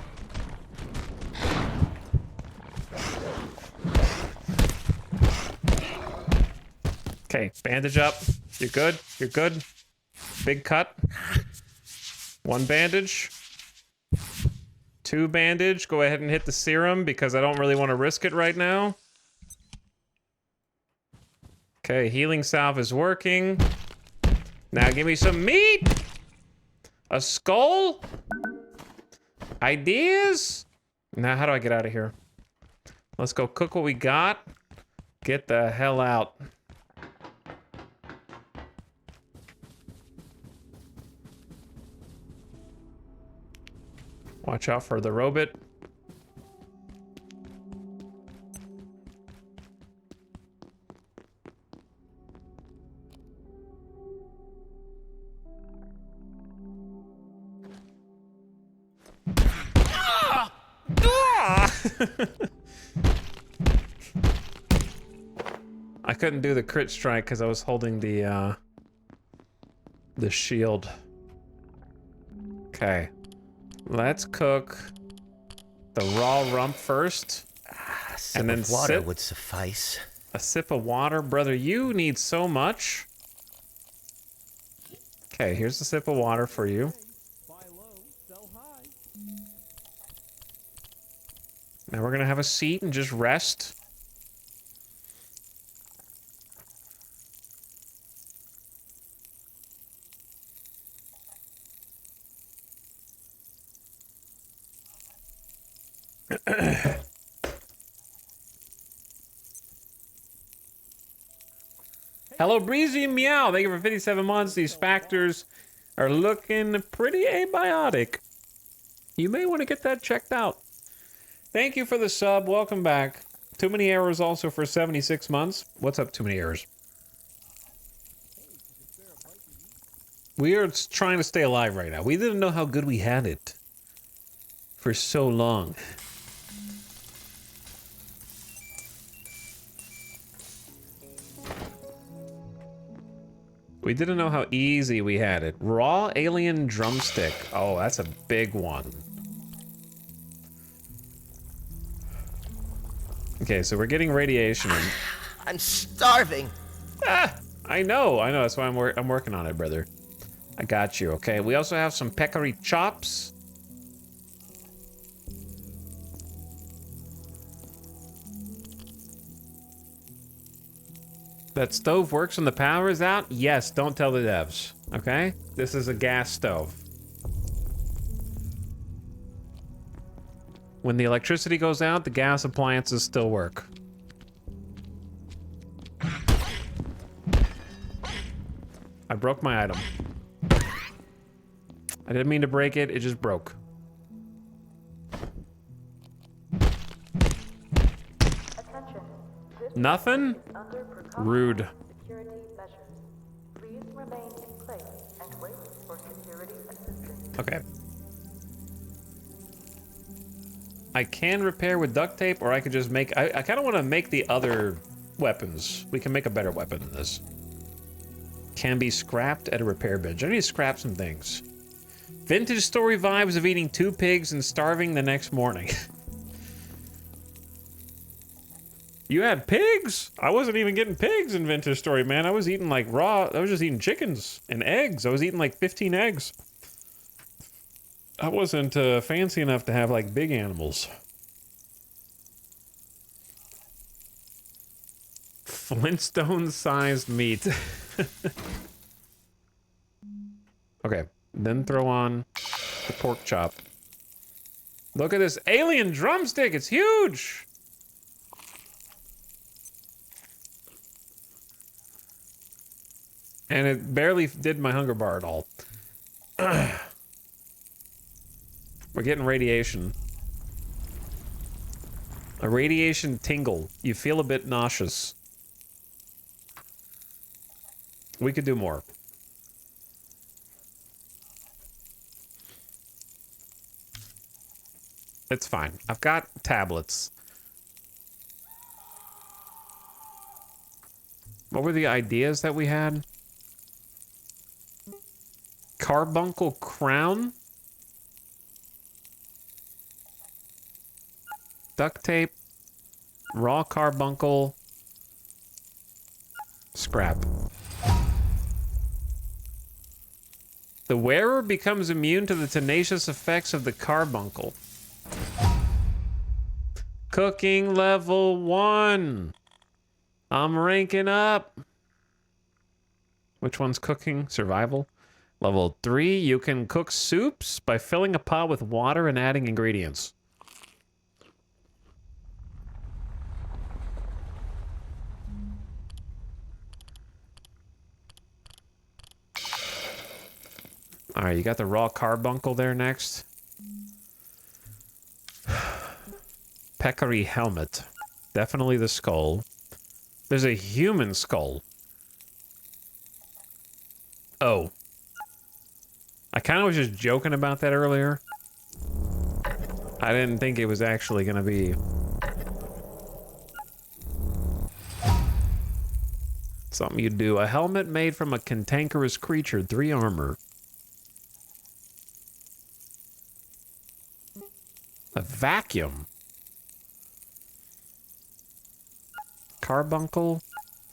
[SPEAKER 1] Okay, bandage up. You're good. You're good. Big cut. 1 bandage. 2 bandage. Go ahead and hit the serum because I don't really want to risk it right now. Okay, healing salve is working. Now give me some meat. A skull. Ideas. Now how do I get out of here? Let's go cook what we got. Get the hell out. Watch out for the robot. I couldn't do the crit strike because I was holding the shield. Okay. Let's cook the raw rump first.
[SPEAKER 2] And then water would suffice.
[SPEAKER 1] A sip of water, brother. You need so much. Okay, here's a sip of water for you. Now we're gonna have a seat and just rest. Hello, Breezy Meow. Thank you for 57 months. These factors are looking pretty abiotic. You may want to get that checked out. Thank you for the sub. Welcome back. Too Many Errors also for 76 months. What's up, Too Many Errors? We are trying to stay alive right now. We didn't know how good we had it for so long. We didn't know how easy we had it. Raw alien drumstick. Oh, that's a big one. Okay, so we're getting radiation in.
[SPEAKER 2] I'm starving.
[SPEAKER 1] Ah, I know. That's why I'm working on it, brother. I got you. Okay, we also have some peccary chops. That stove works when the power is out? Yes, don't tell the devs, okay? This is a gas stove. When the electricity goes out, the gas appliances still work. I broke my item. I didn't mean to break it, it just broke. Nothing? Rude.
[SPEAKER 11] Security measures. Please remain in place and wait for security assistance.
[SPEAKER 1] Okay. I can repair with duct tape, or I could just make... I kind of want to make the other weapons. We can make a better weapon than this. Can be scrapped at a repair bench. I need to scrap some things. Vintage story vibes of eating 2 pigs and starving the next morning. You had pigs? I wasn't even getting pigs in Vintage Story, man. I was eating like raw. I was just eating chickens and eggs. I was eating like 15 eggs. I wasn't fancy enough to have like big animals. Flintstone-sized meat. Okay, then throw on the pork chop. Look at this alien drumstick. It's huge. And it barely did my hunger bar at all. We're getting radiation. A radiation tingle. You feel a bit nauseous. We could do more. It's fine. I've got tablets. What were the ideas that we had? Carbuncle crown? Duct tape. Raw carbuncle. Scrap. The wearer becomes immune to the tenacious effects of the carbuncle. Cooking level 1. I'm ranking up. Which one's cooking? Survival? Level 3, you can cook soups by filling a pot with water and adding ingredients. Alright, you got the raw carbuncle there next. Peccary helmet. Definitely the skull. There's a human skull. Oh. I kind of was just joking about that earlier. I didn't think it was actually going to be... something you'd do. A helmet made from a cantankerous creature. 3 armor. A vacuum. Carbuncle.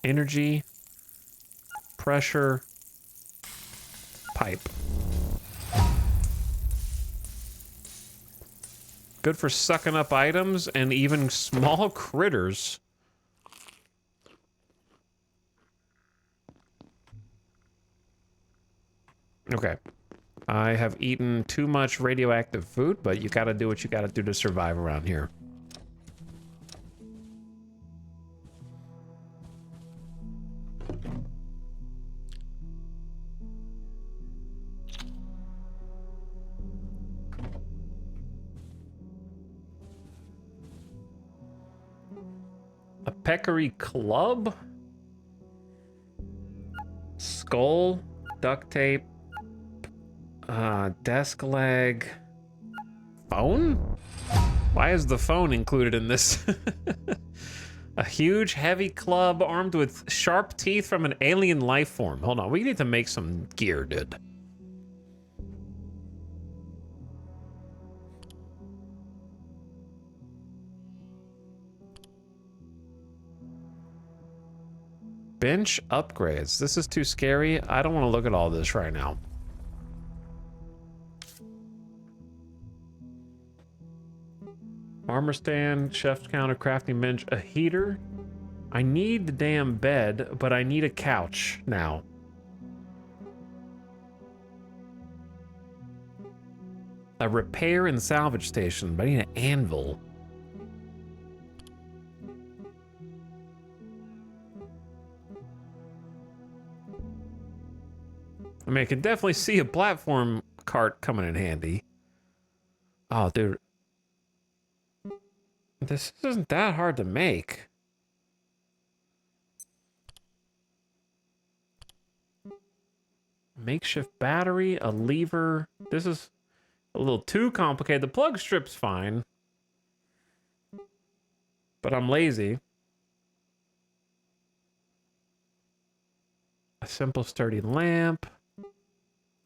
[SPEAKER 1] Energy. Pressure. Pipe. Good for sucking up items and even small critters. Okay. I have eaten too much radioactive food, but you gotta do what you gotta do to survive around here. A peccary club? Skull, duct tape, desk leg, phone? Why is the phone included in this? A huge, heavy club armed with sharp teeth from an alien life form. Hold on, we need to make some gear, dude. Bench upgrades. This is too scary. I don't want to look at all this right now. Armor stand, chef's counter, crafting bench, a heater. I need the damn bed, but I need a couch now. A repair and salvage station, but I need an anvil. I mean, I can definitely see a platform cart coming in handy. Oh, dude. This isn't that hard to make. Makeshift battery, a lever. This is a little too complicated. The plug strip's fine. but I'm lazy. A simple sturdy lamp.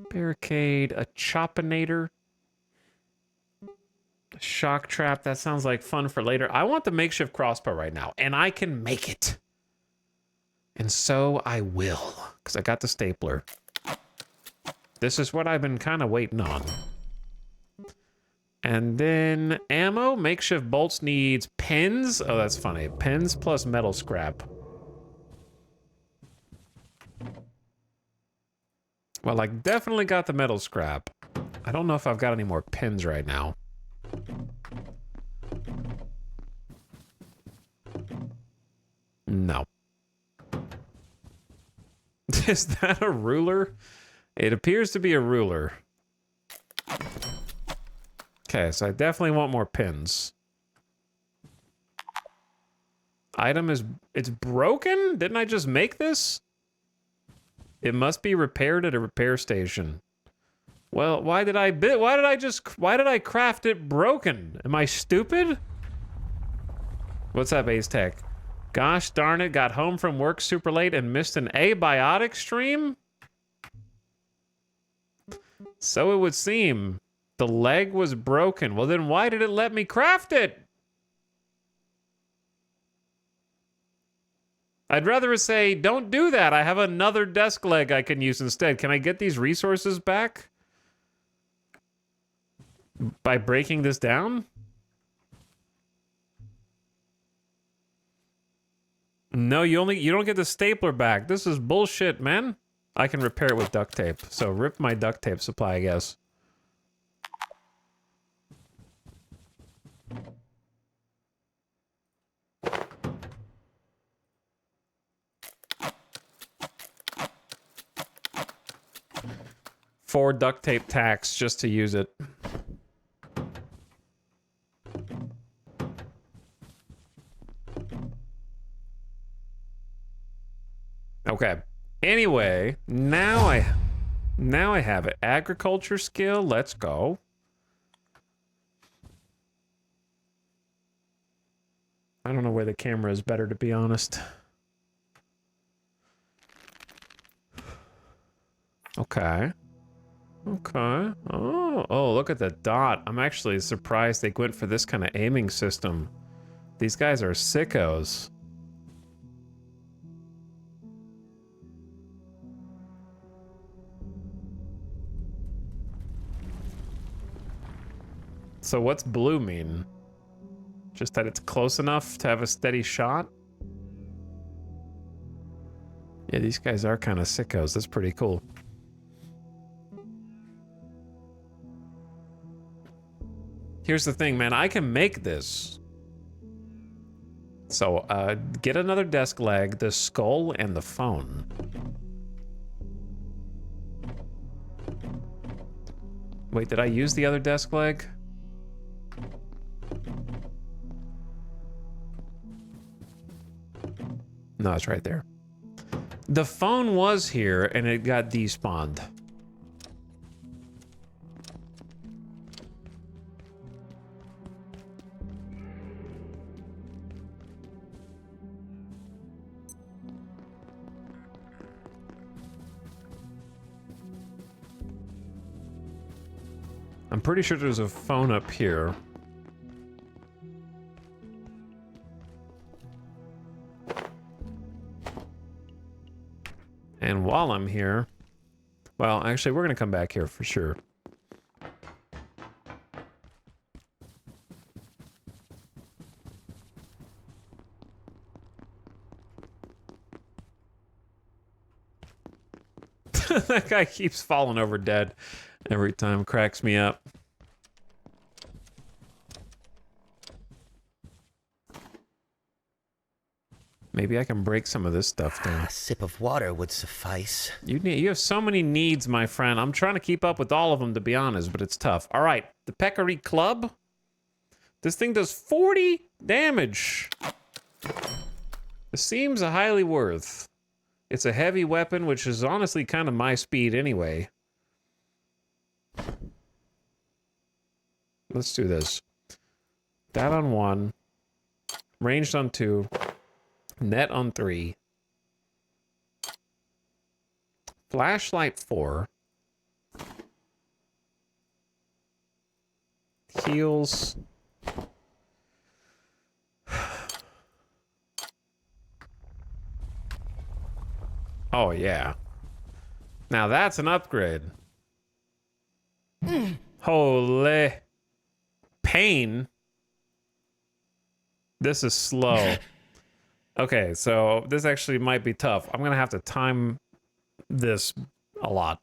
[SPEAKER 1] Barricade. A chopinator. A shock trap. That sounds like fun for later. I want the makeshift crossbow right now, and I can make it. And so I will, because I got the stapler. This is what I've been kind of waiting on. And then ammo. Makeshift bolts needs pins. Oh, that's funny. Pins plus metal scrap. Well, I definitely got the metal scrap. I don't know if I've got any more pins right now. No. Is that a ruler? It appears to be a ruler. Okay, so I definitely want more pins. Item is... It's broken? Didn't I just make this? It must be repaired at a repair station. Well, why did I craft it broken? Am I stupid? What's up, Ace Tech? Gosh darn it, got home from work super late and missed an Abiotic stream? So it would seem. The leg was broken. Well, then why did it let me craft it? I'd rather say, don't do that. I have another desk leg I can use instead. Can I get these resources back? By breaking this down? No, you don't get the stapler back. This is bullshit, man. I can repair it with duct tape. So rip my duct tape supply, I guess. Four duct tape tacks just to use it. Okay. Anyway, now I have it. Agriculture skill. Let's go. I don't know where the camera is better, to be honest. Okay. Okay. Oh, look at the dot. I'm actually surprised they went for this kind of aiming system. These guys are sickos. So what's blue mean? Just that it's close enough to have a steady shot? Yeah, these guys are kind of sickos. That's pretty cool. Here's the thing, man. I can make this. So, get another desk leg, the skull, and the phone. Wait, did I use the other desk leg? No, it's right there. The phone was here, and it got despawned. I'm pretty sure there's a phone up here. And while I'm here... Well, actually, we're going to come back here for sure. That guy keeps falling over dead every time. Cracks me up. Maybe I can break some of this stuff down.
[SPEAKER 2] A sip of water would suffice.
[SPEAKER 1] You have so many needs, my friend. I'm trying to keep up with all of them, to be honest, but it's tough. All right, the Peccary Club. This thing does 40 damage. It seems a highly worth. It's a heavy weapon, which is honestly kind of my speed anyway. Let's do this. That on one. Ranged on 2. Net on 3. Flashlight 4. Heals. Oh, yeah. Now that's an upgrade. Holy. Pain. This is slow. Okay, so this actually might be tough. I'm going to have to time this a lot.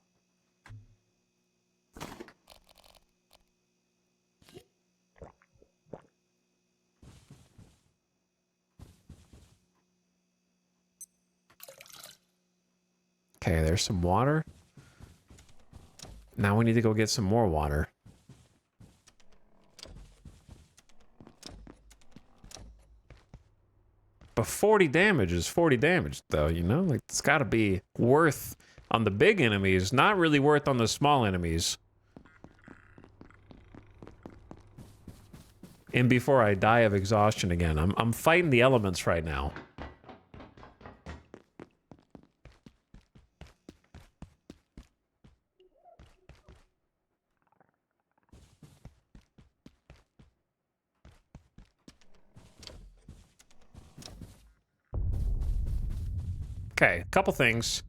[SPEAKER 1] Okay, there's some water. Now we need to go get some more water. But 40 damage is 40 damage, though, you know? Like, it's got to be worth on the big enemies, not really worth on the small enemies. And before I die of exhaustion again, I'm fighting the elements right now. Okay, a couple things.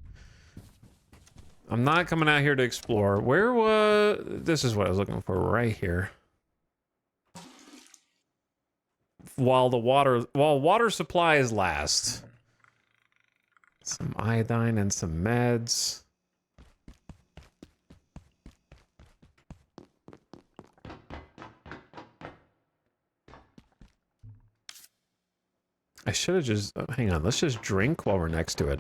[SPEAKER 1] I'm not coming out here to explore. Where was... This is what I was looking for right here. While water supplies last. Some iodine and some meds. I should have just... hang on, let's just drink while we're next to it.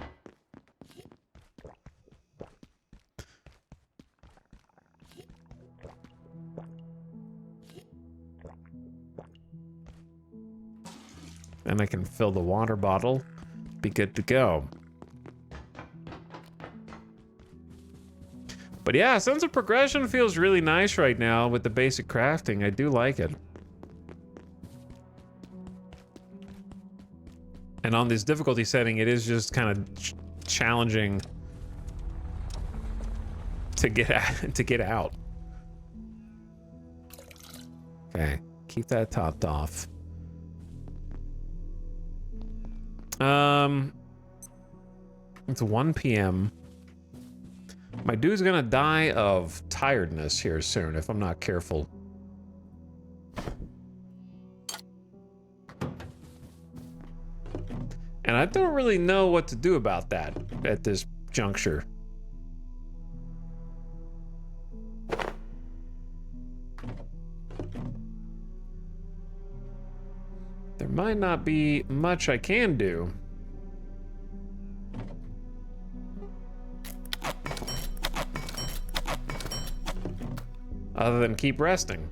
[SPEAKER 1] And I can fill the water bottle. Be good to go. But yeah, sense of progression feels really nice right now with the basic crafting. I do like it. And on this difficulty setting, it is just kind of challenging to get out. Okay, keep that topped off. It's 1 p.m. My dude's gonna die of tiredness here soon if I'm not careful. And I don't really know what to do about that at this juncture. There might not be much I can do. Other than keep resting.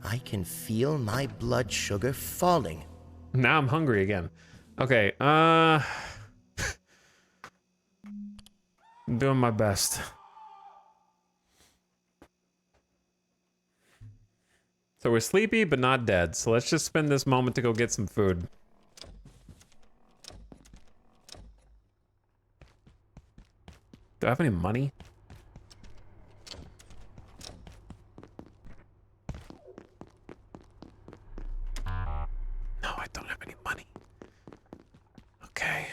[SPEAKER 2] I can feel my blood sugar falling.
[SPEAKER 1] Now I'm hungry again. Okay, I'm doing my best. So we're sleepy, but not dead. So let's just spend this moment to go get some food. Do I have any money? No, I don't have any money. Okay.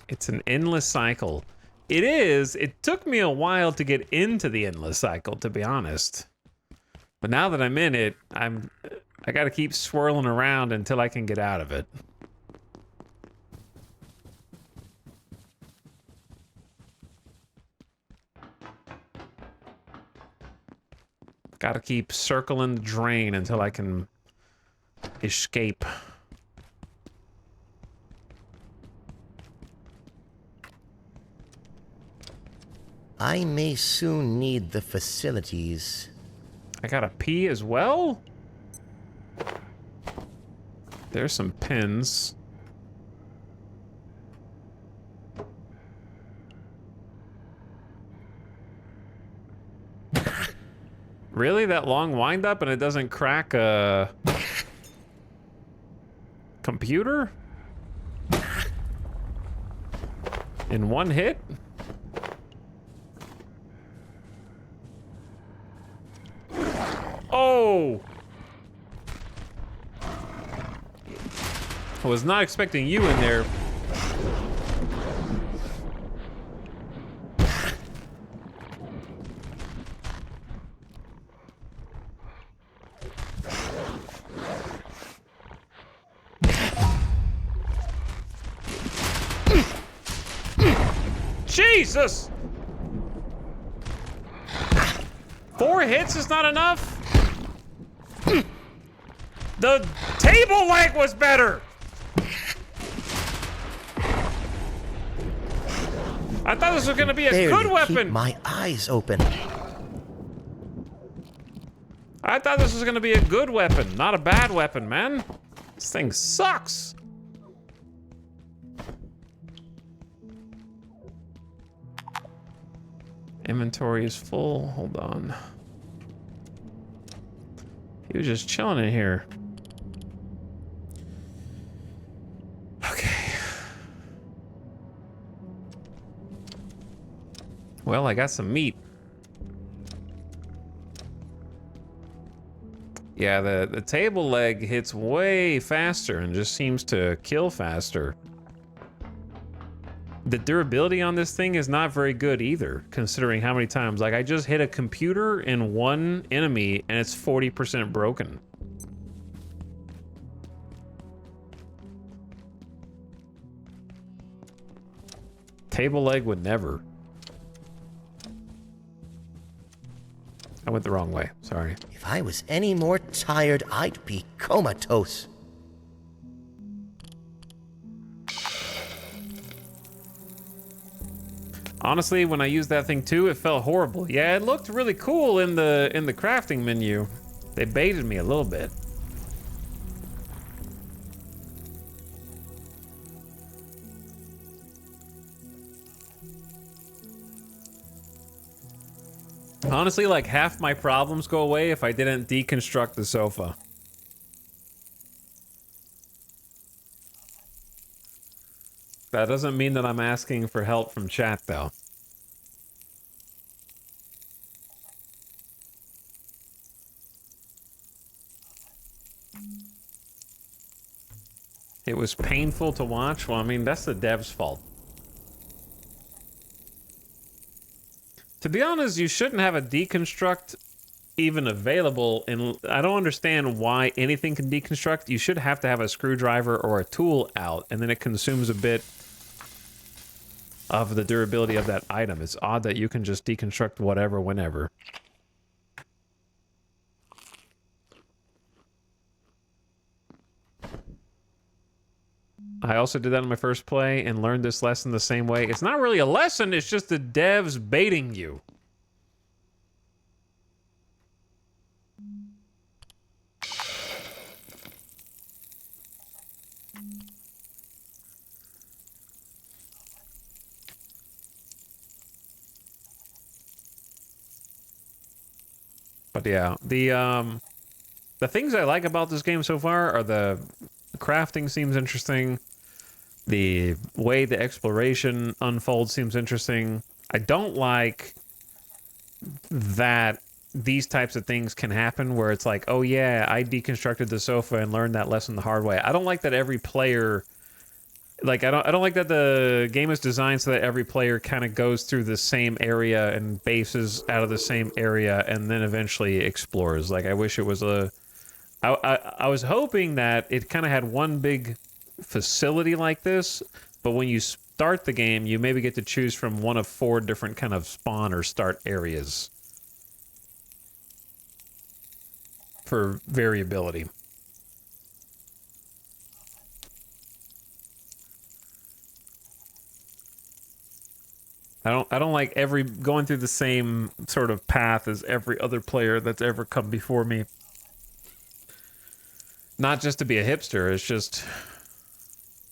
[SPEAKER 1] It's an endless cycle. It is. It took me a while to get into the endless cycle, to be honest. But now that I'm in it, I gotta keep swirling around until I can get out of it. Gotta keep circling the drain until I can escape.
[SPEAKER 2] I may soon need the facilities.
[SPEAKER 1] I gotta pee as well? There's some pins. Really? That long wind up and it doesn't crack a computer? In one hit? Oh! I was not expecting you in there. Jesus! 4 hits is not enough? The table leg was better! I thought this was gonna be a
[SPEAKER 2] Barely
[SPEAKER 1] good weapon!
[SPEAKER 2] keep my eyes open.
[SPEAKER 1] I thought this was gonna be a good weapon, not a bad weapon, man. This thing sucks! Inventory is full. Hold on. He was just chilling in here. Okay. Well, I got some meat. Yeah, the table leg hits way faster and just seems to kill faster. The durability on this thing is not very good either, considering how many times, like, I just hit a computer in one enemy and it's 40% broken. Table leg would never. I went the wrong way, sorry.
[SPEAKER 2] If I was any more tired, I'd be comatose.
[SPEAKER 1] Honestly, when I used that thing too, it felt horrible. Yeah, it looked really cool in the crafting menu. They baited me a little bit. Honestly, like half my problems go away if I didn't deconstruct the sofa. That doesn't mean that I'm asking for help from chat, though. It was painful to watch. Well, I mean, that's the dev's fault. To be honest, you shouldn't have a deconstruct even available, and I don't understand why anything can deconstruct. You should have to have a screwdriver or a tool out, and then it consumes a bit of the durability of that item. It's odd that you can just deconstruct whatever whenever. I also did that in my first play and learned this lesson the same way. It's not really a lesson, it's just the devs baiting you. But yeah, the things I like about this game so far are the crafting seems interesting. The way the exploration unfolds seems interesting. I don't like that these types of things can happen where it's like, oh yeah, I deconstructed the sofa and learned that lesson the hard way. I don't like that every player, like, I don't like that the game is designed so that every player kind of goes through the same area and bases out of the same area and then eventually explores. Like, I wish it was I was hoping that it kind of had one big facility like this, but when you start the game, you maybe get to choose from one of 4 different kind of spawn or start areas for variability. I don't like going through the same sort of path as every other player that's ever come before me. Not just to be a hipster, it's just,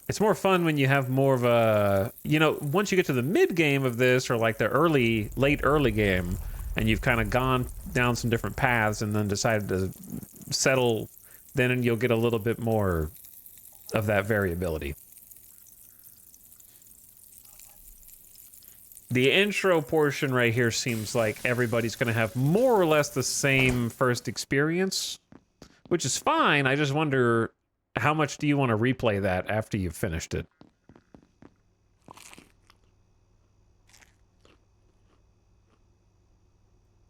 [SPEAKER 1] it's more fun when you have more of a, you know, once you get to the mid game of this or like the late early game, and you've kind of gone down some different paths and then decided to settle, then you'll get a little bit more of that variability. The intro portion right here seems like everybody's going to have more or less the same first experience, which is fine. I just wonder, how much do you want to replay that after you've finished it?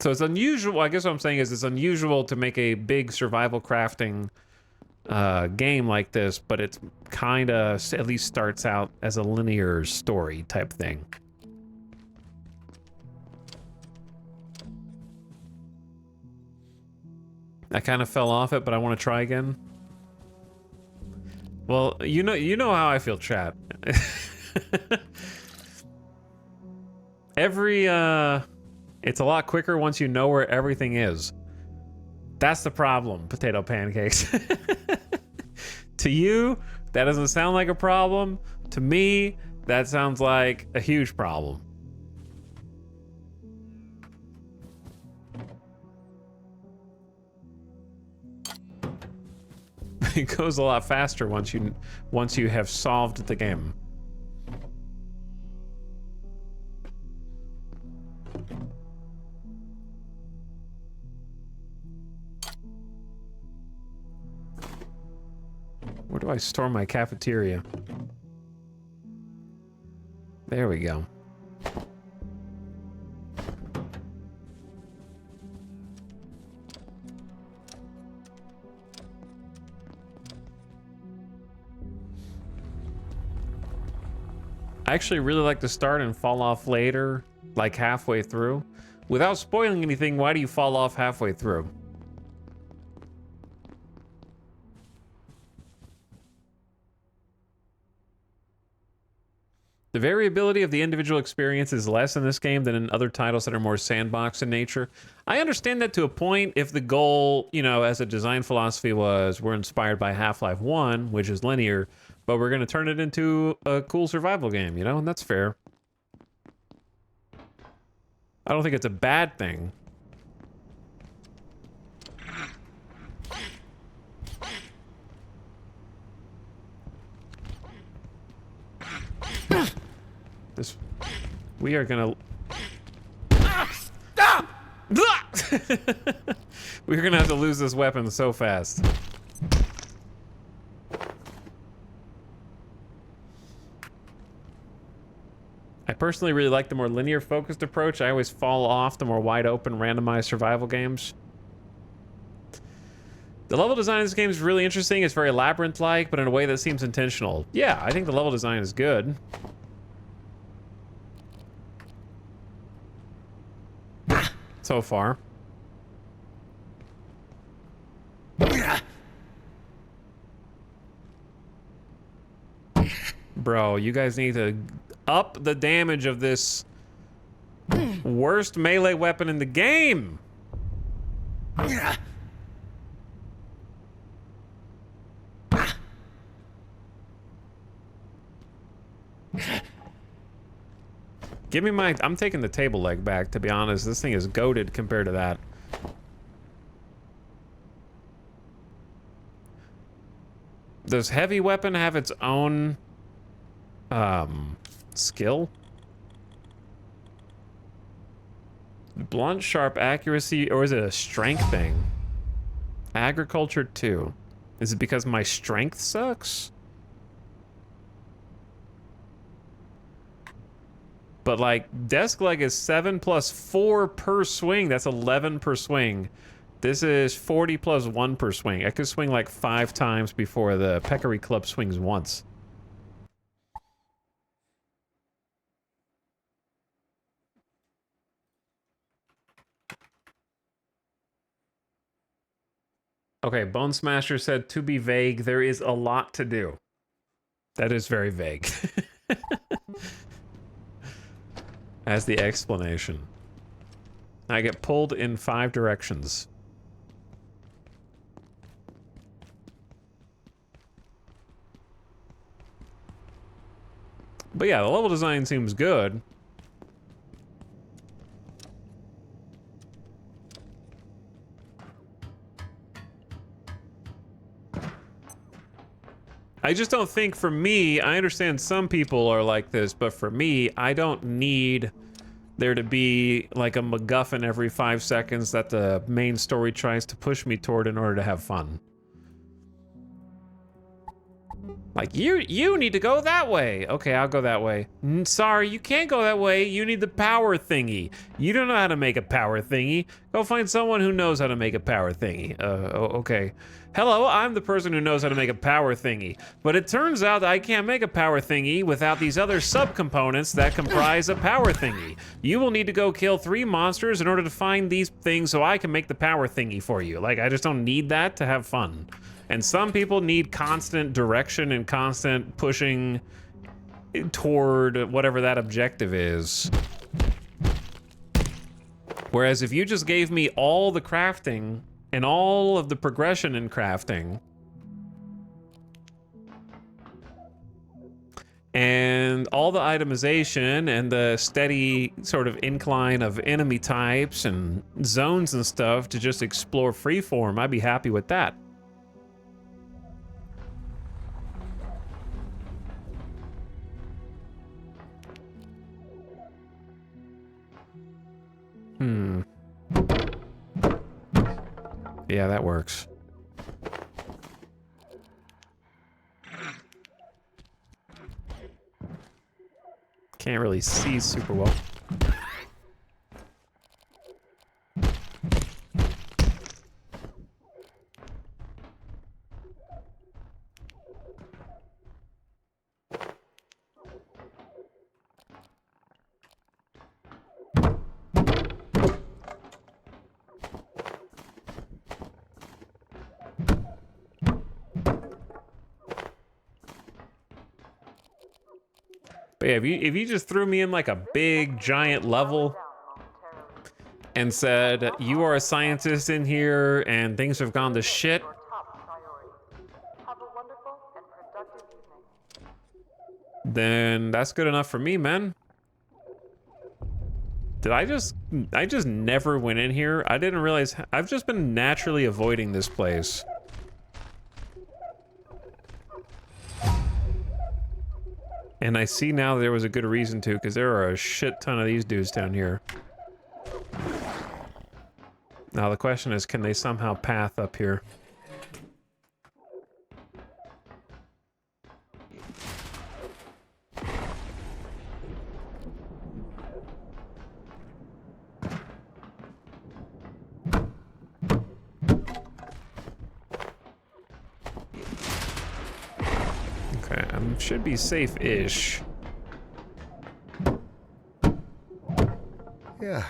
[SPEAKER 1] So it's unusual. I guess what I'm saying is it's unusual to make a big survival crafting game like this, but it's kind of at least starts out as a linear story type thing. I kind of fell off it, but I want to try again. Well, you know how I feel, chat. It's a lot quicker once you know where everything is. That's the problem, potato pancakes. To you, that doesn't sound like a problem. To me, that sounds like a huge problem. It goes a lot faster once you have solved the game. Where do I store my cafeteria? There we go. I actually really like to start and fall off later, like halfway through. Without spoiling anything, why do you fall off halfway through? The variability of the individual experience is less in this game than in other titles that are more sandbox in nature. I understand that to a point if the goal, you know, as a design philosophy was, we're inspired by Half-Life 1, which is linear, but we're going to turn it into a cool survival game, you know, and that's fair. I don't think it's a bad thing. We are gonna... Stop! We're gonna have to lose this weapon so fast. I personally really like the more linear focused approach. I always fall off the more wide open randomized survival games. The level design of this game is really interesting. It's very labyrinth-like, but in a way that seems intentional. Yeah, I think the level design is good. So far. Bro, you guys need to up the damage of this worst melee weapon in the game. Give me my... I'm taking the table leg back, to be honest. This thing is goated compared to that. Does heavy weapon have its own... skill? Blunt, sharp, accuracy, or is it a strength thing? Agriculture 2. Is it because my strength sucks? But like, desk leg is 7 plus 4 per swing. That's 11 per swing. This is 40 plus 1 per swing. I could swing like 5 times before the peccary club swings once. Okay, Bone Smasher said, to be vague, there is a lot to do. That is very vague. As the explanation. I get pulled in 5 directions. But yeah, the level design seems good. I just don't think for me, I understand some people are like this, but for me, I don't need there to be like a MacGuffin every 5 seconds that the main story tries to push me toward in order to have fun. Like, you need to go that way. Okay, I'll go that way. Sorry, you can't go that way. You need the power thingy. You don't know how to make a power thingy. Go find someone who knows how to make a power thingy. Okay. Hello, I'm the person who knows how to make a power thingy. But it turns out that I can't make a power thingy without these other subcomponents that comprise a power thingy. You will need to go kill 3 monsters in order to find these things so I can make the power thingy for you. Like, I just don't need that to have fun. And some people need constant direction and constant pushing toward whatever that objective is. Whereas if you just gave me all the crafting and all of the progression in crafting, and all the itemization and the steady sort of incline of enemy types and zones and stuff to just explore freeform, I'd be happy with that. Yeah, that works. Can't really see super well. But yeah, if you just threw me in like a big giant level and said, you are a scientist in here and things have gone to shit, then that's good enough for me, man. I just never went in here. I didn't realize, I've just been naturally avoiding this place. And I see now there was a good reason to, because there are a shit ton of these dudes down here. Now the question is, can they somehow path up here? Okay, I should be safe-ish.
[SPEAKER 2] Yeah.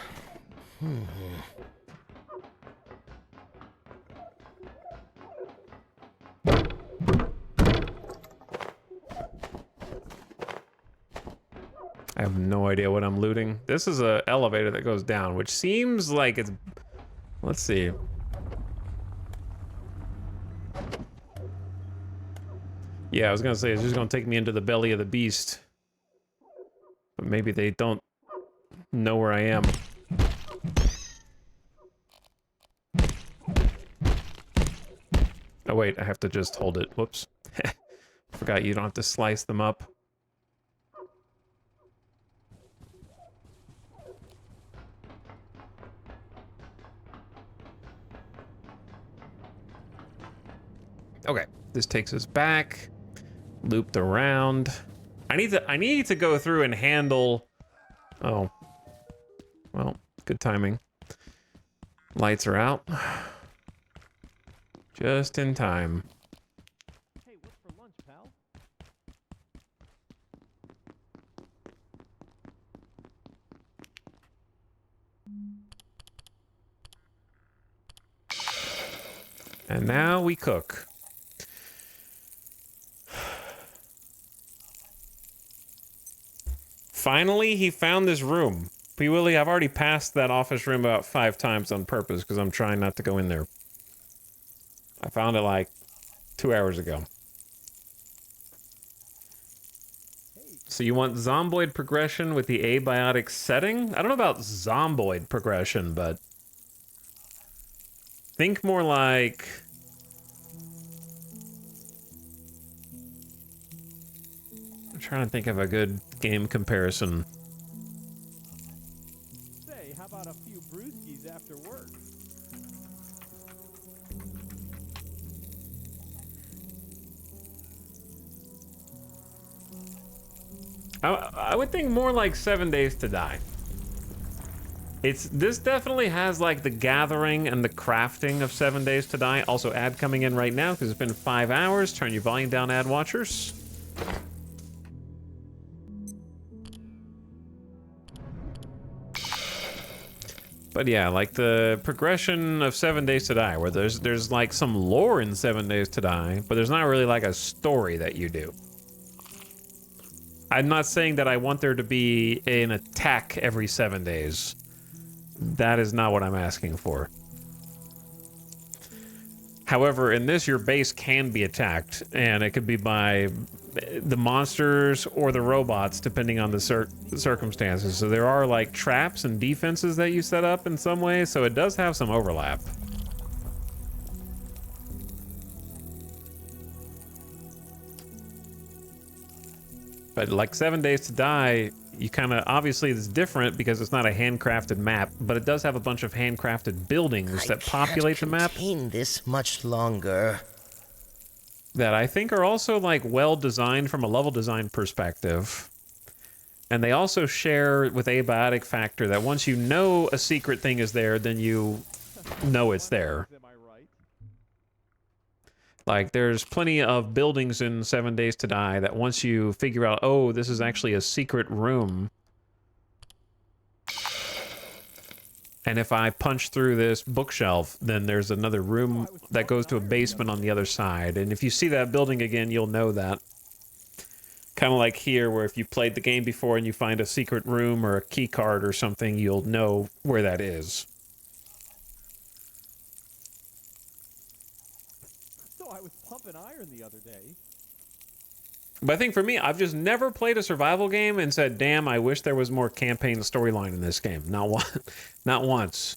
[SPEAKER 1] I have no idea what I'm looting. This is an elevator that goes down, which seems like it's... Let's see. Yeah, I was gonna say, it's just gonna take me into the belly of the beast. But maybe they don't know where I am. Oh wait, I have to just hold it. Whoops. Forgot you don't have to slice them up. Okay, this takes us back, looped around. I need to go through and handle. Oh, well, good timing. Lights are out, just in time.
[SPEAKER 6] Hey, what's for lunch, pal?
[SPEAKER 1] And now we cook. Finally, he found this room. P. Willie, I've already passed that office room about 5 times on purpose because I'm trying not to go in there. I found it like 2 hours ago. So you want zomboid progression with the abiotic setting? I don't know about zomboid progression, but think more like I'm trying to think of a good game comparison.
[SPEAKER 16] Say, how about a few brewskis after work?
[SPEAKER 1] I would think more like 7 Days to Die. This definitely has like the gathering and the crafting of 7 Days to Die. Also, ad coming in right now because it's been 5 hours. Turn your volume down, ad watchers. But yeah, like the progression of 7 Days to Die, where there's like some lore in 7 Days to Die, but there's not really like a story that you do. I'm not saying that I want there to be an attack every 7 days. That is not what I'm asking for. However, in this, your base can be attacked, and it could be by the monsters or the robots, depending on the circumstances. So there are like traps and defenses that you set up in some ways, so it does have some overlap. But like 7 Days to Die, you kind of, obviously it's different because it's not a handcrafted map, but it does have a bunch of handcrafted buildings that populate the map.
[SPEAKER 2] I can't contain this much longer.
[SPEAKER 1] That I think are also like well designed from a level design perspective. And they also share with Abiotic factor that once you know a secret thing is there, then you know it's there. Like, there's plenty of buildings in 7 Days to Die that once you figure out, oh, this is actually a secret room. And if I punch through this bookshelf, then there's another room that goes to a basement on the other side. And if you see that building again, you'll know that. Kind of like here, where if you played the game before and you find a secret room or a key card or something, you'll know where that is.
[SPEAKER 16] I was pumping iron the other day.
[SPEAKER 1] But I think for me, I've just never played a survival game and said, damn, I wish there was more campaign storyline in this game. Not once.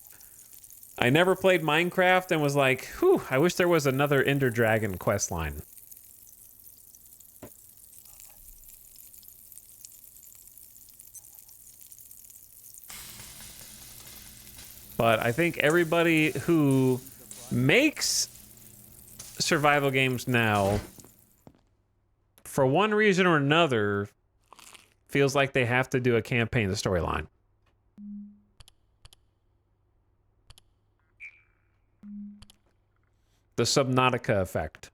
[SPEAKER 1] I never played Minecraft and was like, whew, I wish there was another Ender Dragon questline. But I think everybody who makes survival games now, for one reason or another, feels like they have to do a campaign storyline. The Subnautica effect.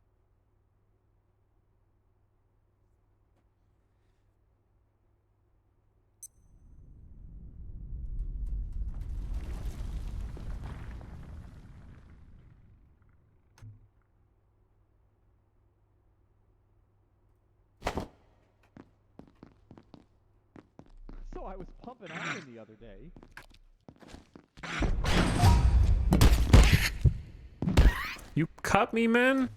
[SPEAKER 16] So I was pumping iron the other day.
[SPEAKER 1] You cut me, man?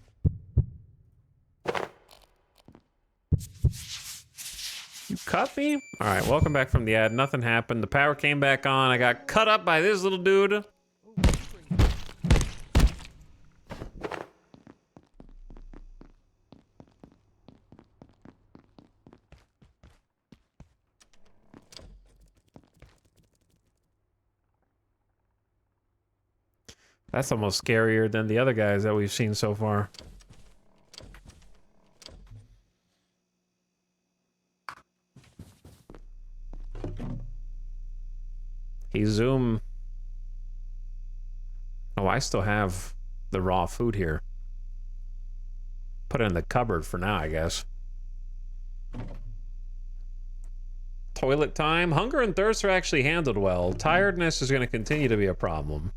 [SPEAKER 1] You cut me? Alright, welcome back from the ad. Nothing happened. The power came back on. I got cut up by this little dude. That's almost scarier than the other guys that we've seen so far. He zoom. Oh, I still have the raw food here. Put it in the cupboard for now, I guess. Toilet time. Hunger and thirst are actually handled well. Tiredness is going to continue to be a problem.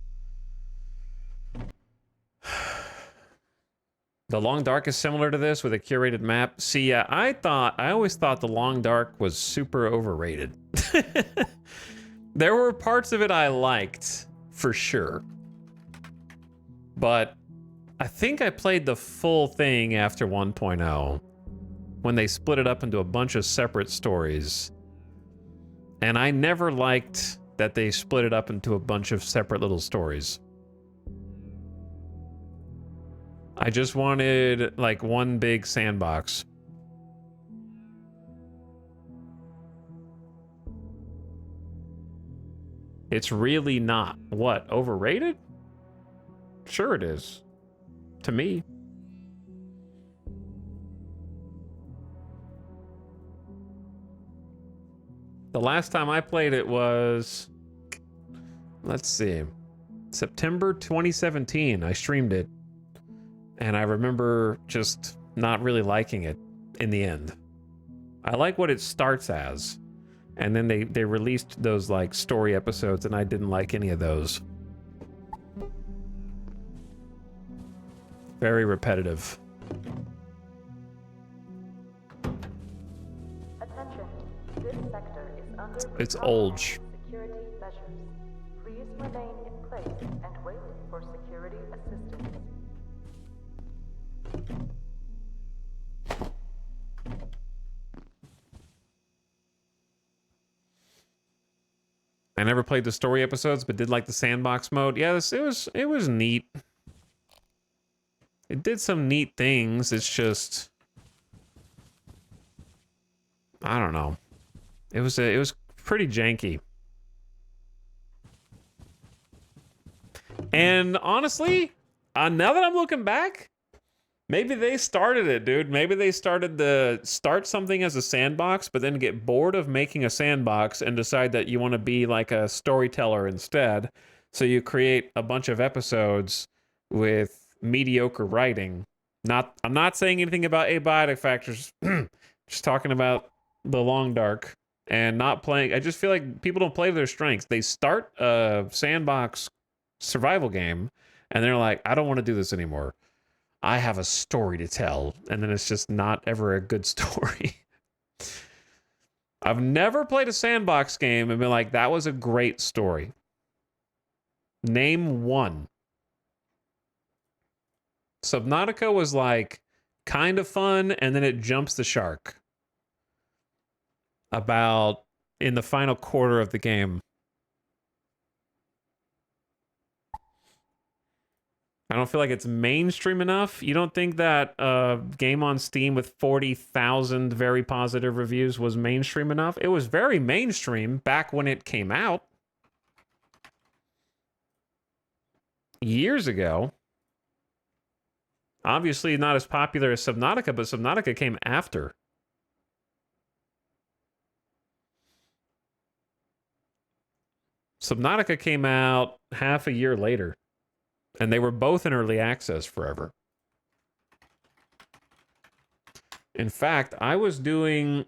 [SPEAKER 1] The Long Dark is similar to this with a curated map. See, I always thought the Long Dark was super overrated. There were parts of it I liked, for sure. But I think I played the full thing after 1.0, when they split it up into a bunch of separate stories. And I never liked that they split it up into a bunch of separate little stories. I just wanted, like, one big sandbox. It's really not. What, overrated? Sure it is. To me. The last time I played it was, let's see, September 2017. I streamed it. And I remember just not really liking it in the end. I like what it starts as. And then they released those like story episodes and I didn't like any of those. Very repetitive.
[SPEAKER 5] Attention. This sector is under
[SPEAKER 1] It's old.
[SPEAKER 5] security measures. Please remain in place and wait for security assistance.
[SPEAKER 1] I never played the story episodes, but did like the sandbox mode. Yeah, it was neat. It did some neat things. It's just, I don't know. It was pretty janky. And honestly, now that I'm looking back, maybe they started it, dude. Maybe they start something as a sandbox, but then get bored of making a sandbox and decide that you want to be like a storyteller instead. So you create a bunch of episodes with mediocre writing. I'm not saying anything about abiotic factors. Just talking about the Long Dark and not playing. I just feel like people don't play to their strengths. They start a sandbox survival game and they're like, I don't want to do this anymore. I have a story to tell. And then it's just not ever a good story. I've never played a sandbox game and been like, that was a great story. Name one. Subnautica was like kind of fun, and then it jumps the shark about in the final quarter of the game. I don't feel like it's mainstream enough. You don't think that a game on Steam with 40,000 very positive reviews was mainstream enough? It was very mainstream back when it came out. Years ago. Obviously not as popular as Subnautica, but Subnautica came after. Subnautica came out half a year later. And they were both in early access forever. In fact, I was doing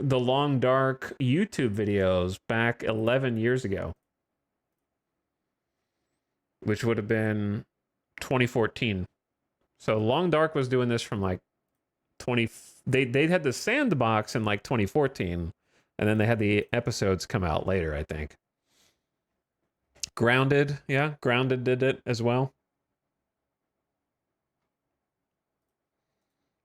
[SPEAKER 1] the Long Dark YouTube videos back 11 years ago. Which would have been 2014. So Long Dark was doing this from like they had the sandbox in like 2014, and then they had the episodes come out later, I think. Grounded, yeah, Grounded did it as well.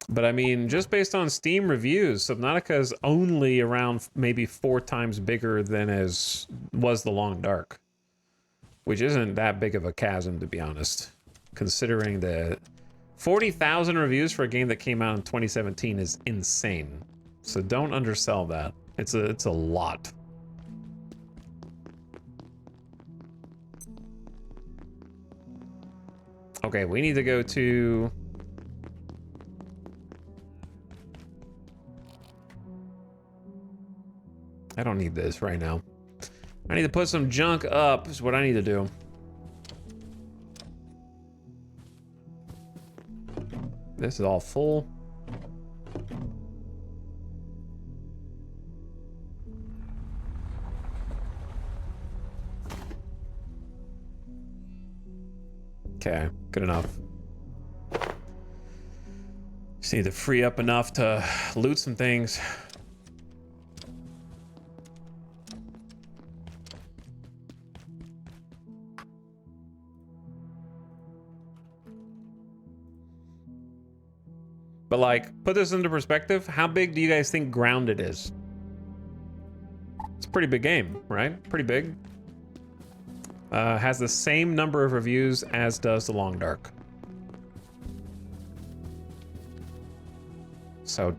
[SPEAKER 1] But I mean, just based on Steam reviews, Subnautica is only around maybe 4 times bigger than was the Long Dark, which isn't that big of a chasm, to be honest, considering the 40,000 reviews for a game that came out in 2017 is insane. So don't undersell that. It's a lot. Okay, we need to go to... I don't need this right now. I need to put some junk up is what I need to do. This is all full. Okay, good enough. Just need to free up enough to loot some things. But like, put this into perspective. How big do you guys think Grounded is? It's a pretty big game, right? Pretty big. Has the same number of reviews as does The Long Dark. So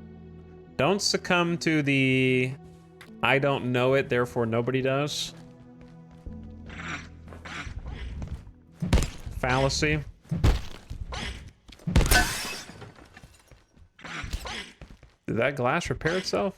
[SPEAKER 1] don't succumb to the I don't know it, therefore nobody does. fallacy. Did that glass repair itself?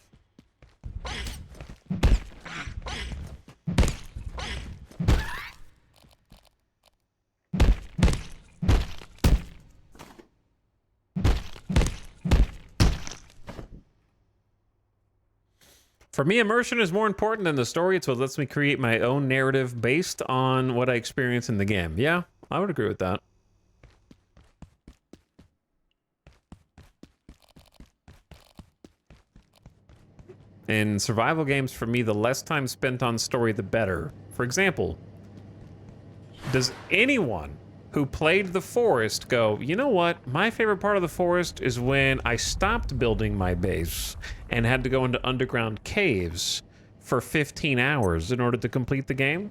[SPEAKER 1] For me, immersion is more important than the story. It's what lets me create my own narrative based on what I experience in the game. Yeah, I would agree with that. In survival games, for me, the less time spent on story, the better. For example, does anyone who played The Forest go, you know what? My favorite part of The Forest is when I stopped building my base and had to go into underground caves for 15 hours in order to complete the game?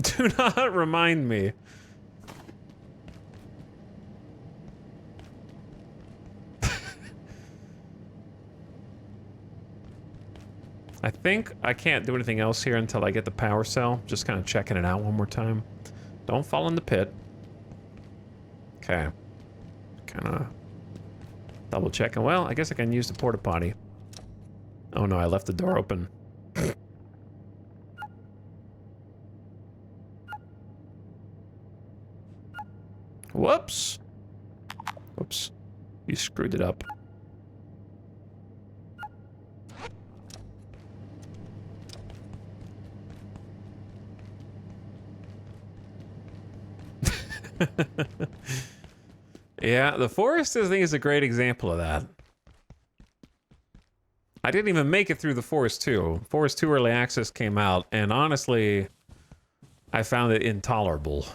[SPEAKER 1] Do not remind me. I think I can't do anything else here until I get the power cell. Just kind of checking it out one more time. Don't fall in the pit. Okay. Kind of double checking. Well, I guess I can use the porta potty. Oh no, I left the door open. Whoops. Whoops. You screwed it up. Yeah, the Forest, I think, is a great example of that. I didn't even make it through the Forest 2. Forest 2 Early Access came out, and honestly, I found it intolerable.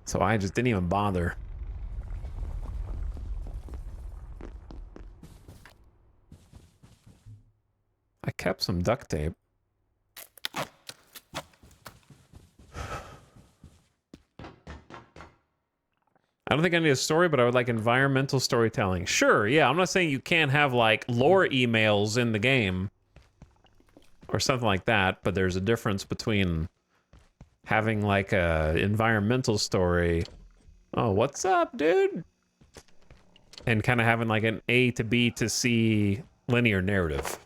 [SPEAKER 1] So I just didn't even bother. I kept some duct tape. I don't think I need a story, but I would like environmental storytelling. Sure, yeah, I'm not saying you can't have, like, lore emails in the game. Or something like that, but there's a difference between having, like, a environmental story. Oh, what's up, dude? And kind of having, like, an A to B to C linear narrative.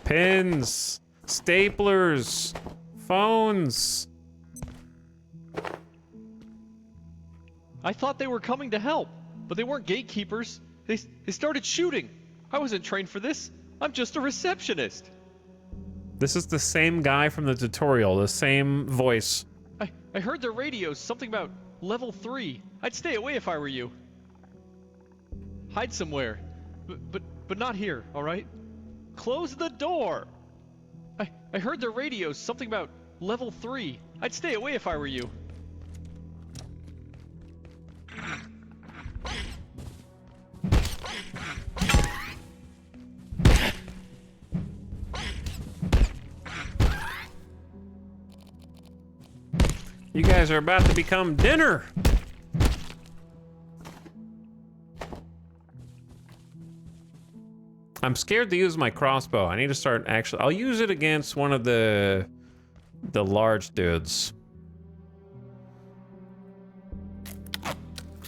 [SPEAKER 1] Pins! Staplers! Phones!
[SPEAKER 6] I thought they were coming to help, but they weren't gatekeepers. They started shooting. I wasn't trained for this. I'm just a receptionist.
[SPEAKER 1] This is the same guy from the tutorial, the same voice.
[SPEAKER 6] I heard their radios, something about level 3. I'd stay away if I were you. Hide somewhere. But not here, all right? Close the door. I heard their radios, something about level 3. I'd stay away if I were you.
[SPEAKER 1] You guys are about to become dinner. I'm scared to use my crossbow. I need to start actually... I'll use it against one of the large dudes.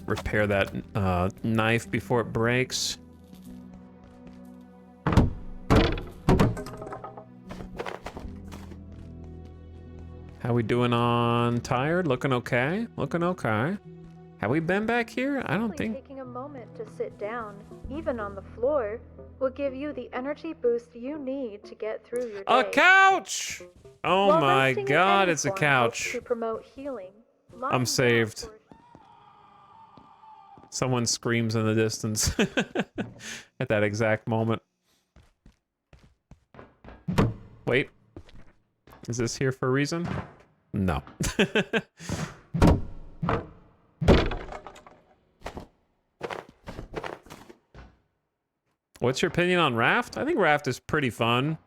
[SPEAKER 1] Repair that knife before it breaks. How we doing on tired? Looking okay? Looking okay. Have we been back here? I don't think...
[SPEAKER 17] Taking a moment to sit down, even on the floor, will give you the energy boost you need to get through your day.
[SPEAKER 1] A couch! Oh
[SPEAKER 17] While
[SPEAKER 1] my
[SPEAKER 17] resting in
[SPEAKER 1] god,
[SPEAKER 17] any
[SPEAKER 1] it's a
[SPEAKER 17] form
[SPEAKER 1] couch.
[SPEAKER 17] helps to promote healing.
[SPEAKER 1] I'm saved. Someone screams in the distance at that exact moment. Wait. Is this here for a reason? No. What's your opinion on Raft? I think Raft is pretty fun.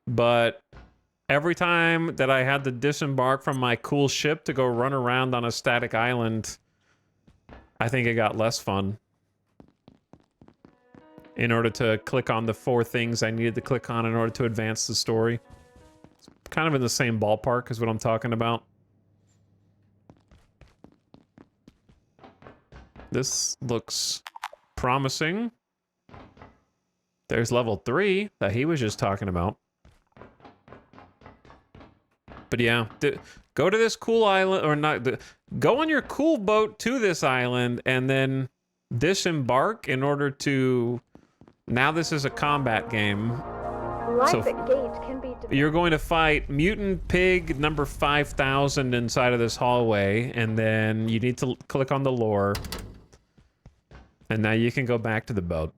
[SPEAKER 1] But every time that I had to disembark from my cool ship to go run around on a static island, I think it got less fun. In order to click on the 4 things I needed to click on in order to advance the story. It's kind of in the same ballpark as what I'm talking about. This looks promising. There's level 3 that he was just talking about. But yeah, go to this cool island, or not, go on your cool boat to this island and then disembark in order to, now this is a combat game.
[SPEAKER 17] Life
[SPEAKER 1] So
[SPEAKER 17] at Gate can be
[SPEAKER 1] you're going to fight mutant pig number 5000 inside of this hallway, and then you need to click on the lore. And now you can go back to the boat.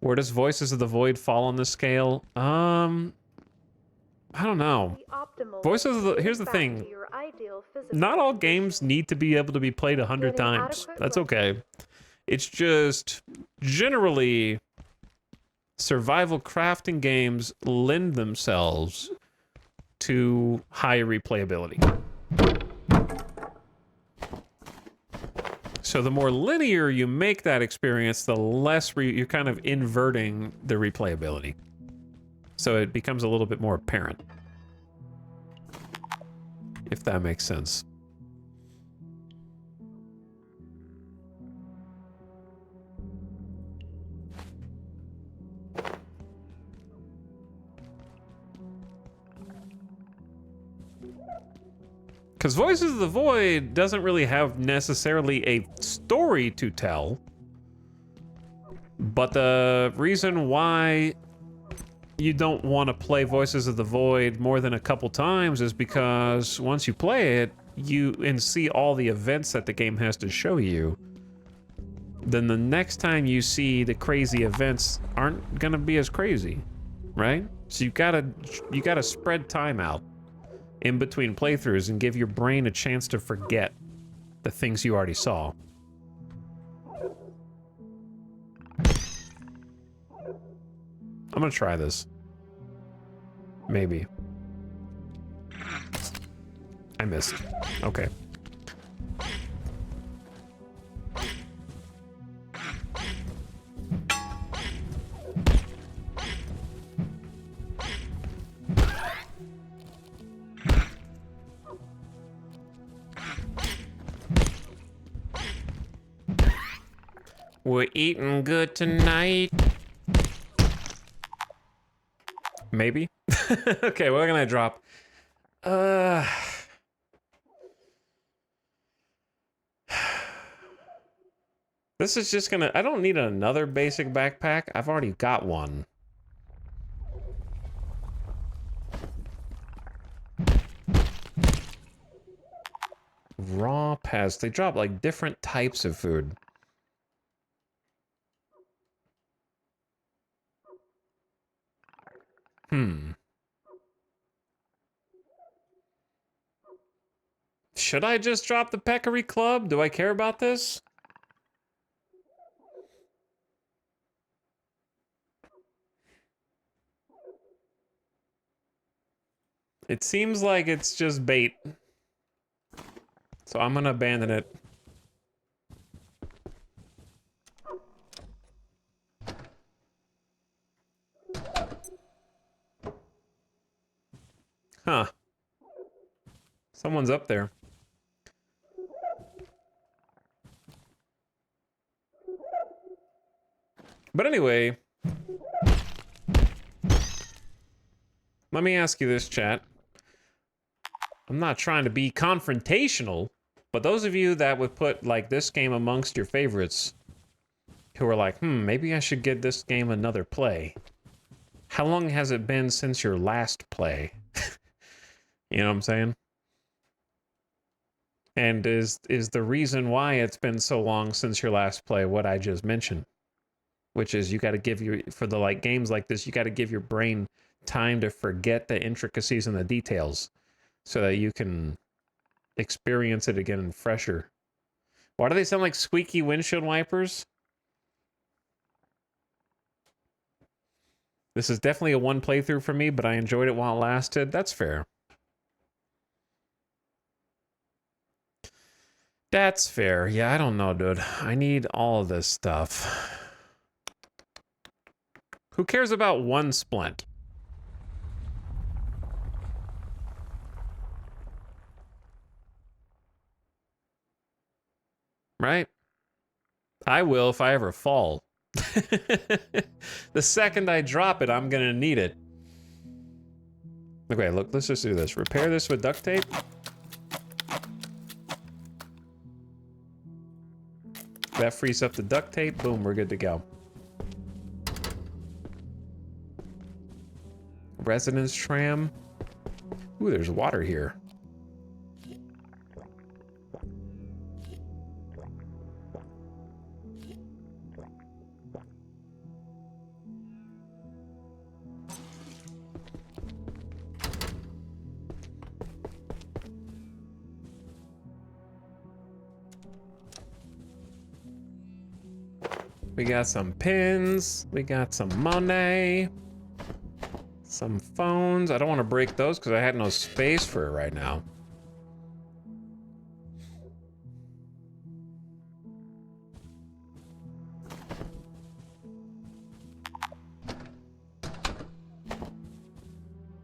[SPEAKER 1] Where does Voices of the Void fall on the scale? I don't know. Voices of the... Here's the thing. Not all games need to be able to be played 100 times. That's okay. It's just... Generally, survival crafting games lend themselves to higher replayability. So the more linear you make that experience, the less you're kind of inverting the replayability. So it becomes a little bit more apparent. If that makes sense. Because Voices of the Void doesn't really have necessarily a story to tell. But the reason why you don't want to play Voices of the Void more than a couple times is because once you play it, and see all the events that the game has to show you, then the next time you see the crazy events aren't gonna be as crazy, right? So you gotta spread time out in between playthroughs and give your brain a chance to forget the things you already saw. I'm gonna try this. Maybe. I missed. Okay. We're eating good tonight. Maybe? Okay, we're gonna drop. This is just gonna... I don't need another basic backpack. I've already got one. Raw pests. They drop like different types of food. Should I just drop the Peccary Club? Do I care about this? It seems like it's just bait. So I'm gonna abandon it. Huh. Someone's up there. But anyway, let me ask you this, chat. I'm not trying to be confrontational, but those of you that would put like this game amongst your favorites, who are like, maybe I should give this game another play. How long has it been since your last play? You know what I'm saying? And is the reason why it's been so long since your last play what I just mentioned? Which is you got to give for the like games like this, you got to give your brain time to forget the intricacies and the details so that you can experience it again fresher. Why do they sound like squeaky windshield wipers? This is definitely a one playthrough for me, but I enjoyed it while it lasted. That's fair. That's fair. Yeah, I don't know, dude. I need all of this stuff. Who cares about one splint? Right? I will if I ever fall. The second I drop it, I'm gonna need it. Okay, look, let's just do this. Repair this with duct tape. That frees up the duct tape. Boom, we're good to go. Residence tram. Ooh, there's water here. We got some pins. We got some money. Some phones. I don't want to break those because I had no space for it right now.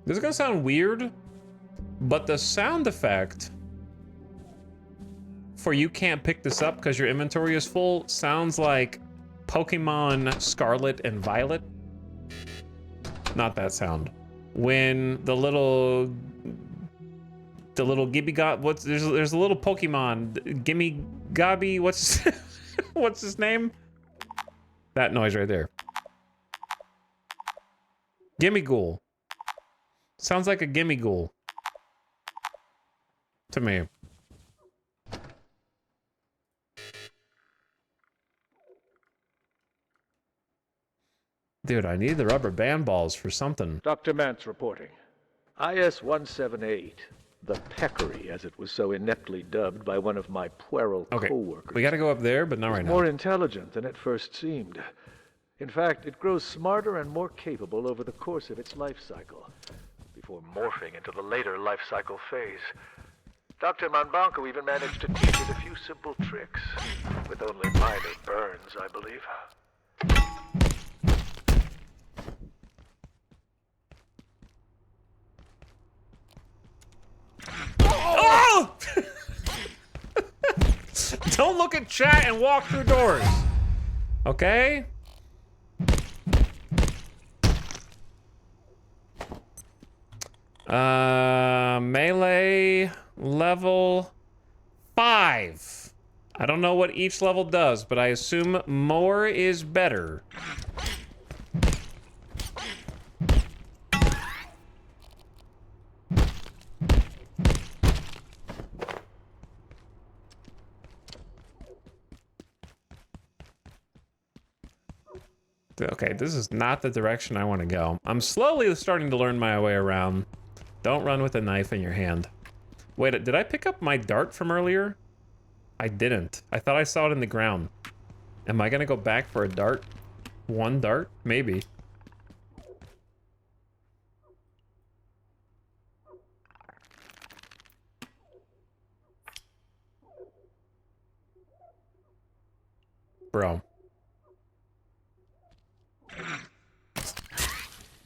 [SPEAKER 1] This is gonna sound weird, but the sound effect for you can't pick this up because your inventory is full sounds like Pokemon Scarlet and Violet. Not that sound. When the little Gibby got there's a little Pokemon Gimme Gobby, what's what's his name? That noise right there. Gimme Ghoul. Sounds like a Gimme Ghoul to me. Dude, I need the rubber band balls for something.
[SPEAKER 10] Dr. Mance reporting. IS-178, the Peccary, as it was so ineptly dubbed by one of my puerile co-workers.
[SPEAKER 1] We gotta go up there, but not right now.
[SPEAKER 10] More intelligent than it first seemed. In fact, it grows smarter and more capable over the course of its life cycle, before morphing into the later life cycle phase. Dr. Manbanco even managed to teach it a few simple tricks, with only minor burns, I believe.
[SPEAKER 1] Oh! Don't look at chat and walk through doors. Okay? Melee level 5. I don't know what each level does, but I assume more is better. Okay, this is not the direction I want to go. I'm slowly starting to learn my way around. Don't run with a knife in your hand. Wait, did I pick up my dart from earlier? I didn't. I thought I saw it in the ground. Am I gonna go back for a dart? One dart? Maybe. Bro.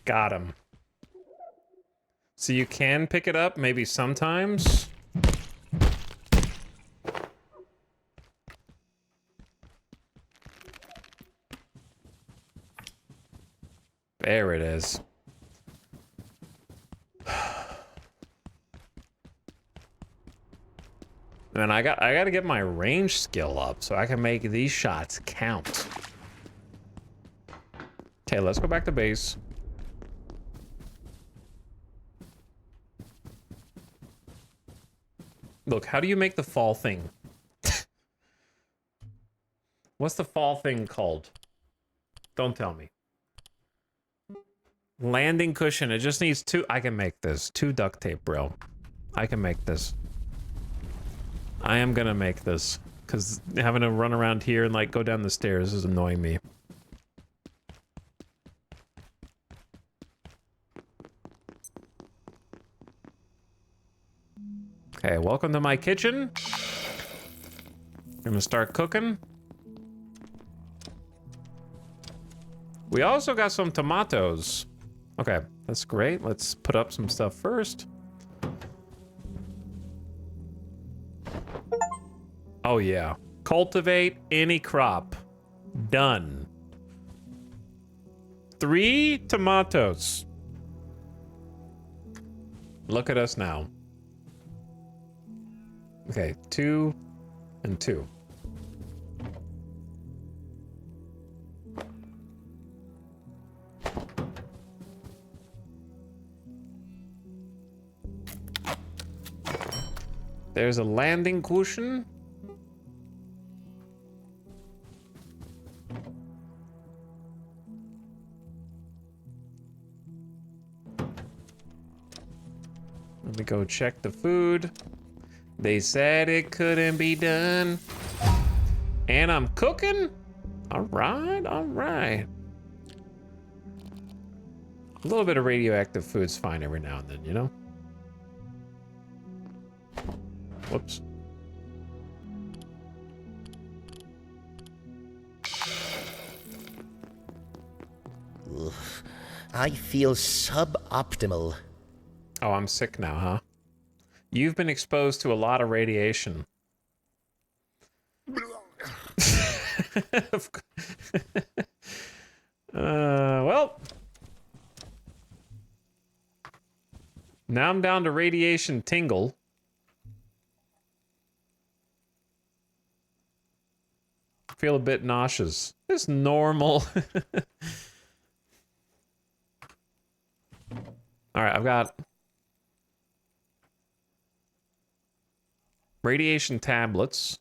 [SPEAKER 1] Got him. So you can pick it up maybe sometimes. There it is. And I gotta get my range skill up so I can make these shots count. Okay, let's go back to base. Look, how do you make the fall thing? What's the fall thing called? Don't tell me. Landing cushion. It just needs 2. I can make this. 2 duct tape, bro. I can make this. I am gonna make this. Because having to run around here and, like, go down the stairs is annoying me. Okay, welcome to my kitchen. Gonna start cooking. We also got some tomatoes. Okay, that's great. Let's put up some stuff first. Oh yeah. Cultivate any crop. Done. 3 tomatoes. Look at us now. Okay, 2 and 2. There's a landing cushion. Let me go check the food. They said it couldn't be done. And I'm cooking? Alright, alright. A little bit of radioactive food's fine every now and then, you know? Whoops.
[SPEAKER 2] Ugh, I feel suboptimal.
[SPEAKER 1] Oh, I'm sick now, huh? You've been exposed to a lot of radiation. Well. Now I'm down to radiation tingle. Feel a bit nauseous. It's normal. Alright, I've got radiation tablets.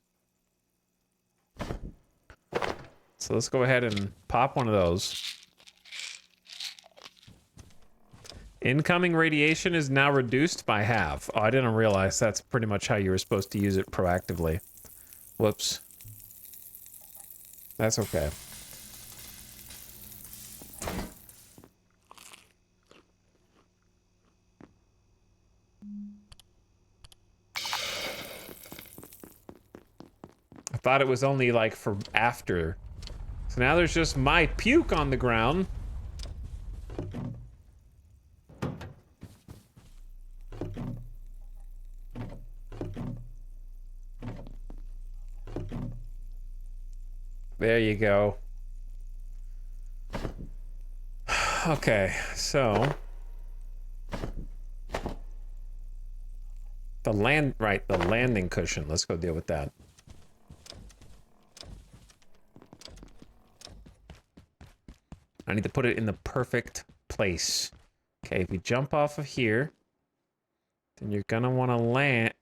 [SPEAKER 1] So let's go ahead and pop one of those. Incoming radiation is now reduced by half. Oh, I didn't realize that's pretty much how you were supposed to use it proactively. Whoops. That's okay. I thought it was only like for after. So now there's just my puke on the ground. There you go. Okay, so the landing cushion. Let's go deal with that. I need to put it in the perfect place. Okay, if you jump off of here, then you're gonna want to land.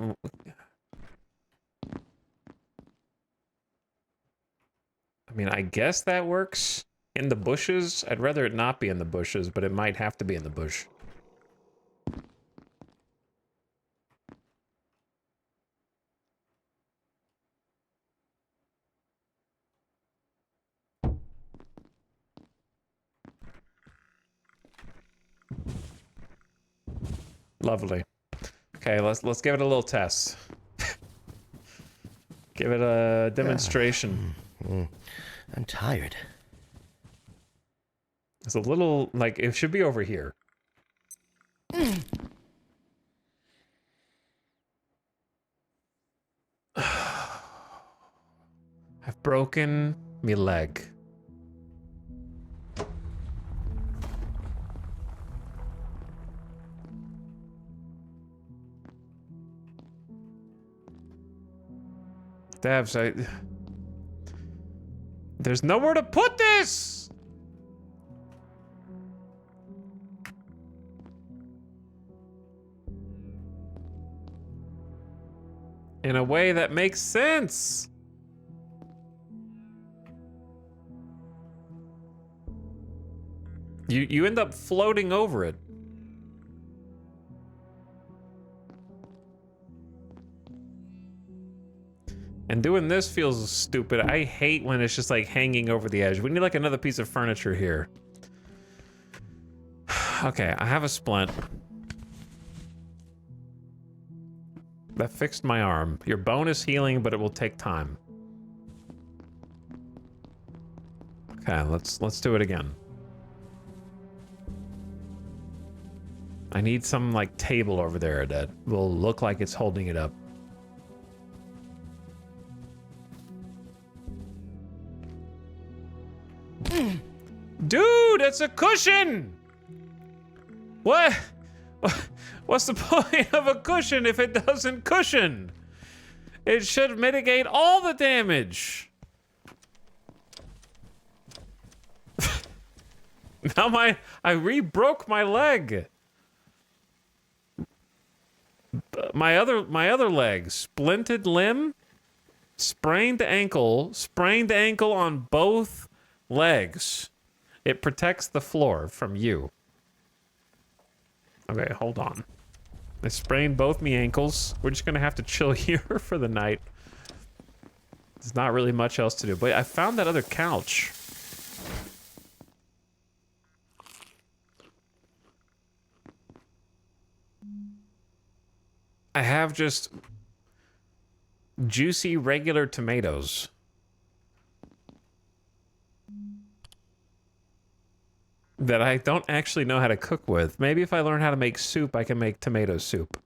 [SPEAKER 1] I mean, I guess that works in the bushes. I'd rather it not be in the bushes, but it might have to be in the bush. Lovely. Okay, let's give it a little test. Give it a demonstration.
[SPEAKER 2] I'm tired.
[SPEAKER 1] It's a little, like, it should be over here. I've broken me leg. Devs, there's nowhere to put this! In a way that makes sense. You end up floating over it. And doing this feels stupid. I hate when it's just like hanging over the edge. We need like another piece of furniture here. Okay, I have a splint. That fixed my arm. Your bone is healing, but it will take time. Okay, let's do it again. I need some like table over there that will look like it's holding it up. Dude, it's a cushion! What? What's the point of a cushion if it doesn't cushion? It should mitigate all the damage. Now I re-broke my leg. My other leg, splinted limb, sprained ankle on both legs. It protects the floor from you. Okay, hold on. I sprained both me ankles. We're just gonna have to chill here for the night. There's not really much else to do, but I found that other couch. I have just juicy regular tomatoes. That I don't actually know how to cook with. Maybe if I learn how to make soup, I can make tomato soup.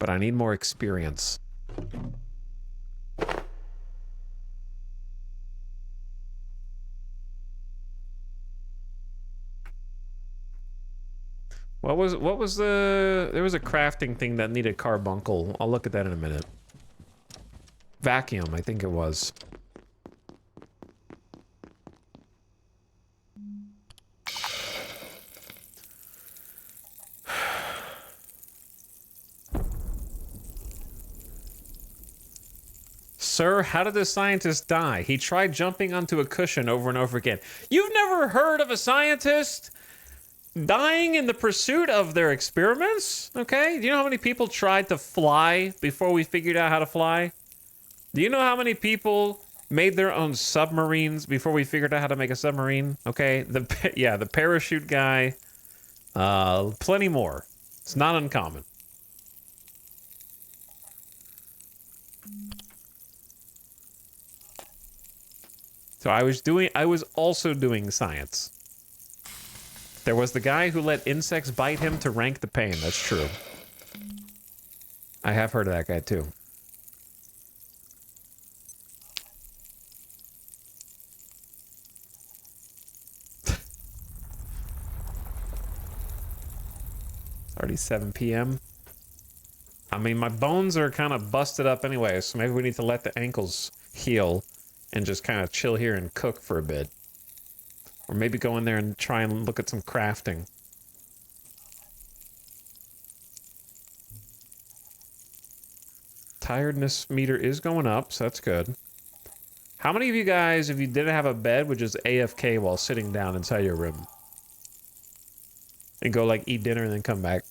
[SPEAKER 1] But I need more experience. What was there was a crafting thing that needed carbuncle. I'll look at that in a minute. Vacuum, I think it was. Sir, how did the scientist die? He tried jumping onto a cushion over and over again. You've never heard of a scientist dying in the pursuit of their experiments? Okay, do you know how many people tried to fly before we figured out how to fly? Do you know how many people made their own submarines before we figured out how to make a submarine? Okay, the parachute guy, plenty more. It's not uncommon. So I was also doing science. There was the guy who let insects bite him to rank the pain. That's true. I have heard of that guy too. It's already 7 p.m. I mean, my bones are kind of busted up anyway, so maybe we need to let the ankles heal and just kind of chill here and cook for a bit. Or maybe go in there and try and look at some crafting. Tiredness meter is going up, so that's good. How many of you guys, if you didn't have a bed, would just AFK while sitting down inside your room? And go, like, eat dinner and then come back?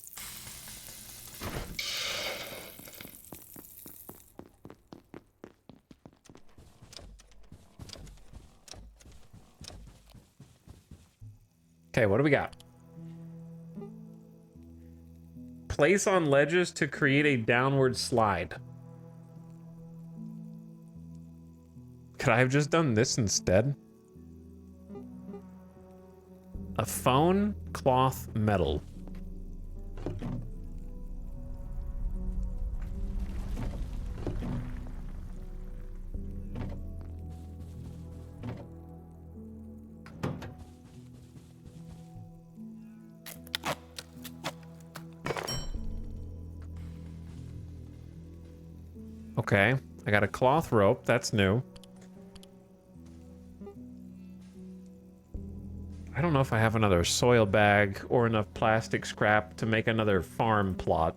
[SPEAKER 1] Okay, what do we got? Place on ledges to create a downward slide. Could I have just done this instead? A phone, cloth, metal. Okay, I got a cloth rope. That's new. I don't know if I have another soil bag or enough plastic scrap to make another farm plot.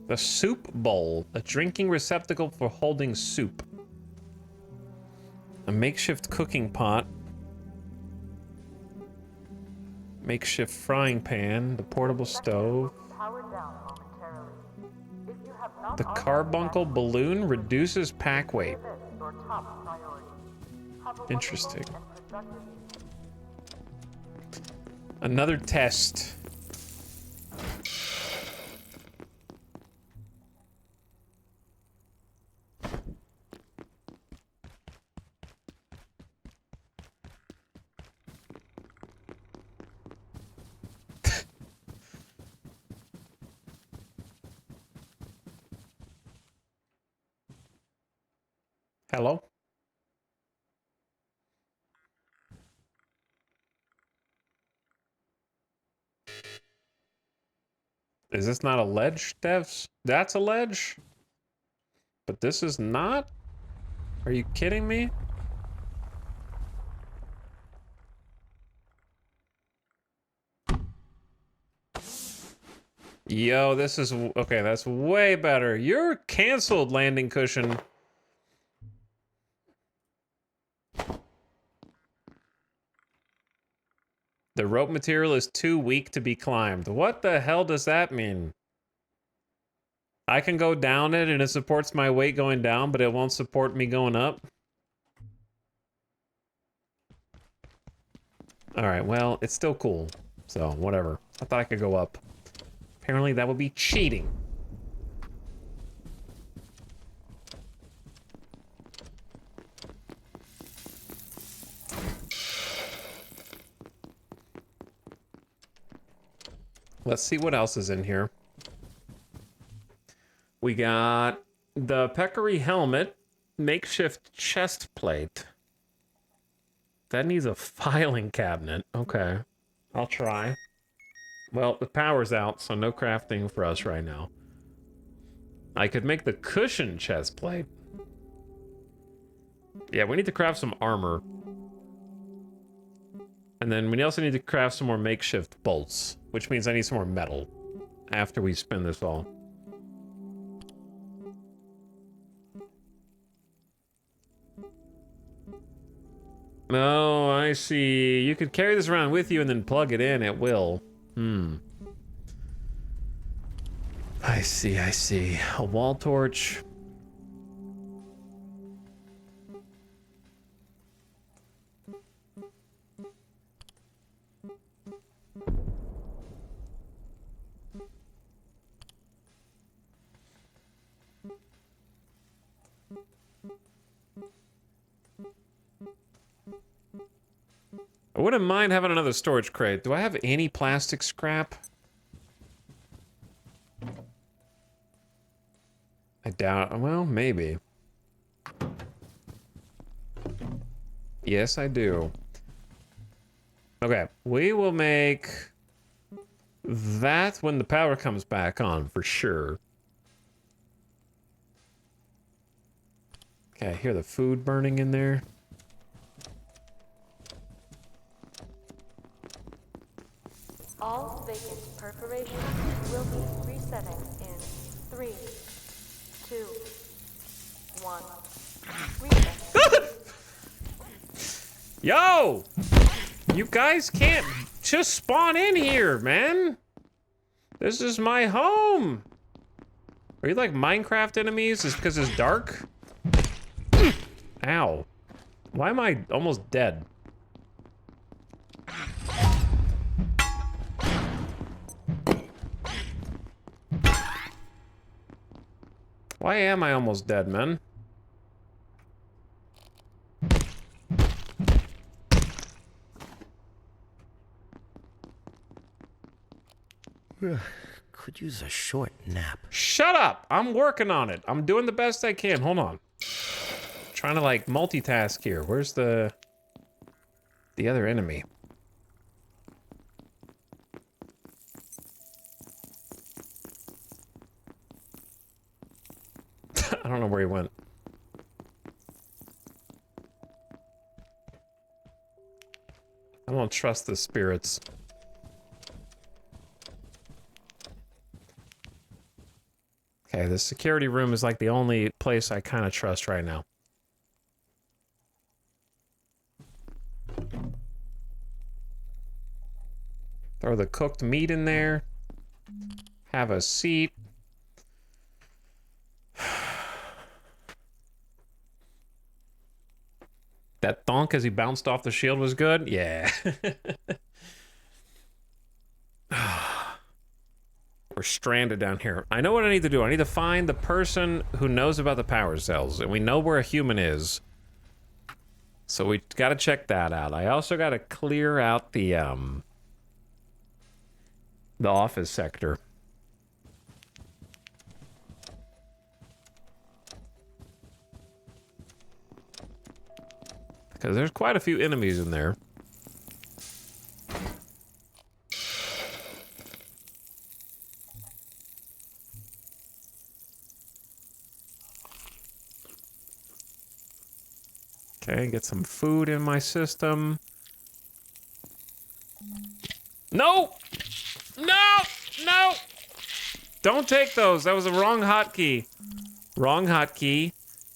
[SPEAKER 1] The soup bowl, a drinking receptacle for holding soup. A makeshift cooking pot. Makeshift frying pan, the portable stove. The carbuncle balloon reduces pack weight. Interesting. Another test. Hello? Is this not a ledge, devs? That's a ledge? But this is not? Are you kidding me? Yo, this is... Okay, that's way better. You're canceled, landing cushion. The rope material is too weak to be climbed. What the hell does that mean? I can go down it and it supports my weight going down, but it won't support me going up? Alright, well, it's still cool. So, whatever. I thought I could go up. Apparently that would be cheating. Let's see what else is in here. We got the peccary helmet, makeshift chest plate. That needs a filing cabinet. Okay, I'll try. Well, the power's out, so no crafting for us right now. I could make the cushion chest plate. Yeah, we need to craft some armor. And then we also need to craft some more makeshift bolts, which means I need some more metal after we spin this all. Oh, I see. You could carry this around with you and then plug it in at will. I see, I see. A wall torch. I wouldn't mind having another storage crate. Do I have any plastic scrap? I doubt. Well, maybe. Yes, I do. Okay, we will make that when the power comes back on, for sure. Okay, I hear the food burning in there.
[SPEAKER 17] All vacant perforations will be resetting in 3, 2, 1. Reset.
[SPEAKER 1] Yo! You guys can't just spawn in here, man! This is my home! Are you like Minecraft enemies? Is it because it's dark? Ow. Why am I almost dead? Why am I almost dead, man?
[SPEAKER 2] Could use a short nap.
[SPEAKER 1] Shut up! I'm working on it. I'm doing the best I can. Hold on. Trying to like multitask here. Where's the other enemy? I don't know where he went. I don't trust the spirits. Okay, the security room is like the only place I kind of trust right now. Throw the cooked meat in there. Have a seat. That bonk as he bounced off the shield was good? Yeah. We're stranded down here. I know what I need to do. I need to find the person who knows about the power cells, and we know where a human is. So we gotta check that out. I also gotta clear out the office sector. Because there's quite a few enemies in there. Okay, get some food in my system. No! No! No! Don't take those. That was a wrong hotkey. Wrong hotkey.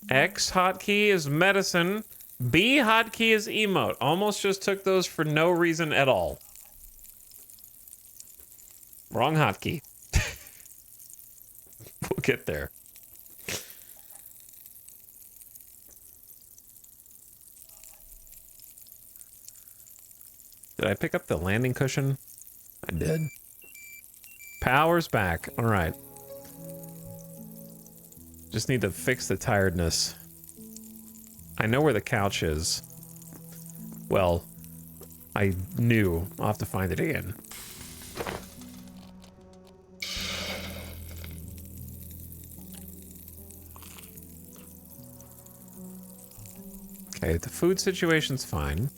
[SPEAKER 1] X hotkey is medicine. B hotkey is emote. Almost just took those for no reason at all. Wrong hotkey. We'll get there. Did I pick up the landing cushion? I did. Power's back. All right. Just need to fix the tiredness. I know where the couch is. Well, I knew. I'll have to find it again. Okay, the food situation's fine.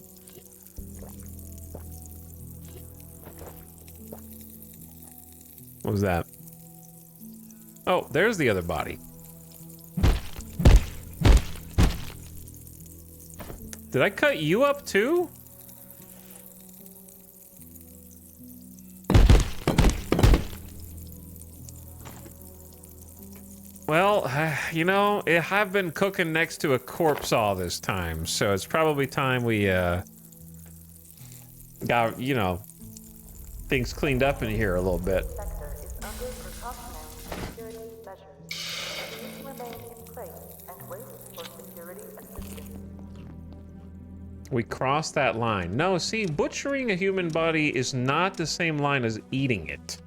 [SPEAKER 1] What was that? Oh, there's the other body. Did I cut you up too? Well, you know, I've been cooking next to a corpse all this time, so it's probably time we, got, you know, things cleaned up in here a little bit. We crossed that line. No, see, butchering a human body is not the same line as eating it.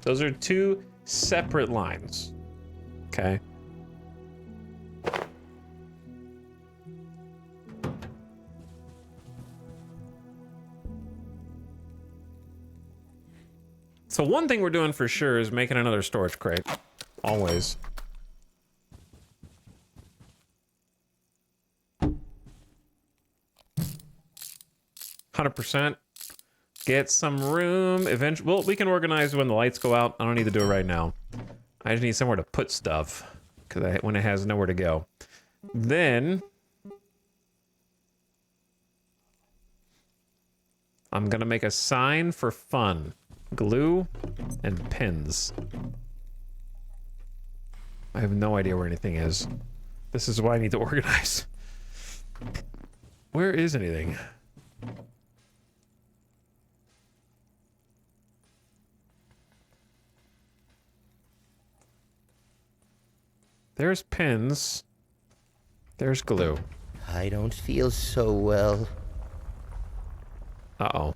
[SPEAKER 1] Those are two separate lines. Okay. So one thing we're doing for sure is making another storage crate. Always. %. Get some room. Eventually, well, we can organize when the lights go out. I don't need to do it right now. I just need somewhere to put stuff because when it has nowhere to go. Then I'm gonna make a sign for fun. Glue and pins. I have no idea where anything is. This is why I need to organize. Where is anything? There's pins. There's glue.
[SPEAKER 2] I don't feel so well.
[SPEAKER 1] Uh-oh.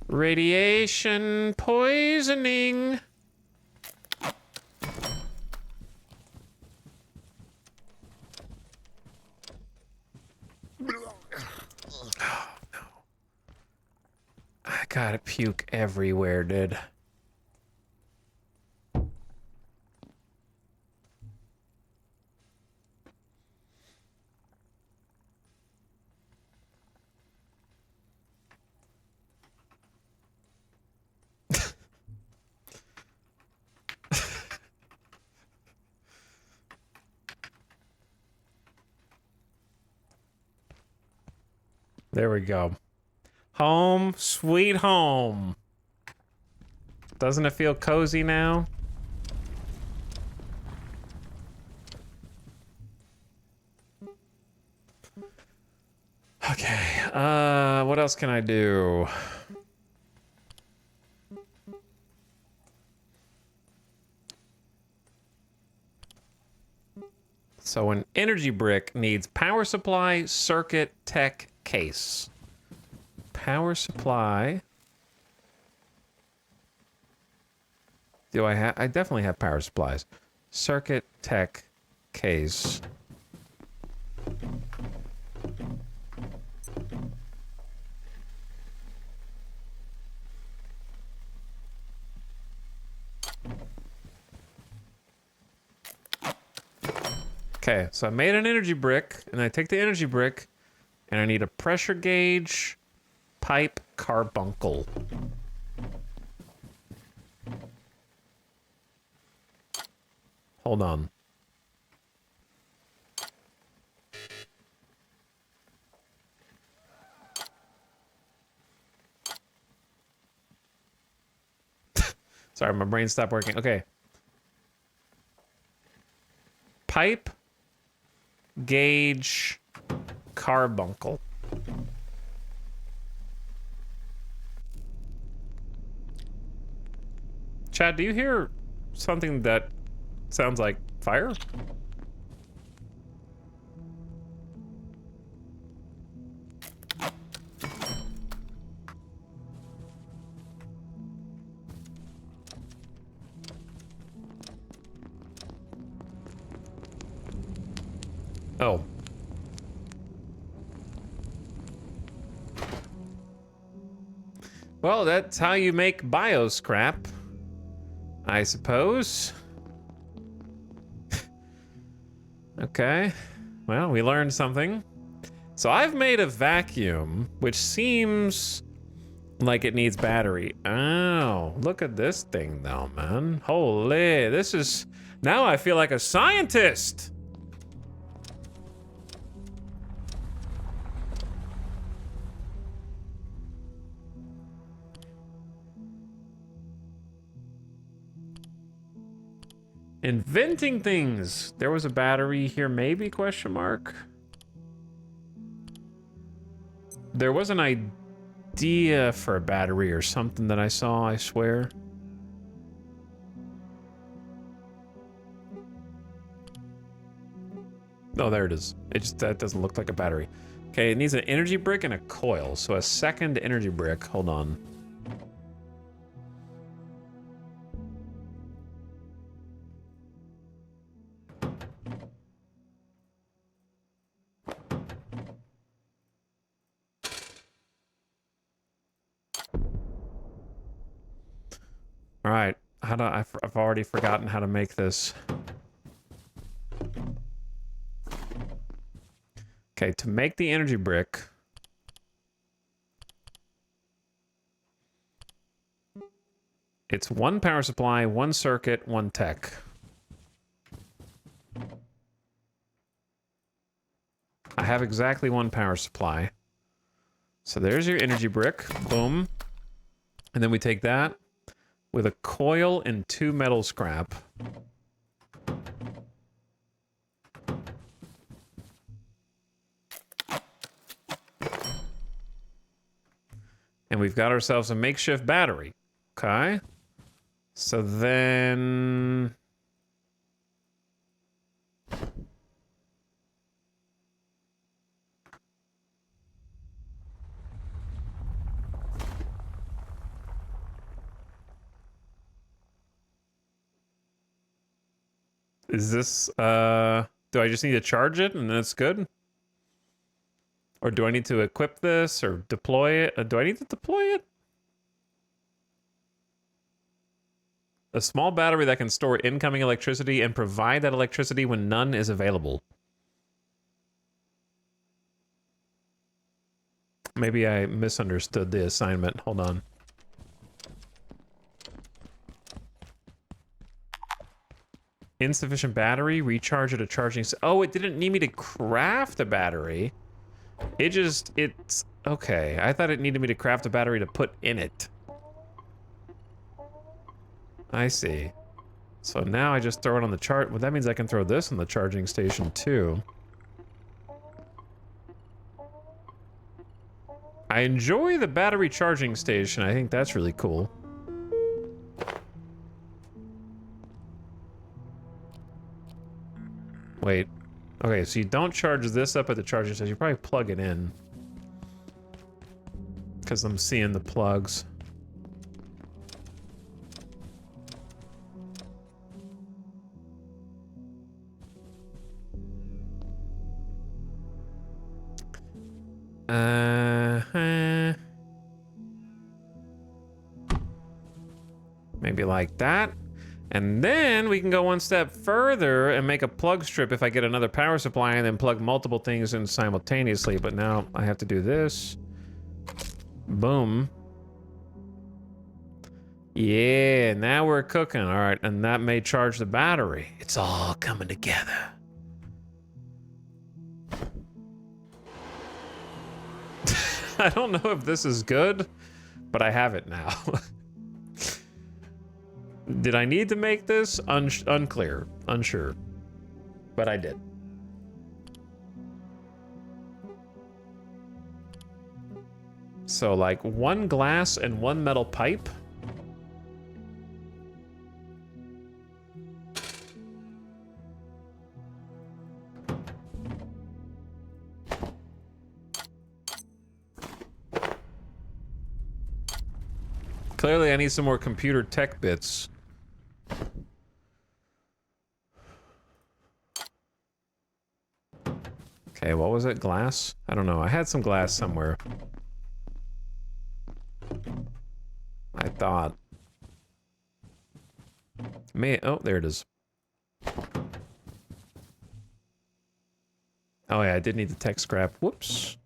[SPEAKER 1] Radiation poisoning. I gotta puke everywhere, dude. There we go. Home, sweet home. Doesn't it feel cozy now? Okay, what else can I do? So an energy brick needs power supply, circuit, tech, case. Power supply. Do I have? I definitely have power supplies. Circuit, tech, case. Okay, so I made an energy brick, and I take the energy brick, and I need a pressure gauge, pipe, carbuncle. Hold on. Sorry, my brain stopped working. Okay. Pipe, gauge, carbuncle. Chad, do you hear something that sounds like fire? Oh. Well, that's how you make bioscrap, I suppose. Okay. Well, we learned something. So I've made a vacuum, which seems like it needs battery. Oh, look at this thing though, man. Holy, this is... Now I feel like a scientist! Inventing things. There was a battery here, maybe? Question mark. There was an idea for a battery or something that I saw, I swear. Oh, there it is. It just, that doesn't look like a battery. Okay, it needs an energy brick and a coil. So a second energy brick. Hold on. All right, how do I've already forgotten how to make this. Okay, to make the energy brick, it's one power supply, one circuit, one tech. I have exactly one power supply. So there's your energy brick, boom. And then we take that with a coil and 2 metal scrap. And we've got ourselves a makeshift battery. Okay. So then... Is this, do I just need to charge it and then it's good? Or do I need to equip this or deploy it? Do I need to deploy it? A small battery that can store incoming electricity and provide that electricity when none is available. Maybe I misunderstood the assignment. Hold on. Insufficient battery, recharge at a charging... Oh, it didn't need me to craft a battery. It's... Okay, I thought it needed me to craft a battery to put in it. I see. So now I just throw it on the chart. Well, that means I can throw this on the charging station too. I enjoy the battery charging station. I think that's really cool. Wait, Okay, so you don't charge this up at the charging station. You probably plug it in. Because I'm seeing the plugs. Maybe like that. And then we can go one step further and make a plug strip if I get another power supply and then plug multiple things in simultaneously. But now I have to do this. Boom. Yeah, now we're cooking. All right, and that may charge the battery. It's all coming together. I don't know if this is good, but I have it now. Did I need to make this? Unclear. Unsure. But I did. So, like, one glass and one metal pipe. Clearly, I need some more computer tech bits. Okay, what was it? Glass? I don't know. I had some glass somewhere. I thought. Oh, there it is. Oh yeah, I did need the tech scrap. Whoops.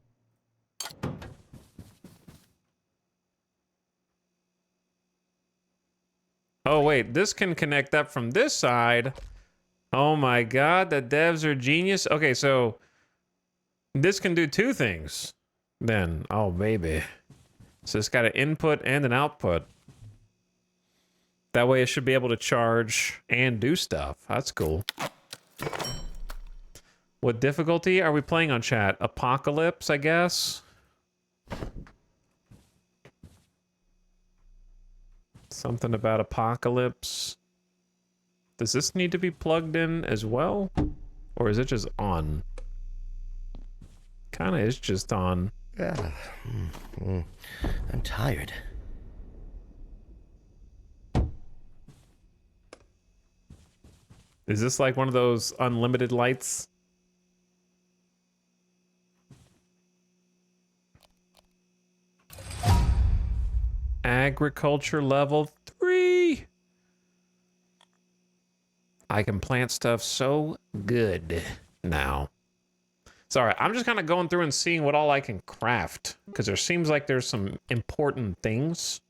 [SPEAKER 1] Oh wait, this can connect up from this side. Oh my god, the devs are genius. Okay, so this can do two things then. Oh baby. So it's got an input and an output. That way it should be able to charge and do stuff. That's cool. What difficulty are we playing on, chat? Apocalypse, I guess? Something about apocalypse. Does this need to be plugged in as well? Or is it just on? Kinda is just on.
[SPEAKER 2] I'm tired.
[SPEAKER 1] Is this like one of those unlimited lights? Agriculture level 3. I can plant stuff so good now. Sorry, I'm just kind of going through and seeing what all I can craft, because there seems like there's some important things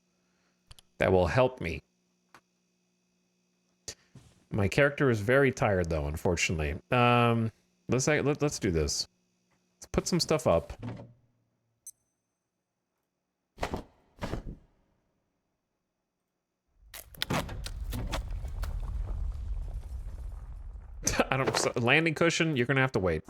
[SPEAKER 1] that will help me. My character is very tired though, unfortunately. Let's do this. Let's put some stuff up. Landing cushion, you're gonna have to wait.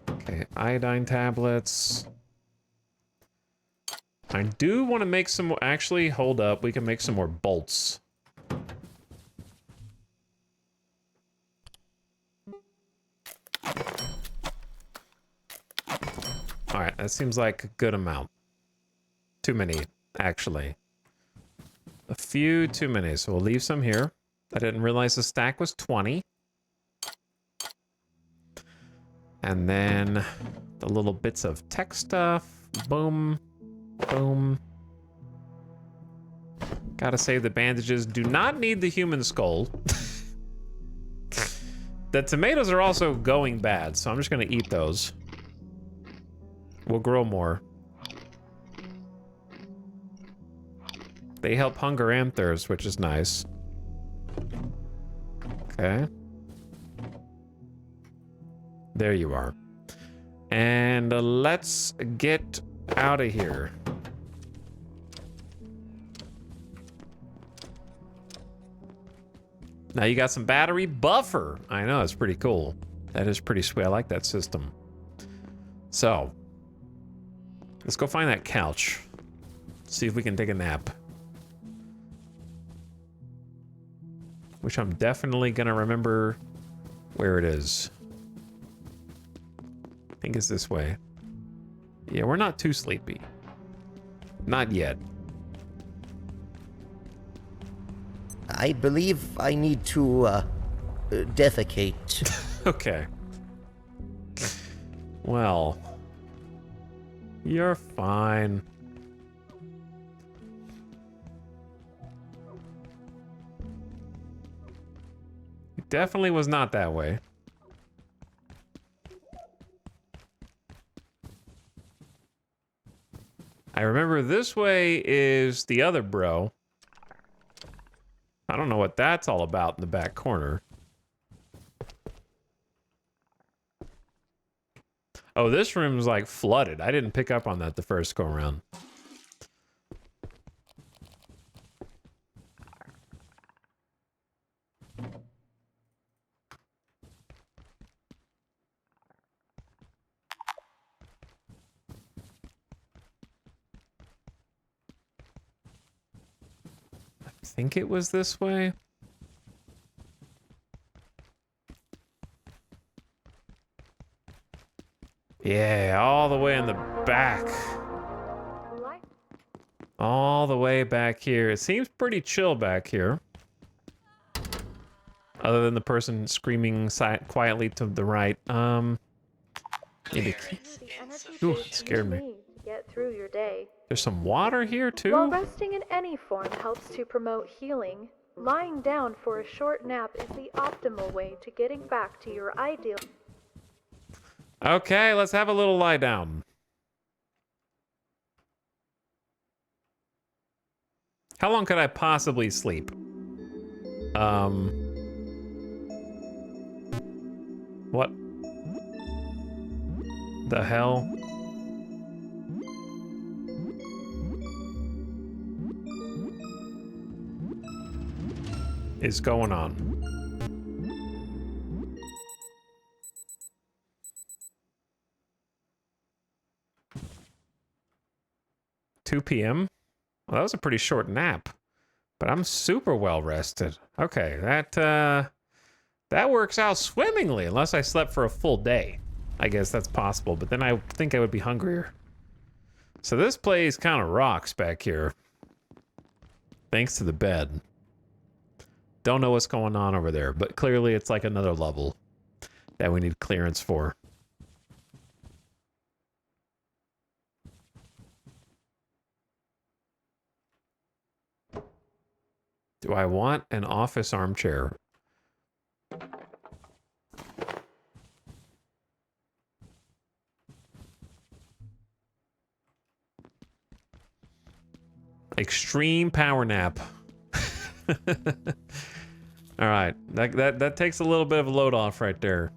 [SPEAKER 1] Okay, iodine tablets. I do want to make some more. Actually, hold up. We can make some more bolts. Alright, that seems like a good amount. Too many, actually. A few too many, so we'll leave some here. I didn't realize the stack was 20. And then the little bits of tech stuff. Boom. Boom. Gotta save the bandages. Do not need the human skull. The tomatoes are also going bad, so I'm just gonna eat those. We'll grow more. They help hunger and thirst, which is nice. Okay. There you are. And let's get out of here. Now you got some battery buffer. I know, it's pretty cool. That is pretty sweet. I like that system. So, let's go find that couch. See if we can take a nap. Which I'm definitely gonna remember where it is. I think it's this way. Yeah, we're not too sleepy. Not yet.
[SPEAKER 2] I believe I need to, defecate.
[SPEAKER 1] Okay. Well, you're fine. It definitely was not that way. I remember this way is the other bro. I don't know what that's all about in the back corner. Oh, this room's like flooded. I didn't pick up on that the first go around. I think it was this way. Yeah, all the way in the back. All the way back here. It seems pretty chill back here. Other than the person screaming quietly to the right. Need to... Ooh, it scared me.
[SPEAKER 17] To get through your day.
[SPEAKER 1] There's some water here too?
[SPEAKER 17] While resting in any form helps to promote healing, lying down for a short nap is the optimal way to getting back to your ideal.
[SPEAKER 1] Okay, let's have a little lie down. How long could I possibly sleep? What the hell? Is going on? 2 p.m. Well, that was a pretty short nap, but I'm super well rested. Okay, that works out swimmingly, unless I slept for a full day. I guess that's possible, but then I think I would be hungrier. So this place kind of rocks back here. Thanks to the bed. Don't know what's going on over there, but clearly it's like another level that we need clearance for. Do I want an office armchair? Extreme power nap. All right, that takes a little bit of a load off right there.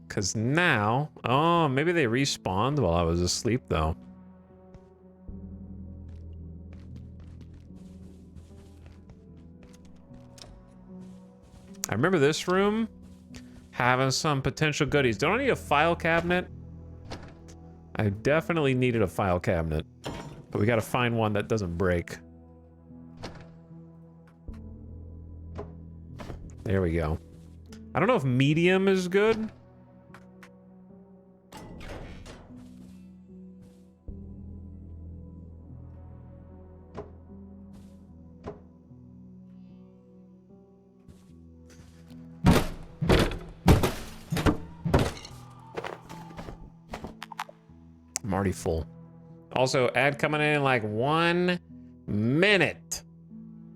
[SPEAKER 1] Cause now, oh, maybe they respawned while I was asleep though. I remember this room having some potential goodies. Don't I need a file cabinet? I definitely needed a file cabinet, but we gotta find one that doesn't break. There we go. I don't know if medium is good. I'm already full. Also, ad coming in like 1 minute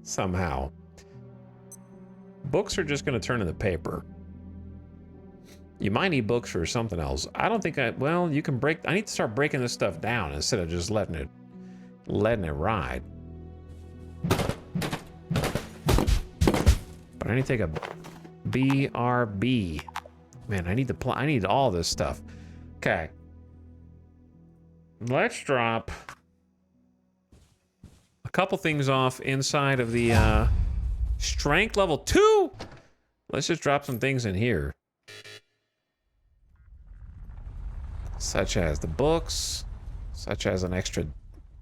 [SPEAKER 1] somehow. Books are just going to turn into paper. You might need books for something else. I don't think well, you can break. I need to start breaking this stuff down instead of just letting it ride. But I need to take a BRB. Man, I need all this stuff. Okay. Let's drop a couple things off inside of the strength level 2. Let's just drop some things in here. Such as the books, such as an extra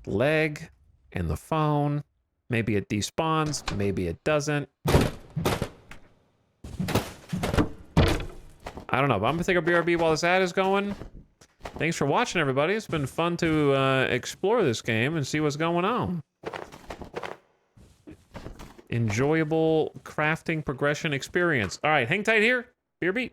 [SPEAKER 1] leg and the phone. Maybe it despawns, maybe it doesn't. I don't know, but I'm gonna take a BRB while this ad is going. Thanks for watching, everybody. It's been fun to explore this game and see what's going on. Enjoyable crafting progression experience. All right, hang tight here. BRB.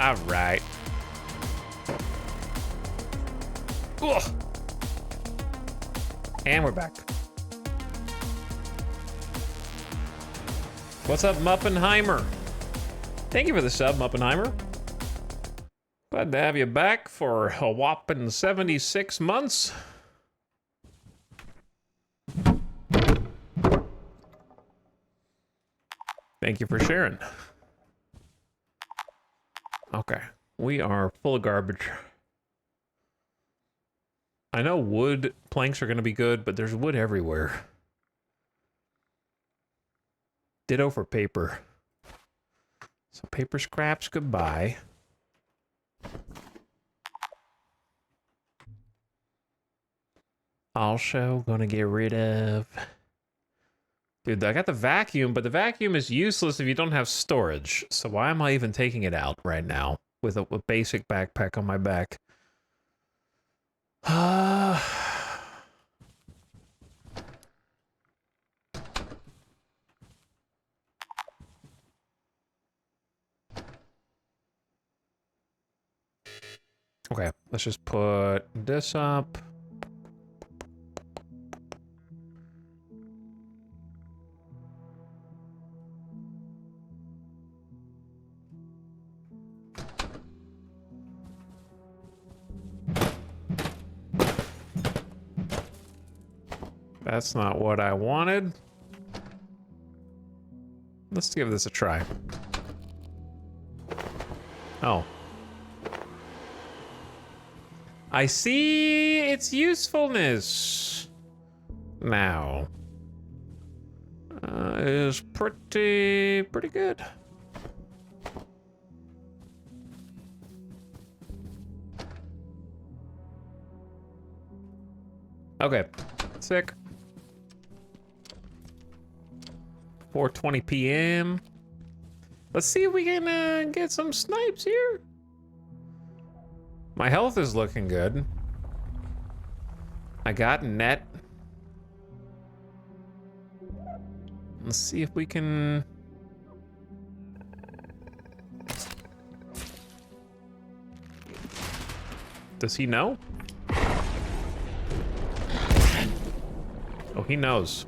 [SPEAKER 1] All right. Ugh. And we're back. What's up, Muppenheimer? Thank you for the sub, Muppenheimer. Glad to have you back for a whopping 76 months. Thank you for sharing. Okay, we are full of garbage. I know wood planks are going to be good, but there's wood everywhere. Ditto for paper. So paper scraps, goodbye. Also gonna get rid of... Dude, I got the vacuum, but the vacuum is useless if you don't have storage. So why am I even taking it out right now with a basic backpack on my back? Okay, let's just put this up. That's not what I wanted. Let's give this a try. Oh. I see its usefulness now. Is pretty good. Okay, sick. 4:20 p.m. Let's see if we can get some snipes here. My health is looking good. I got net. Let's see if we can... Does he know? Oh, he knows.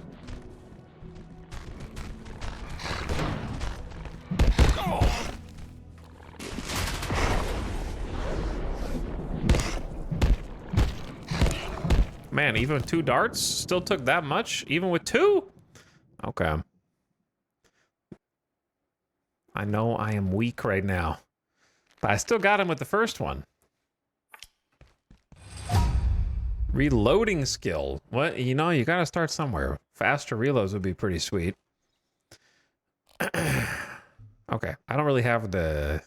[SPEAKER 1] Man, even with 2 darts, still took that much? Even with 2? Okay. I know I am weak right now, but I still got him with the first one. Reloading skill. What? You know, you gotta start somewhere. Faster reloads would be pretty sweet. Okay, I don't really have the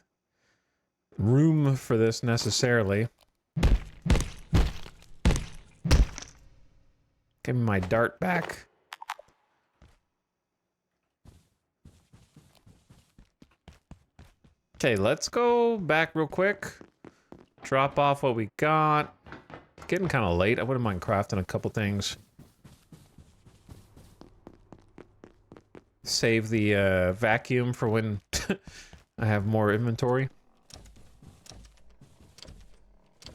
[SPEAKER 1] room for this necessarily. Give me my dart back. Okay, let's go back real quick. Drop off what we got. Getting kind of late. I wouldn't mind crafting a couple things. Save the vacuum for when I have more inventory.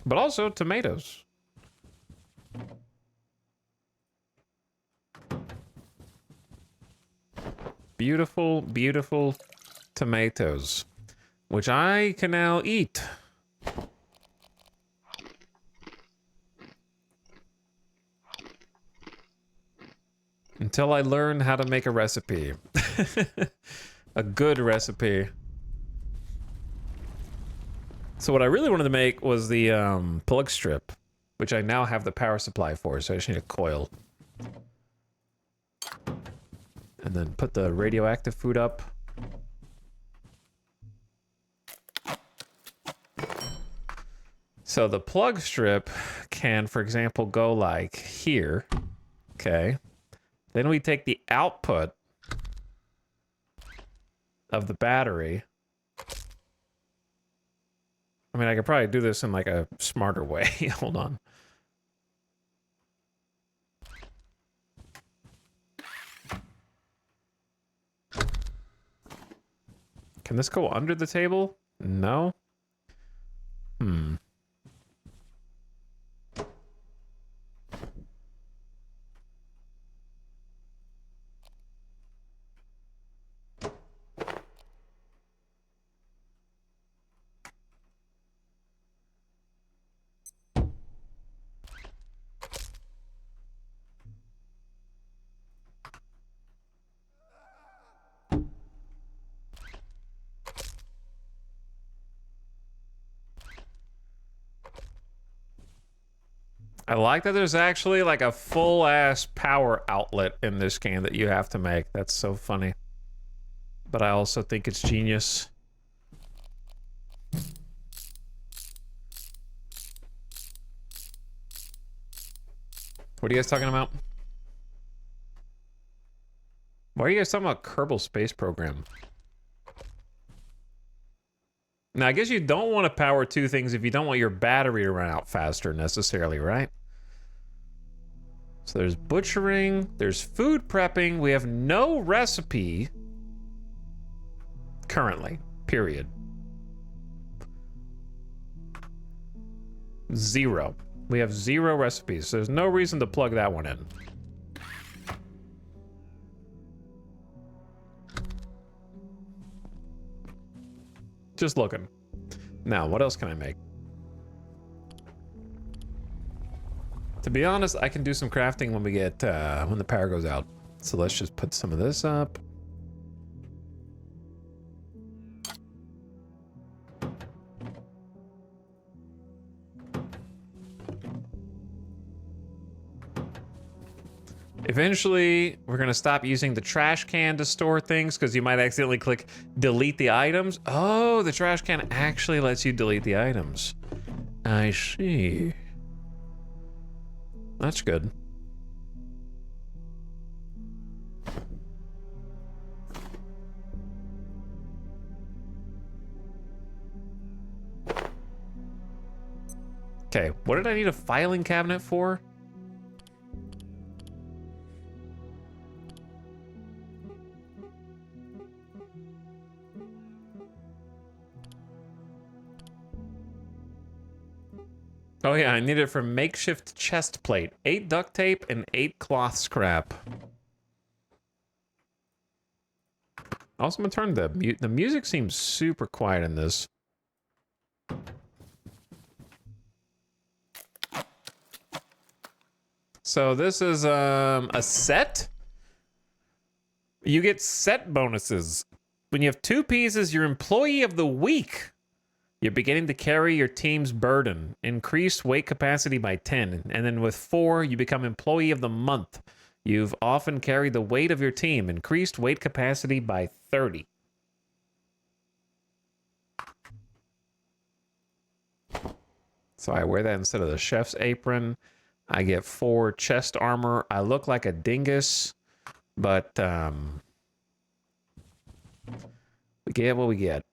[SPEAKER 1] But also tomatoes. Beautiful, beautiful tomatoes, which I can now eat. Until I learn how to make a recipe. A good recipe. So what I really wanted to make was the plug strip, which I now have the power supply for, so I just need a coil. And then put the radioactive food up. So the plug strip can, for example, go like here. Okay. Then we take the output of the battery. I mean, I could probably do this in like a smarter way. Hold on. Can this go under the table? No. I like that there's actually like a full-ass power outlet in this game that you have to make. That's so funny. But I also think it's genius. What are you guys talking about? Why are you guys talking about Kerbal Space Program? Now, I guess you don't want to power two things if you don't want your battery to run out faster necessarily, right? So there's butchering, there's food prepping. We have no recipe currently, period. 0. We have 0 recipes, so there's no reason to plug that one in. Just looking. Now, what else can I make? To be honest, I can do some crafting when we get, when the power goes out. So let's just put some of this up. Eventually, we're going to stop using the trash can to store things because you might accidentally click delete the items. Oh, the trash can actually lets you delete the items. I see. That's good. Okay, what did I need a filing cabinet for? Oh yeah, I need it for makeshift chest plate. 8 duct tape and 8 cloth scrap. Also, I'm gonna turn the music seems super quiet in this. So this is a set. You get set bonuses. When you have 2 pieces, you're Employee of the Week. You're beginning to carry your team's burden. Increased weight capacity by 10. And then with 4, you become Employee of the Month. You've often carried the weight of your team. Increased weight capacity by 30. So I wear that instead of the chef's apron. I get 4 chest armor. I look like a dingus, but we get what we get.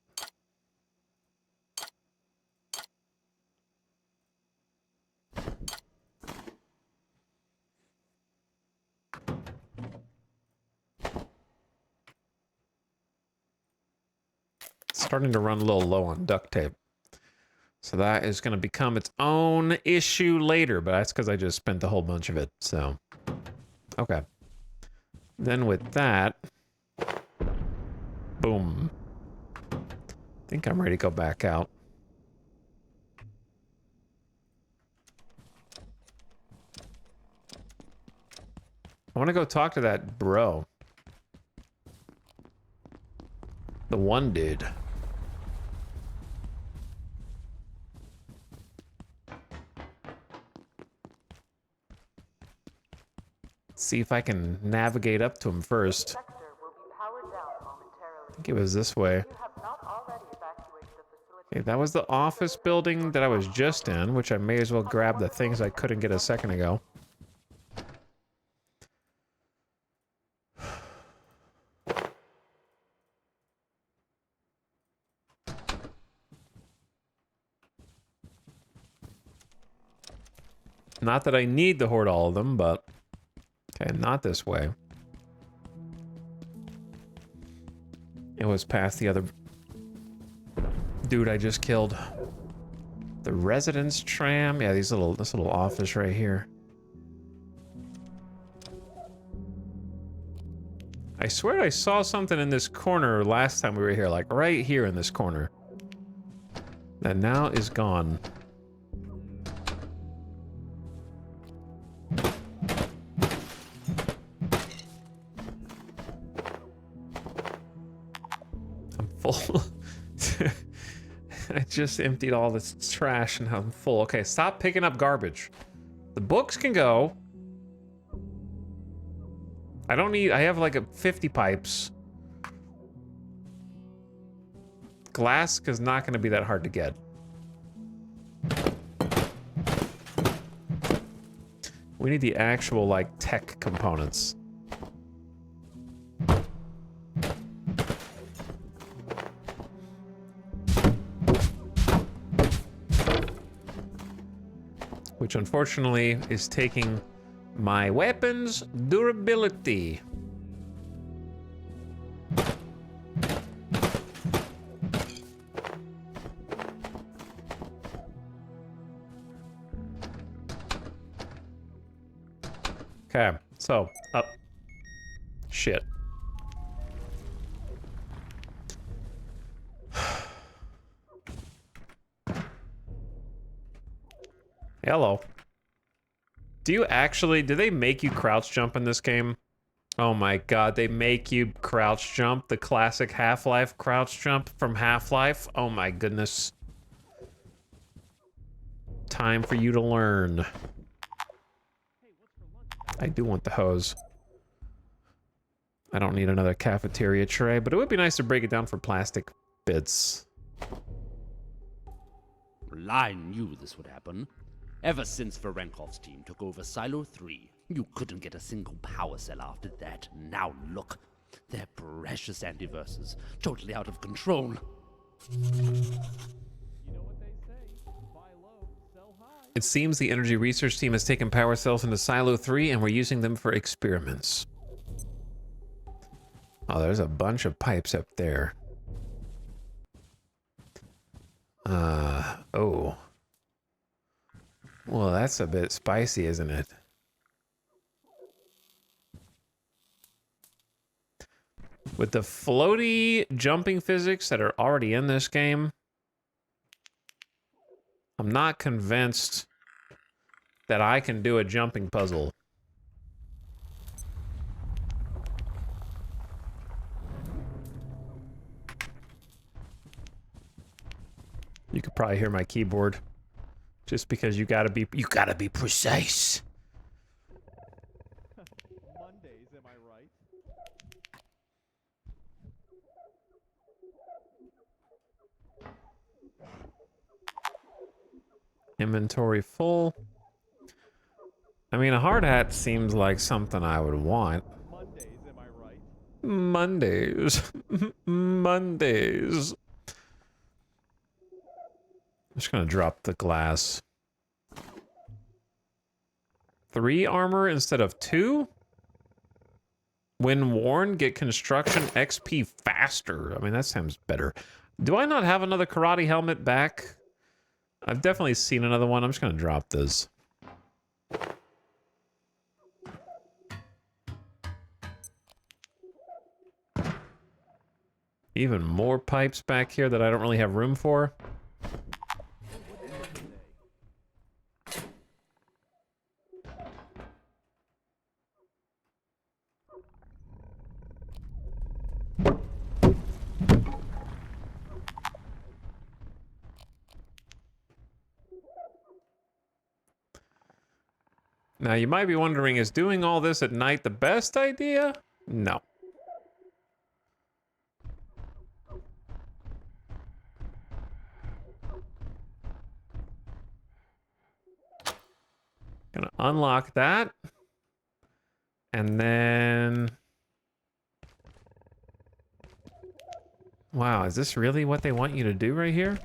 [SPEAKER 1] Starting to run a little low on duct tape. So that is going to become its own issue later, but that's because I just spent a whole bunch of it, so. Okay. Then with that, boom. I think I'm ready to go back out. I want to go talk to that bro. The one dude. See if I can navigate up to him first. I think it was this way. Okay, that was the office building that I was just in, which I may as well grab the things I couldn't get a second ago. Not that I need to hoard all of them, but... Okay, not this way. It was past the other dude I just killed. The residence tram. Yeah, this little office right here. I swear I saw something in this corner last time we were here, like right here in this corner. That now is gone. I'm full. I just emptied all this trash and I'm full. Okay, stop picking up garbage. The books can go. I don't need, I have like 50 pipes. Glass is not going to be that hard to get. We need the actual like tech components. Which unfortunately is taking my weapon's durability. Okay, so, up. Shit. Hello. Do they make you crouch jump in this game? Oh my god, they make you crouch jump, the classic Half-Life crouch jump from Half-Life. Oh my goodness. Time for you to learn. I do want the hose. I don't need another cafeteria tray, but it would be nice to break it down for plastic bits.
[SPEAKER 18] Well, I knew this would happen. Ever since Varenkov's team took over Silo 3, you couldn't get a single power cell after that. Now look, their precious antiverses, totally out of control.
[SPEAKER 1] It seems the energy research team has taken power cells into Silo 3 and we're using them for experiments. Oh, there's a bunch of pipes up there. Oh. Well, that's a bit spicy, isn't it? With the floaty jumping physics that are already in this game, I'm not convinced that I can do a jumping puzzle. You could probably hear my keyboard. Just because you gotta be precise.
[SPEAKER 16] Mondays, am I right?
[SPEAKER 1] Inventory full. I mean, a hard hat seems like something I would want.
[SPEAKER 16] Mondays, am I right?
[SPEAKER 1] Mondays. Mondays. I'm just gonna drop the glass. 3 armor instead of 2? When worn, get construction XP faster. I mean, that sounds better. Do I not have another karate helmet back? I've definitely seen another one. I'm just gonna drop this. Even more pipes back here that I don't really have room for. Now, you might be wondering, is doing all this at night the best idea? No. Gonna unlock that. And then... Wow, is this really what they want you to do right here?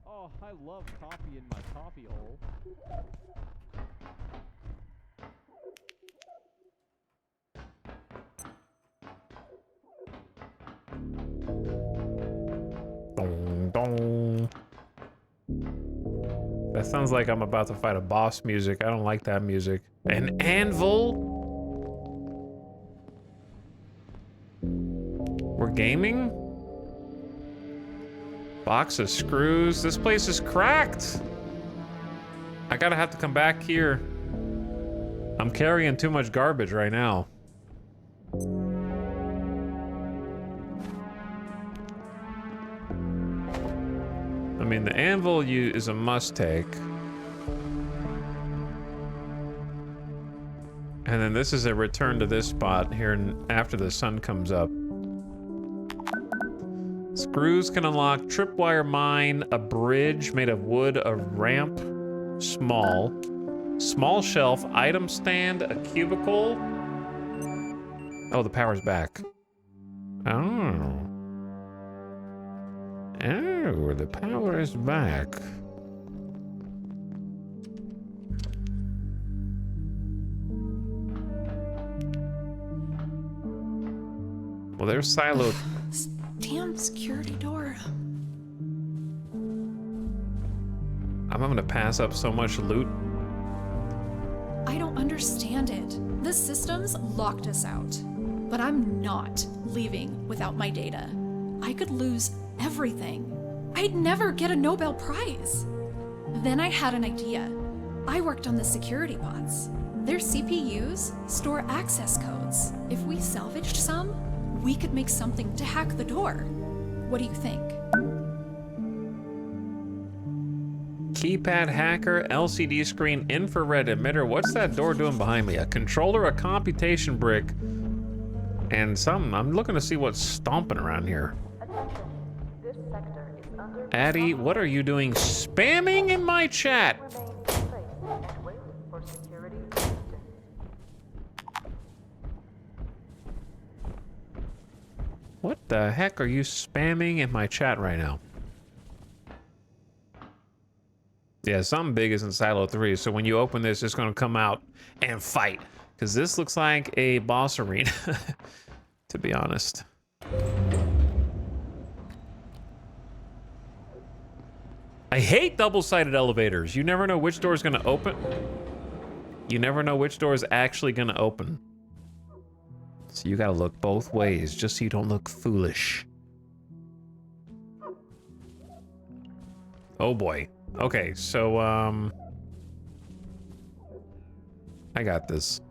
[SPEAKER 16] Oh, I love coffee in my coffee hole.
[SPEAKER 1] Dong, dong. That sounds like I'm about to fight a boss music. I don't like that music. An anvil? We're gaming? Box of screws. This place is cracked. I gotta have to come back here. I'm carrying too much garbage right now. I mean, the anvil is a must take. And then this is a return to this spot here after the sun comes up. Screws can unlock tripwire mine, a bridge made of wood, a ramp, small shelf, item stand, a cubicle. Oh, the power's back. Oh. Oh, the power is back. Well, there's silo.
[SPEAKER 19] Damn security door.
[SPEAKER 1] I'm having to pass up so much loot.
[SPEAKER 19] I don't understand it. The systems locked us out. But I'm not leaving without my data. I could lose everything. I'd never get a Nobel Prize. Then I had an idea. I worked on the security bots. Their CPUs store access codes. If we salvaged some, we could make something to hack the door. What do you think?
[SPEAKER 1] Keypad hacker, LCD screen, infrared emitter. What's that door doing behind me? A controller, a computation brick, and something. I'm looking to see what's stomping around here. Addie, what are you doing spamming in my chat? What the heck are you spamming in my chat right now? Yeah, something big is in Silo 3, so when you open this, it's gonna come out and fight. Because this looks like a boss arena, to be honest. I hate double-sided elevators. You never know which door is gonna open. You never know which door is actually gonna open. So you gotta look both ways, just so you don't look foolish. Oh boy. Okay, so, I got this.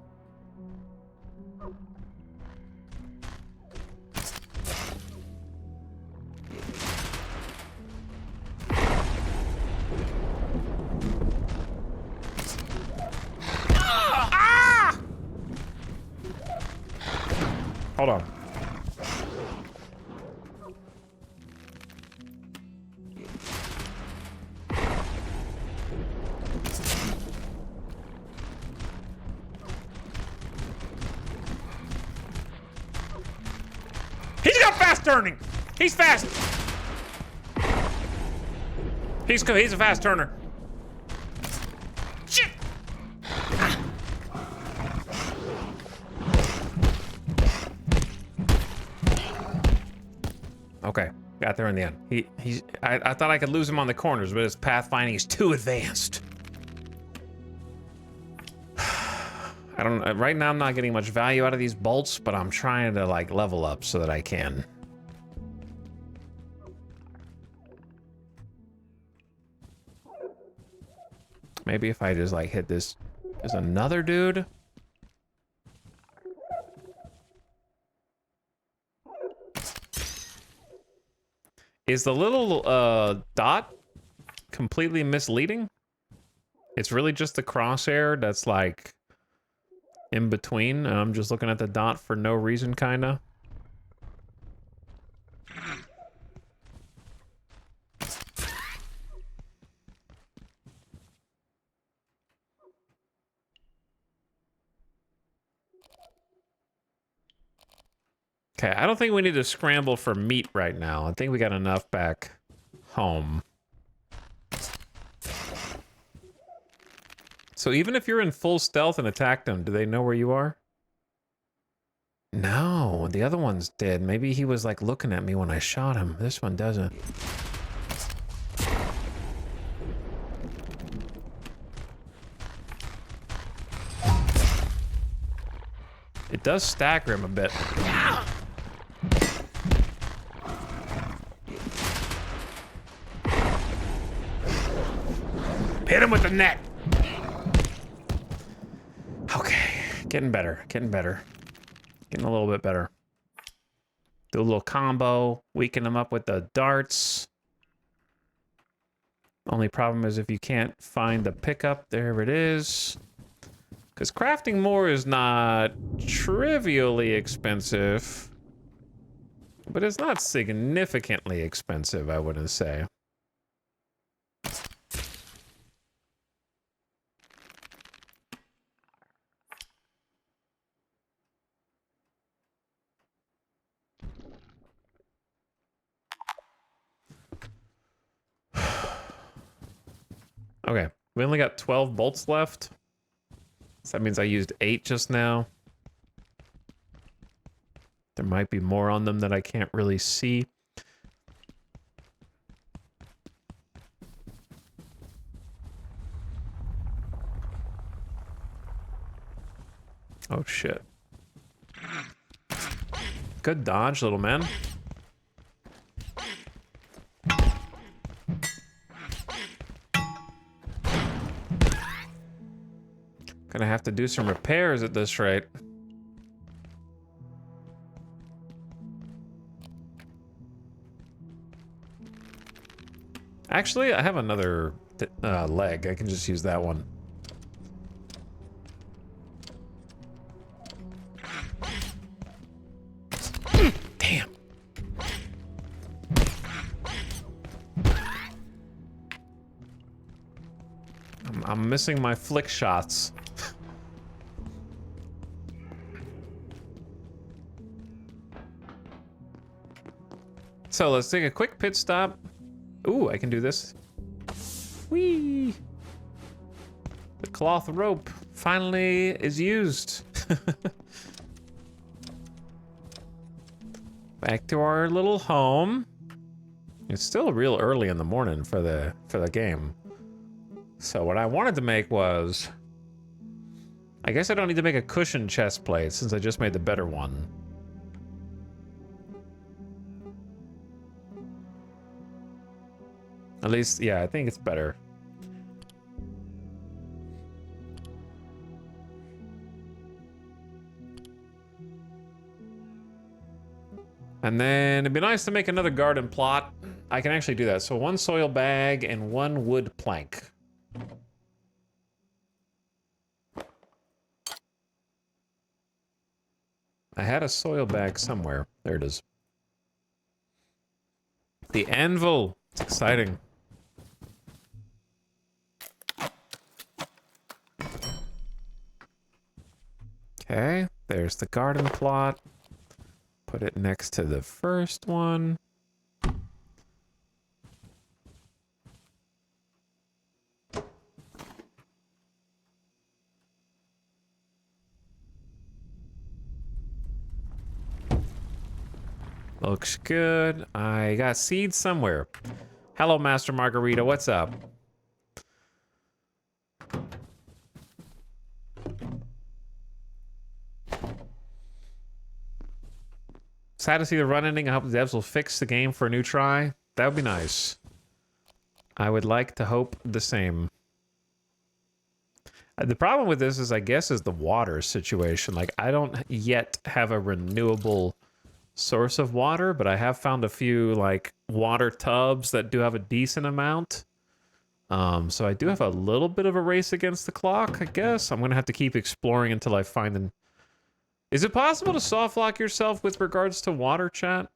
[SPEAKER 1] Hold on. He's got fast turning. He's fast. He's a fast turner. Shit. Okay, got there in the end. I thought I could lose him on the corners, but his pathfinding is too advanced. I don't. Right now, I'm not getting much value out of these bolts, but I'm trying to like level up so that I can. Maybe if I just like hit this, there's another dude. Is the little dot completely misleading? It's really just the crosshair that's like in between. I'm just looking at the dot for no reason, kinda. Okay, I don't think we need to scramble for meat right now. I think we got enough back home. So even if you're in full stealth and attack them, do they know where you are? No, the other ones did. Maybe he was like looking at me when I shot him. This one doesn't. does stagger him a bit. Hit him with the net. Okay, getting better, getting better. Getting a little bit better. Do a little combo, weaken him up with the darts. Only problem is if you can't find the pickup, there it is. Because crafting more is not trivially expensive, but it's not significantly expensive, I wouldn't say. Okay, we only got 12 bolts left. So that means I used 8 just now. There might be more on them that I can't really see. Oh shit. Good dodge, little man. Gonna have to do some repairs at this rate. Actually, I have another leg. I can just use that one. Damn. I'm missing my flick shots. So let's take a quick pit stop. Ooh, I can do this. Whee! The cloth rope finally is used. Back to our little home. It's still real early in the morning for the game. So what I wanted to make was, I guess I don't need to make a cushion chest plate since I just made the better one. At least, yeah, I think it's better. And then it'd be nice to make another garden plot. I can actually do that. So 1 soil bag and 1 wood plank. I had a soil bag somewhere. There it is. The anvil. It's exciting. Okay, there's the garden plot. Put it next to the first one. Looks good. I got seeds somewhere. Hello, Master Margarita. What's up? Sad to see the run ending. I hope the devs will fix the game for a new try. That would be nice. I would like to hope the same. The problem with this is, I guess, is the water situation. Like, I don't yet have a renewable source of water, but I have found a few, like, water tubs that do have a decent amount. So I do have a little bit of a race against the clock, I guess. I'm gonna have to keep exploring until I find them. Is it possible to soft lock yourself with regards to water, chat?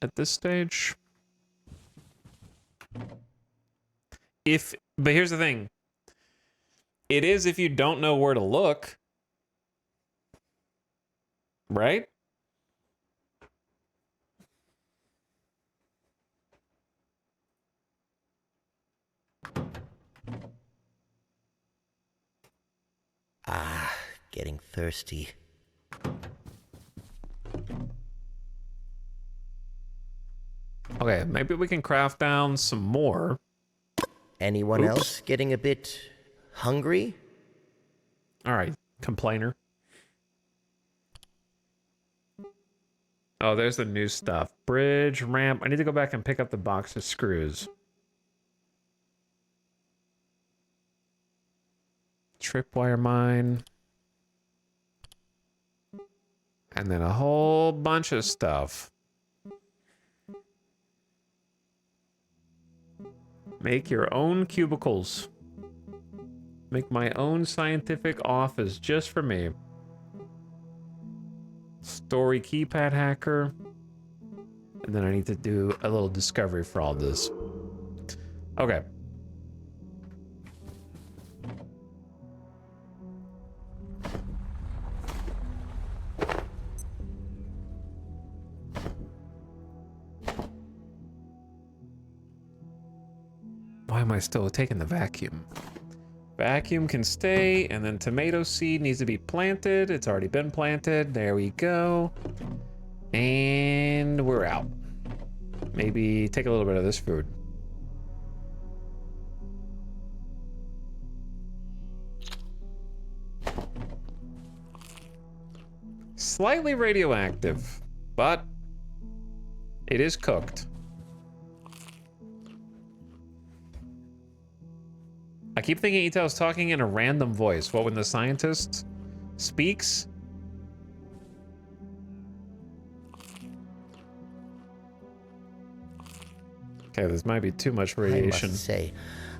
[SPEAKER 1] At this stage? But here's the thing. It is if you don't know where to look. Right?
[SPEAKER 2] Ah, getting thirsty.
[SPEAKER 1] Okay, maybe we can craft down some more.
[SPEAKER 2] Anyone
[SPEAKER 1] Oops.
[SPEAKER 2] else getting a bit Hungry?
[SPEAKER 1] All right, complainer. Oh, there's the new stuff. Bridge, ramp. I need to go back and pick up the box of screws. Tripwire mine. And then a whole bunch of stuff. Make your own cubicles. Make my own scientific office just for me. Story keypad hacker. And then I need to do a little discovery for all this. Okay. Why am I still taking the vacuum? Vacuum can stay, and then tomato seed needs to be planted. It's already been planted. There we go. And we're out. Maybe take a little bit of this food. Slightly radioactive, but it is cooked. I keep thinking Ito's talking in a random voice. What when the scientist speaks? Okay, this might be too much radiation.
[SPEAKER 2] I must say,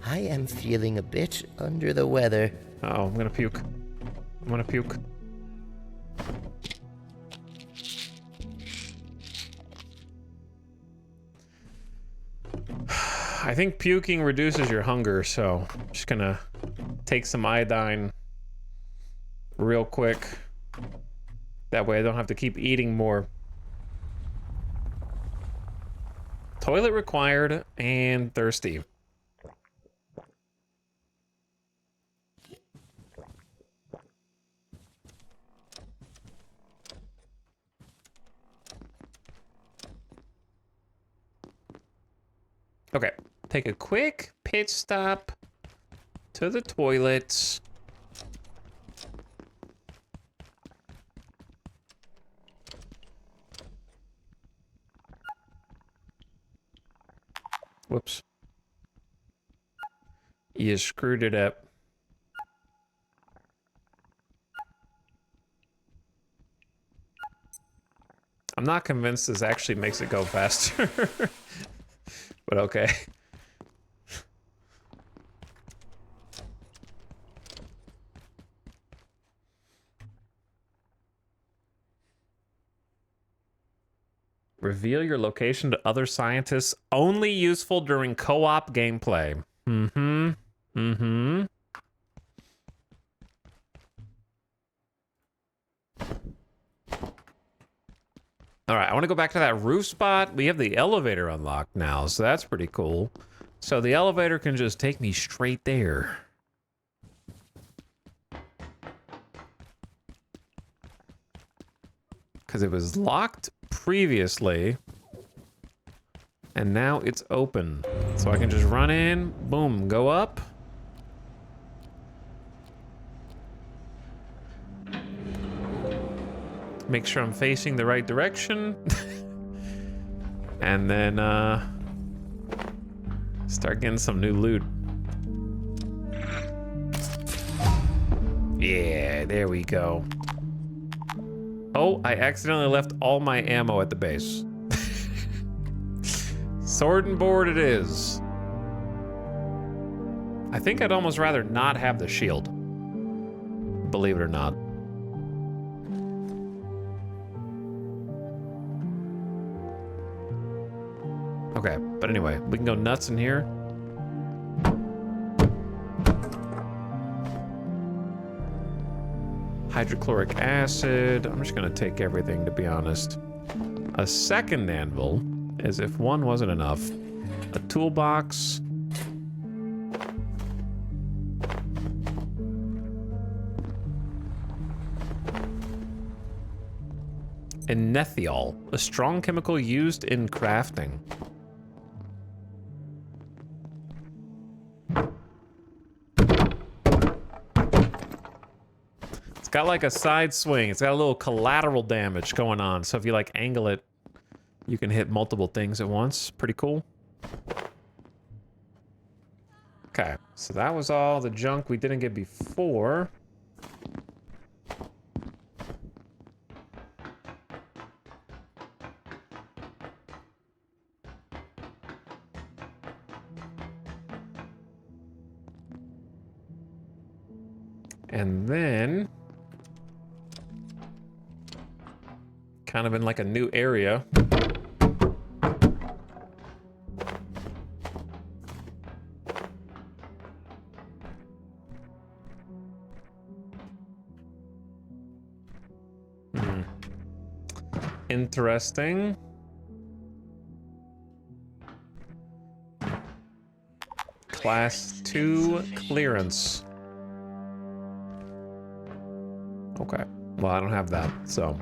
[SPEAKER 2] I am feeling a bit under the weather.
[SPEAKER 1] Uh-oh, I'm gonna puke. I'm gonna puke. I think puking reduces your hunger, so I'm just gonna take some iodine real quick. That way I don't have to keep eating more. Toilet required and thirsty. Okay, take a quick pit stop to the toilets. Whoops. You screwed it up. I'm not convinced this actually makes it go faster. But okay. Reveal your location to other scientists. Only useful during co-op gameplay. Mm-hmm. Mm-hmm. All right, I want to go back to that roof spot. We have the elevator unlocked now, so that's pretty cool. So the elevator can just take me straight there. Because it was locked previously. And now it's open. So I can just run in, boom, go up. Make sure I'm facing the right direction. And then start getting some new loot. Yeah, there we go. Oh, I accidentally left all my ammo at the base. Sword and board it is. I think I'd almost rather not have the shield. Believe it or not. Okay, but anyway, we can go nuts in here. Hydrochloric acid. I'm just gonna take everything, to be honest. A second anvil, as if one wasn't enough. A toolbox. And nethiol, a strong chemical used in crafting. It's got like a side swing. It's got a little collateral damage going on. So if you like angle it, you can hit multiple things at once. Pretty cool. Okay, so that was all the junk we didn't get before. And then, kind of in like a new area. Interesting. Class 2 clearance. Okay. Well, I don't have that, so.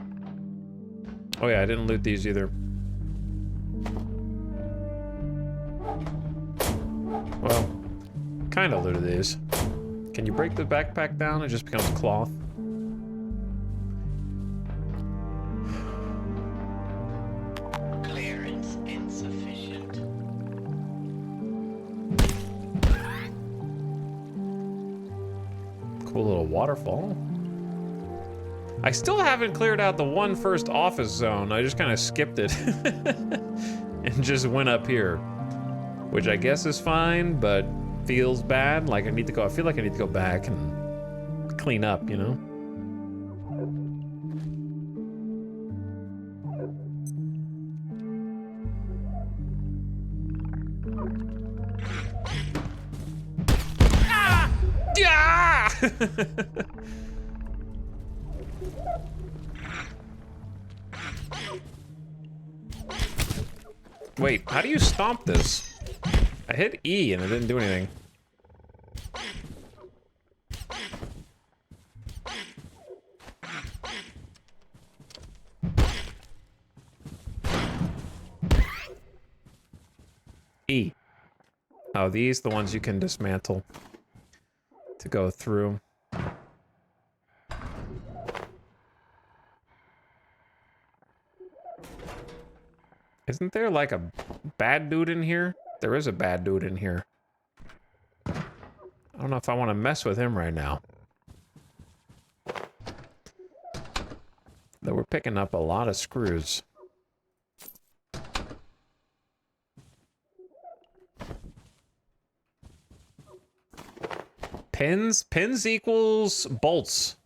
[SPEAKER 1] Oh yeah, I didn't loot these either. Well, kind of looted these. Can you break the backpack down? It just becomes cloth.
[SPEAKER 15] Clearance insufficient.
[SPEAKER 1] Cool little waterfall. I still haven't cleared out the one first office zone. I just kind of skipped it and just went up here, which I guess is fine, but feels bad. Like I need to go. I feel like I need to go back and clean up, you know? Ah! Yeah! Wait, how do you stomp this? I hit E and it didn't do anything. E. Oh, these the ones you can dismantle to go through. Isn't there like a bad dude in here? There is a bad dude in here. I don't know if I want to mess with him right now. Though we're picking up a lot of screws. Pins? Pins equals bolts.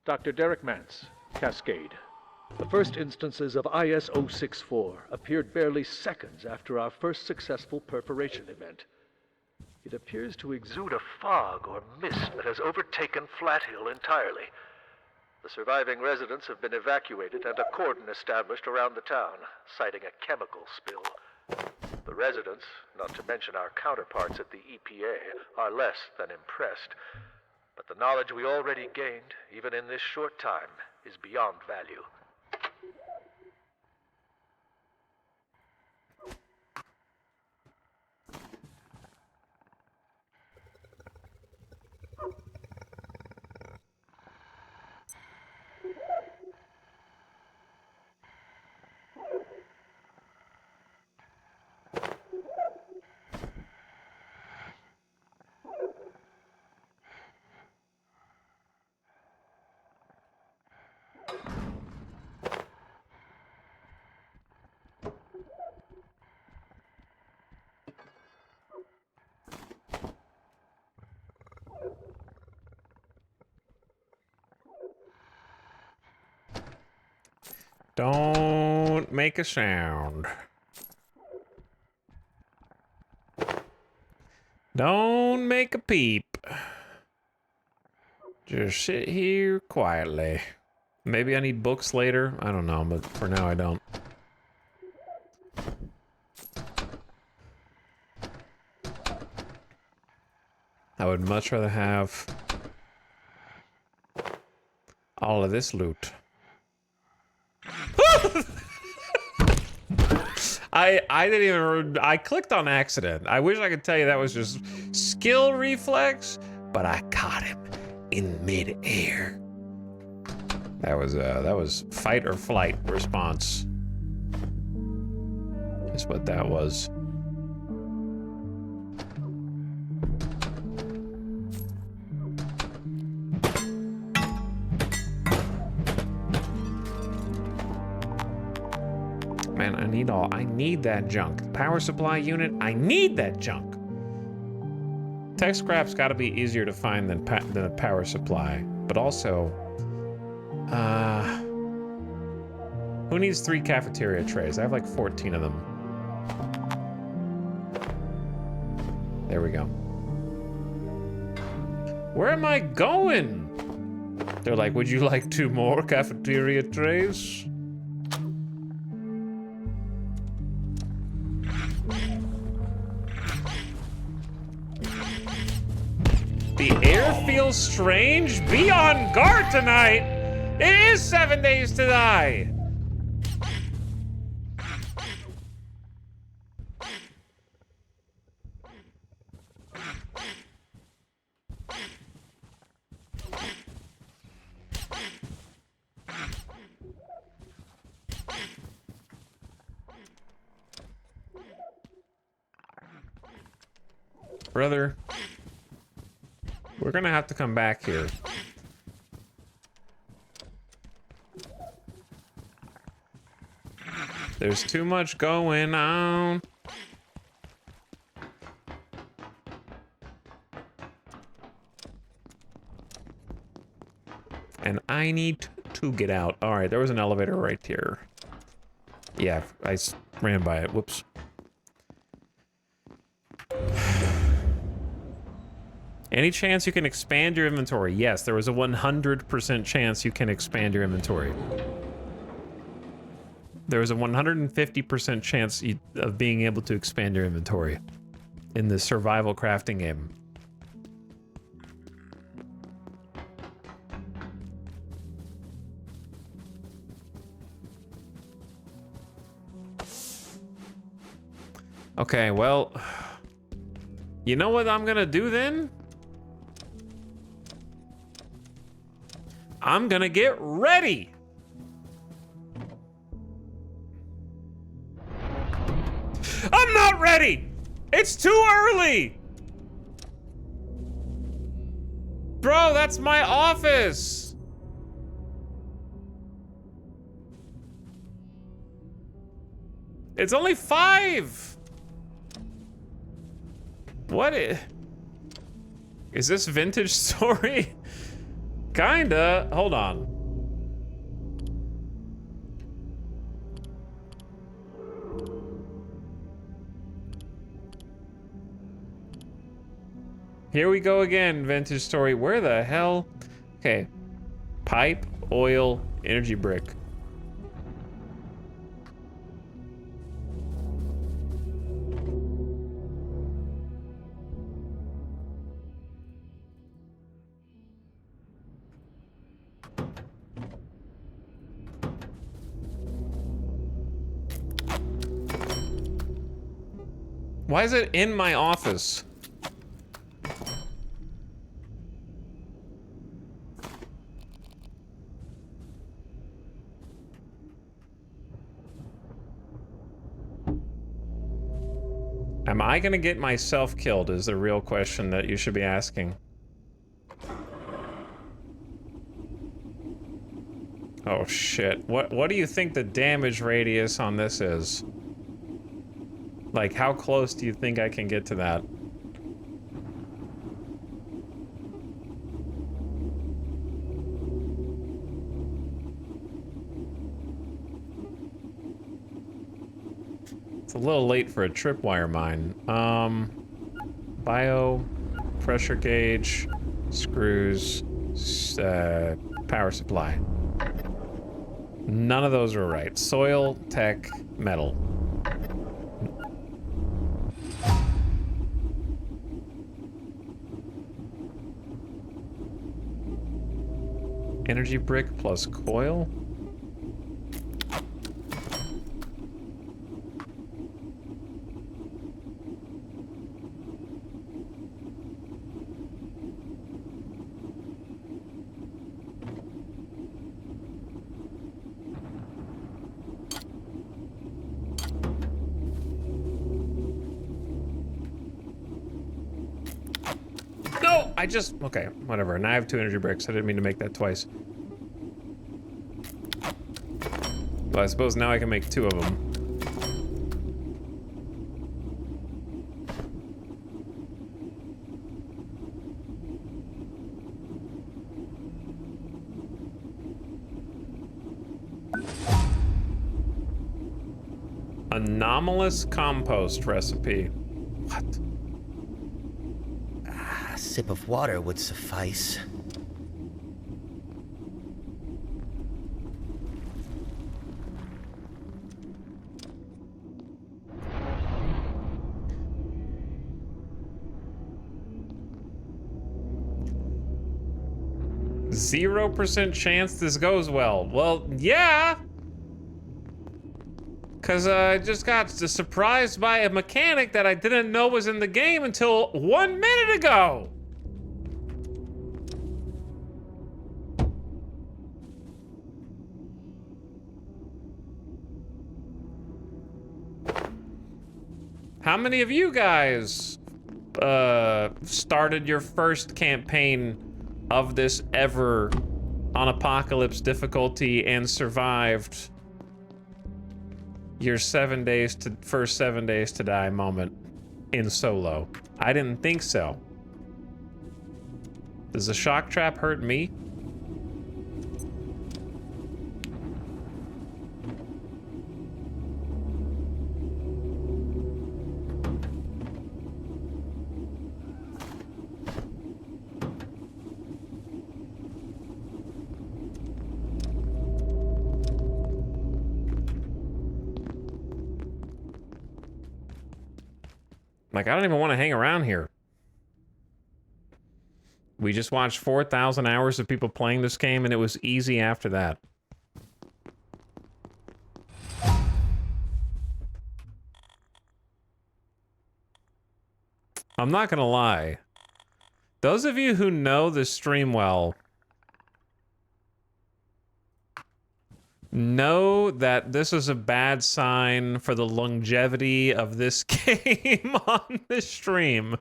[SPEAKER 10] Dr. Derek Mance, Cascade. The first instances of IS-064 appeared barely seconds after our first successful perforation event. It appears to exude a fog or mist that has overtaken Flat Hill entirely. The surviving residents have been evacuated and a cordon established around the town, citing a chemical spill. The residents, not to mention our counterparts at the EPA, are less than impressed. But the knowledge we already gained, even in this short time, is beyond value.
[SPEAKER 1] Don't make a sound. Don't make a peep. Just sit here quietly. Maybe I need books later. I don't know, but for now I don't. I would much rather have all of this loot. I didn't even, I clicked on accident. I wish I could tell you that was just skill reflex, but I caught him in midair. That was fight or flight response. That's what that was. Man, I need that junk. Power supply unit, I need that junk. Tech scrap's gotta be easier to find than a power supply. But also, who needs 3 cafeteria trays? I have like 14 of them. There we go. Where am I going? They're like, would you like 2 more cafeteria trays? The air feels strange. Be on guard tonight. It is 7 days to die. Brother, we're gonna have to come back here. There's too much going on. And I need to get out. All right, there was an elevator right here. Yeah, I ran by it. Whoops. Any chance you can expand your inventory? Yes, there was a 100% chance you can expand your inventory. There was a 150% chance of being able to expand your inventory in the survival crafting game. Okay, well, you know what I'm gonna do then? I'm gonna get ready. I'm not ready. It's too early. Bro, that's my office. It's only 5. What is this vintage story? Kinda. Hold on. Here we go again, vintage story. Where the hell? Okay. Pipe, oil, energy brick. Why is it in my office? Am I gonna get myself killed is the real question that you should be asking. Oh shit. What do you think the damage radius on this is? Like, how close do you think I can get to that? It's a little late for a tripwire mine. Bio, pressure gauge, screws, power supply. None of those are right. Soil, tech, metal. Energy brick plus coil. I just... Okay, whatever. Now I have 2 energy bricks. I didn't mean to make that twice. But I suppose now I can make 2 of them. Anomalous compost recipe. What?
[SPEAKER 2] A sip of water would suffice.
[SPEAKER 1] %0 chance this goes well. Well, yeah. Because I just got surprised by a mechanic that I didn't know was in the game until 1 minute ago. How many of you guys started your first campaign of this ever on Apocalypse difficulty and survived your first 7 days to die moment in solo? I didn't think so. Does the shock trap hurt me? Like, I don't even want to hang around here. We just watched 4,000 hours of people playing this game, and it was easy after that. I'm not gonna lie. Those of you who know the stream well know that this is a bad sign for the longevity of this game on this stream.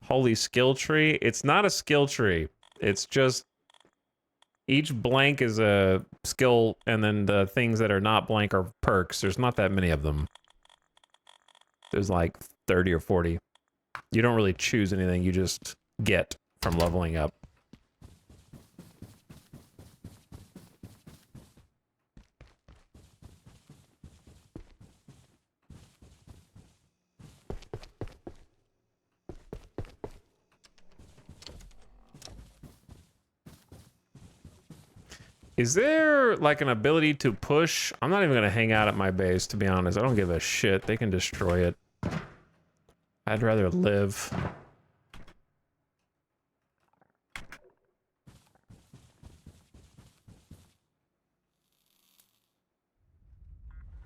[SPEAKER 1] Holy skill tree. It's not a skill tree. It's just each blank is a skill, and then the things that are not blank are perks. There's not that many of them. There's like 30 or 40. You don't really choose anything, you just get from leveling up. Is there like an ability to push? I'm not even gonna hang out at my base, to be honest. I don't give a shit. They can destroy it. I'd rather live.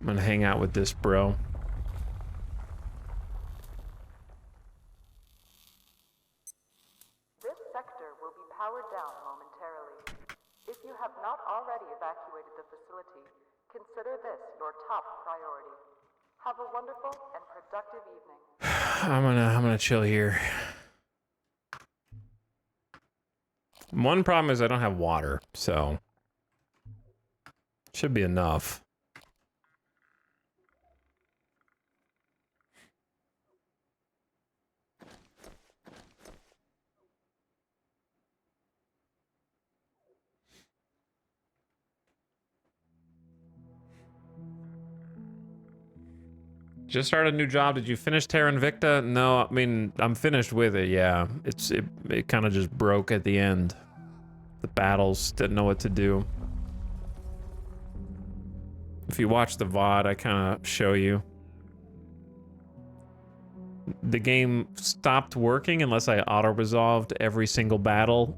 [SPEAKER 1] I'm gonna hang out with this bro.
[SPEAKER 11] This sector will be powered down momentarily. If you have not already evacuated the facility, consider this your top priority. Have a wonderful and productive evening.
[SPEAKER 1] I'm gonna chill here. One problem is I don't have water, so should be enough. Just started a new job. Did you finish Terra Invicta? No, I mean, I'm finished with it, yeah. It kind of just broke at the end. The battles didn't know what to do. If you watch the VOD, I kind of show you. The game stopped working unless I auto-resolved every single battle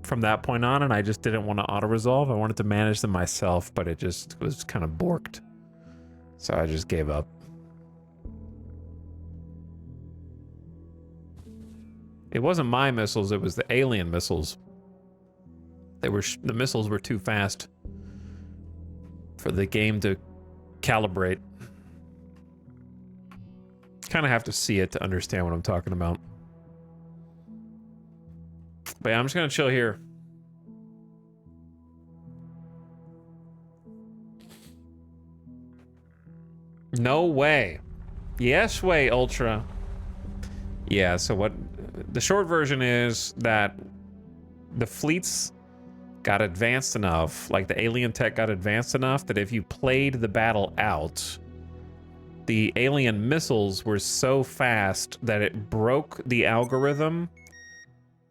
[SPEAKER 1] from that point on, and I just didn't want to auto-resolve. I wanted to manage them myself, but it just was kind of borked. So I just gave up. It wasn't my missiles, it was the alien missiles. They were the missiles were too fast for the game to calibrate. Kind of have to see it to understand what I'm talking about. But yeah, I'm just gonna chill here. No way. Yes way, Ultra. Yeah, so what the short version is that the fleets got advanced enough, like the alien tech got advanced enough that if you played the battle out, the alien missiles were so fast that it broke the algorithm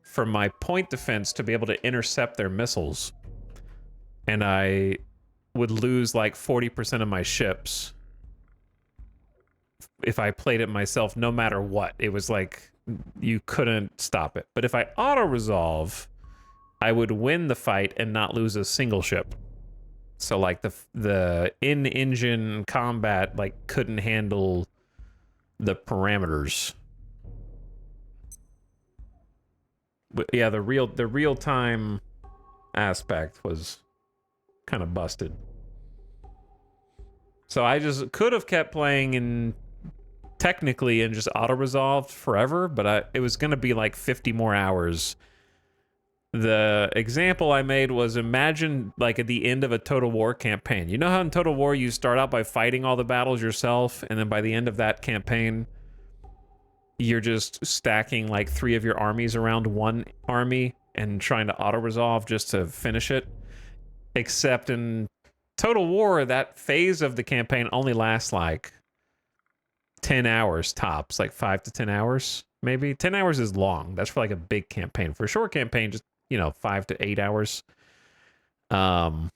[SPEAKER 1] for my point defense to be able to intercept their missiles. And I would lose like 40% of my ships if I played it myself, no matter what. It was like, you couldn't stop it. But if I auto-resolve, I would win the fight and not lose a single ship. So like the in-engine combat like couldn't handle the parameters. But yeah, the real-time aspect was kind of busted. So I just could have kept playing and technically and just auto-resolved forever, but it was going to be like 50 more hours. The example I made was, imagine like at the end of a Total War campaign. You know how in Total War you start out by fighting all the battles yourself, and then by the end of that campaign, you're just stacking like 3 of your armies around one army and trying to auto-resolve just to finish it? Except in Total War, that phase of the campaign only lasts like 10 hours tops, like 5 to 10 hours, maybe. 10 hours is long. That's for like a big campaign. For a short campaign, just, 5 to 8 hours of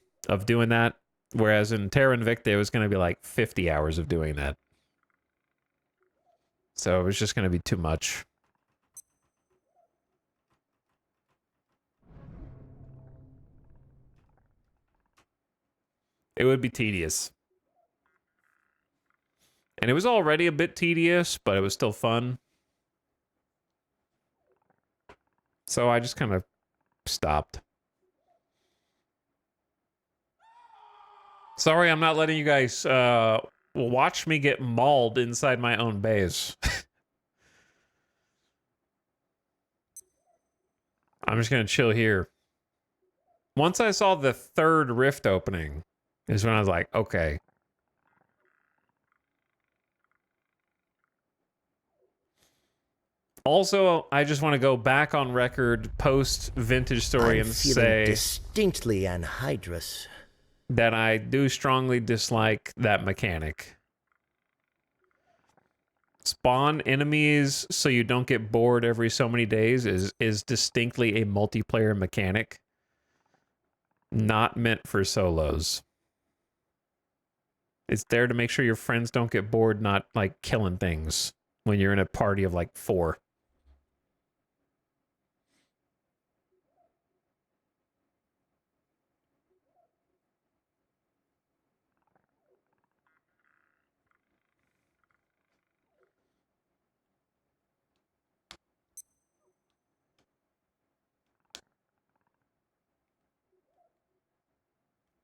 [SPEAKER 1] doing that. Whereas in Terra Invicta, it was going to be like 50 hours of doing that. So it was just going to be too much. It would be tedious. And it was already a bit tedious, but it was still fun. So I just kind of stopped. Sorry, I'm not letting you guys watch me get mauled inside my own base. I'm just going to chill here. Once I saw the 3rd rift opening is when I was like, okay. Also, I just want to go back on record post Vintage Story and say
[SPEAKER 2] distinctly anhydrous
[SPEAKER 1] that I do strongly dislike that mechanic. Spawn enemies so you don't get bored every so many days is distinctly a multiplayer mechanic, not meant for solos. It's there to make sure your friends don't get bored, not like killing things when you're in a party of like 4.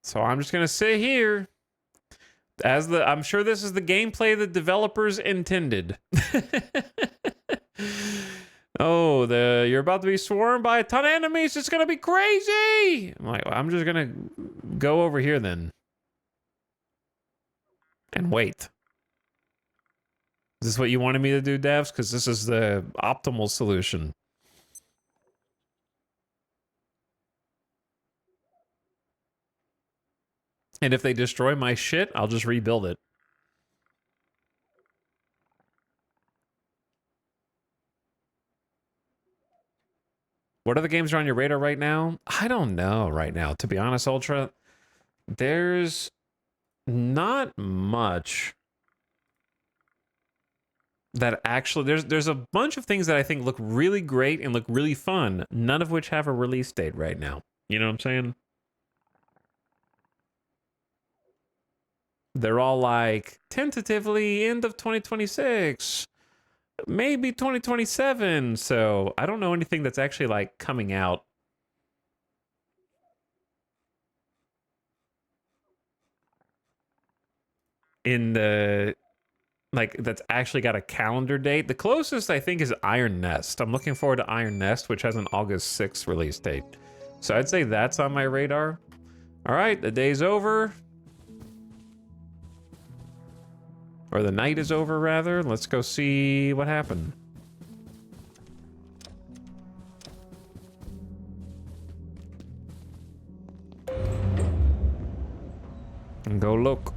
[SPEAKER 1] So I'm just gonna sit here I'm sure this is the gameplay the developers intended. Oh, you're about to be swarmed by a ton of enemies. It's gonna be crazy. I'm like, I'm just gonna go over here then and wait. Is this what you wanted me to do, devs? Because this is the optimal solution. And if they destroy my shit, I'll just rebuild it. What other games are on your radar right now? I don't know right now, to be honest, Ultra. There's not much that actually... There's a bunch of things that I think look really great and look really fun, none of which have a release date right now. You know what I'm saying? They're all like, tentatively end of 2026, maybe 2027. So I don't know anything that's actually like coming out. In the like that's actually got a calendar date. The closest I think is Iron Nest. I'm looking forward to Iron Nest, which has an August 6th release date. So I'd say that's on my radar. All right, the day's over. Or the night is over, rather. Let's go see what happened. And go look.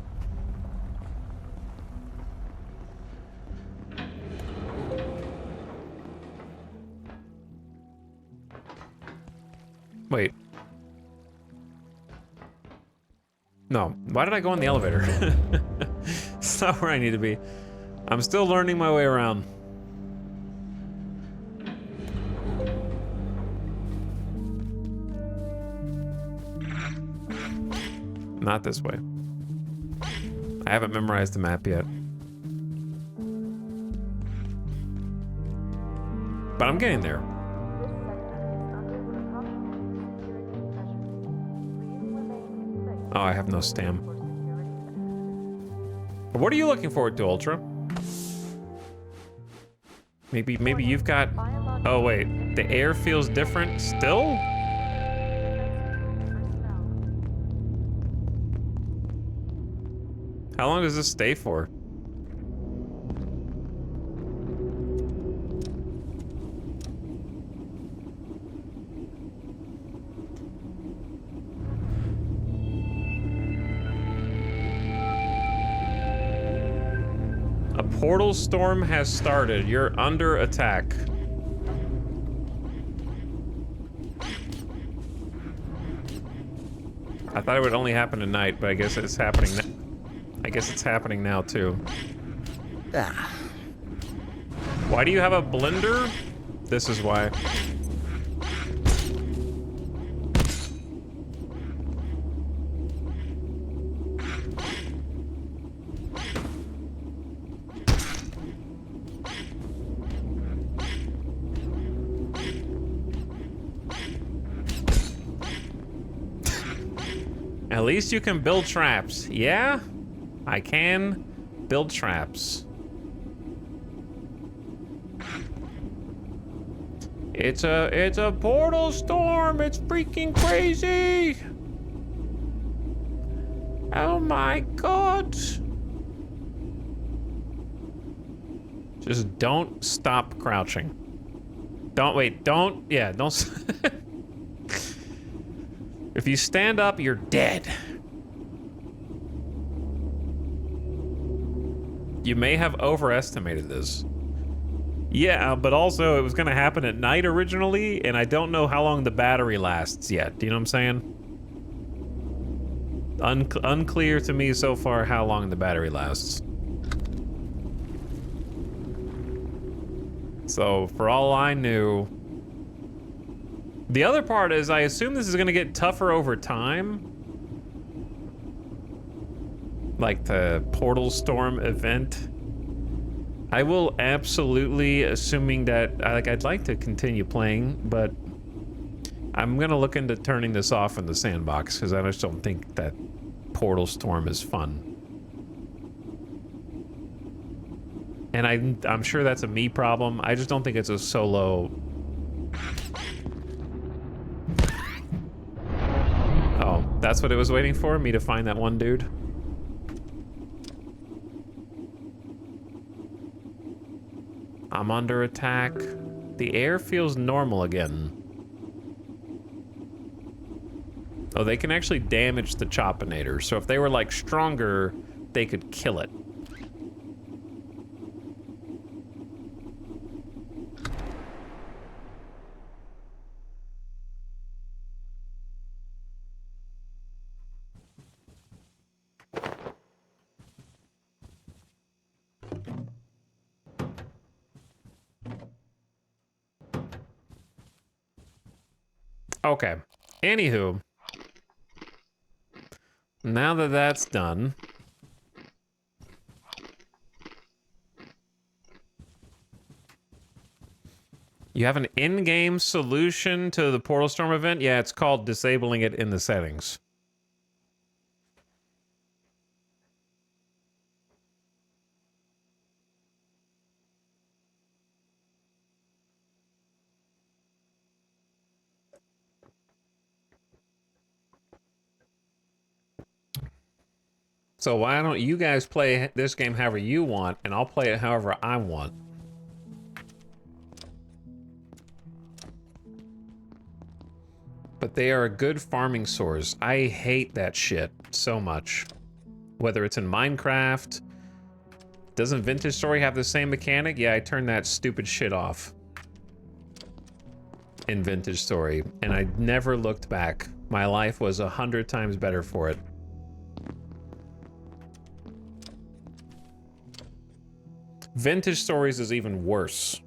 [SPEAKER 1] Wait. No. Why did I go in the elevator? It's not where I need to be. I'm still learning my way around. Not this way. I haven't memorized the map yet. But I'm getting there. Oh, I have no stam. What are you looking forward to, Ultra? Maybe you've got... Oh, wait. The air feels different still? How long does this stay for? A portal storm has started. You're under attack. I thought it would only happen at night, but I guess it's happening now. I guess it's happening now, too.
[SPEAKER 2] Ah.
[SPEAKER 1] Why do you have a blender? This is why. At least you can build traps. Yeah? I can build traps. It's a portal storm. It's freaking crazy. Oh my god. Just don't stop crouching. Don't. If you stand up, you're dead. You may have overestimated this. Yeah, but also it was gonna happen at night originally, and I don't know how long the battery lasts yet. Do you know what I'm saying? Unclear to me so far how long the battery lasts. So, for all I knew... The other part is, I assume this is gonna get tougher over time. Like the portal storm event. I will absolutely, assuming that, I'd like to continue playing, but I'm gonna look into turning this off in the sandbox, because I just don't think that portal storm is fun. And I'm sure that's a me problem. I just don't think it's a solo... Oh, that's what it was waiting for? Me to find that one dude? I'm under attack. The air feels normal again. Oh, they can actually damage the Chopinator. So if they were, like, stronger, they could kill it. Okay. Anywho. Now that that's done. You have an in-game solution to the Portal Storm event? Yeah, it's called disabling it in the settings. So why don't you guys play this game however you want, and I'll play it however I want. But they are a good farming source. I hate that shit so much. Whether it's in Minecraft. Doesn't Vintage Story have the same mechanic? Yeah, I turned that stupid shit off in Vintage Story, and I never looked back. My life was 100 times better for it. Vintage Stories is even worse.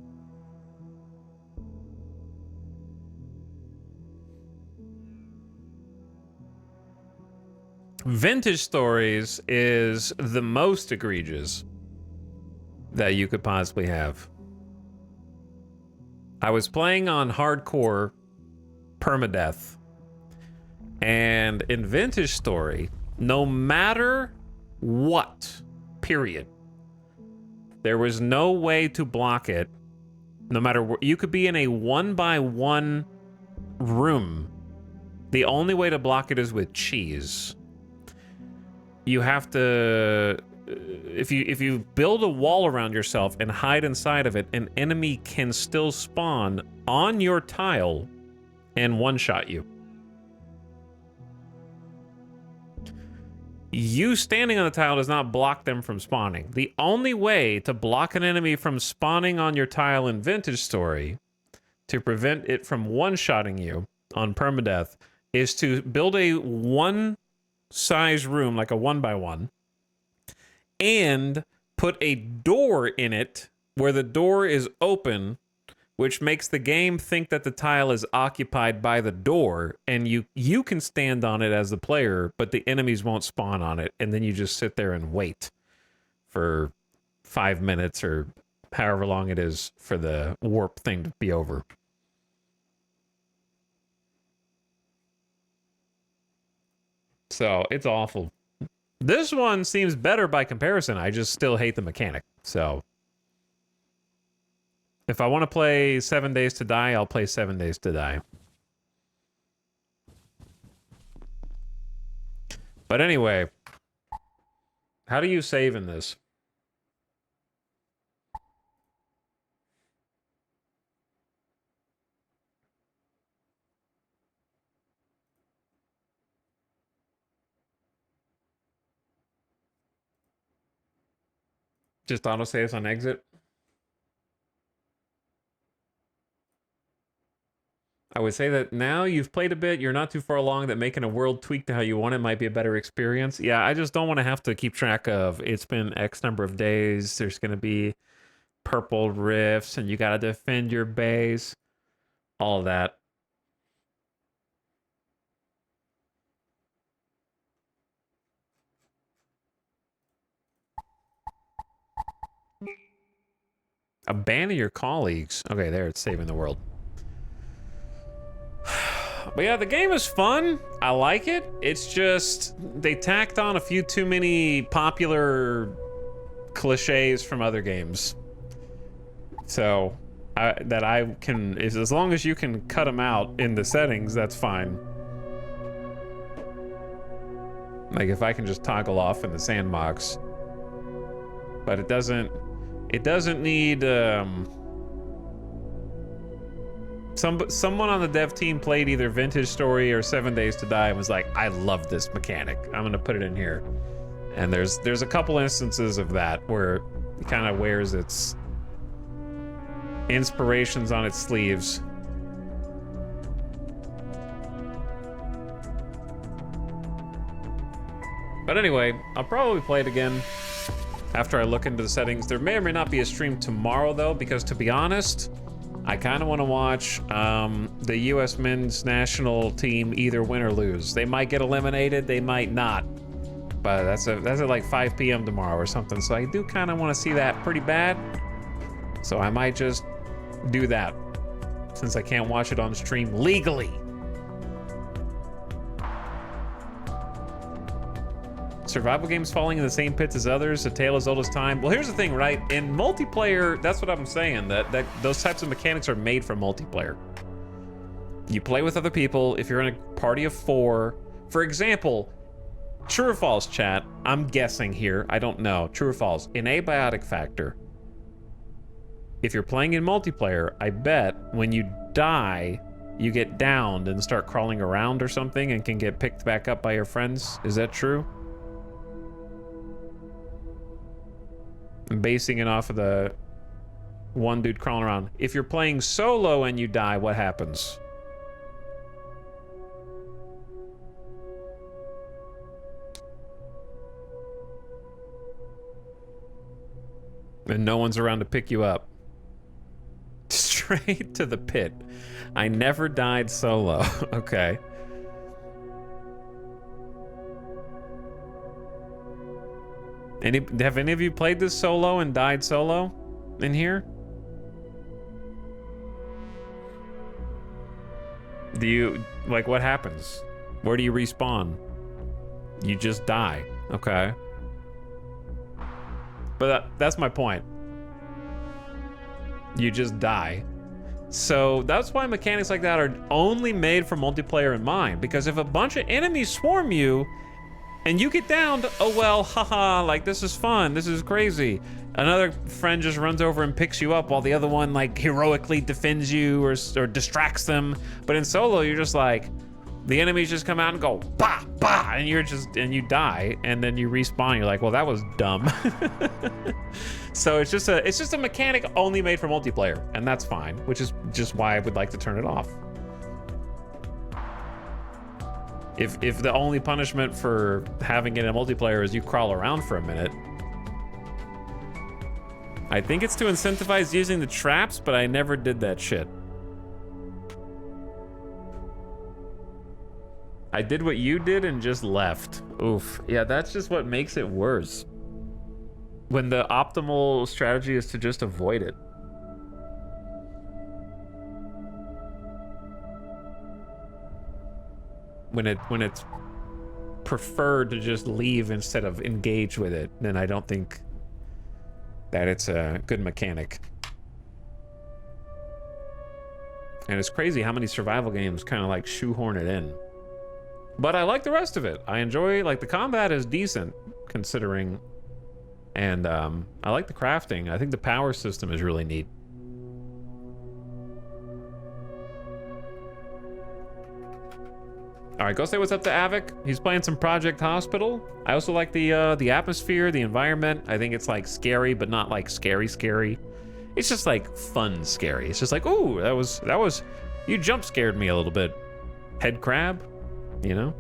[SPEAKER 1] Vintage Stories is the most egregious that you could possibly have. I was playing on hardcore permadeath, and in Vintage Story, no matter what, period, there was no way to block it. No matter what, you could be in a 1-by-1 room. The only way to block it is with cheese. You have to, if you build a wall around yourself and hide inside of it, an enemy can still spawn on your tile and one-shot you. You standing on the tile does not block them from spawning. The only way to block an enemy from spawning on your tile in Vintage Story, to prevent it from one-shotting you on permadeath, is to build a one-size room, like a 1-by-1, and put a door in it where the door is open, which makes the game think that the tile is occupied by the door, and you can stand on it as the player, but the enemies won't spawn on it, and then you just sit there and wait for 5 minutes or however long it is for the warp thing to be over. So, it's awful. This one seems better by comparison. I just still hate the mechanic, so... If I want to play 7 Days to Die, I'll play 7 Days to Die. But anyway, how do you save in this? Just autosaves on exit? I would say that now you've played a bit, you're not too far along, that making a world tweak to how you want it might be a better experience. Yeah, I just don't want to have to keep track of, it's been X number of days, there's going to be purple rifts, and you got to defend your base. All of that. Abandon your colleagues. Okay, there, it's saving the world. But yeah, the game is fun. I like it. It's just they tacked on a few too many popular cliches from other games. So as long as you can cut them out in the settings, that's fine. Like if I can just toggle off in the sandbox. But it doesn't need someone on the dev team played either Vintage Story or 7 Days to Die and was like, I love this mechanic. I'm gonna put it in here. And there's a couple instances of that where it kind of wears its inspirations on its sleeves. But anyway, I'll probably play it again after I look into the settings. There may or may not be a stream tomorrow though, because to be honest, I kind of want to watch the U.S. men's national team either win or lose. They might get eliminated, they might not. But that's at like 5 p.m. tomorrow or something. So I do kind of want to see that pretty bad. So I might just do that, since I can't watch it on stream legally. Survival games falling in the same pits as others, a tale as old as time. Well, here's the thing, right? In multiplayer, that's what I'm saying, that those types of mechanics are made for multiplayer. You play with other people. If you're in a party of 4, for example, True or false, chat? I'm guessing here. I don't know. True or false? In Abiotic Factor, if you're playing in multiplayer, I bet when you die, you get downed and start crawling around or something and can get picked back up by your friends. Is that true? I'm basing it off of the one dude crawling around. If you're playing solo and you die, what happens? And no one's around to pick you up. Straight to the pit. I never died solo. Okay. Have any of you played this solo and died solo in here? Do you, like, what happens? Where do you respawn? You just die. Okay. But that's my point. You just die. So that's why mechanics like that are only made for multiplayer in mind. Because if a bunch of enemies swarm you and you get downed, oh well, haha, like this is fun, this is crazy. Another friend just runs over and picks you up while the other one like heroically defends you or distracts them. But in solo, you're just like, the enemies just come out and go bah bah, and you die, and then you respawn. You're like, well, that was dumb. So it's just a mechanic only made for multiplayer, and that's fine. Which is just why I would like to turn it off. If the only punishment for having it in multiplayer is you crawl around for a minute, I think it's to incentivize using the traps, but I never did that shit. I did what you did and just left. Oof. Yeah, that's just what makes it worse. When the optimal strategy is to just avoid it. When it's preferred to just leave instead of engage with it, then I don't think that it's a good mechanic. And it's crazy how many survival games kind of like shoehorn it in. But I like the rest of it. I enjoy, like, the combat is decent, considering. And I like the crafting. I think the power system is really neat. All right, go say what's up to Avic. He's playing some Project Hospital. I also like the atmosphere, the environment. I think it's like scary, but not like scary. It's just like fun scary. It's just like, ooh, that was, you jump scared me a little bit. Head crab, you know?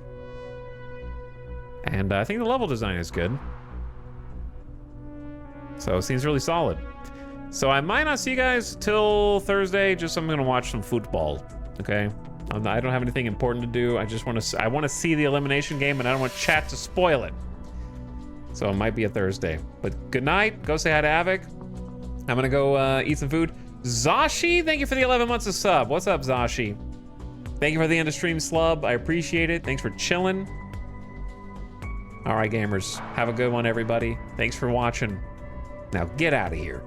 [SPEAKER 1] And I think the level design is good. So it seems really solid. So I might not see you guys till Thursday, just I'm gonna watch some football, okay? I don't have anything important to do. I want to see the elimination game, and I don't want chat to spoil it. So it might be a Thursday. But good night. Go say hi to Avic. I'm gonna go eat some food. Zashi, thank you for the 11 months of sub. What's up, Zashi? Thank you for the end of stream slub. I appreciate it. Thanks for chilling. All right, gamers. Have a good one, everybody. Thanks for watching. Now get out of here.